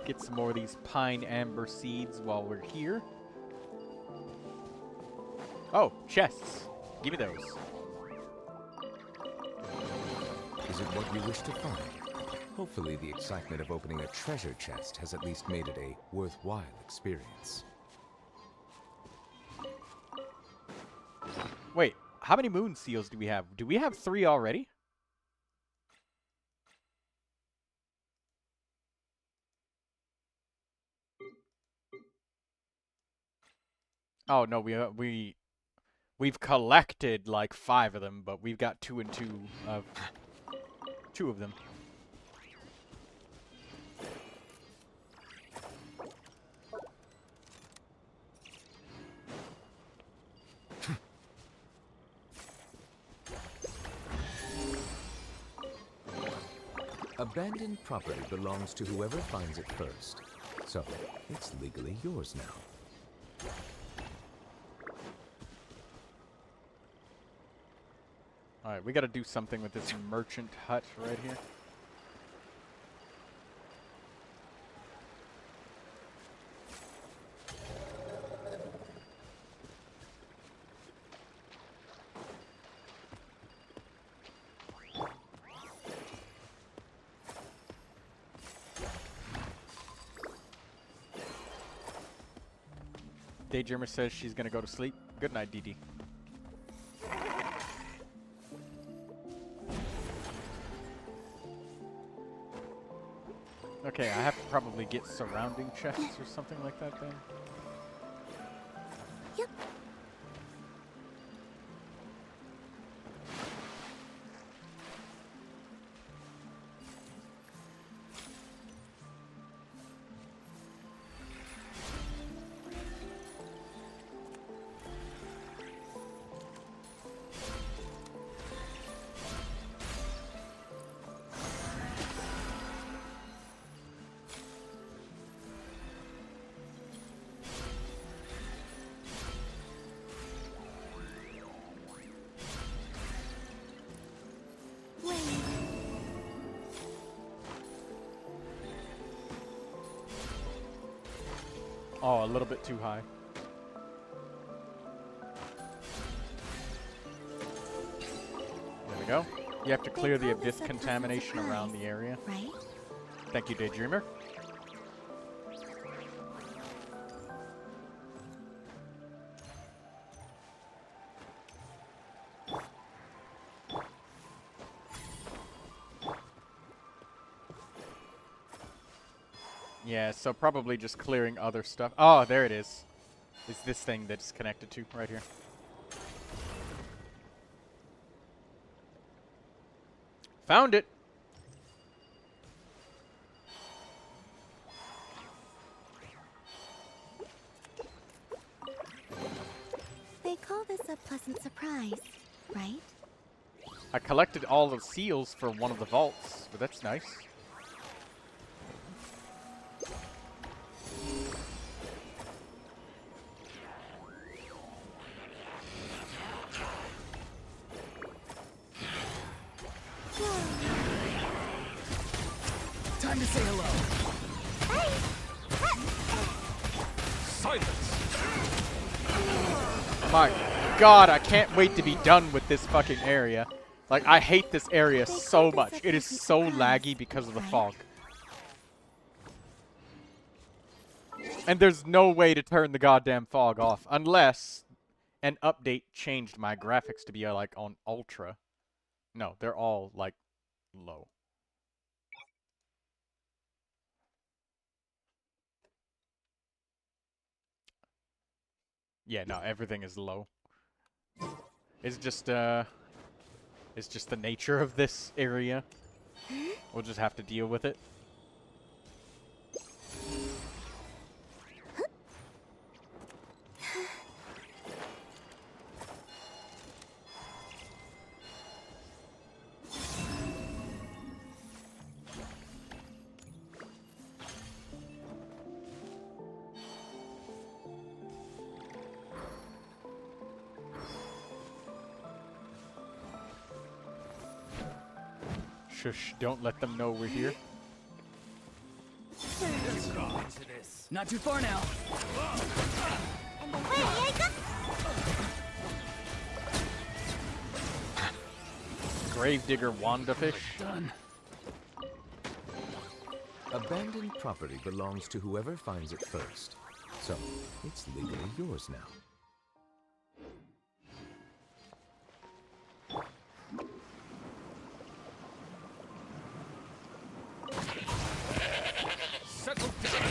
Get some more of these pine amber seeds while we're here. Oh, chests. Give me those. Is it what you wish to find? Hopefully the excitement of opening a treasure chest has at least made it a worthwhile experience. Wait, how many moon seals do we have? Do we have 3 already? Oh no, we've collected like 5 of them, but we've got 2 and 2 of 2 of them. Abandoned property belongs to whoever finds it first, so it's legally yours now. Alright, we gotta do something with this merchant hut right here. Daydreamer says she's gonna go to sleep. Good night, DD. Okay, I have to probably get surrounding chests or something like that then. Yep. Oh, a little bit too high. There we go. You have to clear the abyss contamination around the area. Right? Thank you, Daydreamer. Yeah, so probably just clearing other stuff. Oh, there it is. It's this thing that's connected to right here. Found it. They call this a pleasant surprise, right? I collected all the seals for one of the vaults, but that's nice. Time to say hello. Silence! My God, I can't wait to be done with this fucking area. Like, I hate this area so much. It is so laggy because of the fog. And there's no way to turn the goddamn fog off unless an update changed my graphics to be like on ultra. No, they're all like low. Yeah, no, everything is low. It's just the nature of this area. We'll just have to deal with it. Shush, don't let them know we're here. Not too far now. And away I go! Gravedigger Wandafish. Done. Abandoned property belongs to whoever finds it first. So, it's legally yours now. Settle down.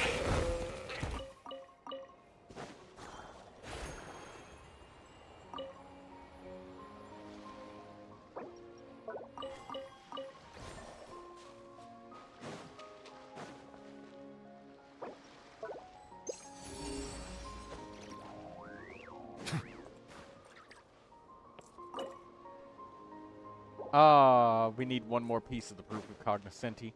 We need one more piece of the proof of cognoscenti.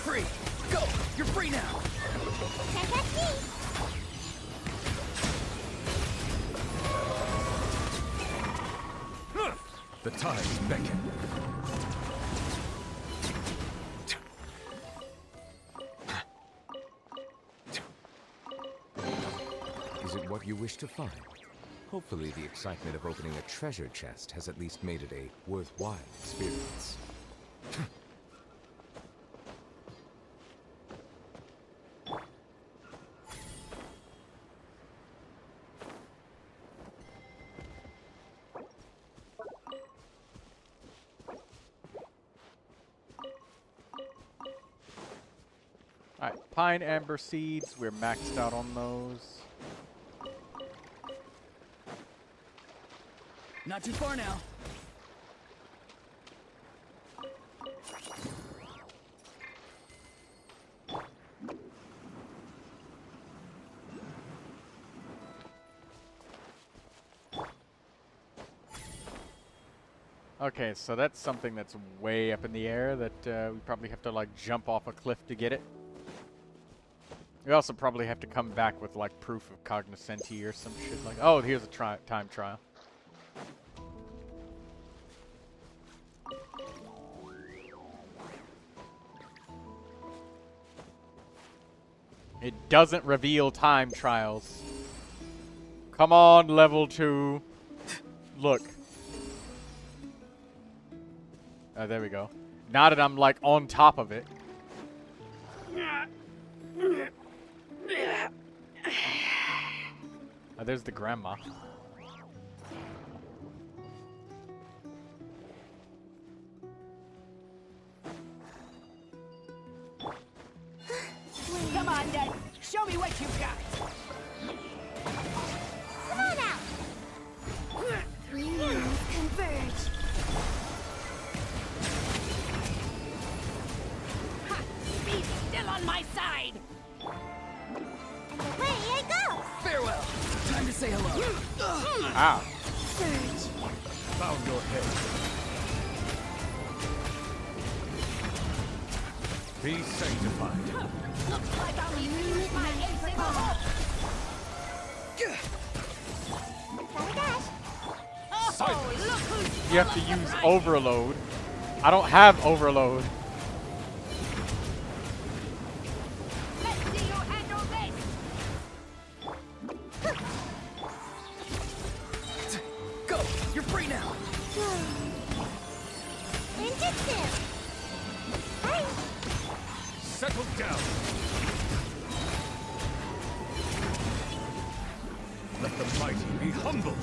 Free! Go! You're free now! The tides beckon. Is it what you wish to find? Hopefully the excitement of opening a treasure chest has at least made it a worthwhile experience. Alright, pine amber seeds, we're maxed out on those. Not too far now. Okay, so that's something that's way up in the air that we probably have to like jump off a cliff to get it. We also probably have to come back with like proof of cognoscenti or some shit like. Oh, here's a time trial. It doesn't reveal time trials. Come on, level 2. Look. There we go. Now that I'm like on top of it. There's the grandma. Come on, then. Show me what you've got. Come on out! 3 moons converge. Ha! Be still on my side. And away I go! Farewell. Time to say hello. Ow. Surge. Bow your head. Be sanctified. Looks like I'll be losing my ace in the hole. Oh, look who's You have to use overload. I don't have overload. Let's see you handle this. Go! You're free now! Ninjutsu! Hey! Settle down. Let the mighty be humbled.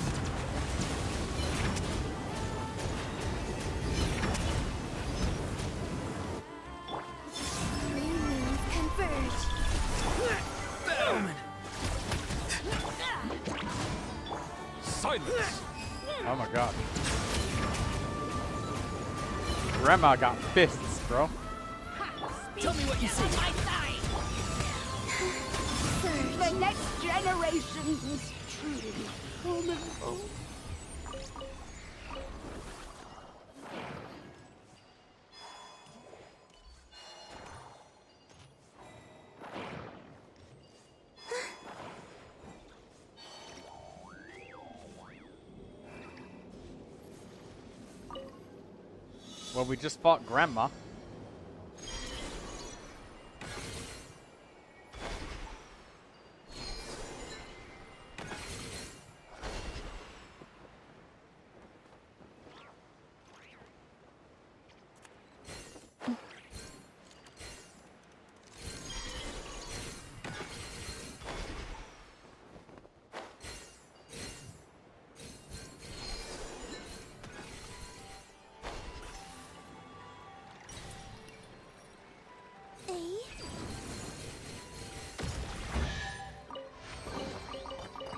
Silence! Oh my god. Grandma got fists, bro. Tell me what you see. On my side. The next generation's Well, we just fought Grandma.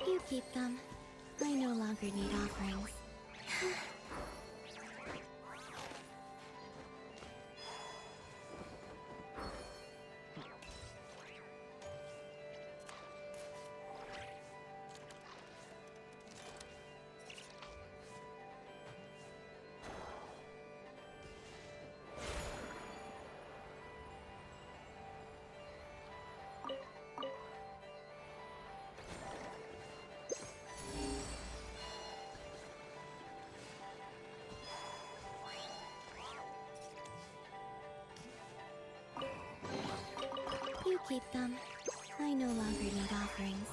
You keep them. I no longer need offerings. You keep them. I no longer need offerings.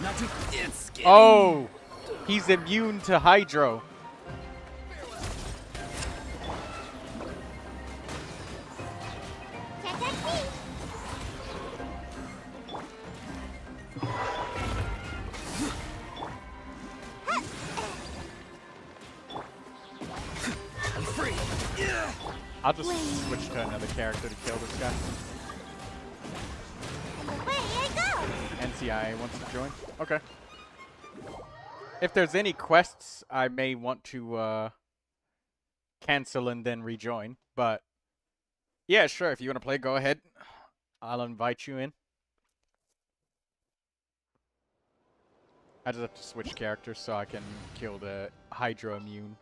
Not too. It's getting... Oh! He's immune to Hydro. I'm free. Yeah. I'll just switch to another character to kill this guy. Away I go! NCIA wants to join. Okay. If there's any quests, I may want to cancel and then rejoin. But yeah, sure. If you want to play, go ahead. I'll invite you in. I just have to switch characters so I can kill the Hydro immune.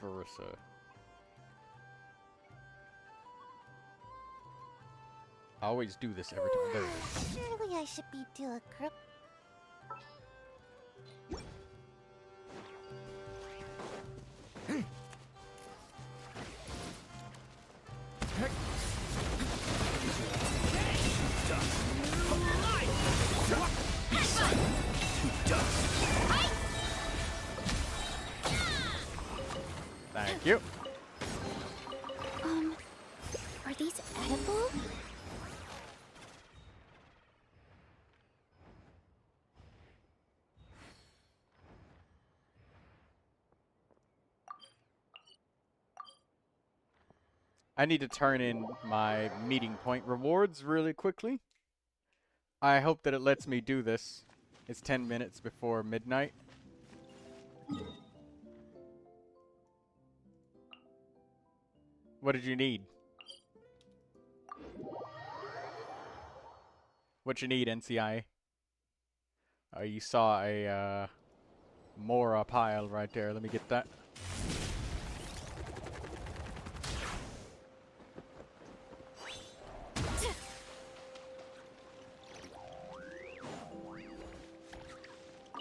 Versa. I always do this every time. There it is. Surely I should be to a group. Thank you. Are these edible? I need to turn in my meeting point rewards really quickly. I hope that it lets me do this. It's 10 minutes before midnight. What did you need? What you need, NCI? You saw a Mora pile right there. Let me get that.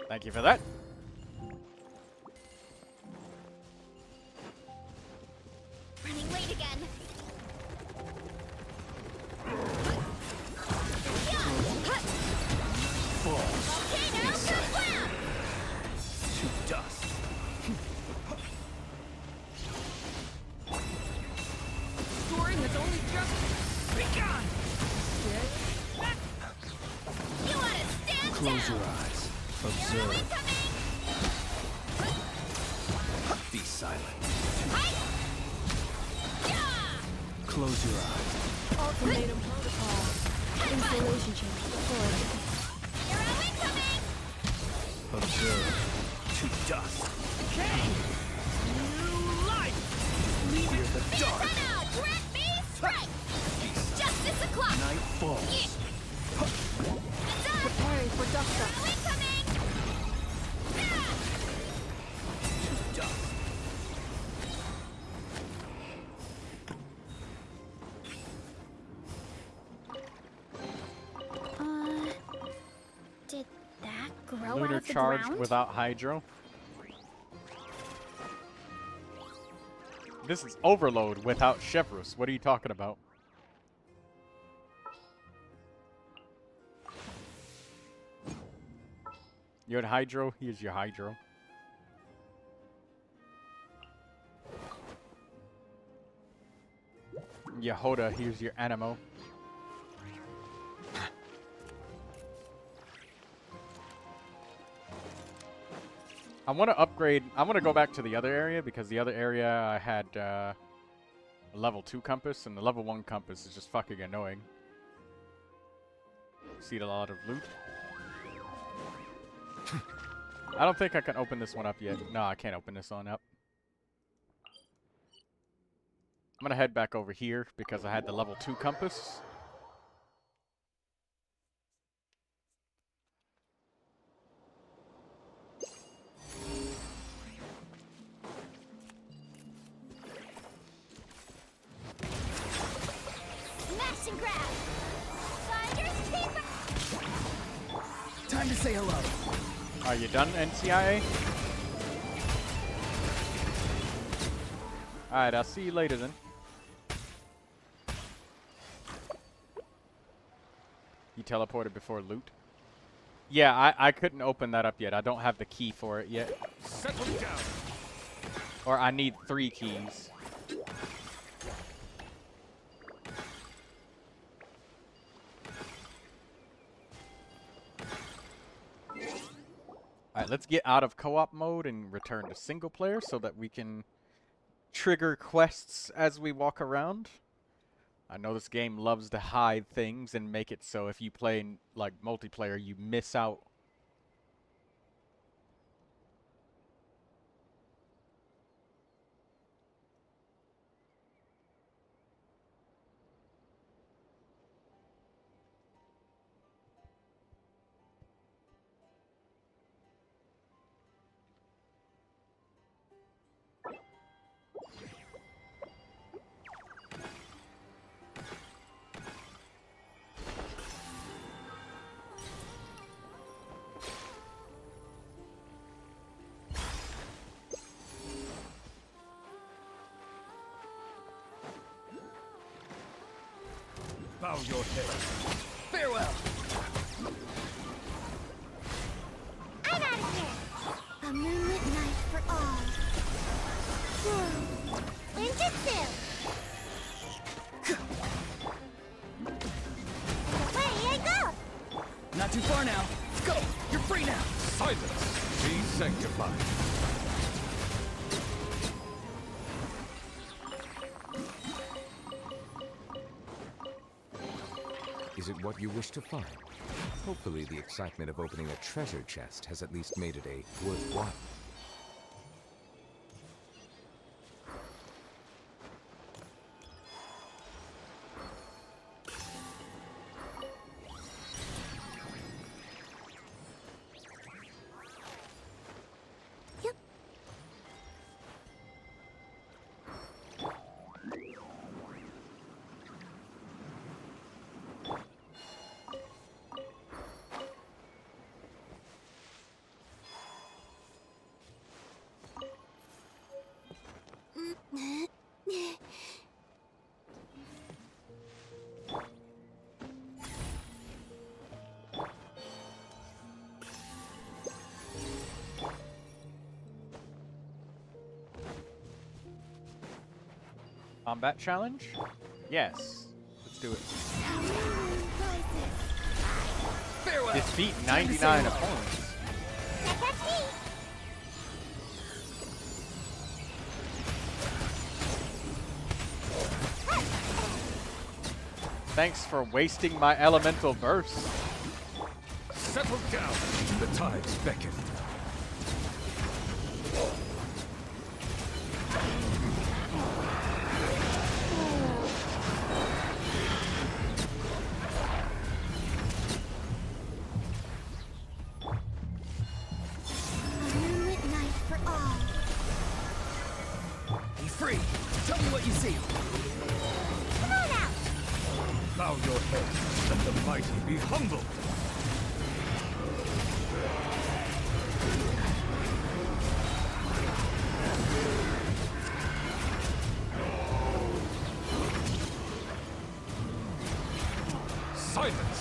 Thank you for that. Running late again. To dust. Story has only just begun. You wanna stand Close down? your eyes. Observe. silent. Close your eyes. Ultimatum protocol. Installation chamber deployed. Hero incoming! Observe. To dust. New life! Fear the dark. Inferno! Direct me strike! Justice o'clock! Night falls. Preparing for dust up. Hero incoming! To dust. Did that grow Lunar out of the charge ground? without hydro. This is overload without Chevrus. What are you talking about? You had hydro? Here's your hydro. Yehoda, here's your animo. I want to upgrade. I want to go back to the other area because the other area I had a level 2 compass, and the level 1 compass is just fucking annoying. See a lot of loot. I don't think I can open this one up yet. No, I can't open this one up. I'm gonna head back over here because I had the level 2 compass. Smash and grab! Finders keeper! Time to say hello. Are you done, NCIA? Alright, I'll see you later then. You teleported before loot? Yeah, I couldn't open that up yet. I don't have the key for it yet. Settle down. Or I need 3 keys. Alright, let's get out of co-op mode and return to single player so that we can trigger quests as we walk around. I know this game loves to hide things and make it so if you play in, like, multiplayer, you miss out. Bow your head. Farewell. I'm out of here! A moonlit night for all. Ninjutsu! Away I go! Not too far now. Go. You're free now. Silence. Be sanctified. Is it what you wish to find? Hopefully the excitement of opening a treasure chest has at least made it a worthwhile. Combat challenge? Yes. Let's do it. Farewell. Defeat 99 opponents. Thanks for wasting my elemental burst. Settle down. The tides beckon. A moonlit night for all. Be free! Tell me what you see! Come on out! Bow your head. Let the mighty be humbled. Silence!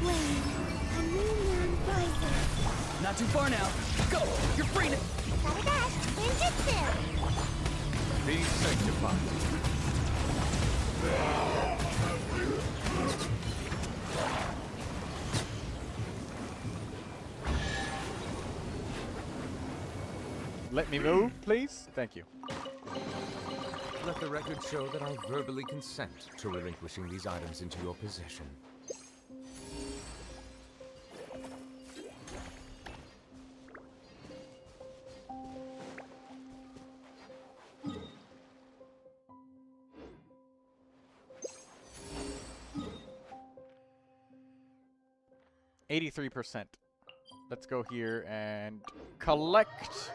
When a new moon rises. Not too far now. Go! You're free to... Gotta dash! Ninjutsu! Be sanctified. Let me move, please. Thank you. Let the record show that I verbally consent to relinquishing these items into your possession. %83%. Let's go here and collect.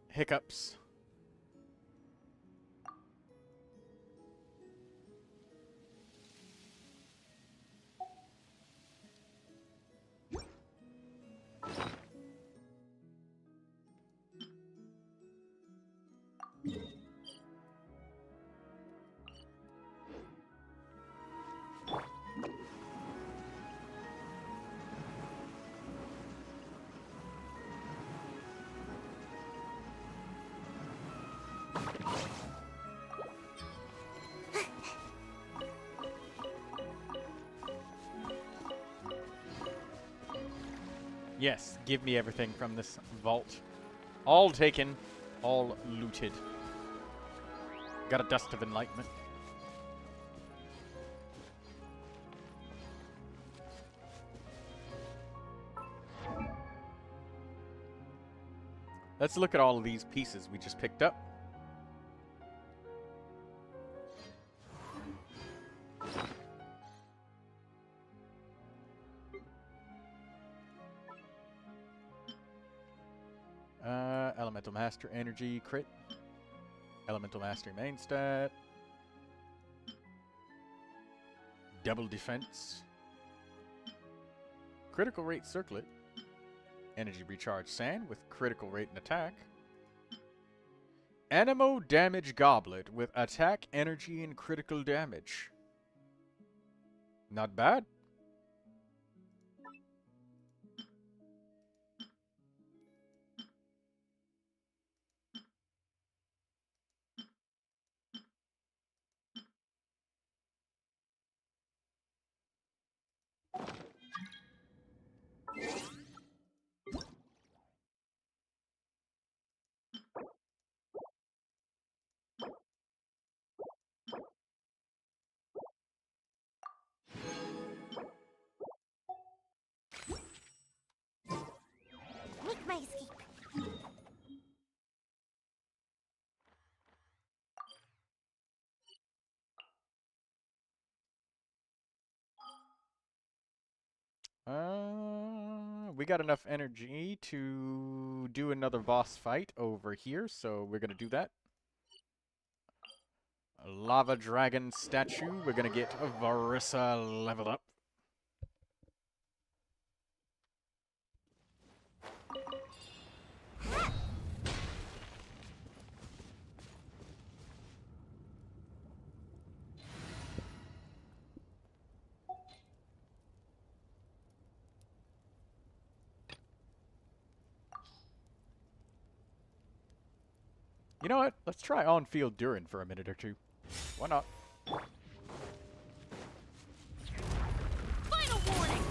Hiccups. Yes, give me everything from this vault. All taken, all looted. Got a dust of enlightenment. Let's look at all of these pieces we just picked up. Elemental Master Energy Crit. Elemental Mastery Main Stat. Double Defense. Critical Rate Circlet. Energy Recharge Sand with critical rate and attack. Anemo Damage Goblet with attack, energy, and critical damage. Not bad. Make my escape. We got enough energy to do another boss fight over here, so we're gonna do that. A lava dragon statue. We're gonna get Varissa leveled up. You know what? Let's try on-field Durin for a minute or two. Why not? Final warning!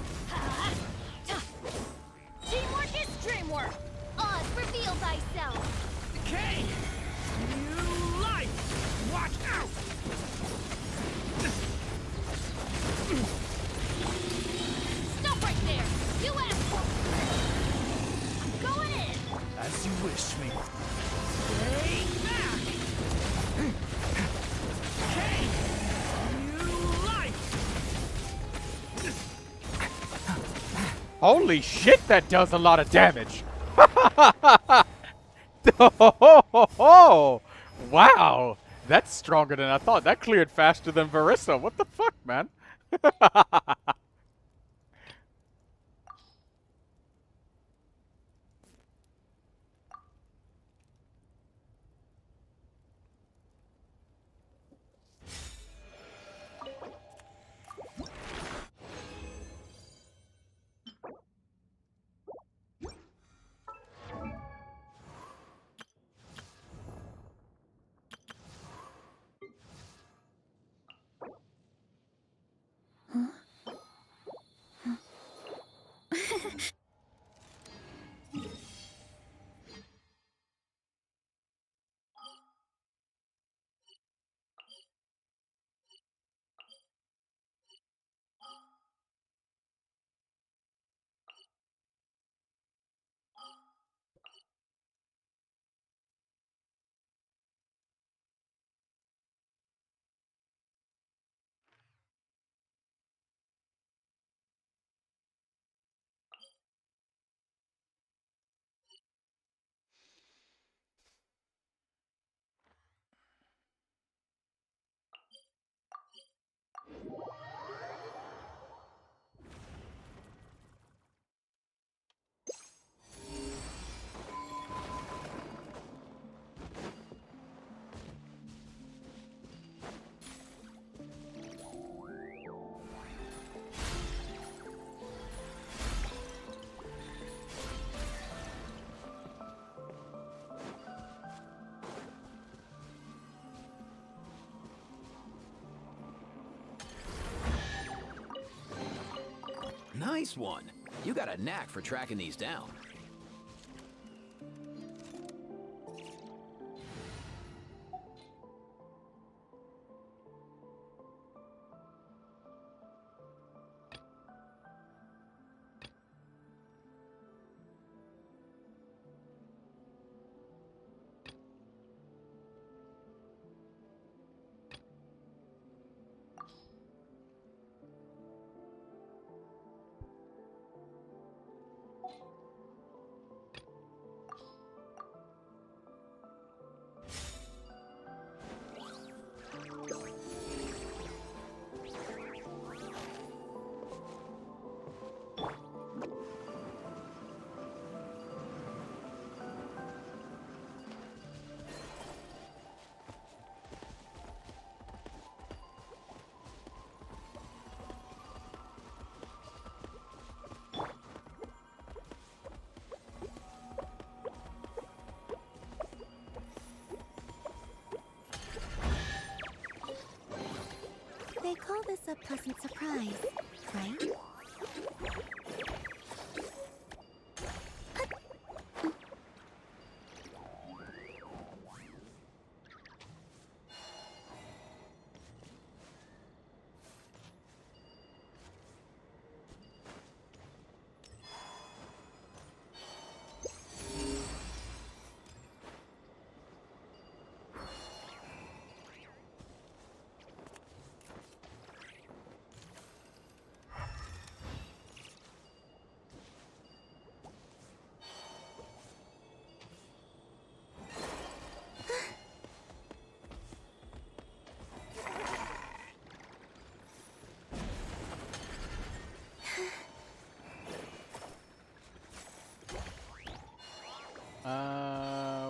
Teamwork is dreamwork! Oz, reveal thyself! Decay! New life! Watch out! Stop right there! You asked for it! I'm going in! As you wish, me. Stay back! Decay! New life! Holy shit, that does a lot of damage! Oh, wow! That's stronger than I thought. That cleared faster than Verissa. What the fuck, man? Nice one. You got a knack for tracking these down. They call this a pleasant surprise, right?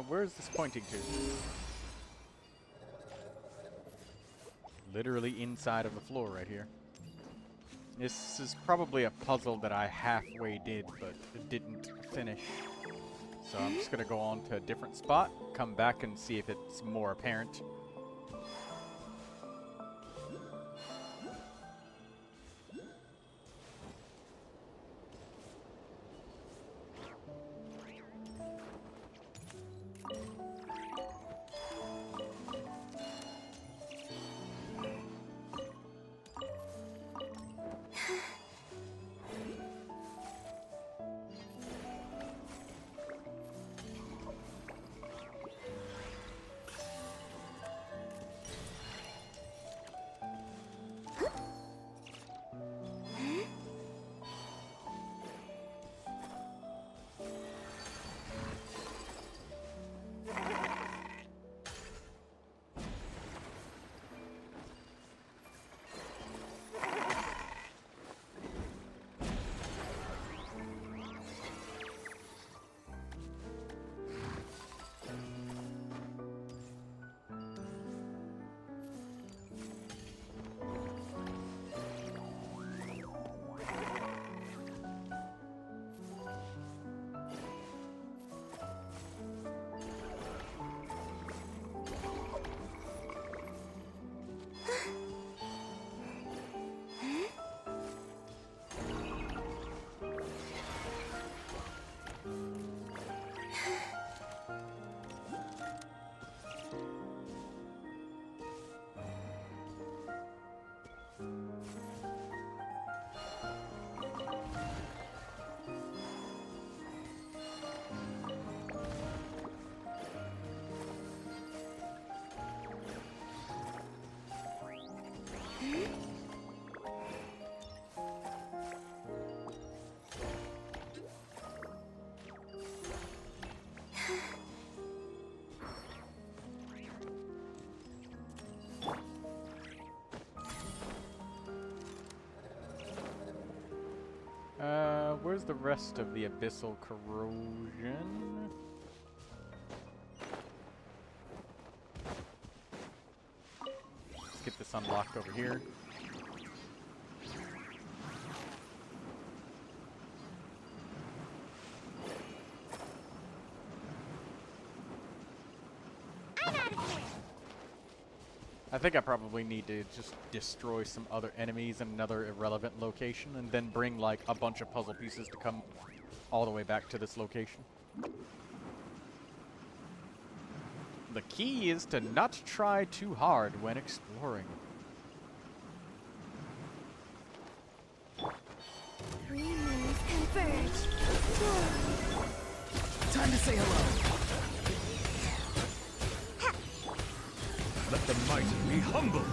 Where is this pointing to? Literally inside of the floor right here. This is probably a puzzle that I halfway did, but didn't finish. So I'm just going to go on to a different spot, come back and see if it's more apparent. Where's the rest of the abyssal corrosion? Let's get this unlocked over here. I think I probably need to just destroy some other enemies in another irrelevant location and then bring like a bunch of puzzle pieces to come all the way back to this location. The key is to not try too hard when exploring. 3 moons converge. Time to say hello. Let the mighty be humble.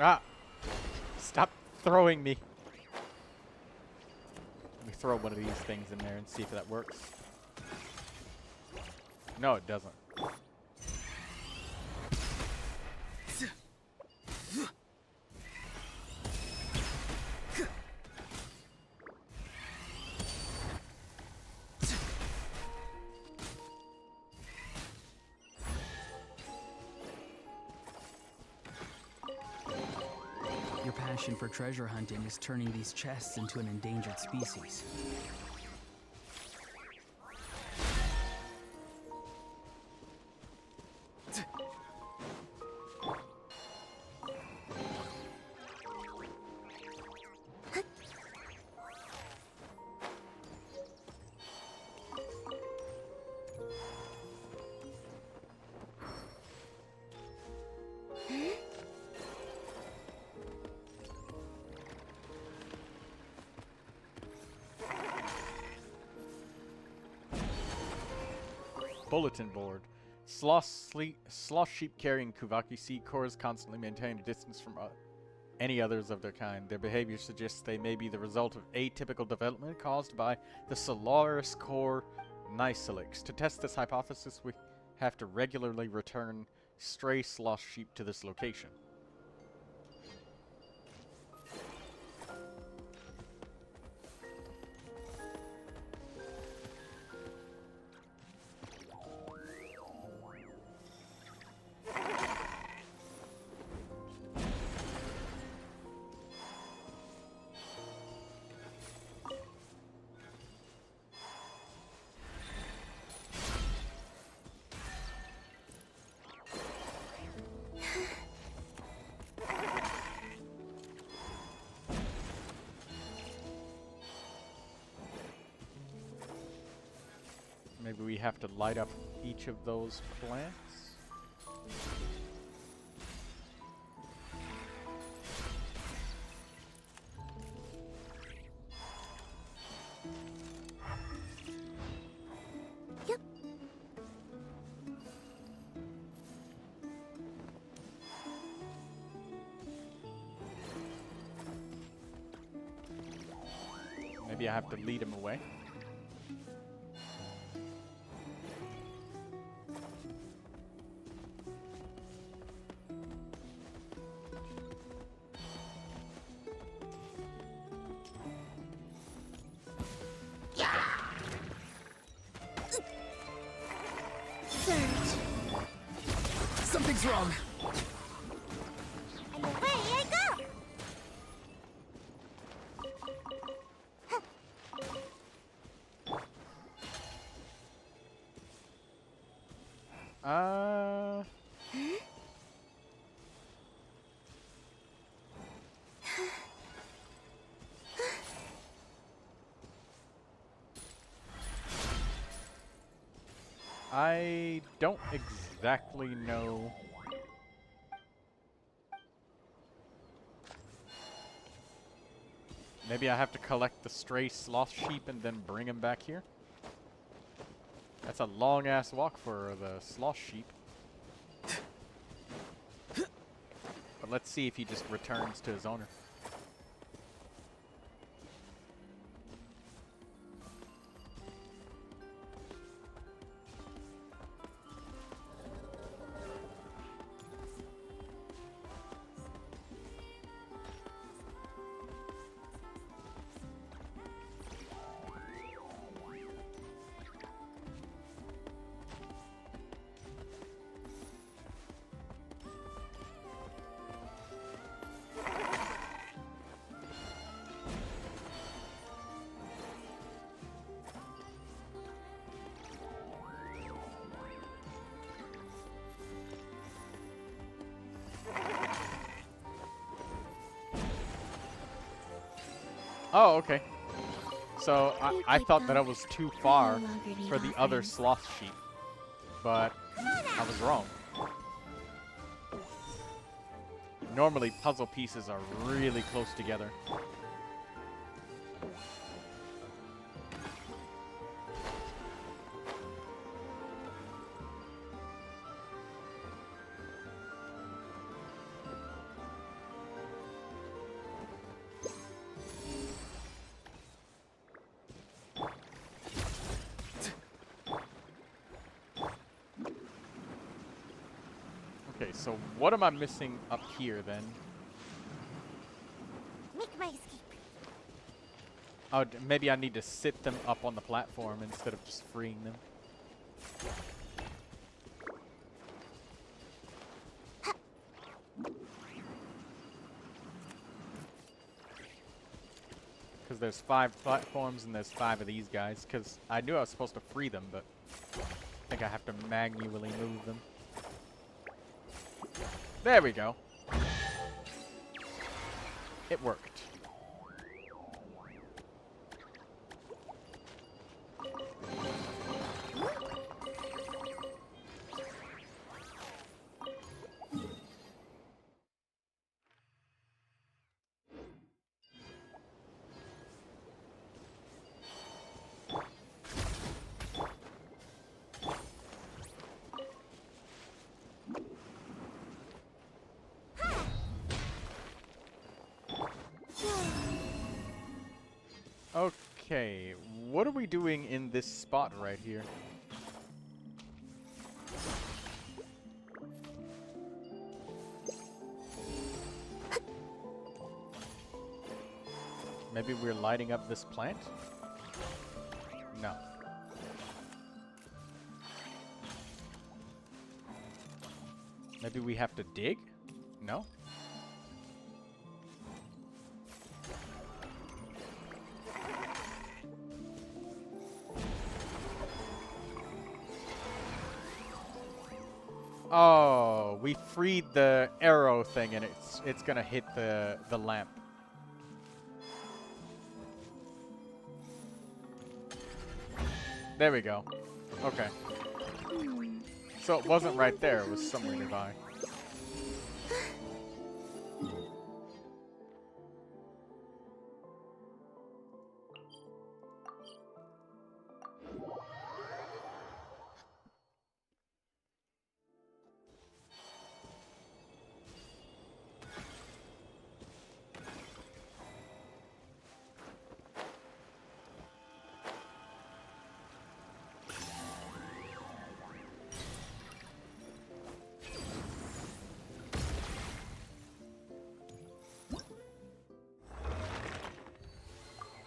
Ah! Stop throwing me. Let me throw one of these things in there and see if that works. No, it doesn't. Your passion for treasure hunting is turning these chests into an endangered species. Bulletin board. Sloth sheep carrying Kuvaki sea cores constantly maintain a distance from any others of their kind. Their behavior suggests they may be the result of atypical development caused by the Solaris core Nicelix. To test this hypothesis, we have to regularly return stray sloth sheep to this location. Maybe we have to light up each of those plants. Yep. Maybe I have to lead him away. Something's wrong. And away I go! I don't exactly know. Maybe I have to collect the stray sloth sheep and then bring them back here? That's a long-ass walk for the sloth sheep. But let's see if he just returns to his owner. Oh, okay. So I thought that I was too far for the other sloth sheep, but I was wrong. Normally puzzle pieces are really close together. Okay, so what am I missing up here then? Make my escape. Oh, maybe I need to sit them up on the platform instead of just freeing them. Because there's 5 platforms and there's 5 of these guys. Because I knew I was supposed to free them, but I think I have to manually move them. There we go. It worked. Okay, what are we doing in this spot right here? Maybe we're lighting up this plant? No. Maybe we have to dig? No? Oh, we freed the arrow thing and it's gonna hit the lamp. There we go. Okay. So it wasn't right there, it was somewhere nearby.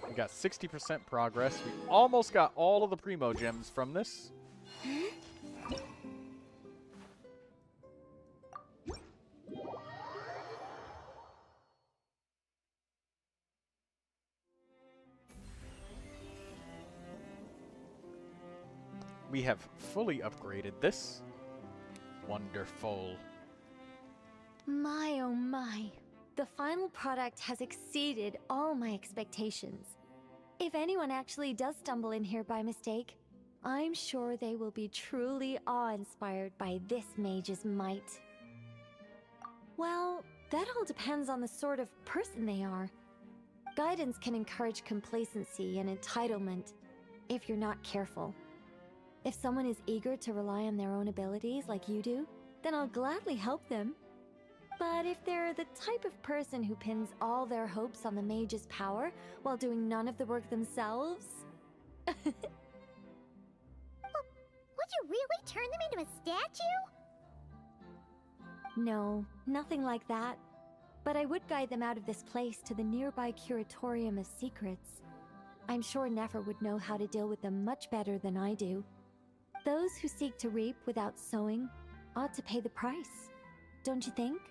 We got 60% progress. We almost got all of the Primogems from this. We have fully upgraded this. Wonderful. My oh my. The final product has exceeded all my expectations. If anyone actually does stumble in here by mistake, I'm sure they will be truly awe-inspired by this mage's might. Well, that all depends on the sort of person they are. Guidance can encourage complacency and entitlement if you're not careful. If someone is eager to rely on their own abilities like you do, then I'll gladly help them. But if they're the type of person who pins all their hopes on the mage's power while doing none of the work themselves... Would you really turn them into a statue? No, nothing like that. But I would guide them out of this place to the nearby Curatorium of Secrets. I'm sure Nefer would know how to deal with them much better than I do. Those who seek to reap without sowing ought to pay the price, don't you think?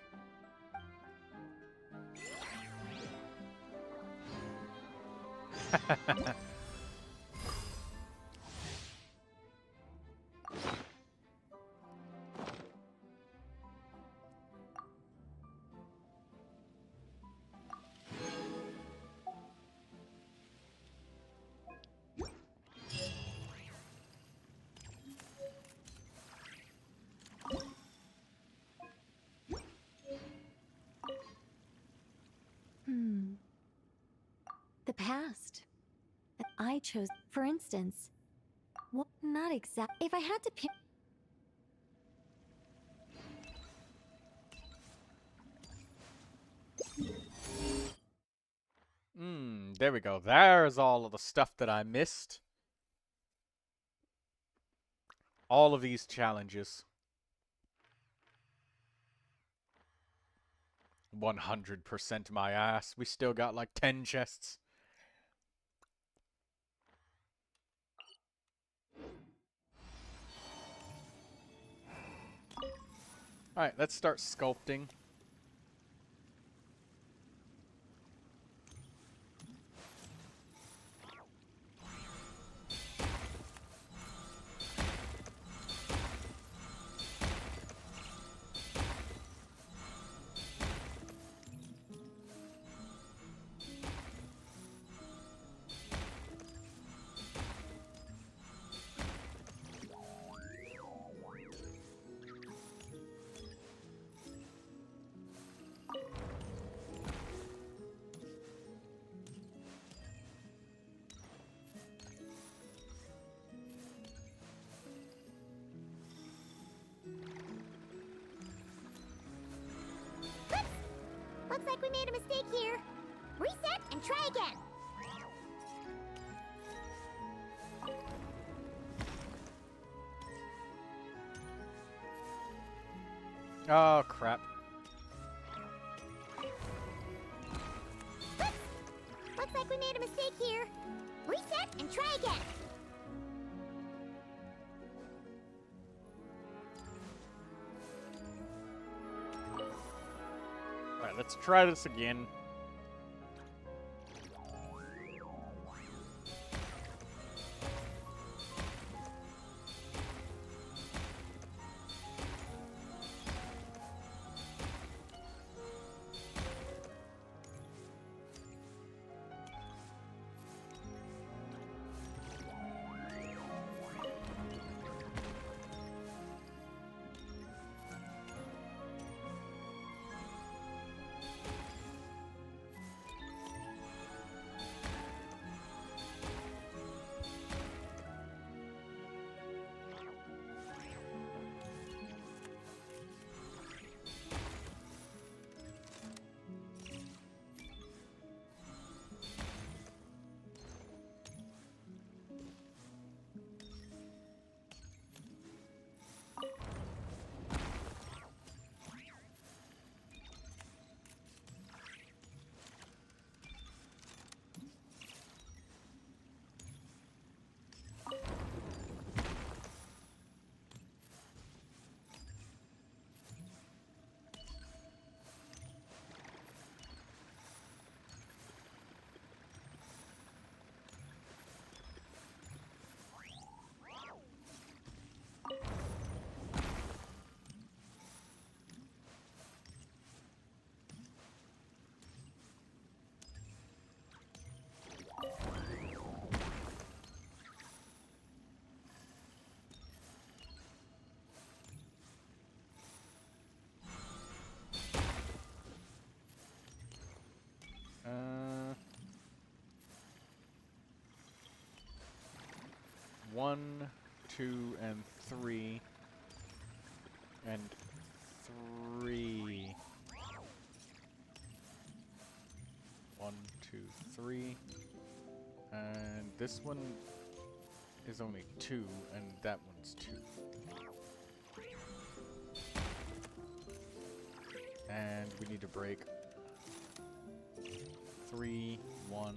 The past. I chose, for instance. What? Not exact. If I had to pick. There we go. There's all of the stuff that I missed. All of these challenges. 100% my ass. We still got like 10 chests. Alright, let's start sculpting. Looks like we made a mistake here. Reset and try again. Oh, crap. Oops. Looks like we made a mistake here. Reset and try again. Alright, let's try this again. One, 2, and 3. And 3. 1, 2, 3. And this one is only 2, and that one's 2. And we need to break 3, 1.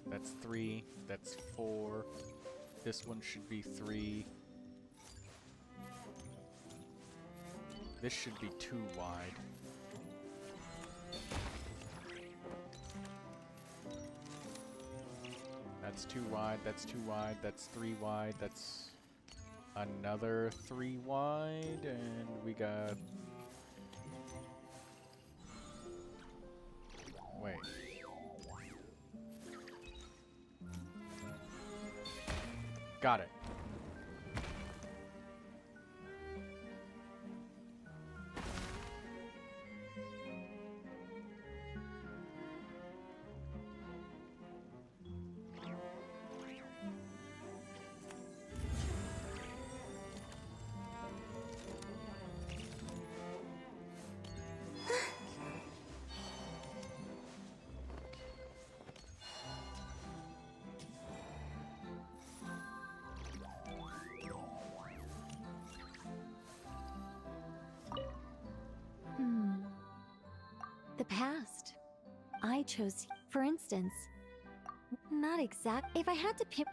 That's 3. That's 4. This one should be 3. This should be 2 wide. That's 2 wide, that's 2 wide, that's 3 wide, that's another 3 wide, and we got... Wait. Got it. The past. I chose, for instance. Not exact. If I had to pick.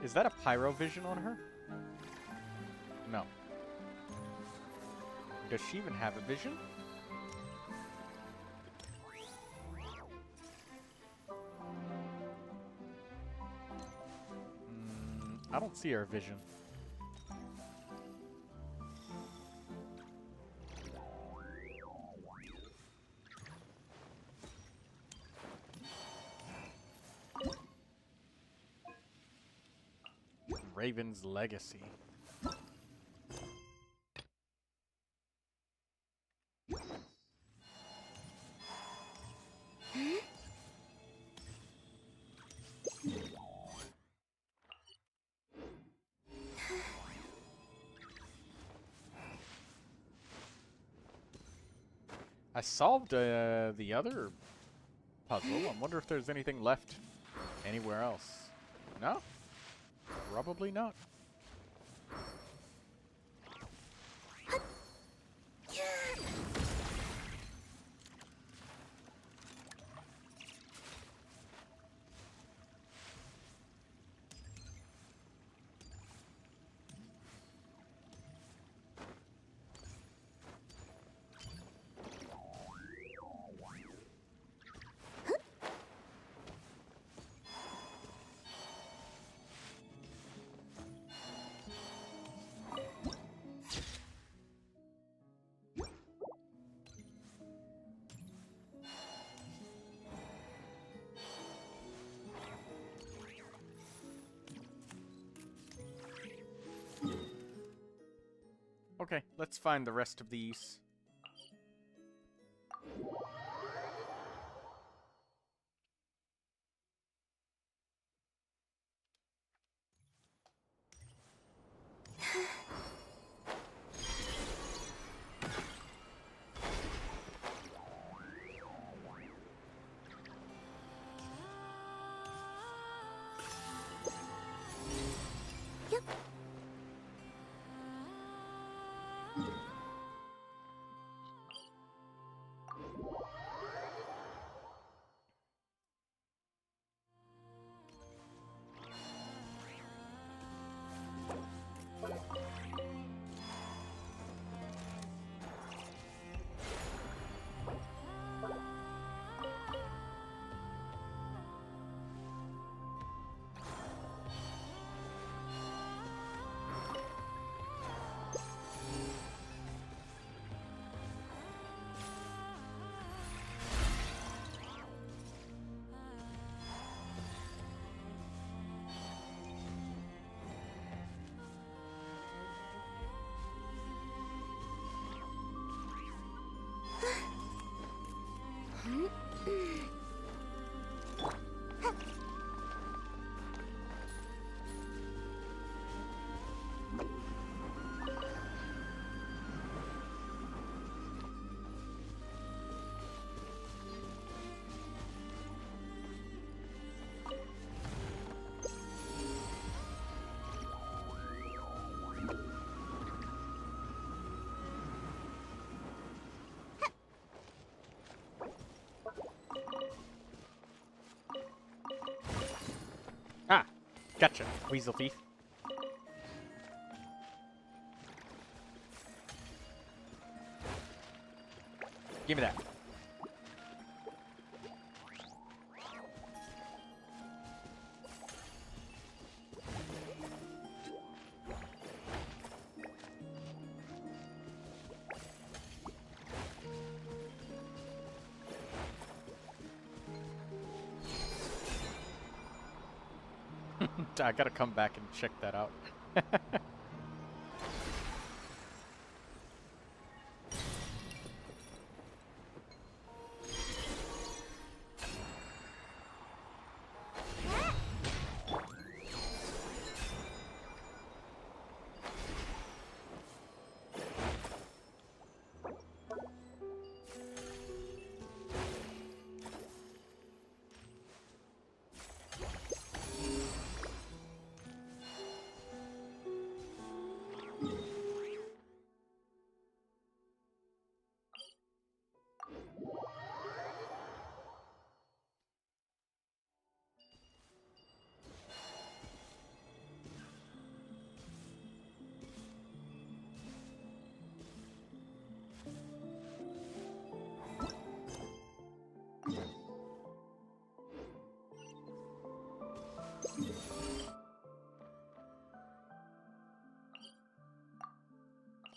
Is that a pyro vision on her? No. Does she even have a vision? I don't see her vision. Raven's Legacy. I solved the other puzzle. I wonder if there's anything left anywhere else. No? Probably not. Okay, let's find the rest of these. Ah, gotcha, weasel thief. Give me that. I gotta come back and check that out.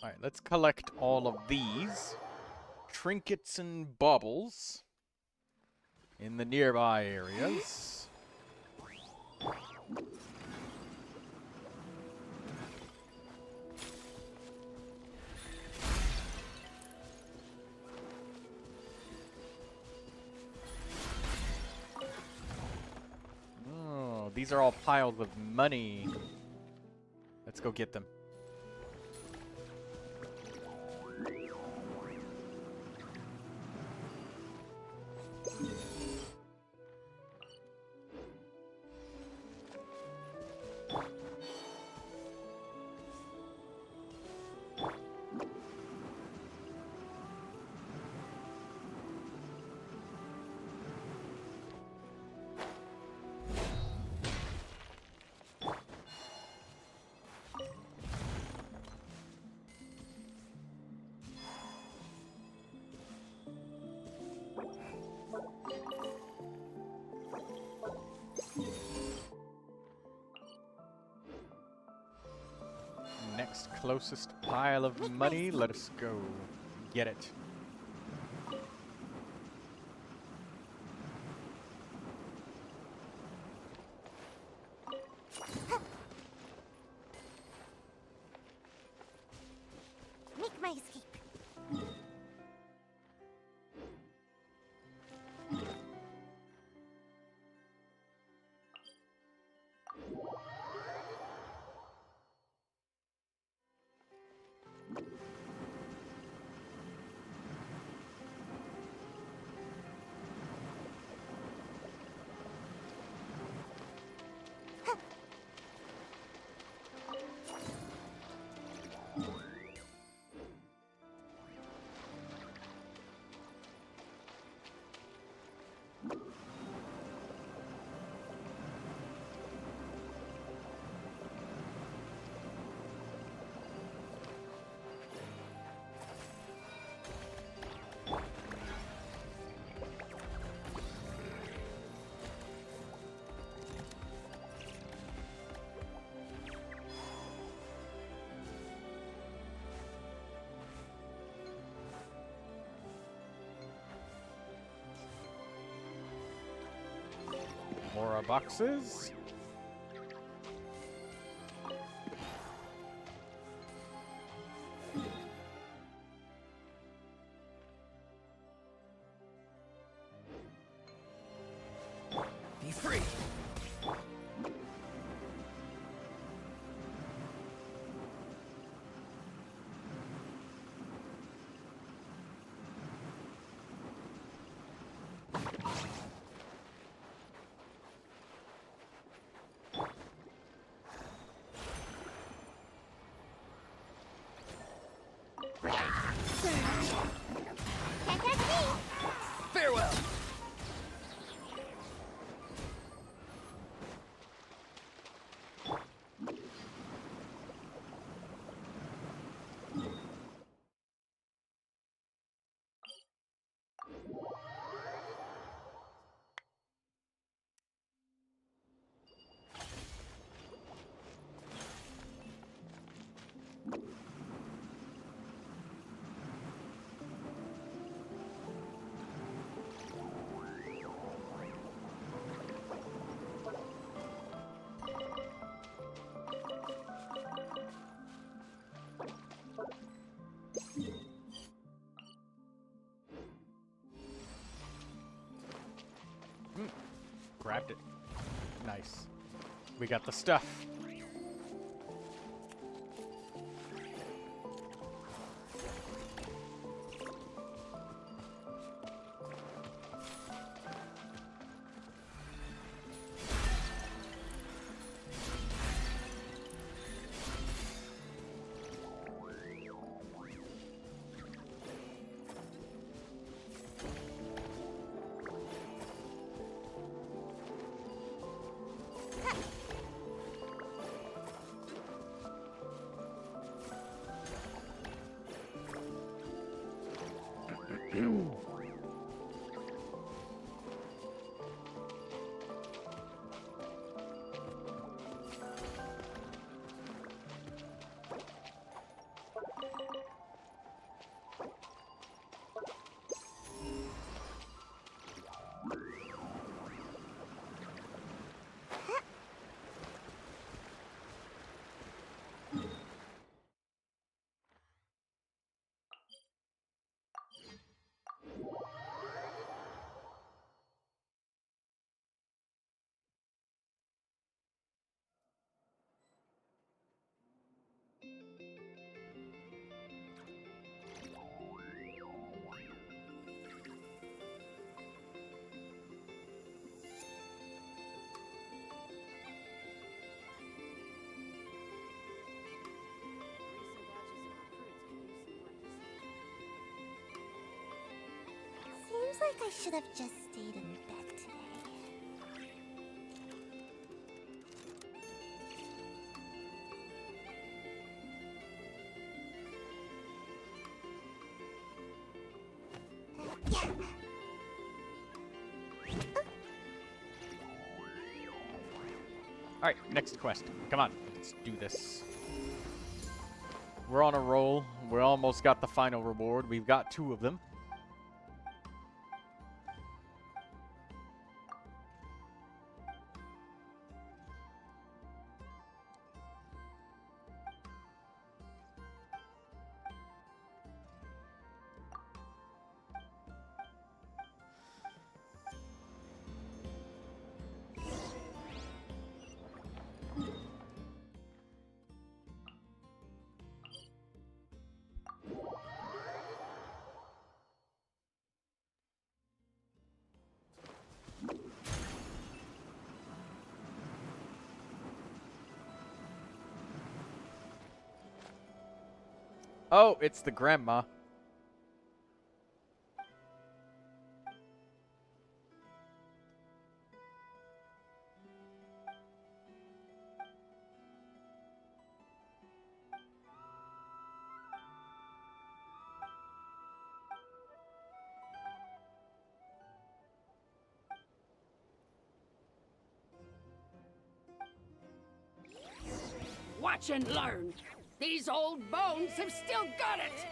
Alright, let's collect all of these trinkets and baubles in the nearby areas. Oh, these are all piles of money. Let's go get them. next closest pile of money. Let us go get it. Make my escape. More boxes. Be free. Farewell. Grabbed it. Nice. We got the stuff. Seems like I should have just stayed in bed today. Alright, next quest. Come on, let's do this. we're on a roll. We almost got the final reward. We've got 2 of them. Oh, it's the grandma. Watch and learn. These old bones have still got it.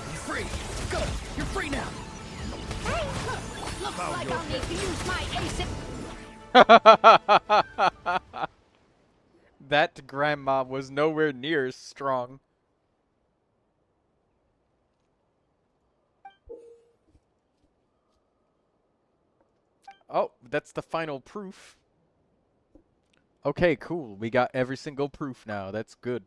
You're free. Go. You're free now. Hey, looks like I'll need to use my ace. That grandma was nowhere near as strong. Oh, that's the final proof. Okay, cool. We got every single proof now. That's good.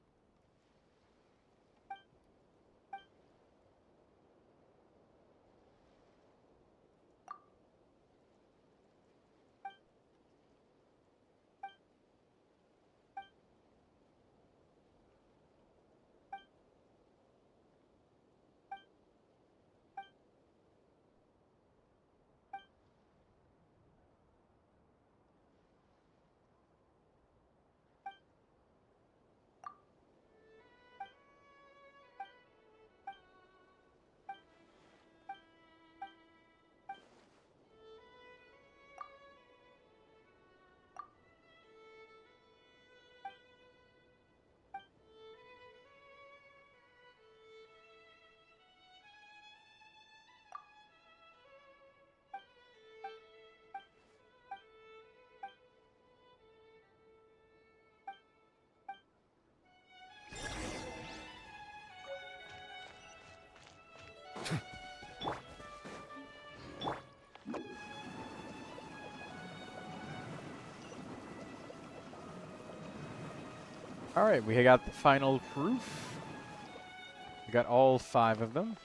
Alright, we got the final proof. We got all 5 of them.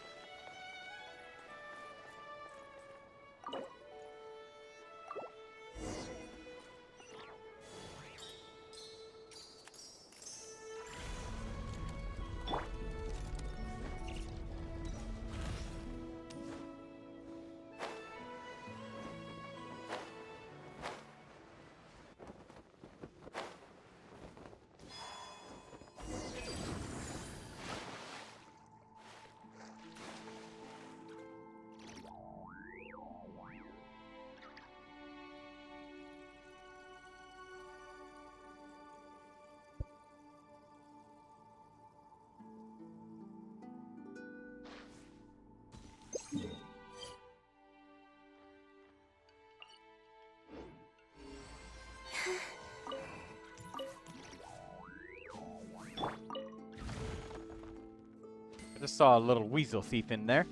I just saw a little weasel thief in there.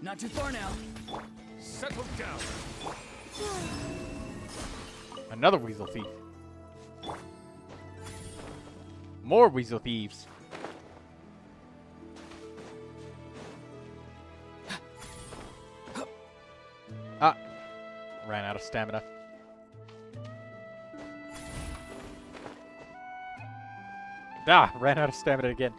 Not too far now. Settle down. Another weasel thief. More weasel thieves. Ah, ran out of stamina. Ah, ran out of stamina again.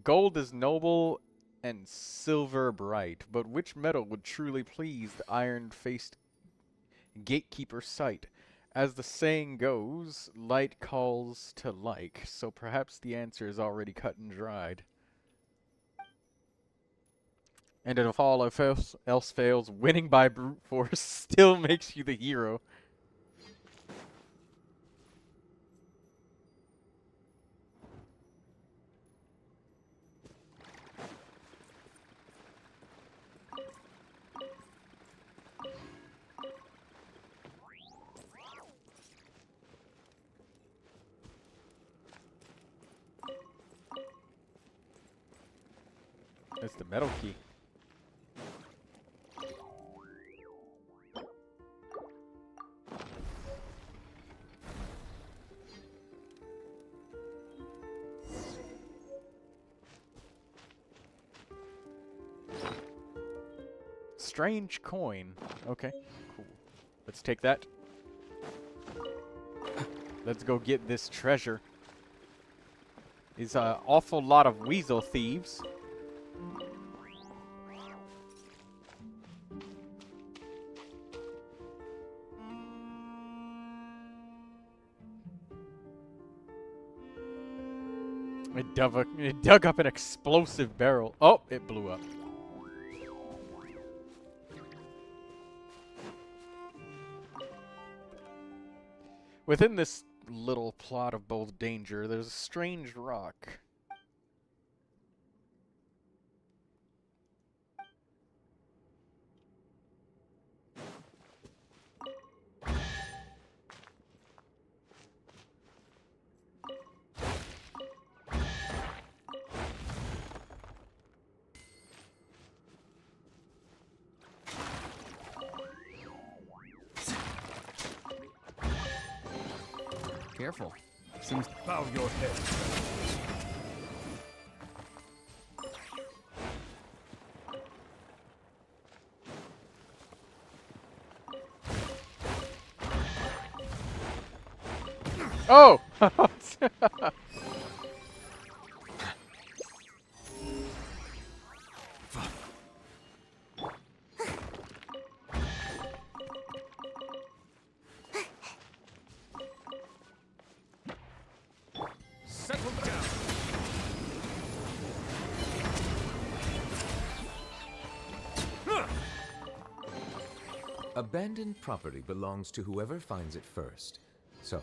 Gold is noble and silver bright, but which metal would truly please the iron-faced gatekeeper's sight? As the saying goes, light calls to like, so perhaps the answer is already cut and dried. And if all else fails, winning by brute force still makes you the hero. That's the metal key. Strange coin. Okay, cool. Let's take that. Let's go get this treasure. There's an awful lot of weasel thieves. It dug up an explosive barrel. Oh, it blew up. Within this little plot of both danger, there's a strange rock. Careful. Seems. Bow your head. Oh! Settle down. Abandoned property belongs to whoever finds it first. So,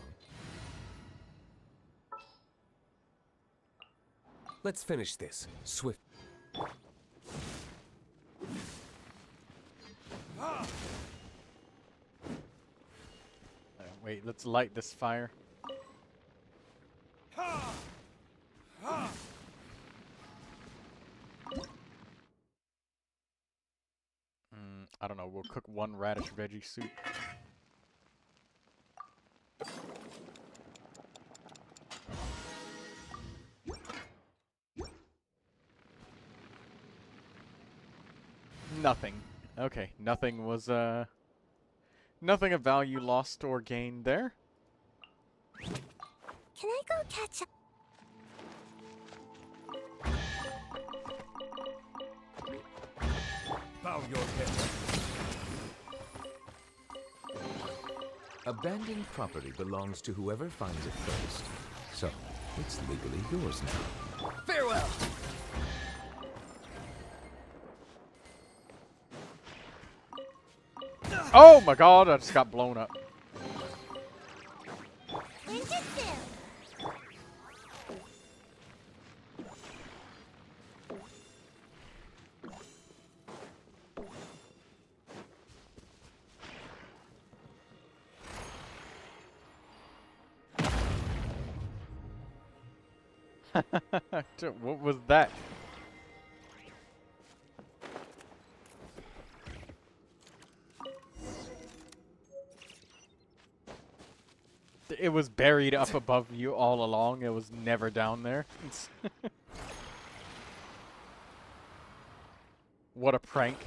let's finish this. Swift. Wait, let's light this fire. I don't know, we'll cook one radish veggie soup. Nothing. Okay, nothing was, nothing of value lost or gained there. Can I go catch up? Bow your head. Abandoned property belongs to whoever finds it first. So, it's legally yours now. Farewell! Oh my god, I just got blown up. What was that? It was buried up above you all along. It was never down there. What a prank.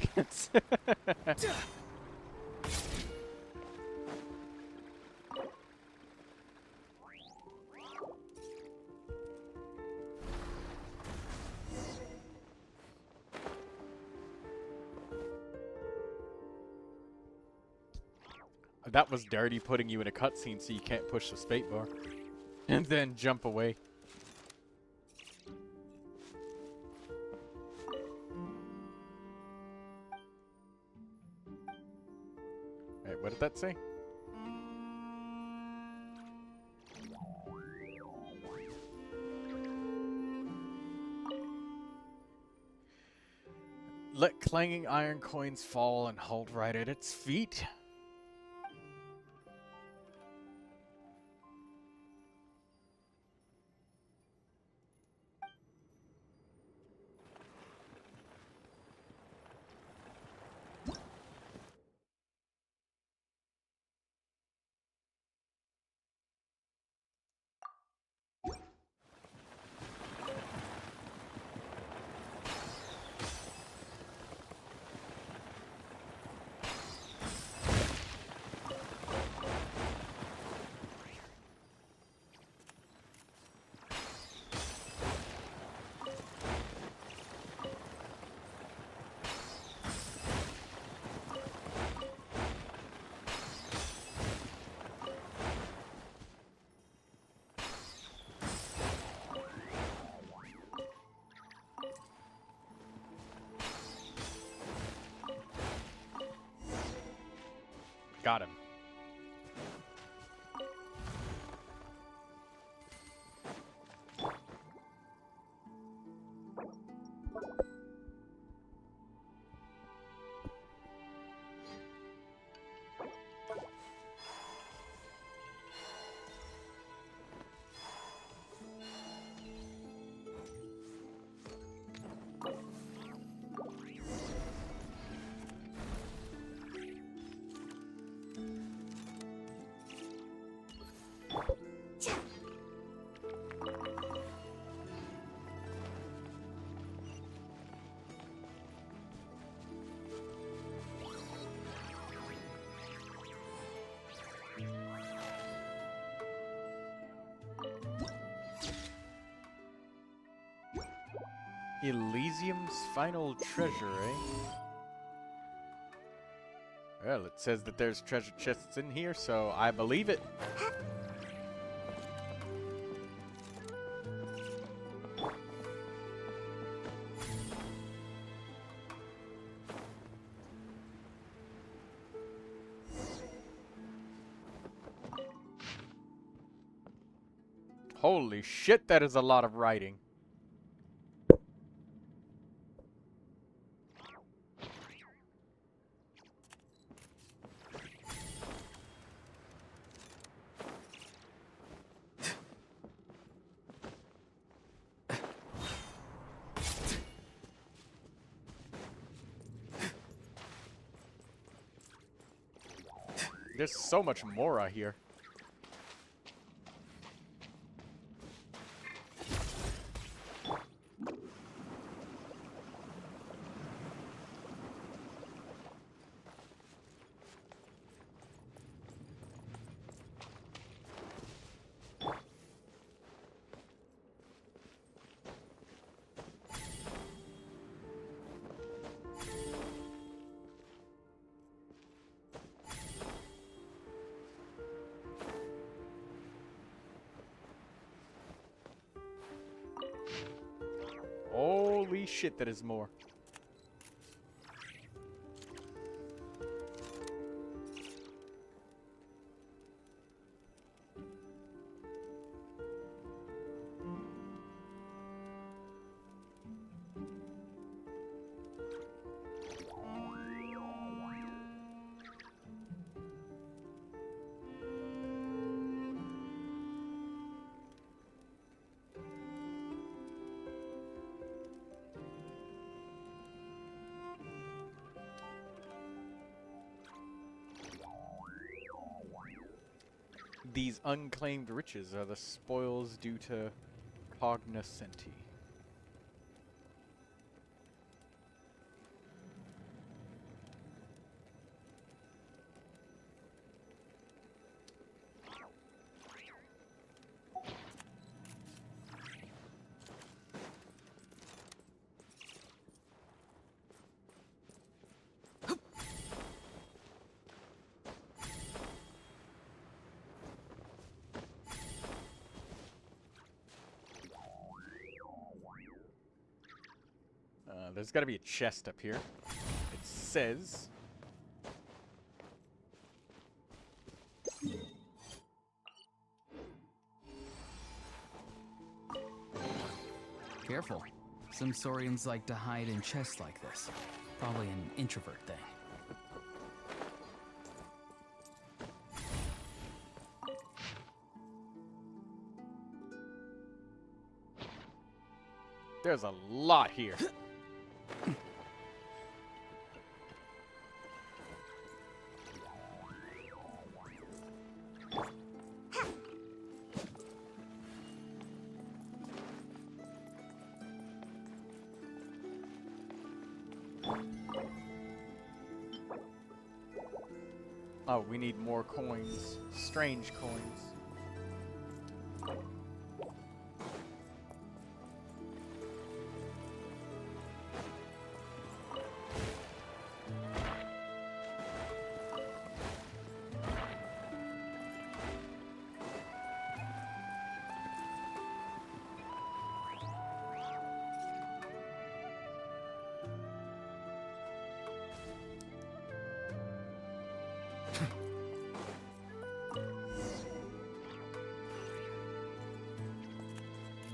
That was dirty, putting you in a cutscene so you can't push the spacebar. And then jump away. Wait, what did that say? Let clanging iron coins fall and hold right at its feet. Got him. Elysium's final treasure, eh? Well, it says that there's treasure chests in here, so I believe it. Holy shit, that is a lot of writing. There's so much more out here. Holy shit, that is more. These unclaimed riches are the spoils due to cognoscenti. There's got to be a chest up here. It says. Careful. Some Saurians like to hide in chests like this. Probably an introvert thing. There's a lot here. Oh, we need more coins. Strange coins.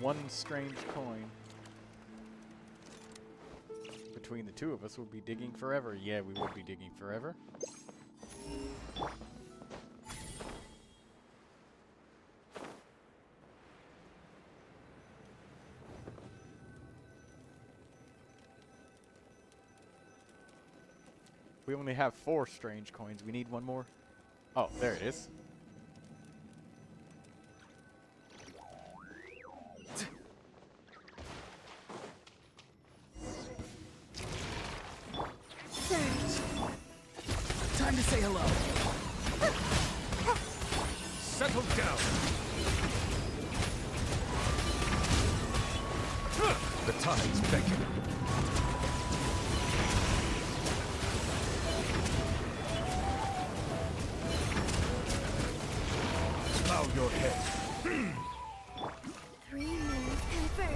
One strange coin. Between the two of us, we'll be digging forever. Yeah, we would be digging forever. We only have 4 strange coins. We need one more. Oh, there it is. Time to say hello. Settle down. The tide's beckon. Bow your head. 3 moons converge.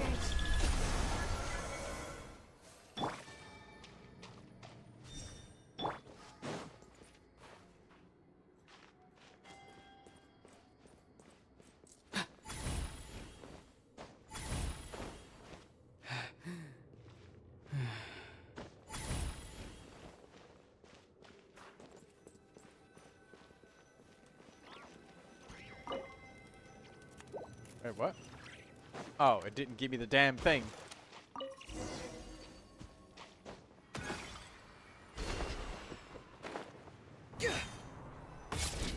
Wait, what? Oh, it didn't give me the damn thing.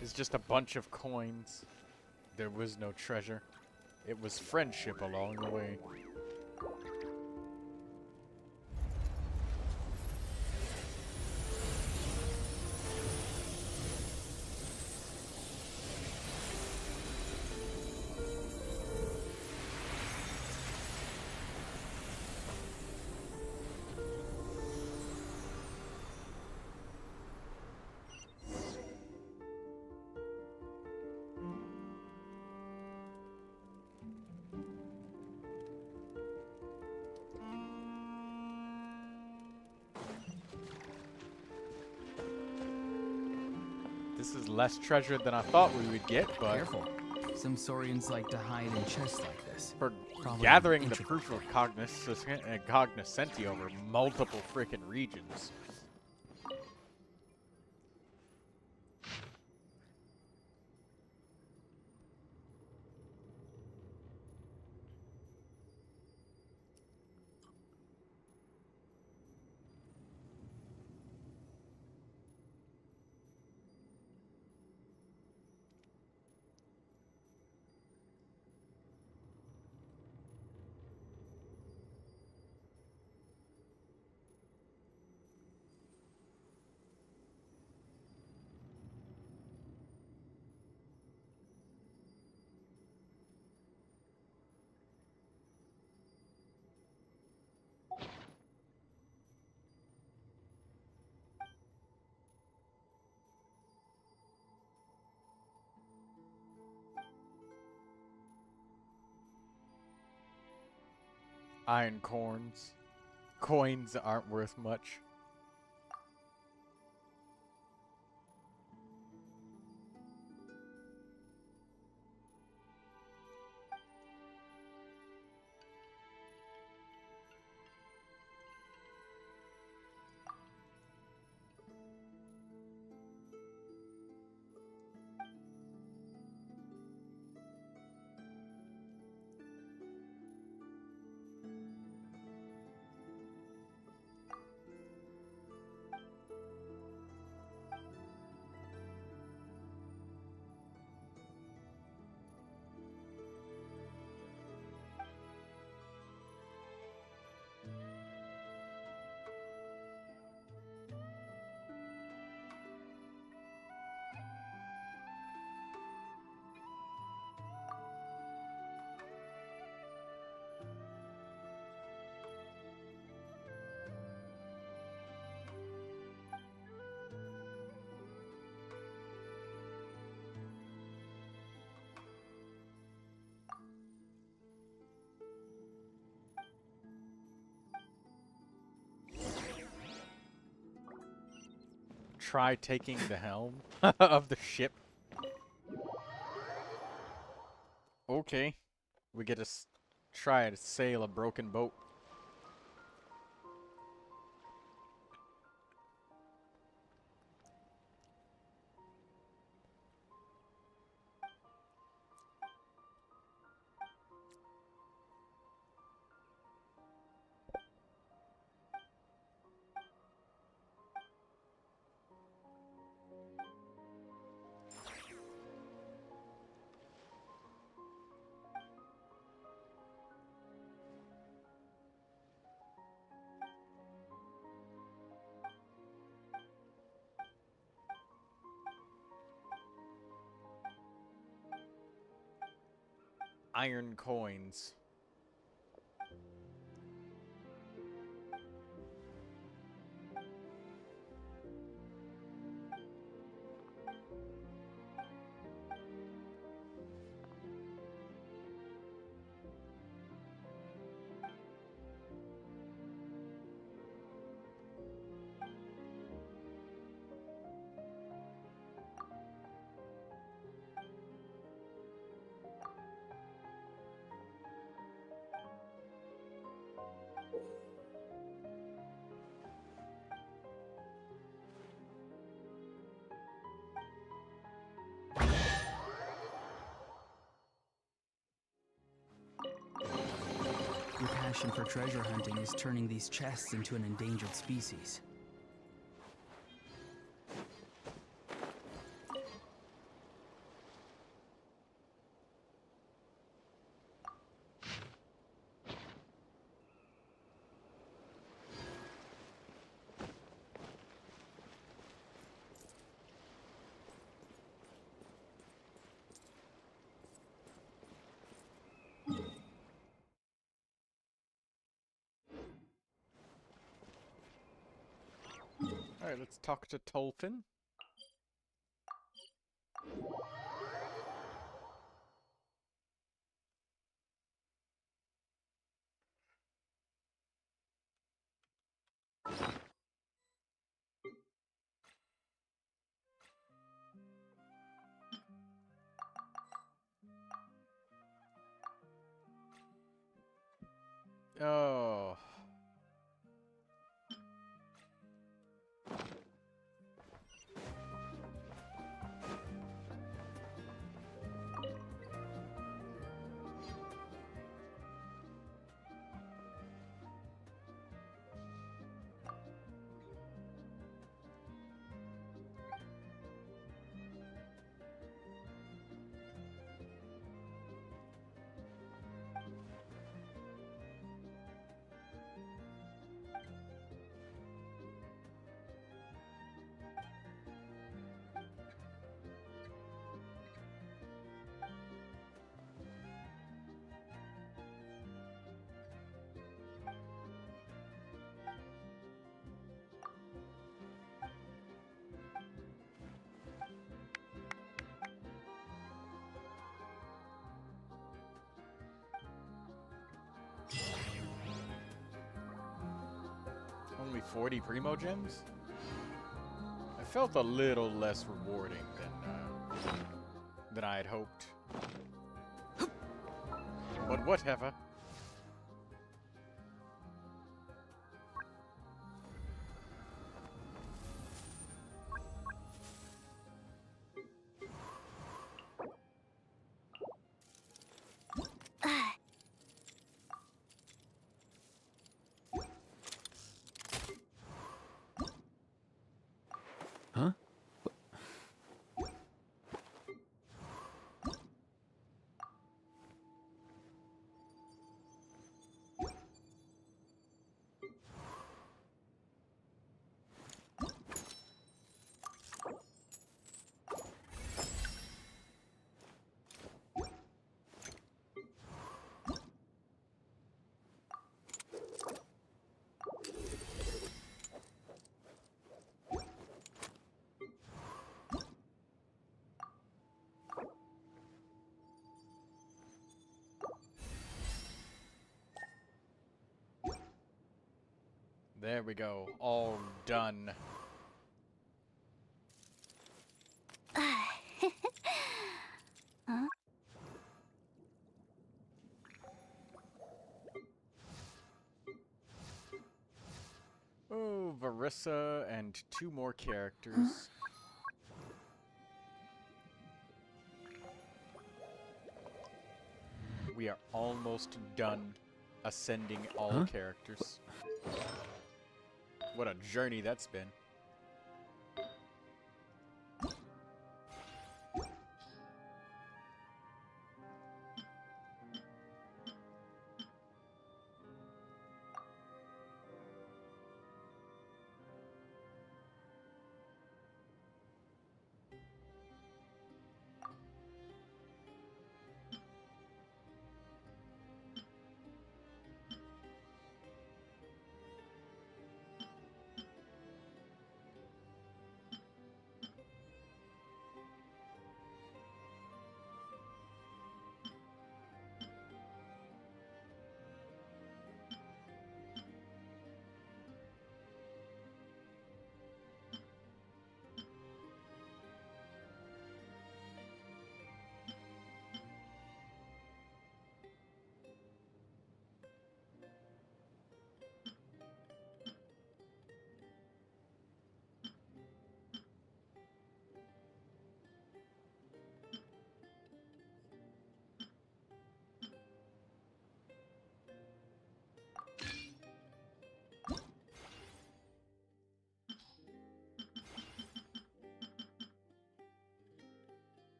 It's just a bunch of coins. There was no treasure. It was friendship along the way. This is less treasure than I thought we would get, but Careful. Some Saurians like to hide in chests like this. for Probably gathering an the introvert proof of thing. cognoscenti over multiple freaking regions. Iron corns. Coins aren't worth much. Try taking the helm of the ship. Okay. We get to try to sail a broken boat. Iron coins. Your passion for treasure hunting is turning these chests into an endangered species. Alright, let's talk to Tolfin. Oh. 40 Primogems? I felt a little less rewarding than I had hoped. But whatever. Huh? There we go. All done. Huh? Oh, Varissa and 2 more characters. We are almost done ascending all characters. What a journey that's been.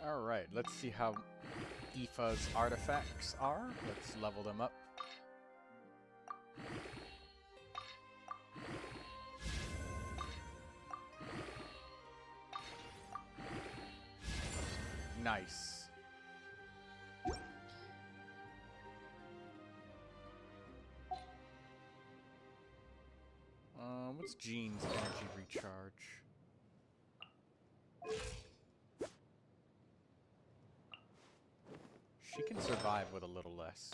Alright, let's see how Aoife's artifacts are. Let's level them up. Nice. What's Jean's energy recharge? She can survive with a little less.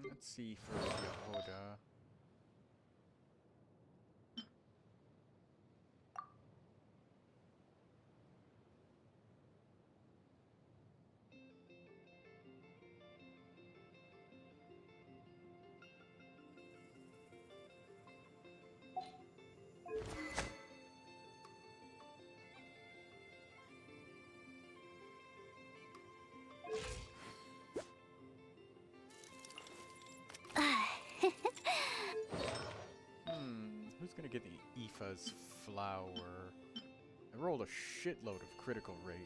Let's see for Yehoda. gonna get the Aoife's flower. I rolled a shitload of critical rate.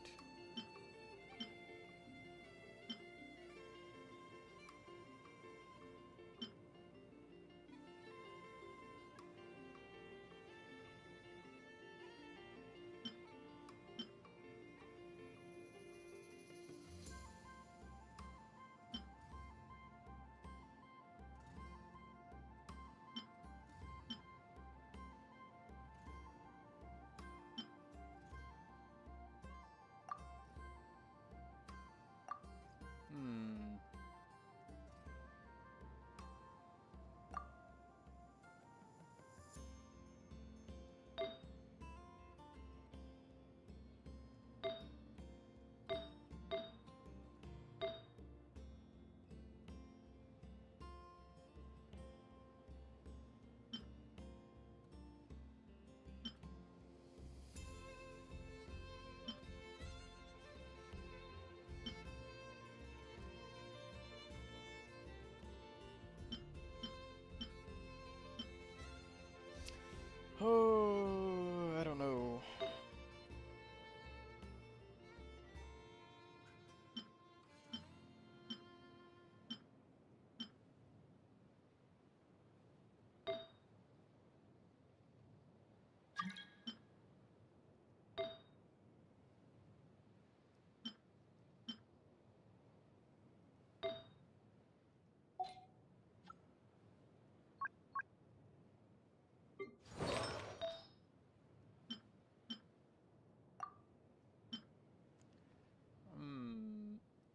Oh, I don't know.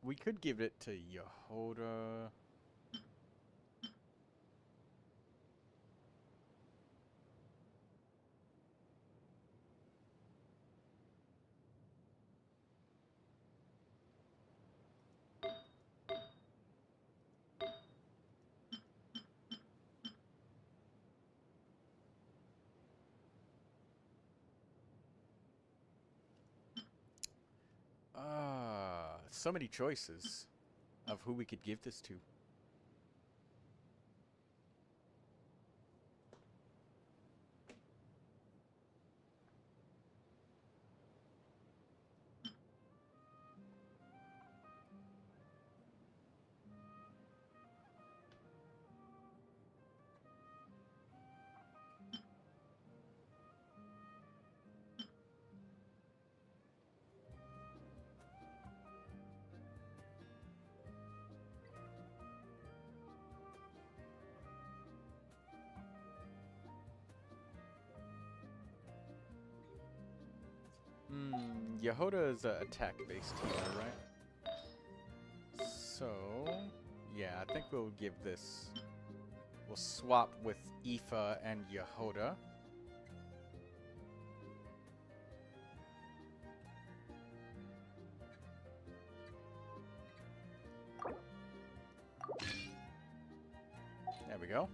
We could give it to Yehoda. So many choices of who we could give this to. Yehoda is an attack-based healer, right? So, yeah, I think we'll give this... We'll swap with Aoife and Yehoda. There we go.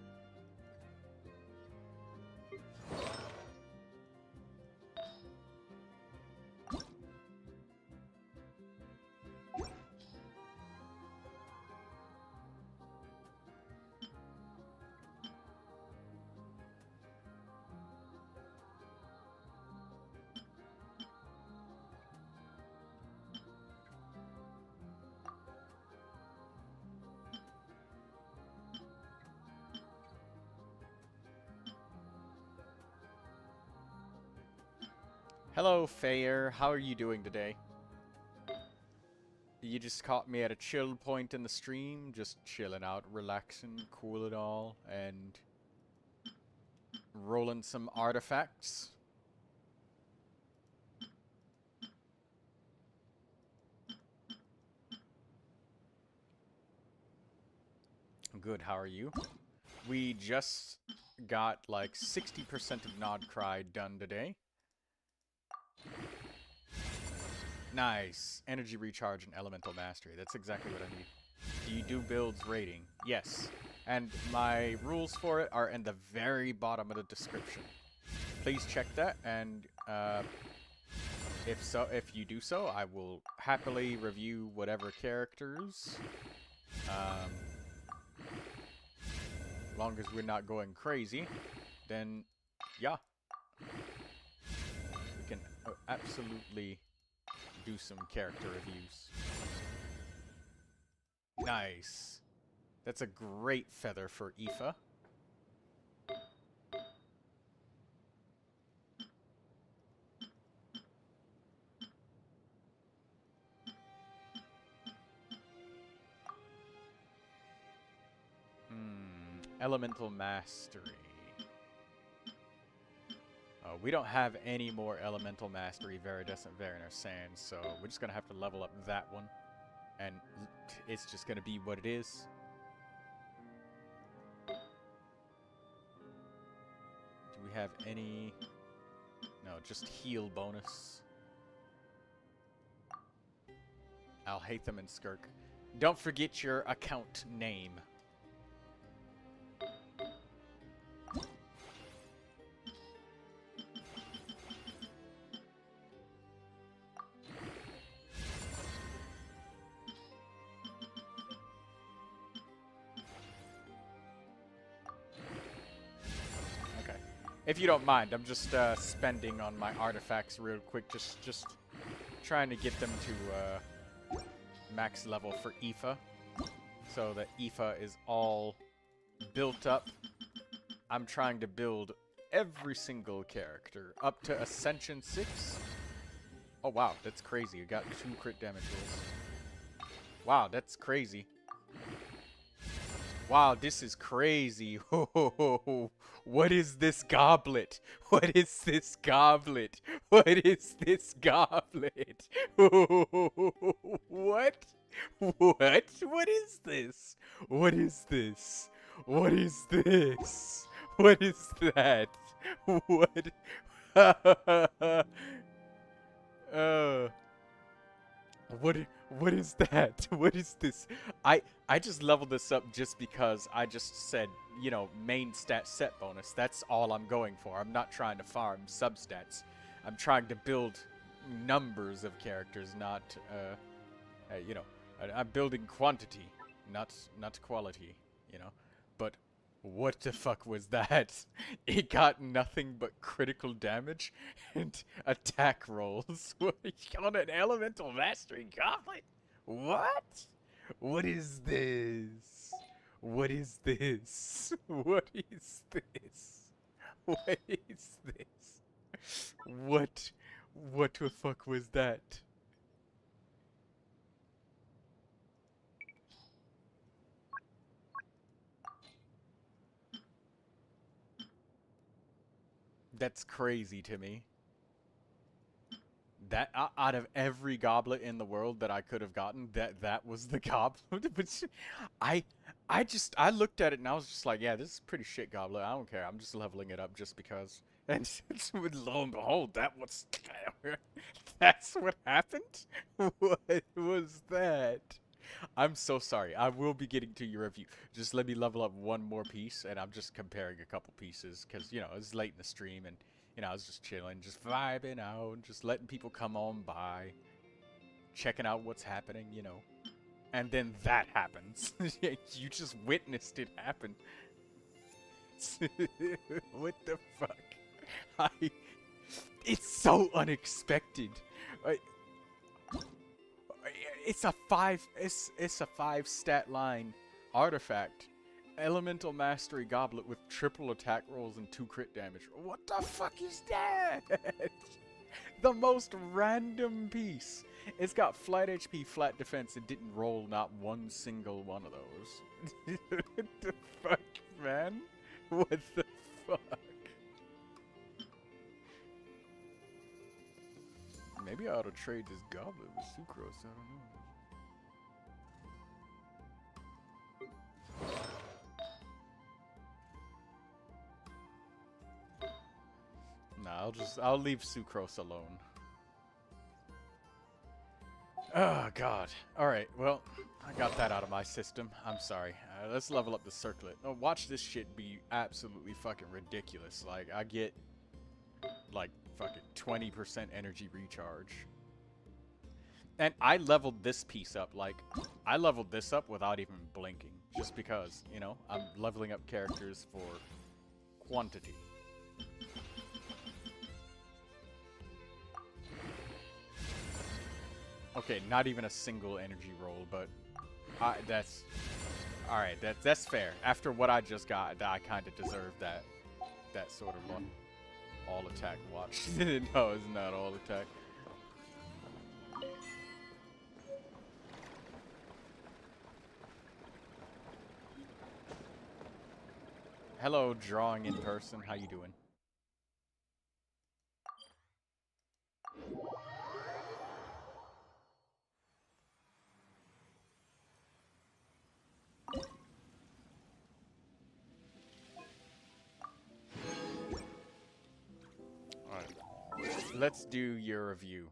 Hello, Fayer. How are you doing today? You just caught me at a chill point in the stream, just chilling out, relaxing, cool it all, and rolling some artifacts. Good, how are you? We just got like 60% of NOD-KRAI done today. Nice. Energy recharge and elemental mastery. That's exactly what I need. Do you do builds rating? Yes. And my rules for it are in the very bottom of the description. Please check that, and if you do so, I will happily review whatever characters. As long as we're not going crazy, then Yeah. We can absolutely do some character reviews. Nice. That's a great feather for Aoife. Elemental Mastery. We don't have any more Elemental Mastery Viridescent Variner Sands, so we're just gonna have to level up that one. And it's just gonna be what it is. Do we have any... No, just heal bonus. Alhaitham and Skirk. Don't forget your account name. If you don't mind, I'm just spending on my artifacts real quick, just trying to get them to max level for Aoife, so that Aoife is all built up. I'm trying to build every single character up to Ascension 6. Oh wow, that's crazy. You got 2 crit damage rolls. Wow, that's crazy. Wow, this is crazy. What is this goblet? What is this goblet? What is this goblet? What? What? What is this? What is this? What is this? What is that? What? What is that? What is this? I just leveled this up just because I just said, you know, main stat set bonus. That's all I'm going for. I'm not trying to farm substats. I'm trying to build numbers of characters, not, you know, I'm building quantity, not quality, you know. But what the fuck was that? It got nothing but critical damage and attack rolls on an elemental mastery goblet. What? What is this? What is this? What is this? What is this? What the fuck was that? That's crazy to me. That out of every goblet in the world that I could have gotten, that was the goblet. Which I looked at it and I was just like, yeah, this is a pretty shit goblet. I don't care. I'm just leveling it up just because. And lo and behold, that's what happened. What was that? I'm so sorry. I will be getting to your review. Just let me level up one more piece, and I'm just comparing a couple pieces because, you know, it's late in the stream, and, you know, I was just chilling, just vibing out, just letting people come on by, checking out what's happening, you know. And then that happens. You just witnessed it happen. What the fuck? It's so unexpected. It's a 5 stat line artifact. Elemental Mastery Goblet with triple attack rolls and 2 crit damage. What the fuck is that? The most random piece. It's got flat HP, flat defense, and didn't roll not one single one of those. What the fuck, man? What the fuck? Maybe I ought to trade this goblet with Sucrose, I don't know. Nah, I'll leave Sucrose alone. Oh, God. Alright, well, I got that out of my system. I'm sorry. Let's level up the circlet. Oh, watch this shit be absolutely fucking ridiculous. Like, I get, like, fucking 20% energy recharge. And I leveled this piece up, like, I leveled this up without even blinking. Just because, you know, I'm leveling up characters for quantity. Okay, not even a single energy roll, but that's all right. That's fair. After what I just got, I kind of deserve that sort of all attack watch. No, it's not all attack. Hello, drawing in person. How you doing? Let's do your review.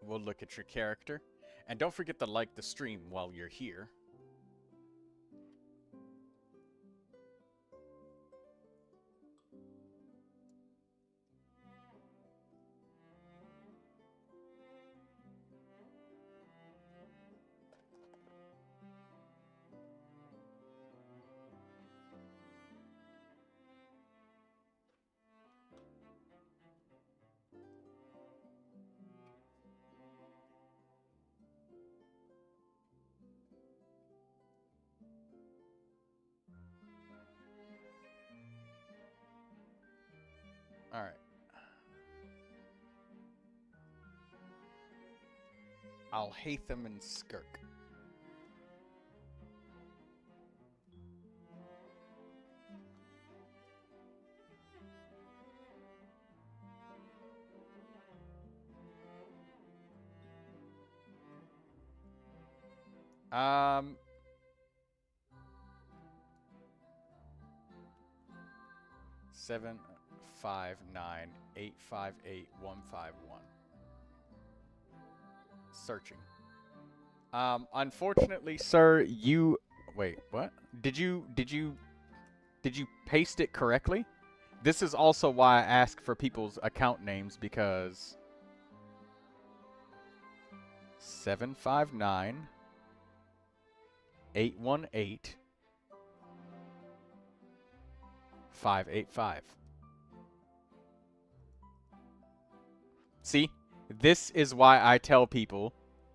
We'll look at your character. And don't forget to like the stream while you're here. Alright. Alhaitham and Skirk. Um... 759-858-151. Searching. Unfortunately, sir, you wait, what? Did you paste it correctly? This is also why I ask for people's account names, because 759-818-585. See, this is why I tell people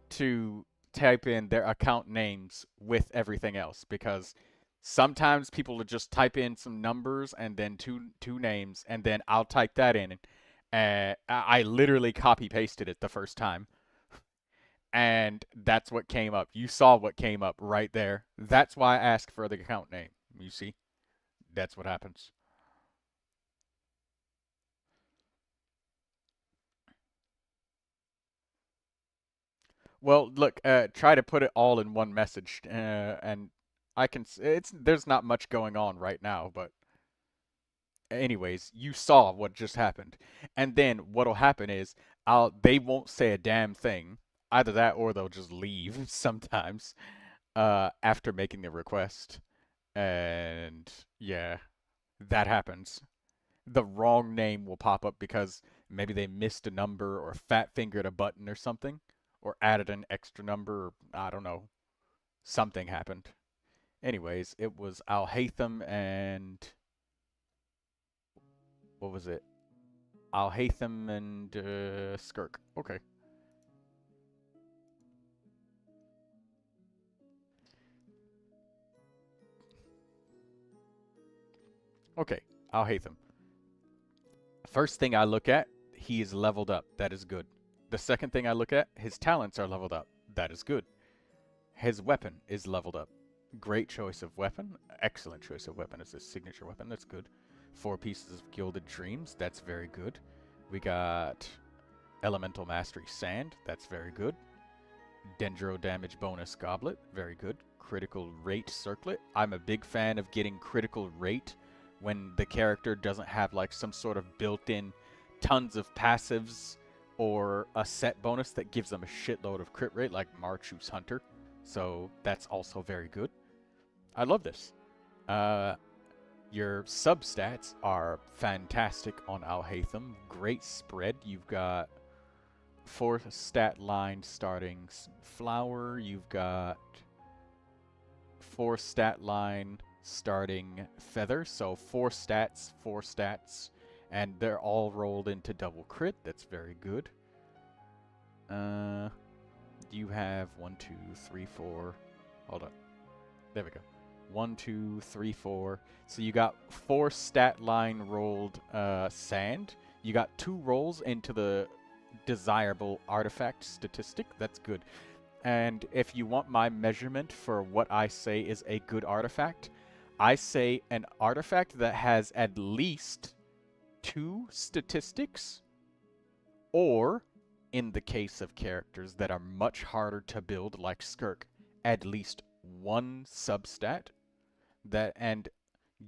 to type in their account names with everything else, because sometimes people will just type in some numbers and then two names, and then I'll type that in, and I literally copy pasted it the first time, and that's what came up. You saw what came up right there. That's why I asked for the account name. You see, that's what happens. Well, look, try to put it all in one message, and I can. There's not much going on right now, but anyways, you saw what just happened, and then what'll happen is they won't say a damn thing. Either that, or they'll just leave sometimes after making the request, and yeah, that happens. The wrong name will pop up because maybe they missed a number or fat fingered a button or something. Or added an extra number, or I don't know. Something happened. Anyways, it was Alhaitham and... What was it? Alhaitham and Skirk. Okay. Okay, Alhaitham. First thing I look at, he is leveled up. That is good. The second thing I look at, his talents are leveled up. That is good. His weapon is leveled up. Great choice of weapon. Excellent choice of weapon as his signature weapon. That's good. 4 pieces of Gilded Dreams. That's very good. We got Elemental Mastery Sand. That's very good. Dendro Damage Bonus Goblet. Very good. Critical Rate Circlet. I'm a big fan of getting critical rate when the character doesn't have like some sort of built-in tons of passives or a set bonus that gives them a shitload of crit rate, like Marchu's Hunter. So that's also very good. I love this. Your substats are fantastic on Alhaitham. Great spread. You've got 4 stat line starting Flower. You've got 4 stat line starting Feather. So 4 stats, 4 stats. And they're all rolled into double crit. That's very good. You have 1, 2, 3, 4. Hold on. There we go. 1, 2, 3, 4. So you got 4 stat line rolled sand. You got 2 rolls into the desirable artifact statistic. That's good. And if you want my measurement for what I say is a good artifact, I say an artifact that has at least 2 statistics, or, in the case of characters that are much harder to build, like Skirk, at least 1 substat, and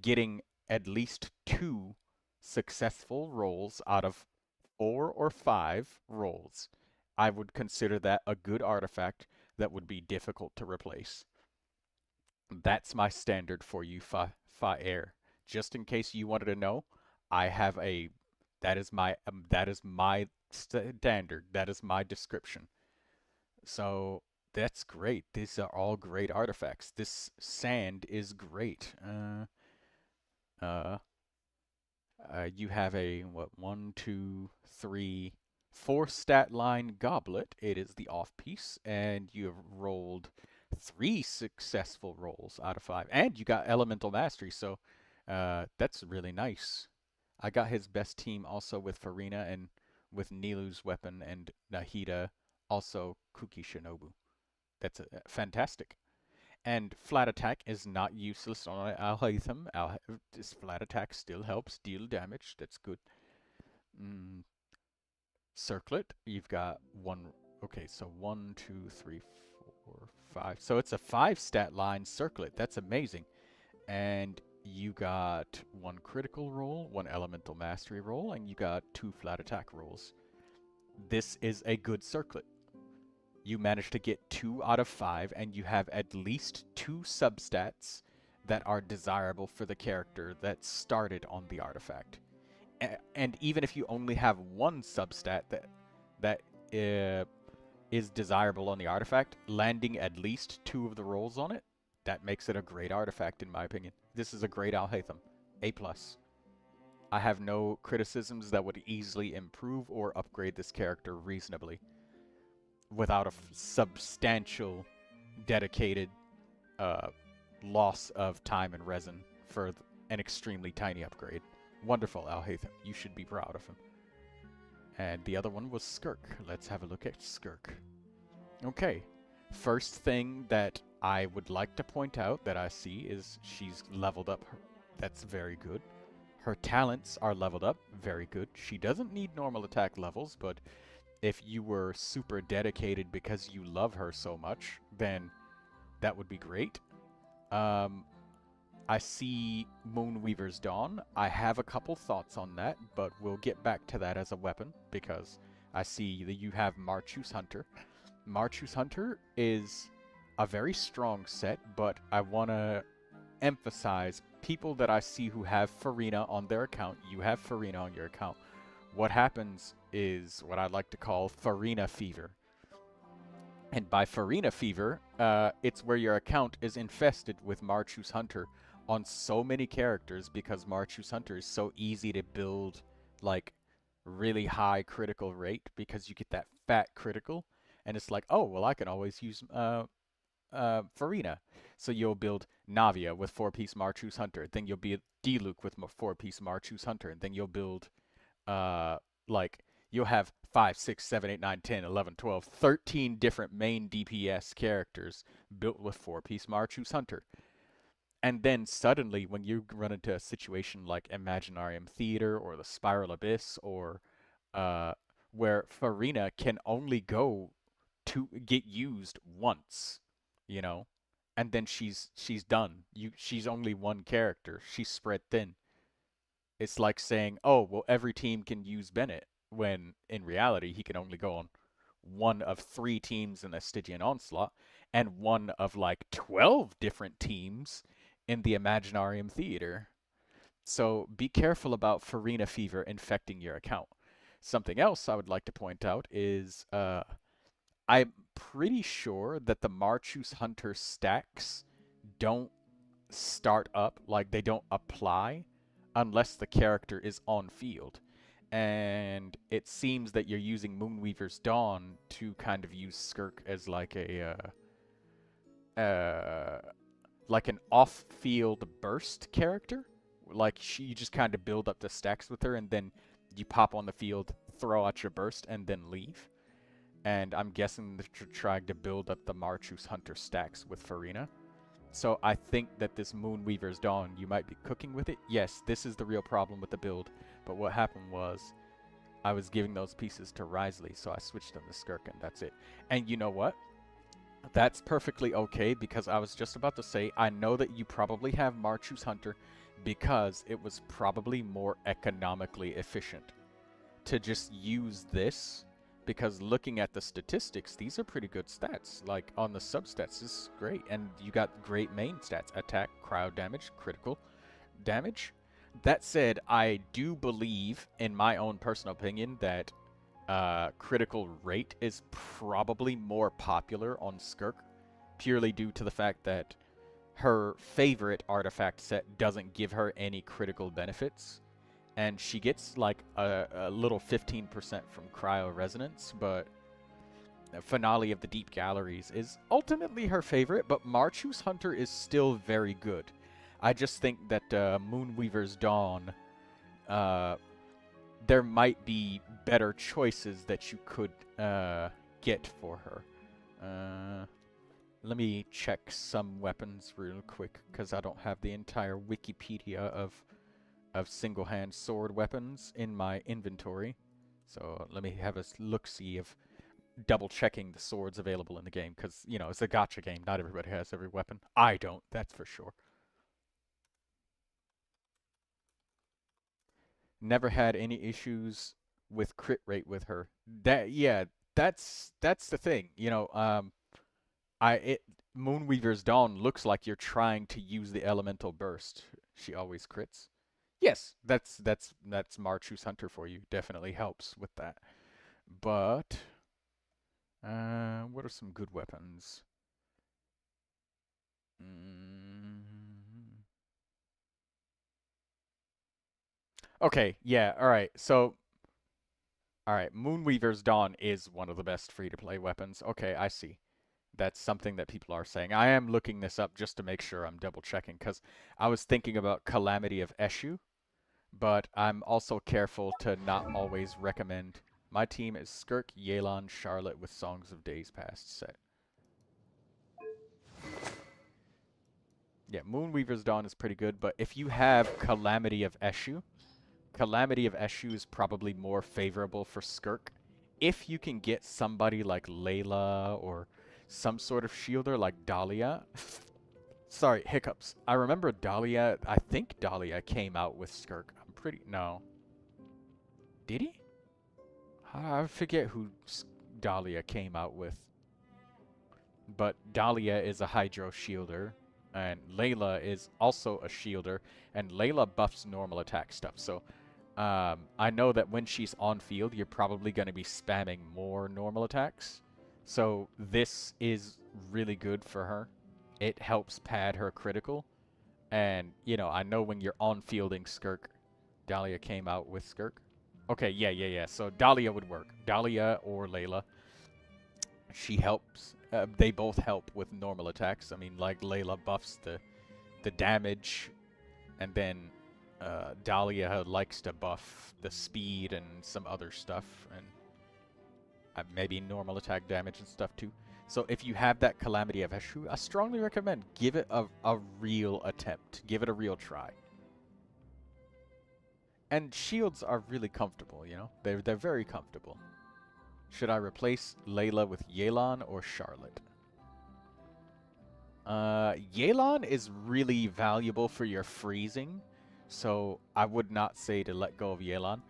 getting at least 2 successful rolls out of 4 or 5 rolls. I would consider that a good artifact that would be difficult to replace. That's my standard for you, Fire. Just in case you wanted to know, I have a that is my standard. That is my description. So that's great. These are all great artifacts. This sand is great. You have a, what, 1, 2, 3, 4 stat line goblet. It is the off piece, and you have rolled 3 successful rolls out of 5. And you got elemental mastery, so that's really nice. I got his best team also with Farina and with Nilu's weapon, and Nahida, also Kuki Shinobu. That's fantastic. And flat attack is not useless on Alhaitham. This flat attack still helps deal damage. That's good. Circlet, you've got 1. Okay, so 1, 2, 3, 4, 5. So it's a 5 stat line circlet. That's amazing. And you got 1 critical roll, 1 elemental mastery roll, and you got 2 flat attack rolls. This is a good circlet. You managed to get 2 out of 5, and you have at least 2 substats that are desirable for the character that started on the artifact. And even if you only have 1 substat that is desirable on the artifact, landing at least 2 of the rolls on it, that makes it a great artifact, in my opinion. This is a great Alhaitham. A+. I have no criticisms that would easily improve or upgrade this character reasonably without a substantial, dedicated loss of time and resin for an extremely tiny upgrade. Wonderful, Alhaitham. You should be proud of him. And the other one was Skirk. Let's have a look at Skirk. Okay. First thing that I would like to point out that I see is she's leveled up. That's very good. Her talents are leveled up. Very good. She doesn't need normal attack levels, but if you were super dedicated because you love her so much, then that would be great. I see Moonweaver's Dawn. I have a couple thoughts on that, but we'll get back to that as a weapon, because I see that you have Marchus Hunter. Marchus Hunter is a very strong set, but I want to emphasize people that I see who have Farina on their account. You have Farina on your account. What happens is what I like to call Farina fever. And by Farina fever, it's where your account is infested with Marchus Hunter on so many characters, because Marchus Hunter is so easy to build, like, really high critical rate, because you get that fat critical, and it's like, oh, well, I can always use Farina. So you'll build Navia with 4-piece Marchus Hunter, then you'll build Diluc with 4-piece Marchus Hunter, and then you'll build, like, you'll have 5, 6, 7, 8, 9, 10, 11, 12, 13 different main DPS characters built with 4-piece Marchus Hunter. And then suddenly, when you run into a situation like Imaginarium Theater or the Spiral Abyss, or where Farina can only go to get used once, you know, and then she's done. She's only one character. She's spread thin. It's like saying, oh, well, every team can use Bennett, when in reality he can only go on one of 3 teams in the Stygian Onslaught, and one of like 12 different teams in the Imaginarium Theater. So be careful about Farina fever infecting your account. Something else I would like to point out is I'm pretty sure that the Marchus Hunter stacks don't start up, like they don't apply, unless the character is on field. And it seems that you're using Moonweaver's Dawn to kind of use Skirk as like a like an off-field burst character. Like you just kind of build up the stacks with her, and then you pop on the field, throw out your burst, and then leave. And I'm guessing that you're trying to build up the Marchus Hunter stacks with Farina. So I think that this Moonweaver's Dawn, you might be cooking with it. Yes, this is the real problem with the build. But what happened was, I was giving those pieces to Risley, so I switched them to Skirk, and that's it. And you know what? That's perfectly okay, because I was just about to say, I know that you probably have Marchus Hunter because it was probably more economically efficient to just use this, because looking at the statistics, these are pretty good stats. Like, on the substats, this is great. And you got great main stats. Attack, cryo damage, critical damage. That said, I do believe, in my own personal opinion, that critical rate is probably more popular on Skirk, purely due to the fact that her favorite artifact set doesn't give her any critical benefits. And she gets like a little 15% from cryo resonance, but Finale of the Deep Galleries is ultimately her favorite, but Marchus Hunter is still very good. I just think that Moonweaver's Dawn, there might be better choices that you could get for her. Let me check some weapons real quick, because I don't have the entire Wikipedia of single-hand sword weapons in my inventory. So let me have a look-see of double-checking the swords available in the game, because, you know, it's a gacha game. Not everybody has every weapon. I don't, that's for sure. Never had any issues with crit rate with her. Yeah, that's the thing. You know, Moonweaver's Dawn looks like you're trying to use the elemental burst. She always crits. Yes, that's Marchus Hunter for you. Definitely helps with that. But what are some good weapons? Okay, yeah, alright, so... Alright, Moonweaver's Dawn is one of the best free-to-play weapons. Okay, I see. That's something that people are saying. I am looking this up just to make sure I'm double-checking, because I was thinking about Calamity of Eshu, but I'm also careful to not always recommend. My team is Skirk, Yelan, Charlotte with Songs of Days Past set. Yeah, Moonweaver's Dawn is pretty good, but if you have Calamity of Eshu is probably more favorable for Skirk. If you can get somebody like Layla or some sort of shielder like Dahlia. Sorry, hiccups. I remember Dahlia, I think Dahlia came out with Skirk. No. Did he? I forget who Dahlia came out with. But Dahlia is a Hydro shielder, and Layla is also a shielder, and Layla buffs normal attack stuff. So I know that when she's on field, you're probably going to be spamming more normal attacks. So this is really good for her. It helps pad her critical. And, you know, I know when you're on fielding Skirk, Dahlia came out with Skirk. Okay, yeah. So Dahlia would work. Dahlia or Layla. She helps. They both help with normal attacks. I mean, like, Layla buffs the damage, and then Dahlia likes to buff the speed and some other stuff, and maybe normal attack damage and stuff too. So if you have that Calamity of Eshu, I strongly recommend give it a real attempt. Give it a real try. And shields are really comfortable, you know? They're very comfortable. Should I replace Layla with Yelan or Charlotte? Yelan is really valuable for your freezing, so I would not say to let go of Yelan.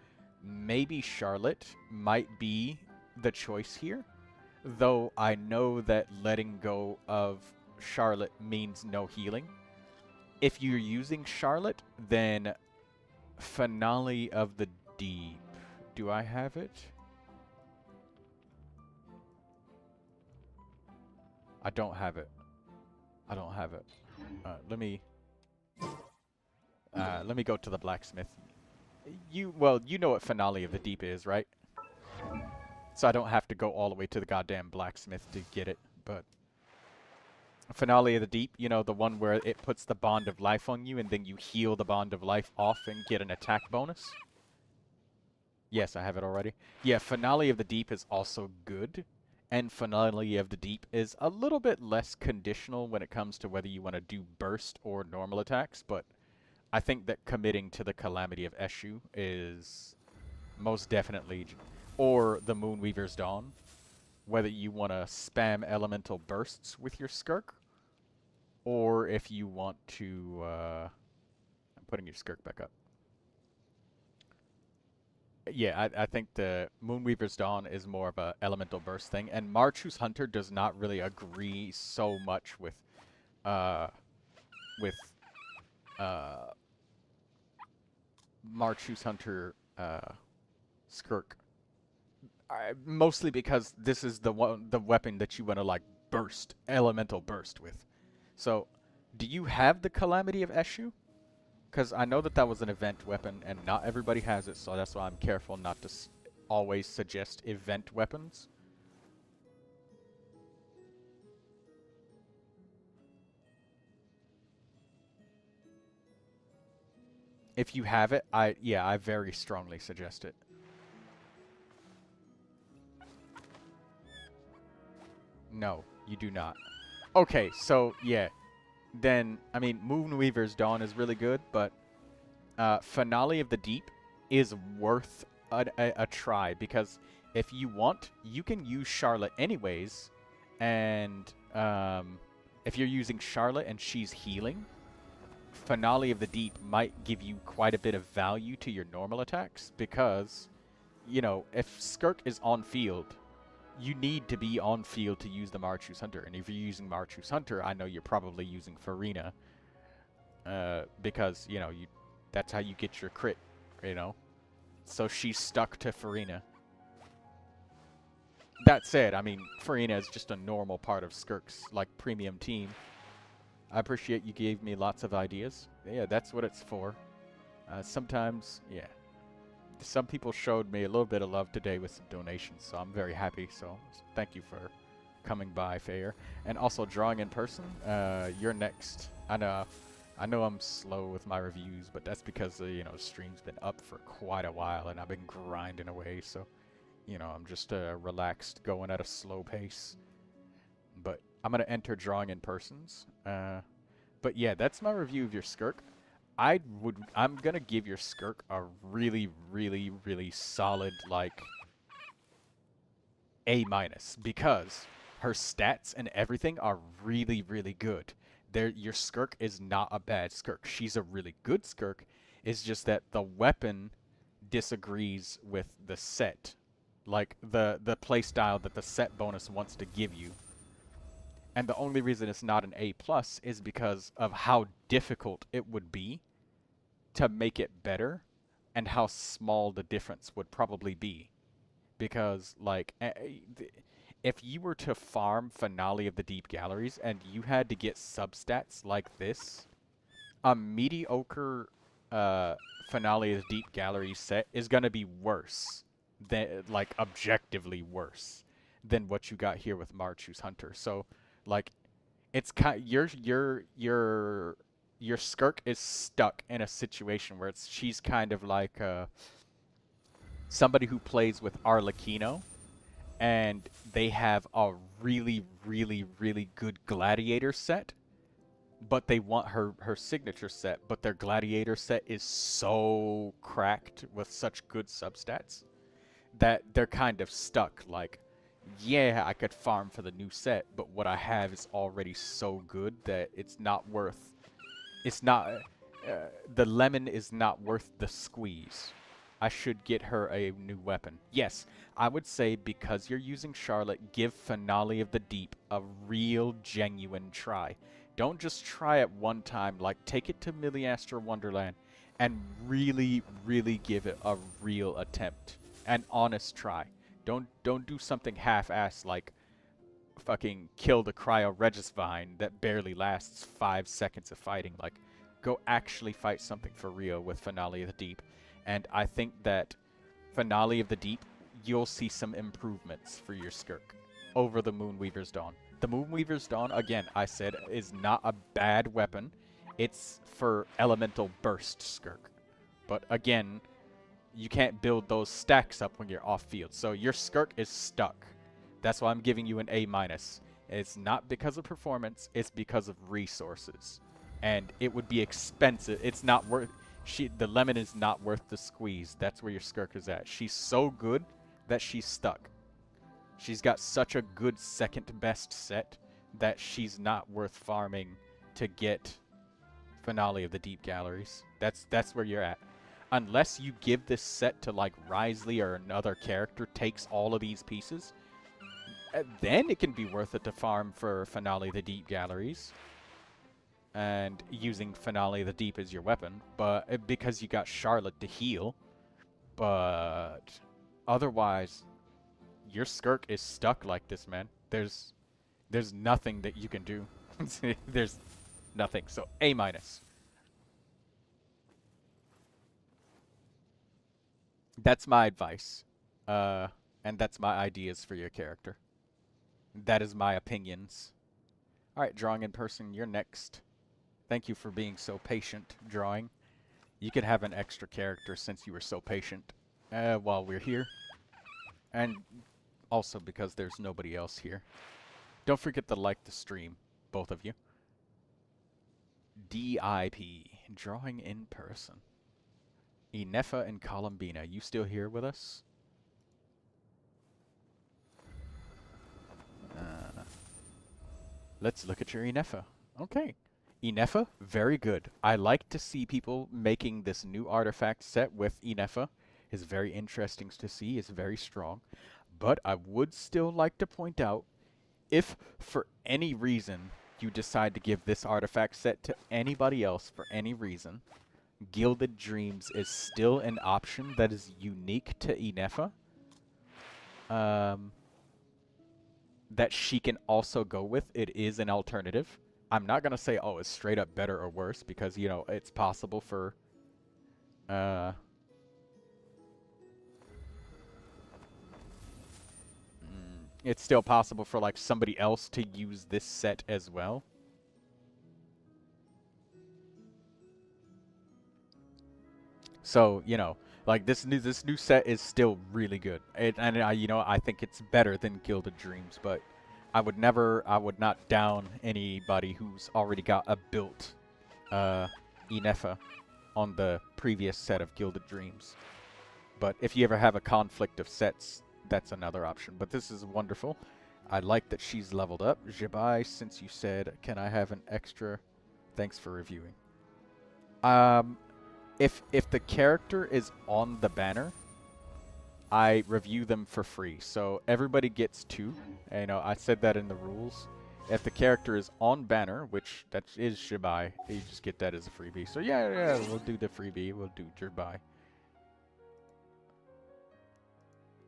Maybe Charlotte might be the choice here, though I know that letting go of Charlotte means no healing. If you're using Charlotte, then Finale of the Deep. Do I have it? I don't have it. I don't have it. Let me go to the blacksmith. Well, you know what Finale of the Deep is, right? So I don't have to go all the way to the goddamn blacksmith to get it, but Finale of the Deep, you know, the one where it puts the Bond of Life on you and then you heal the Bond of Life off and get an attack bonus? Yes, I have it already. Yeah, Finale of the Deep is also good, and Finale of the Deep is a little bit less conditional when it comes to whether you want to do burst or normal attacks, but I think that committing to the Calamity of Eshu is most definitely, or the Moonweaver's Dawn, whether you want to spam elemental bursts with your Skirk, or if you want to, I'm putting your Skirk back up. Yeah, I think the Moonweaver's Dawn is more of a elemental burst thing, and Marchu's Hunter does not really agree so much with Marchu's Hunter Skirk. Mostly because this is the weapon that you want to like burst, elemental burst with. So, do you have the Calamity of Eshu? Because I know that that was an event weapon, and not everybody has it, so that's why I'm careful not to always suggest event weapons. If you have it, I very strongly suggest it. No, you do not. Okay, so yeah. Then, I mean, Moonweaver's Dawn is really good, but Finale of the Deep is worth a try, because if you want, you can use Charlotte anyways, and if you're using Charlotte and she's healing, Finale of the Deep might give you quite a bit of value to your normal attacks, because, you know, if Skirk is on field, you need to be on field to use the Marchu's Hunter. And if you're using Marchu's Hunter, I know you're probably using Farina. Because, you know, that's how you get your crit, you know. So she's stuck to Farina. That said, I mean, Farina is just a normal part of Skirk's, like, premium team. I appreciate you gave me lots of ideas. Yeah, that's what it's for. Sometimes, yeah. Some people showed me a little bit of love today with some donations, so I'm very happy. So thank you for coming by, Fayer. And also drawing in person. You're next. I know I'm slow with my reviews, but that's because you know, the stream's been up for quite a while, and I've been grinding away. So, you know, I'm just relaxed, going at a slow pace. But I'm gonna enter drawing in persons. But yeah, that's my review of your Skirk. I'm gonna give your Skirk a really, really, really solid, like, A-, because her stats and everything are really, really good. Your Skirk is not a bad Skirk. She's a really good Skirk. It's just that the weapon disagrees with the set. Like, the playstyle that the set bonus wants to give you. And the only reason it's not an A+ is because of how difficult it would be to make it better, and how small the difference would probably be. Because, like, if you were to farm Finale of the Deep Galleries and you had to get substats like this, a mediocre Finale of the Deep Gallery set is going to be worse, than, like, objectively worse than what you got here with Marchu's Hunter. So, like, it's your Skirk is stuck in a situation where she's kind of like somebody who plays with Arlecchino, and they have a really, really, really good Gladiator set, but they want her signature set, but their Gladiator set is so cracked with such good substats that they're kind of stuck. Like, yeah, I could farm for the new set, but what I have is already so good that it's not worth... It's not... the lemon is not worth the squeeze. I should get her a new weapon. Yes, I would say because you're using Charlotte, give Finale of the Deep a real, genuine try. Don't just try it one time. Like, take it to Milliastra Wonderland and really, really give it a real attempt. An honest try. Don't do something half-assed like fucking kill the Cryo Regisvine that barely lasts 5 seconds of fighting. Like, go actually fight something for real with Finale of the Deep. And I think that Finale of the Deep, you'll see some improvements for your Skirk over the Moonweaver's Dawn. The Moonweaver's Dawn, again, I said, is not a bad weapon. It's for elemental burst Skirk. But again, you can't build those stacks up when you're off field. So your Skirk is stuck. That's why I'm giving you an A-. It's not because of performance, it's because of resources. And it would be expensive. It's not worth... the lemon is not worth the squeeze. That's where your Skirk is at. She's so good that she's stuck. She's got such a good second best set that she's not worth farming to get Finale of the Deep Galleries. That's where you're at. Unless you give this set to like Risley or another character takes all of these pieces, then it can be worth it to farm for Finale of the Deep Galleries. And using Finale of the Deep as your weapon, but because you got Charlotte to heal. But otherwise, your Skirk is stuck like this, man. There's nothing that you can do. There's nothing. So A-. That's my advice. And that's my ideas for your character. That is my opinions. Alright, Drawing in Person, you're next. Thank you for being so patient, Drawing. You could have an extra character since you were so patient while we're here. And also because there's nobody else here. Don't forget to like the stream, both of you. DIP, Drawing in Person. Inefa and Columbina, you still here with us? Let's look at your Inefa. Okay. Inefa, very good. I like to see people making this new artifact set with Inefa. It's very interesting to see. It's very strong. But I would still like to point out, if for any reason you decide to give this artifact set to anybody else for any reason, Gilded Dreams is still an option that is unique to Inefa. That she can also go with. It is an alternative. I'm not going to say, oh, it's straight up better or worse, because, you know, it's possible for... it's still possible for, like, somebody else to use this set as well. So, you know, like, this new set is still really good. You know, I think it's better than Gilded Dreams, but I would not down anybody who's already got a built Inefa on the previous set of Gilded Dreams. But if you ever have a conflict of sets, that's another option. But this is wonderful. I like that she's leveled up. Jibai, since you said, can I have an extra? Thanks for reviewing. If the character is on the banner, I review them for free. So everybody gets 2. You know, I said that in the rules. If the character is on banner, which that is Shibai, you just get that as a freebie. So yeah, we'll do the freebie. We'll do Shibai.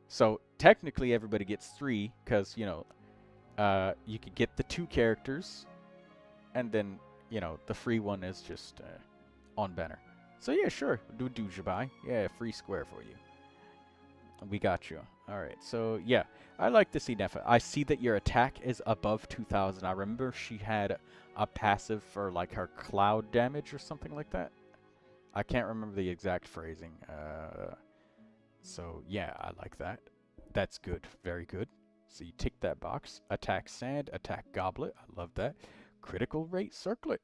So technically everybody gets 3, because, you know, you could get the 2 characters, and then, you know, the free one is just on banner. So yeah, sure, do Shibai. Yeah, free square for you. We got you. Alright, so yeah, I like to see Nefa. I see that your attack is above 2,000. I remember she had a passive for like her cloud damage or something like that. I can't remember the exact phrasing. So yeah, I like that. That's good. Very good. So you tick that box. Attack Sand, attack Goblet. I love that. Critical Rate Circlet.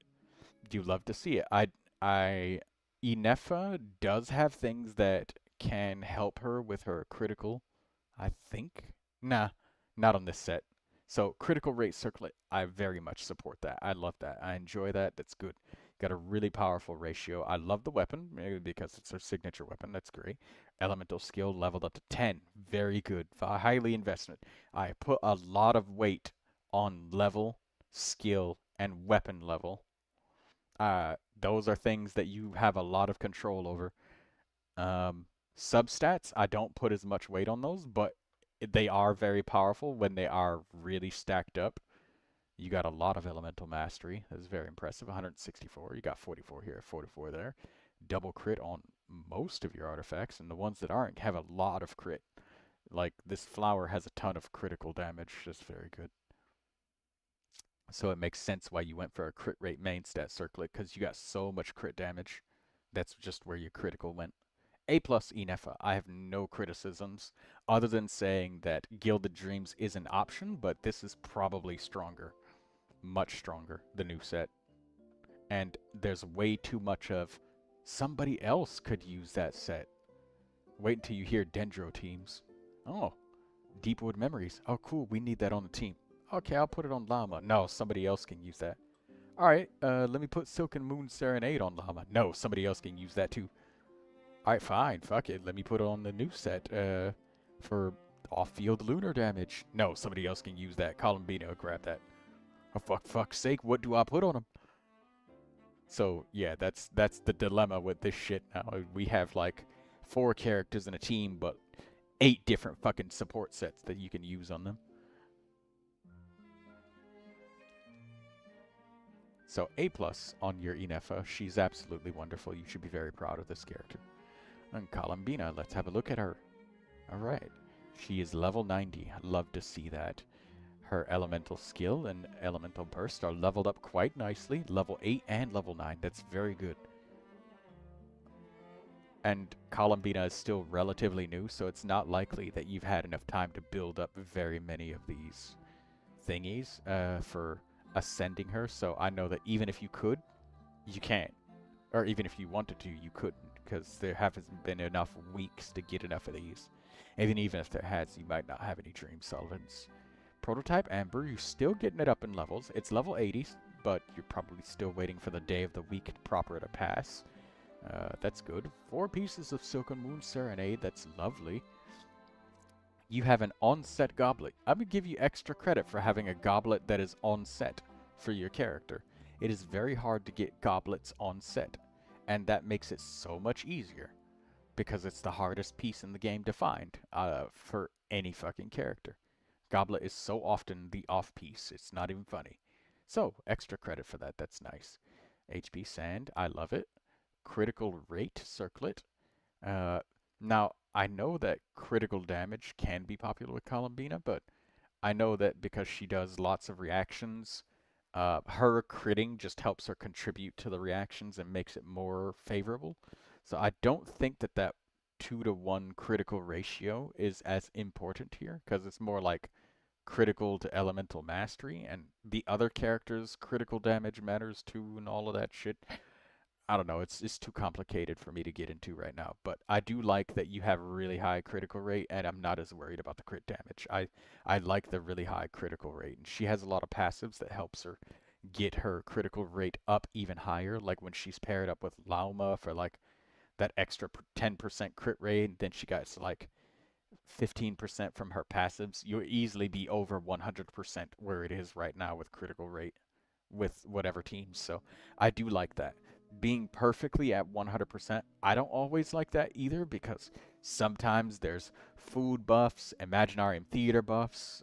You love to see it. Inefa does have things that can help her with her critical, I think. Nah, not on this set. So Critical Rate Circlet, I very much support that. I love that. I enjoy that. That's good. Got a really powerful ratio. I love the weapon, maybe because it's her signature weapon. That's great. Elemental skill leveled up to 10. Very good. Highly invested. I put a lot of weight on level, skill, and weapon level. Those are things that you have a lot of control over. Substats, I don't put as much weight on those, but they are very powerful when they are really stacked up. You got a lot of elemental mastery. That's very impressive. 164. You got 44 here, 44 there. Double crit on most of your artifacts, and the ones that aren't have a lot of crit. Like, this flower has a ton of critical damage. That's very good. So it makes sense why you went for a crit rate main stat circlet, because you got so much crit damage. That's just where your critical went. A+ Enefa. I have no criticisms, other than saying that Gilded Dreams is an option, but this is probably stronger. Much stronger, the new set. And there's way too much of, somebody else could use that set. Wait until you hear Dendro teams. Oh, Deepwood Memories. Oh, cool, we need that on the team. Okay, I'll put it on Llama. No, somebody else can use that. Alright, let me put Silken Moon Serenade on Llama. No, somebody else can use that too. Alright, fine, fuck it. Let me put it on the new set, for off-field lunar damage. No, somebody else can use that. Columbino, grab that. Oh, fuck's sake, what do I put on him? So, yeah, that's the dilemma with this shit now. We have, like, 4 characters in a team, but 8 different fucking support sets that you can use on them. So, A+ on your Enefa. She's absolutely wonderful. You should be very proud of this character. And Columbina, let's have a look at her. Alright. She is level 90. I'd love to see that. Her elemental skill and elemental burst are leveled up quite nicely. Level 8 and level 9. That's very good. And Columbina is still relatively new, so it's not likely that you've had enough time to build up very many of these thingies for ascending her. So I know that even if you could, you can't. Or even if you wanted to, you couldn't, because there haven't been enough weeks to get enough of these. And even if there has, you might not have any Dream Solvents. Prototype Amber, you're still getting it up in levels. It's level 80, but you're probably still waiting for the day of the week proper to pass. That's good. 4 pieces of Silken Moon Serenade, that's lovely. You have an on-set goblet. I would give you extra credit for having a goblet that is on-set for your character. It is very hard to get goblets on-set, and that makes it so much easier, because it's the hardest piece in the game to find for any fucking character. Goblet is so often the off piece, it's not even funny. So, extra credit for that, that's nice. HP Sand, I love it. Critical Rate Circlet. Now, I know that critical damage can be popular with Columbina, but I know that because she does lots of reactions, her critting just helps her contribute to the reactions and makes it more favorable. So I don't think that that 2-to-1 critical ratio is as important here, because it's more like critical to elemental mastery, and the other characters' critical damage matters too, and all of that shit. I don't know, it's too complicated for me to get into right now, but I do like that you have a really high critical rate, and I'm not as worried about the crit damage. I like the really high critical rate, and she has a lot of passives that helps her get her critical rate up even higher, like when she's paired up with Lauma for like that extra 10% crit rate, and then she got like 15% from her passives. You'll easily be over 100% where it is right now with critical rate with whatever teams, so I do like that. Being perfectly at 100%, I don't always like that either, because sometimes there's food buffs, Imaginarium Theater buffs,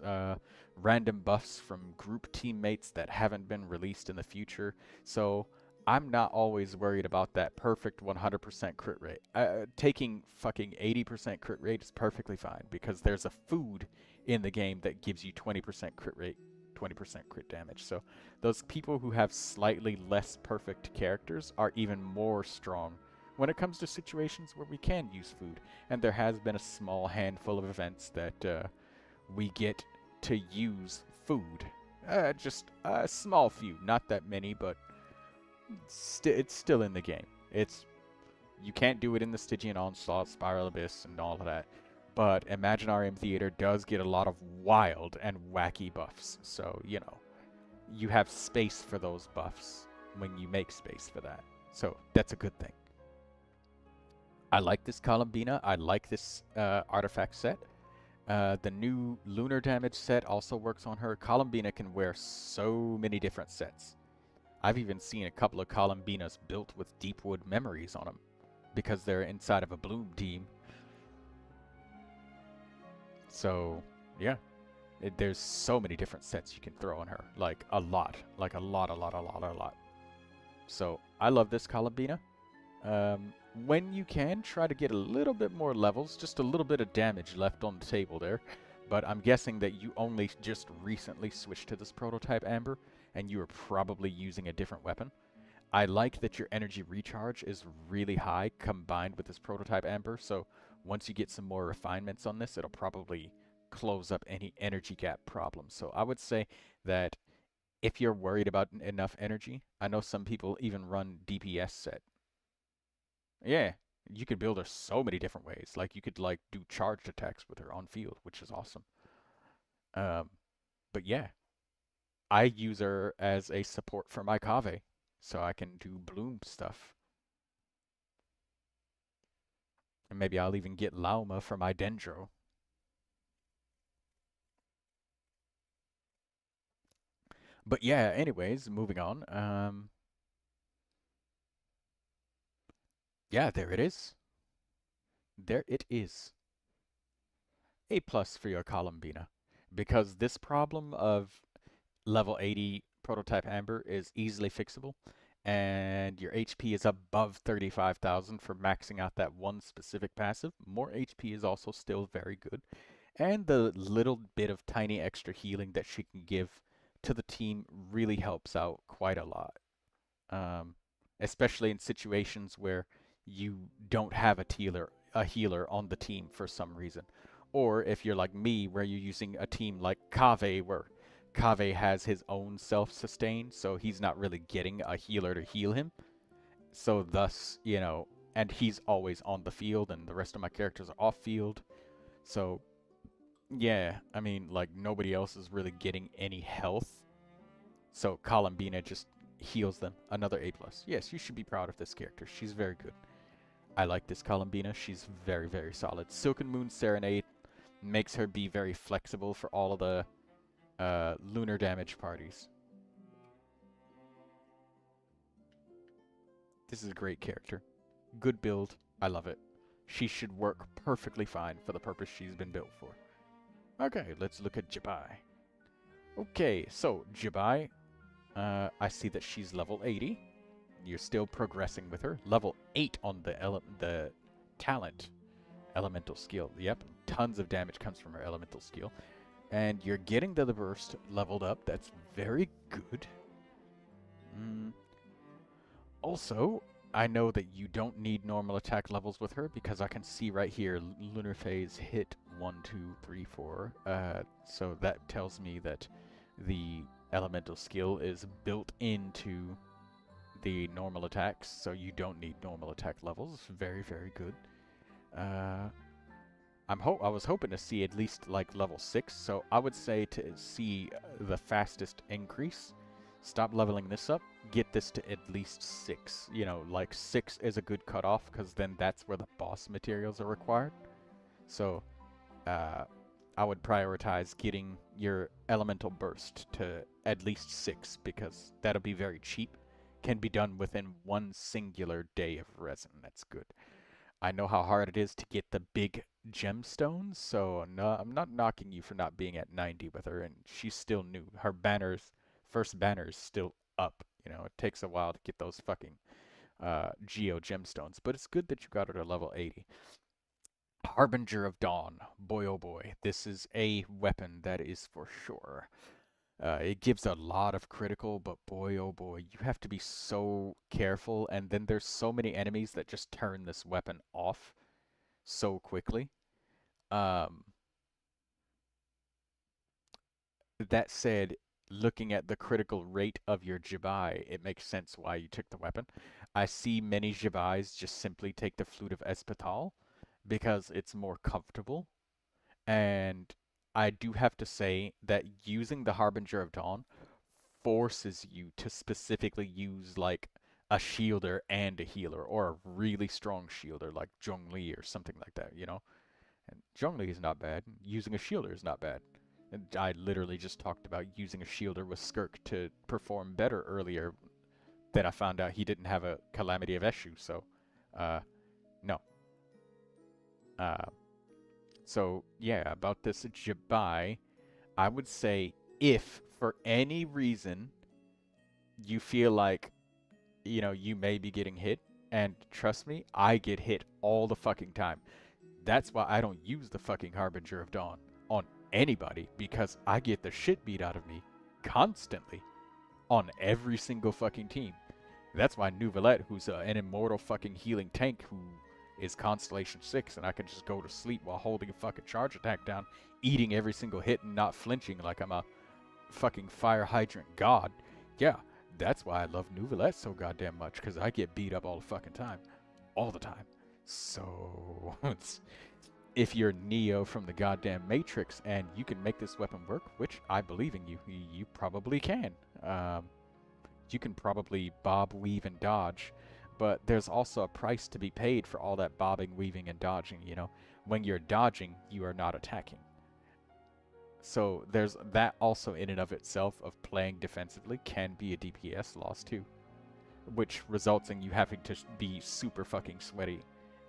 random buffs from group teammates that haven't been released in the future, so I'm not always worried about that perfect 100% crit rate. Taking fucking 80% crit rate is perfectly fine, because there's a food in the game that gives you 20% crit rate, 20% crit damage. So those people who have slightly less perfect characters are even more strong when it comes to situations where we can use food. And there has been a small handful of events that we get to use food. Just a small few, not that many, but it's still in the game. You can't do it in the Stygian Onslaught, Spiral Abyss, and all of that. But Imaginarium Theater does get a lot of wild and wacky buffs. So, you know, you have space for those buffs when you make space for that. So, that's a good thing. I like this Columbina. I like this artifact set. The new lunar damage set also works on her. Columbina can wear so many different sets. I've even seen a couple of Columbinas built with Deepwood Memories on them, because they're inside of a Bloom team. So, yeah. There's so many different sets you can throw on her. Like, a lot. Like, a lot. So, I love this Columbina. when you can, try to get a little bit more levels, just a little bit of damage left on the table there. But I'm guessing that you only just recently switched to this prototype Amber, and you are probably using a different weapon. I like that your energy recharge is really high combined with this prototype Amber, so once you get some more refinements on this, it'll probably close up any energy gap problems. So I would say that if you're worried about enough energy, I know some people even run DPS set. Yeah, you could build her so many different ways. Like you could like do charged attacks with her on field, which is awesome. But yeah, I use her as a support for my Kave, so I can do bloom stuff. And maybe I'll even get Lauma for my Dendro. But yeah, anyways, moving on. Yeah, there it is. There it is. A+ for your Columbina. Because this problem of level 80 prototype Amber is easily fixable. And your HP is above 35,000 for maxing out that one specific passive. More HP is also still very good. And the little bit of tiny extra healing that she can give to the team really helps out quite a lot. Especially in situations where you don't have a healer on the team for some reason. Or if you're like me, where you're using a team like Kave, where Kave has his own self-sustain, so he's not really getting a healer to heal him. So thus, you know, and he's always on the field, and the rest of my characters are off-field. So, yeah, I mean, like, nobody else is really getting any health. So Columbina just heals them. Another A+. Yes, you should be proud of this character. She's very good. I like this Columbina. She's very, very solid. Silken Moon Serenade makes her be very flexible for all of the lunar damage parties. This is a great character. Good build. I love it. She should work perfectly fine for the purpose she's been built for. Okay, let's look at Jabai. Okay, so Jabai, I see that she's level 80. You're still progressing with her. Level 8 on the talent elemental skill. Yep, tons of damage comes from her elemental skill. And you're getting the burst leveled up. That's very good. Also, I know that you don't need normal attack levels with her because I can see right here Lunar Phase hit 1, 2, 3, 4. So that tells me that the elemental skill is built into the normal attacks, so you don't need normal attack levels. Very, very good. I was hoping to see at least like level 6, so I would say to see the fastest increase, stop leveling this up, get this to at least 6. You know, like 6 is a good cutoff because then that's where the boss materials are required. So I would prioritize getting your elemental burst to at least 6 because that'll be very cheap. Can be done within one singular day of resin. That's good. I know how hard it is to get the big gemstones, so no, I'm not knocking you for not being at 90 with her, and she's still new. Her first banner is still up. You know, it takes a while to get those fucking geo gemstones, but it's good that you got her to level 80. Harbinger of Dawn. Boy, oh boy, this is a weapon that is for sure. It gives a lot of critical, but boy, oh boy, you have to be so careful, and then there's so many enemies that just turn this weapon off so quickly. That said, looking at the critical rate of your Jabai, it makes sense why you took the weapon. I see many Jabais just simply take the Flute of Espetal because it's more comfortable, and I do have to say that using the Harbinger of Dawn forces you to specifically use like a shielder and a healer, or a really strong shielder like Zhongli or something like that, you know? And Zhongli is not bad. Using a shielder is not bad. And I literally just talked about using a shielder with Skirk to perform better earlier. Then I found out he didn't have a Calamity of Eshu, so, no. So, yeah, about this Jabai, I would say if, for any reason, you feel like, you know, you may be getting hit, And trust me, I get hit all the fucking time. That's why I don't use the fucking Harbinger of Dawn on anybody, because I get the shit beat out of me constantly on every single fucking team. That's why Neuvilette, who's an immortal fucking healing tank who is Constellation 6, and I can just go to sleep while holding a fucking charge attack down, eating every single hit and not flinching like I'm a fucking fire hydrant god. Yeah, that's why I love Neuvilette so goddamn much, because I get beat up all the fucking time. All the time. So, if you're Neo from the goddamn Matrix and you can make this weapon work, which I believe in you, you probably can. You can probably bob, weave, and dodge, but there's also a price to be paid for all that bobbing, weaving, and dodging, you know? When you're dodging, you are not attacking. So there's that also in and of itself of playing defensively can be a DPS loss too, which results in you having to be super fucking sweaty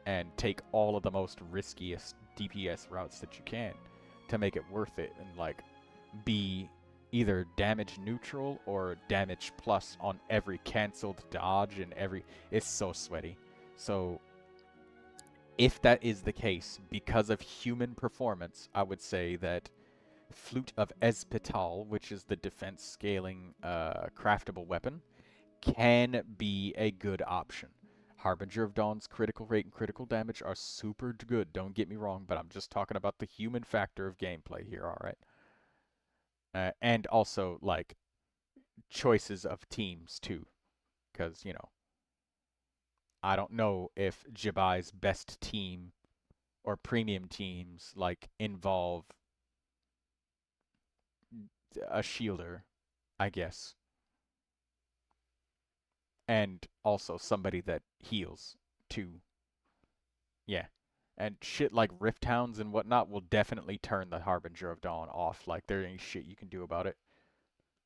and take all of the most riskiest DPS routes that you can to make it worth it and like be either damage neutral or damage plus on every cancelled dodge and every... It's so sweaty. So if that is the case, because of human performance, I would say that Flute of Espetal, which is the defense scaling craftable weapon, can be a good option. Harbinger of Dawn's critical rate and critical damage are super good, don't get me wrong, but I'm just talking about the human factor of gameplay here, alright? And also, like, choices of teams, too. Because, you know, I don't know if JTSHBHPPKUSV's best team or premium teams, like, involve a shielder, I guess. And also somebody that heals, too. Yeah. And shit like Rift Hounds and whatnot will definitely turn the Harbinger of Dawn off. Like, there ain't shit you can do about it.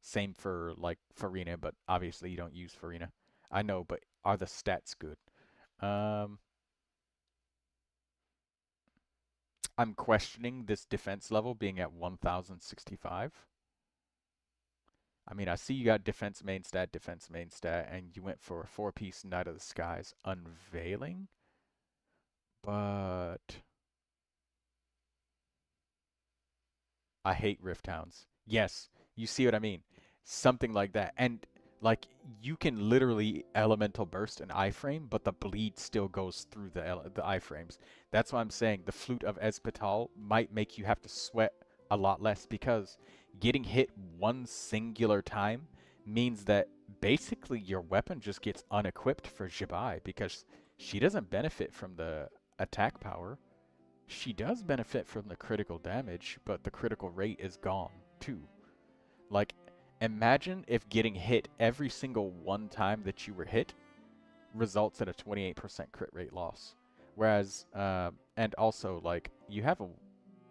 Same for, like, Farina, but obviously you don't use Farina. I know, but are the stats good? I'm questioning this defense level being at 1065. I mean, I see you got defense main stat, and you went for a 4-piece Night of the Skies Unveiling. But I hate Rift Hounds. Yes, you see what I mean. Something like that. And, like, you can literally Elemental Burst an iframe, but the bleed still goes through the iframes. That's why I'm saying the Flute of Espetal might make you have to sweat a lot less, because getting hit one singular time means that basically your weapon just gets unequipped for JTSHBHPP, because she doesn't benefit from the attack power. She does benefit from the critical damage, but the critical rate is gone too. Like, imagine if getting hit every single one time that you were hit results in a 28% crit rate loss. Whereas, and also, like, you have a...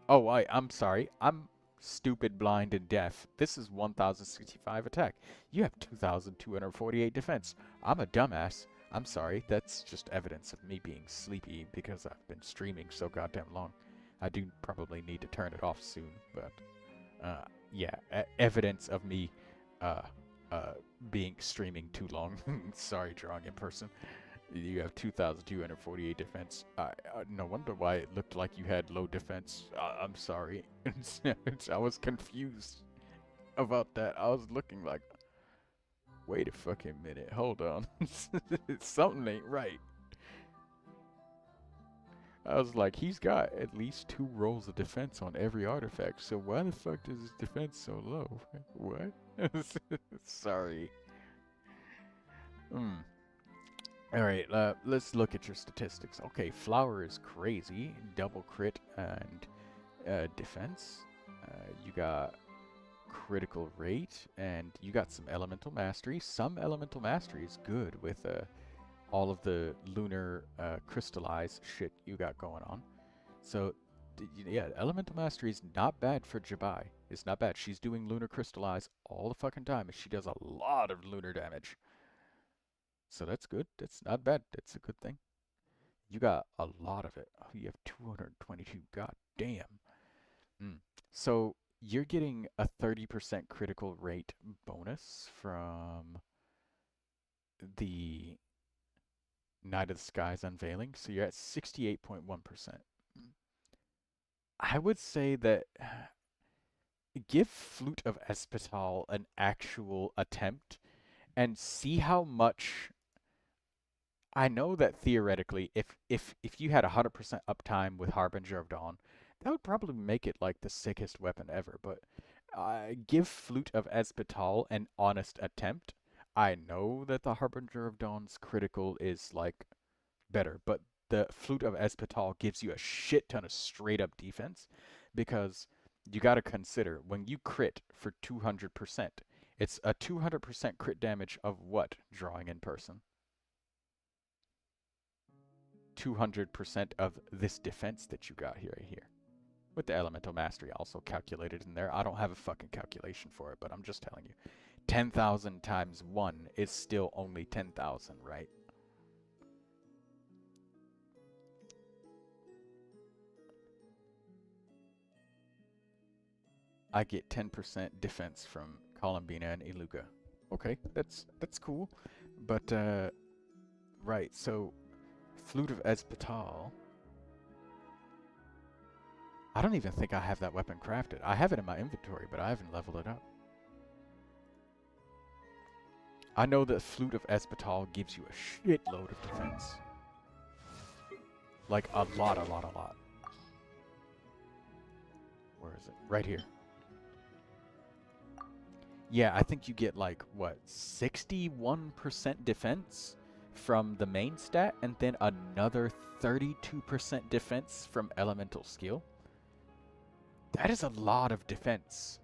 Oh, I'm sorry. I'm stupid, blind, and deaf. This is 1065 attack. You have 2248 defense. I'm a dumbass. I'm sorry. That's just evidence of me being sleepy because I've been streaming so goddamn long. I do probably need to turn it off soon, but yeah, evidence of me being streaming too long. Sorry, drawing in person. You have 2248 defense. No wonder why it looked like you had low defense. I'm sorry. I was confused about that. I was looking like, wait a fucking minute. Hold on. Something ain't right. I was like, he's got at least 2 rolls of defense on every artifact, so why the fuck is his defense so low? What? Sorry. Alright, let's look at your statistics. Okay, Flower is crazy. Double crit and defense. You got critical rate, and you got some elemental mastery. Some elemental mastery is good with all of the lunar crystallized shit you got going on. So, yeah, elemental mastery is not bad for JTSHBHPP. It's not bad. She's doing lunar crystallize all the fucking time, and she does a lot of lunar damage. So that's good. That's not bad. That's a good thing. You got a lot of it. Oh, you have 222. God damn. So you're getting a 30% critical rate bonus from the Night of the Skies Unveiling, so you're at 68.1%. I would say that give Flute of Espetal an actual attempt and see how much. I know that theoretically, if you had 100% uptime with Harbinger of Dawn, that would probably make it like the sickest weapon ever. But give Flute of Espetal an honest attempt. I know that the Harbinger of Dawn's critical is like better, but the Flute of Espetal gives you a shit ton of straight up defense, because you got to consider when you crit for 200%, it's a 200% crit damage of what drawing in person? 200% of this defense that you got here, with the elemental mastery also calculated in there. I don't have a fucking calculation for it, but I'm just telling you, 10,000 times 1 is still only 10,000, right? I get 10% defense from Columbina and Iluga. Okay, that's cool, but right, so Flute of Espetal. I don't even think I have that weapon crafted. I have it in my inventory, but I haven't leveled it up. I know that Flute of Espetal gives you a shitload of defense. Like a lot. Where is it? Right here. Yeah, I think you get like, what, 61% defense from the main stat, and then another 32% defense from elemental skill. That is a lot of defense.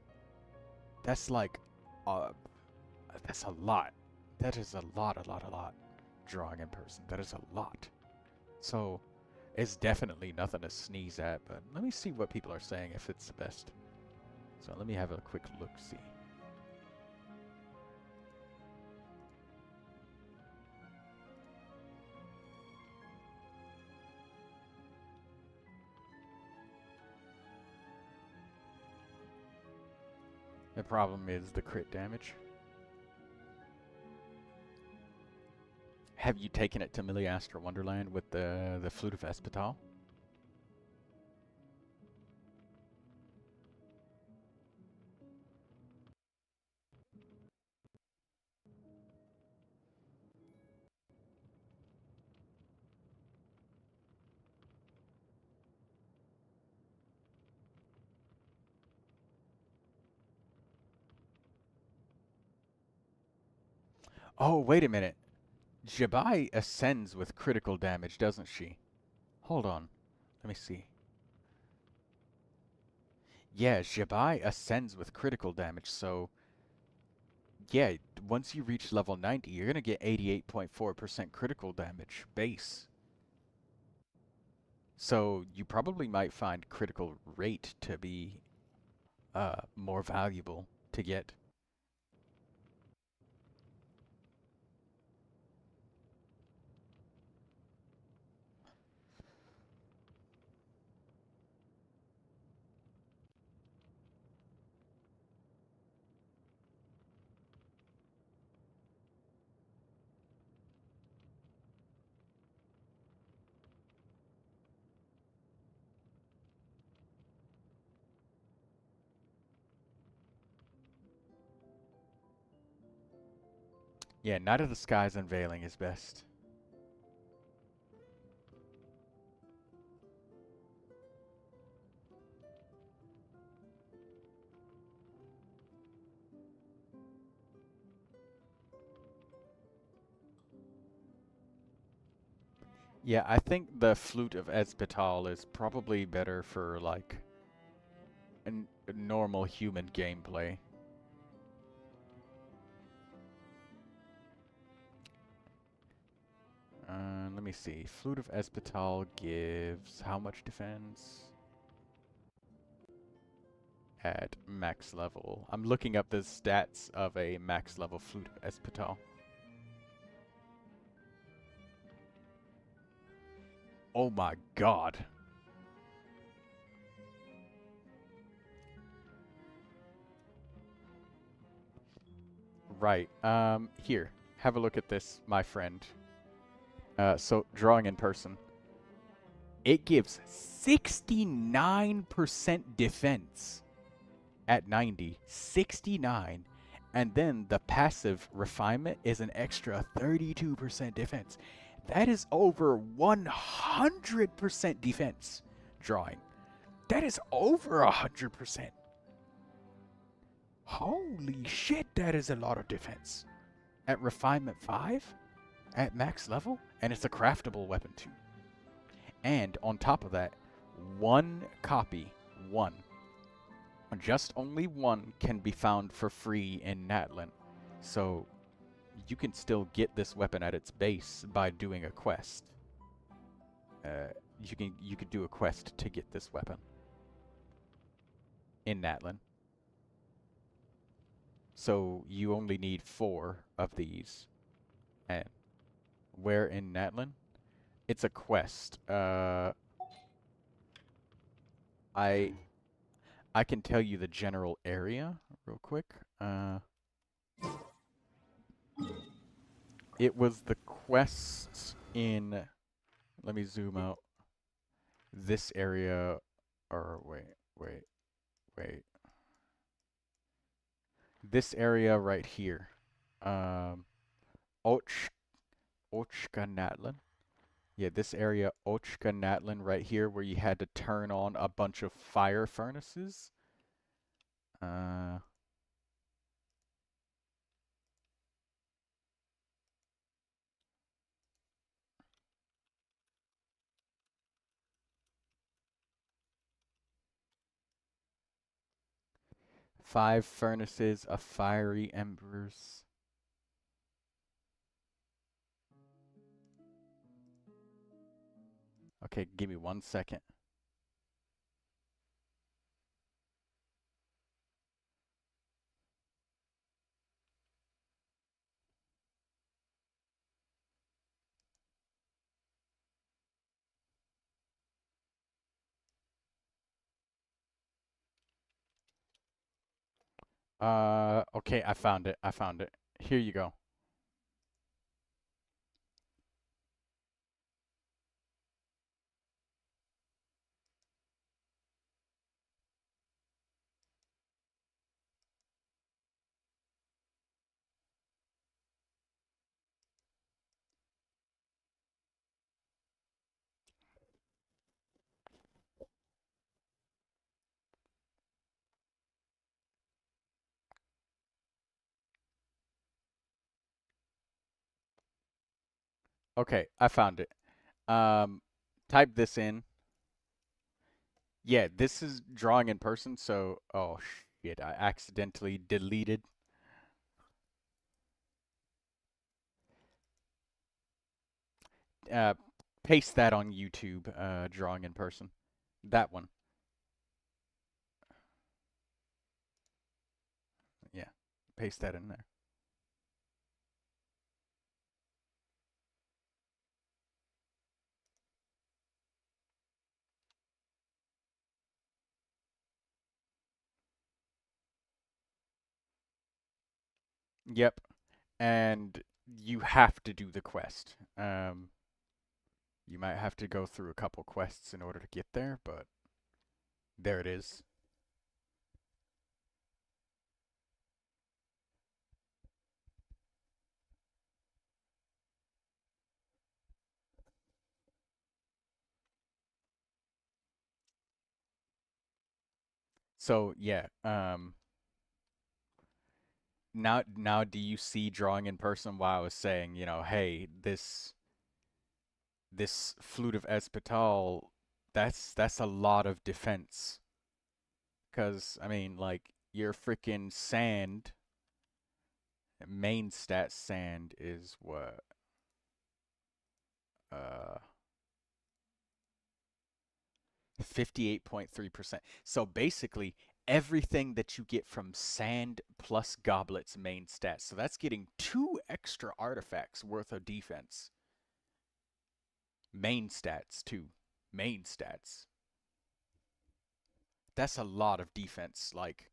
That's like, that's a lot. That is a lot. Drawing in person. That is a lot. So, it's definitely nothing to sneeze at, but let me see what people are saying if it's the best. So let me have a quick look-see. The problem is the crit damage. Have you taken it to Miliastra Wonderland with the Flute of Espetal? Oh, wait a minute. Jabai ascends with critical damage, doesn't she? Hold on. Let me see. Yeah, Jabai ascends with critical damage, so... Yeah, once you reach level 90, you're going to get 88.4% critical damage base. So you probably might find critical rate to be more valuable to get. Yeah, Night of the Skies Unveiling is best. Yeah, I think the Flute of Espetal is probably better for, like, a normal human gameplay. Let me see. Flute of Espetal gives how much defense? At max level. I'm looking up the stats of a max level Flute of Espetal. Oh my god. Right. Here. Have a look at this, my friend. So drawing in person. It gives 69% defense at 90. 69. And then the passive refinement is an extra 32% defense. That is over 100% defense drawing. That is over 100%. Holy shit, that is a lot of defense. At refinement 5? At max level? And it's a craftable weapon too. And on top of that, one copy, just only one can be found for free in Natlan. So you can still get this weapon at its base by doing a quest. You could do a quest to get this weapon in Natlan. So you only need 4 of these. And where in Natlan? It's a quest. I can tell you the general area real quick. It was the quests in, let me zoom out, this area, or wait. This area right here. Ochka-Natlan. Yeah, this area, Ochka-Natlan right here, where you had to turn on a bunch of fire furnaces. 5 furnaces of fiery embers. Okay, give me 1 second. Okay, I found it. Here you go. Okay, I found it. Type this in. Yeah, this is drawing in person, so, oh shit, I accidentally deleted. Paste that on YouTube, drawing in person. That one. Yeah, paste that in there. Yep, and you have to do the quest. You might have to go through a couple quests in order to get there, but there it is. So yeah, now do you see drawing in person why I was saying, you know, hey, this Flute of Espetal, that's a lot of defense. 'Cause I mean, like, your freaking sand, main stat sand is what? 58.3%. So basically, everything that you get from sand plus goblet's main stats. So that's getting 2 extra artifacts worth of defense. Main stats, too. Main stats. That's a lot of defense. Like,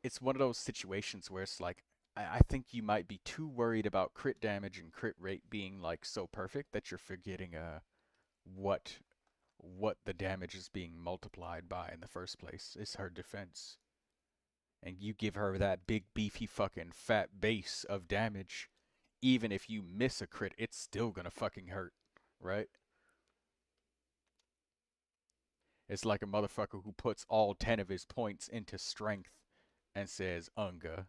it's one of those situations where it's like, I think you might be too worried about crit damage and crit rate being like so perfect that you're forgetting what the damage is being multiplied by in the first place is her defense. And you give her that big beefy fucking fat base of damage, even if you miss a crit, it's still gonna fucking hurt, right? It's like a motherfucker who puts all 10 of his points into strength and says, Unga.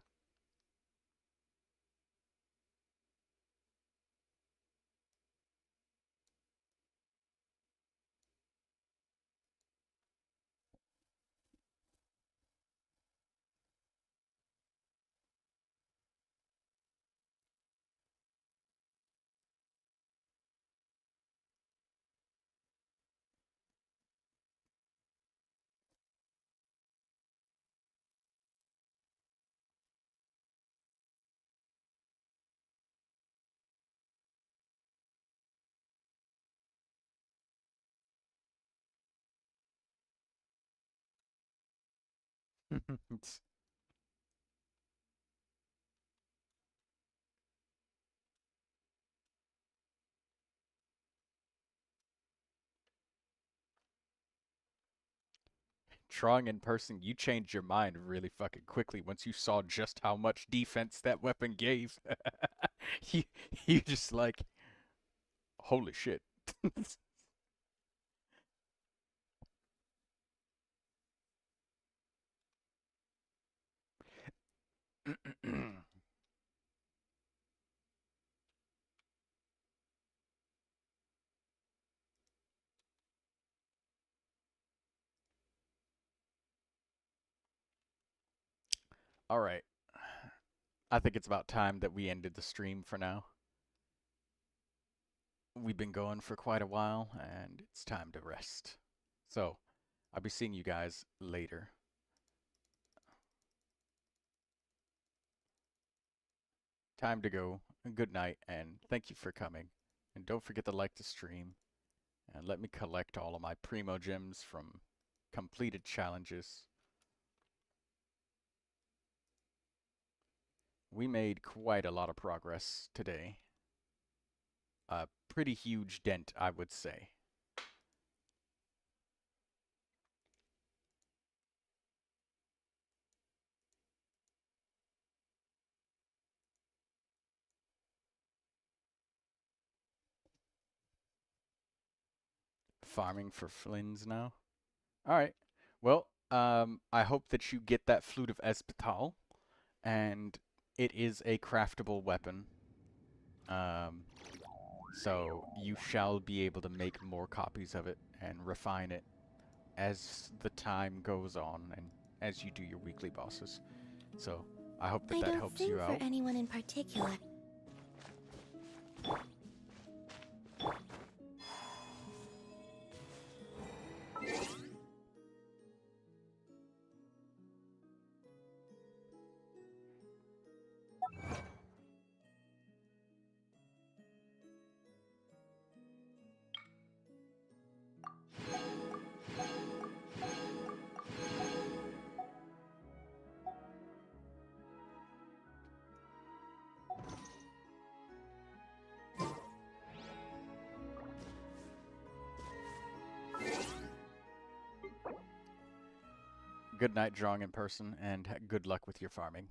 Drawing in person, you changed your mind really fucking quickly once you saw just how much defense that weapon gave. you, you just like, holy shit. All right. I think it's about time that we ended the stream for now. We've been going for quite a while, and it's time to rest. So, I'll be seeing you guys later. Time to go. Good night, and thank you for coming. And don't forget to like the stream, and let me collect all of my Primogems from completed challenges. We made quite a lot of progress today. A pretty huge dent, I would say. Farming for Flins now. Alright. Well, I hope that you get that Flute of Espetal, and it is a craftable weapon. So you shall be able to make more copies of it and refine it as the time goes on and as you do your weekly bosses. So I hope that helps you out. I don't sing for anyone in particular. Good night, drawing in person, and good luck with your farming.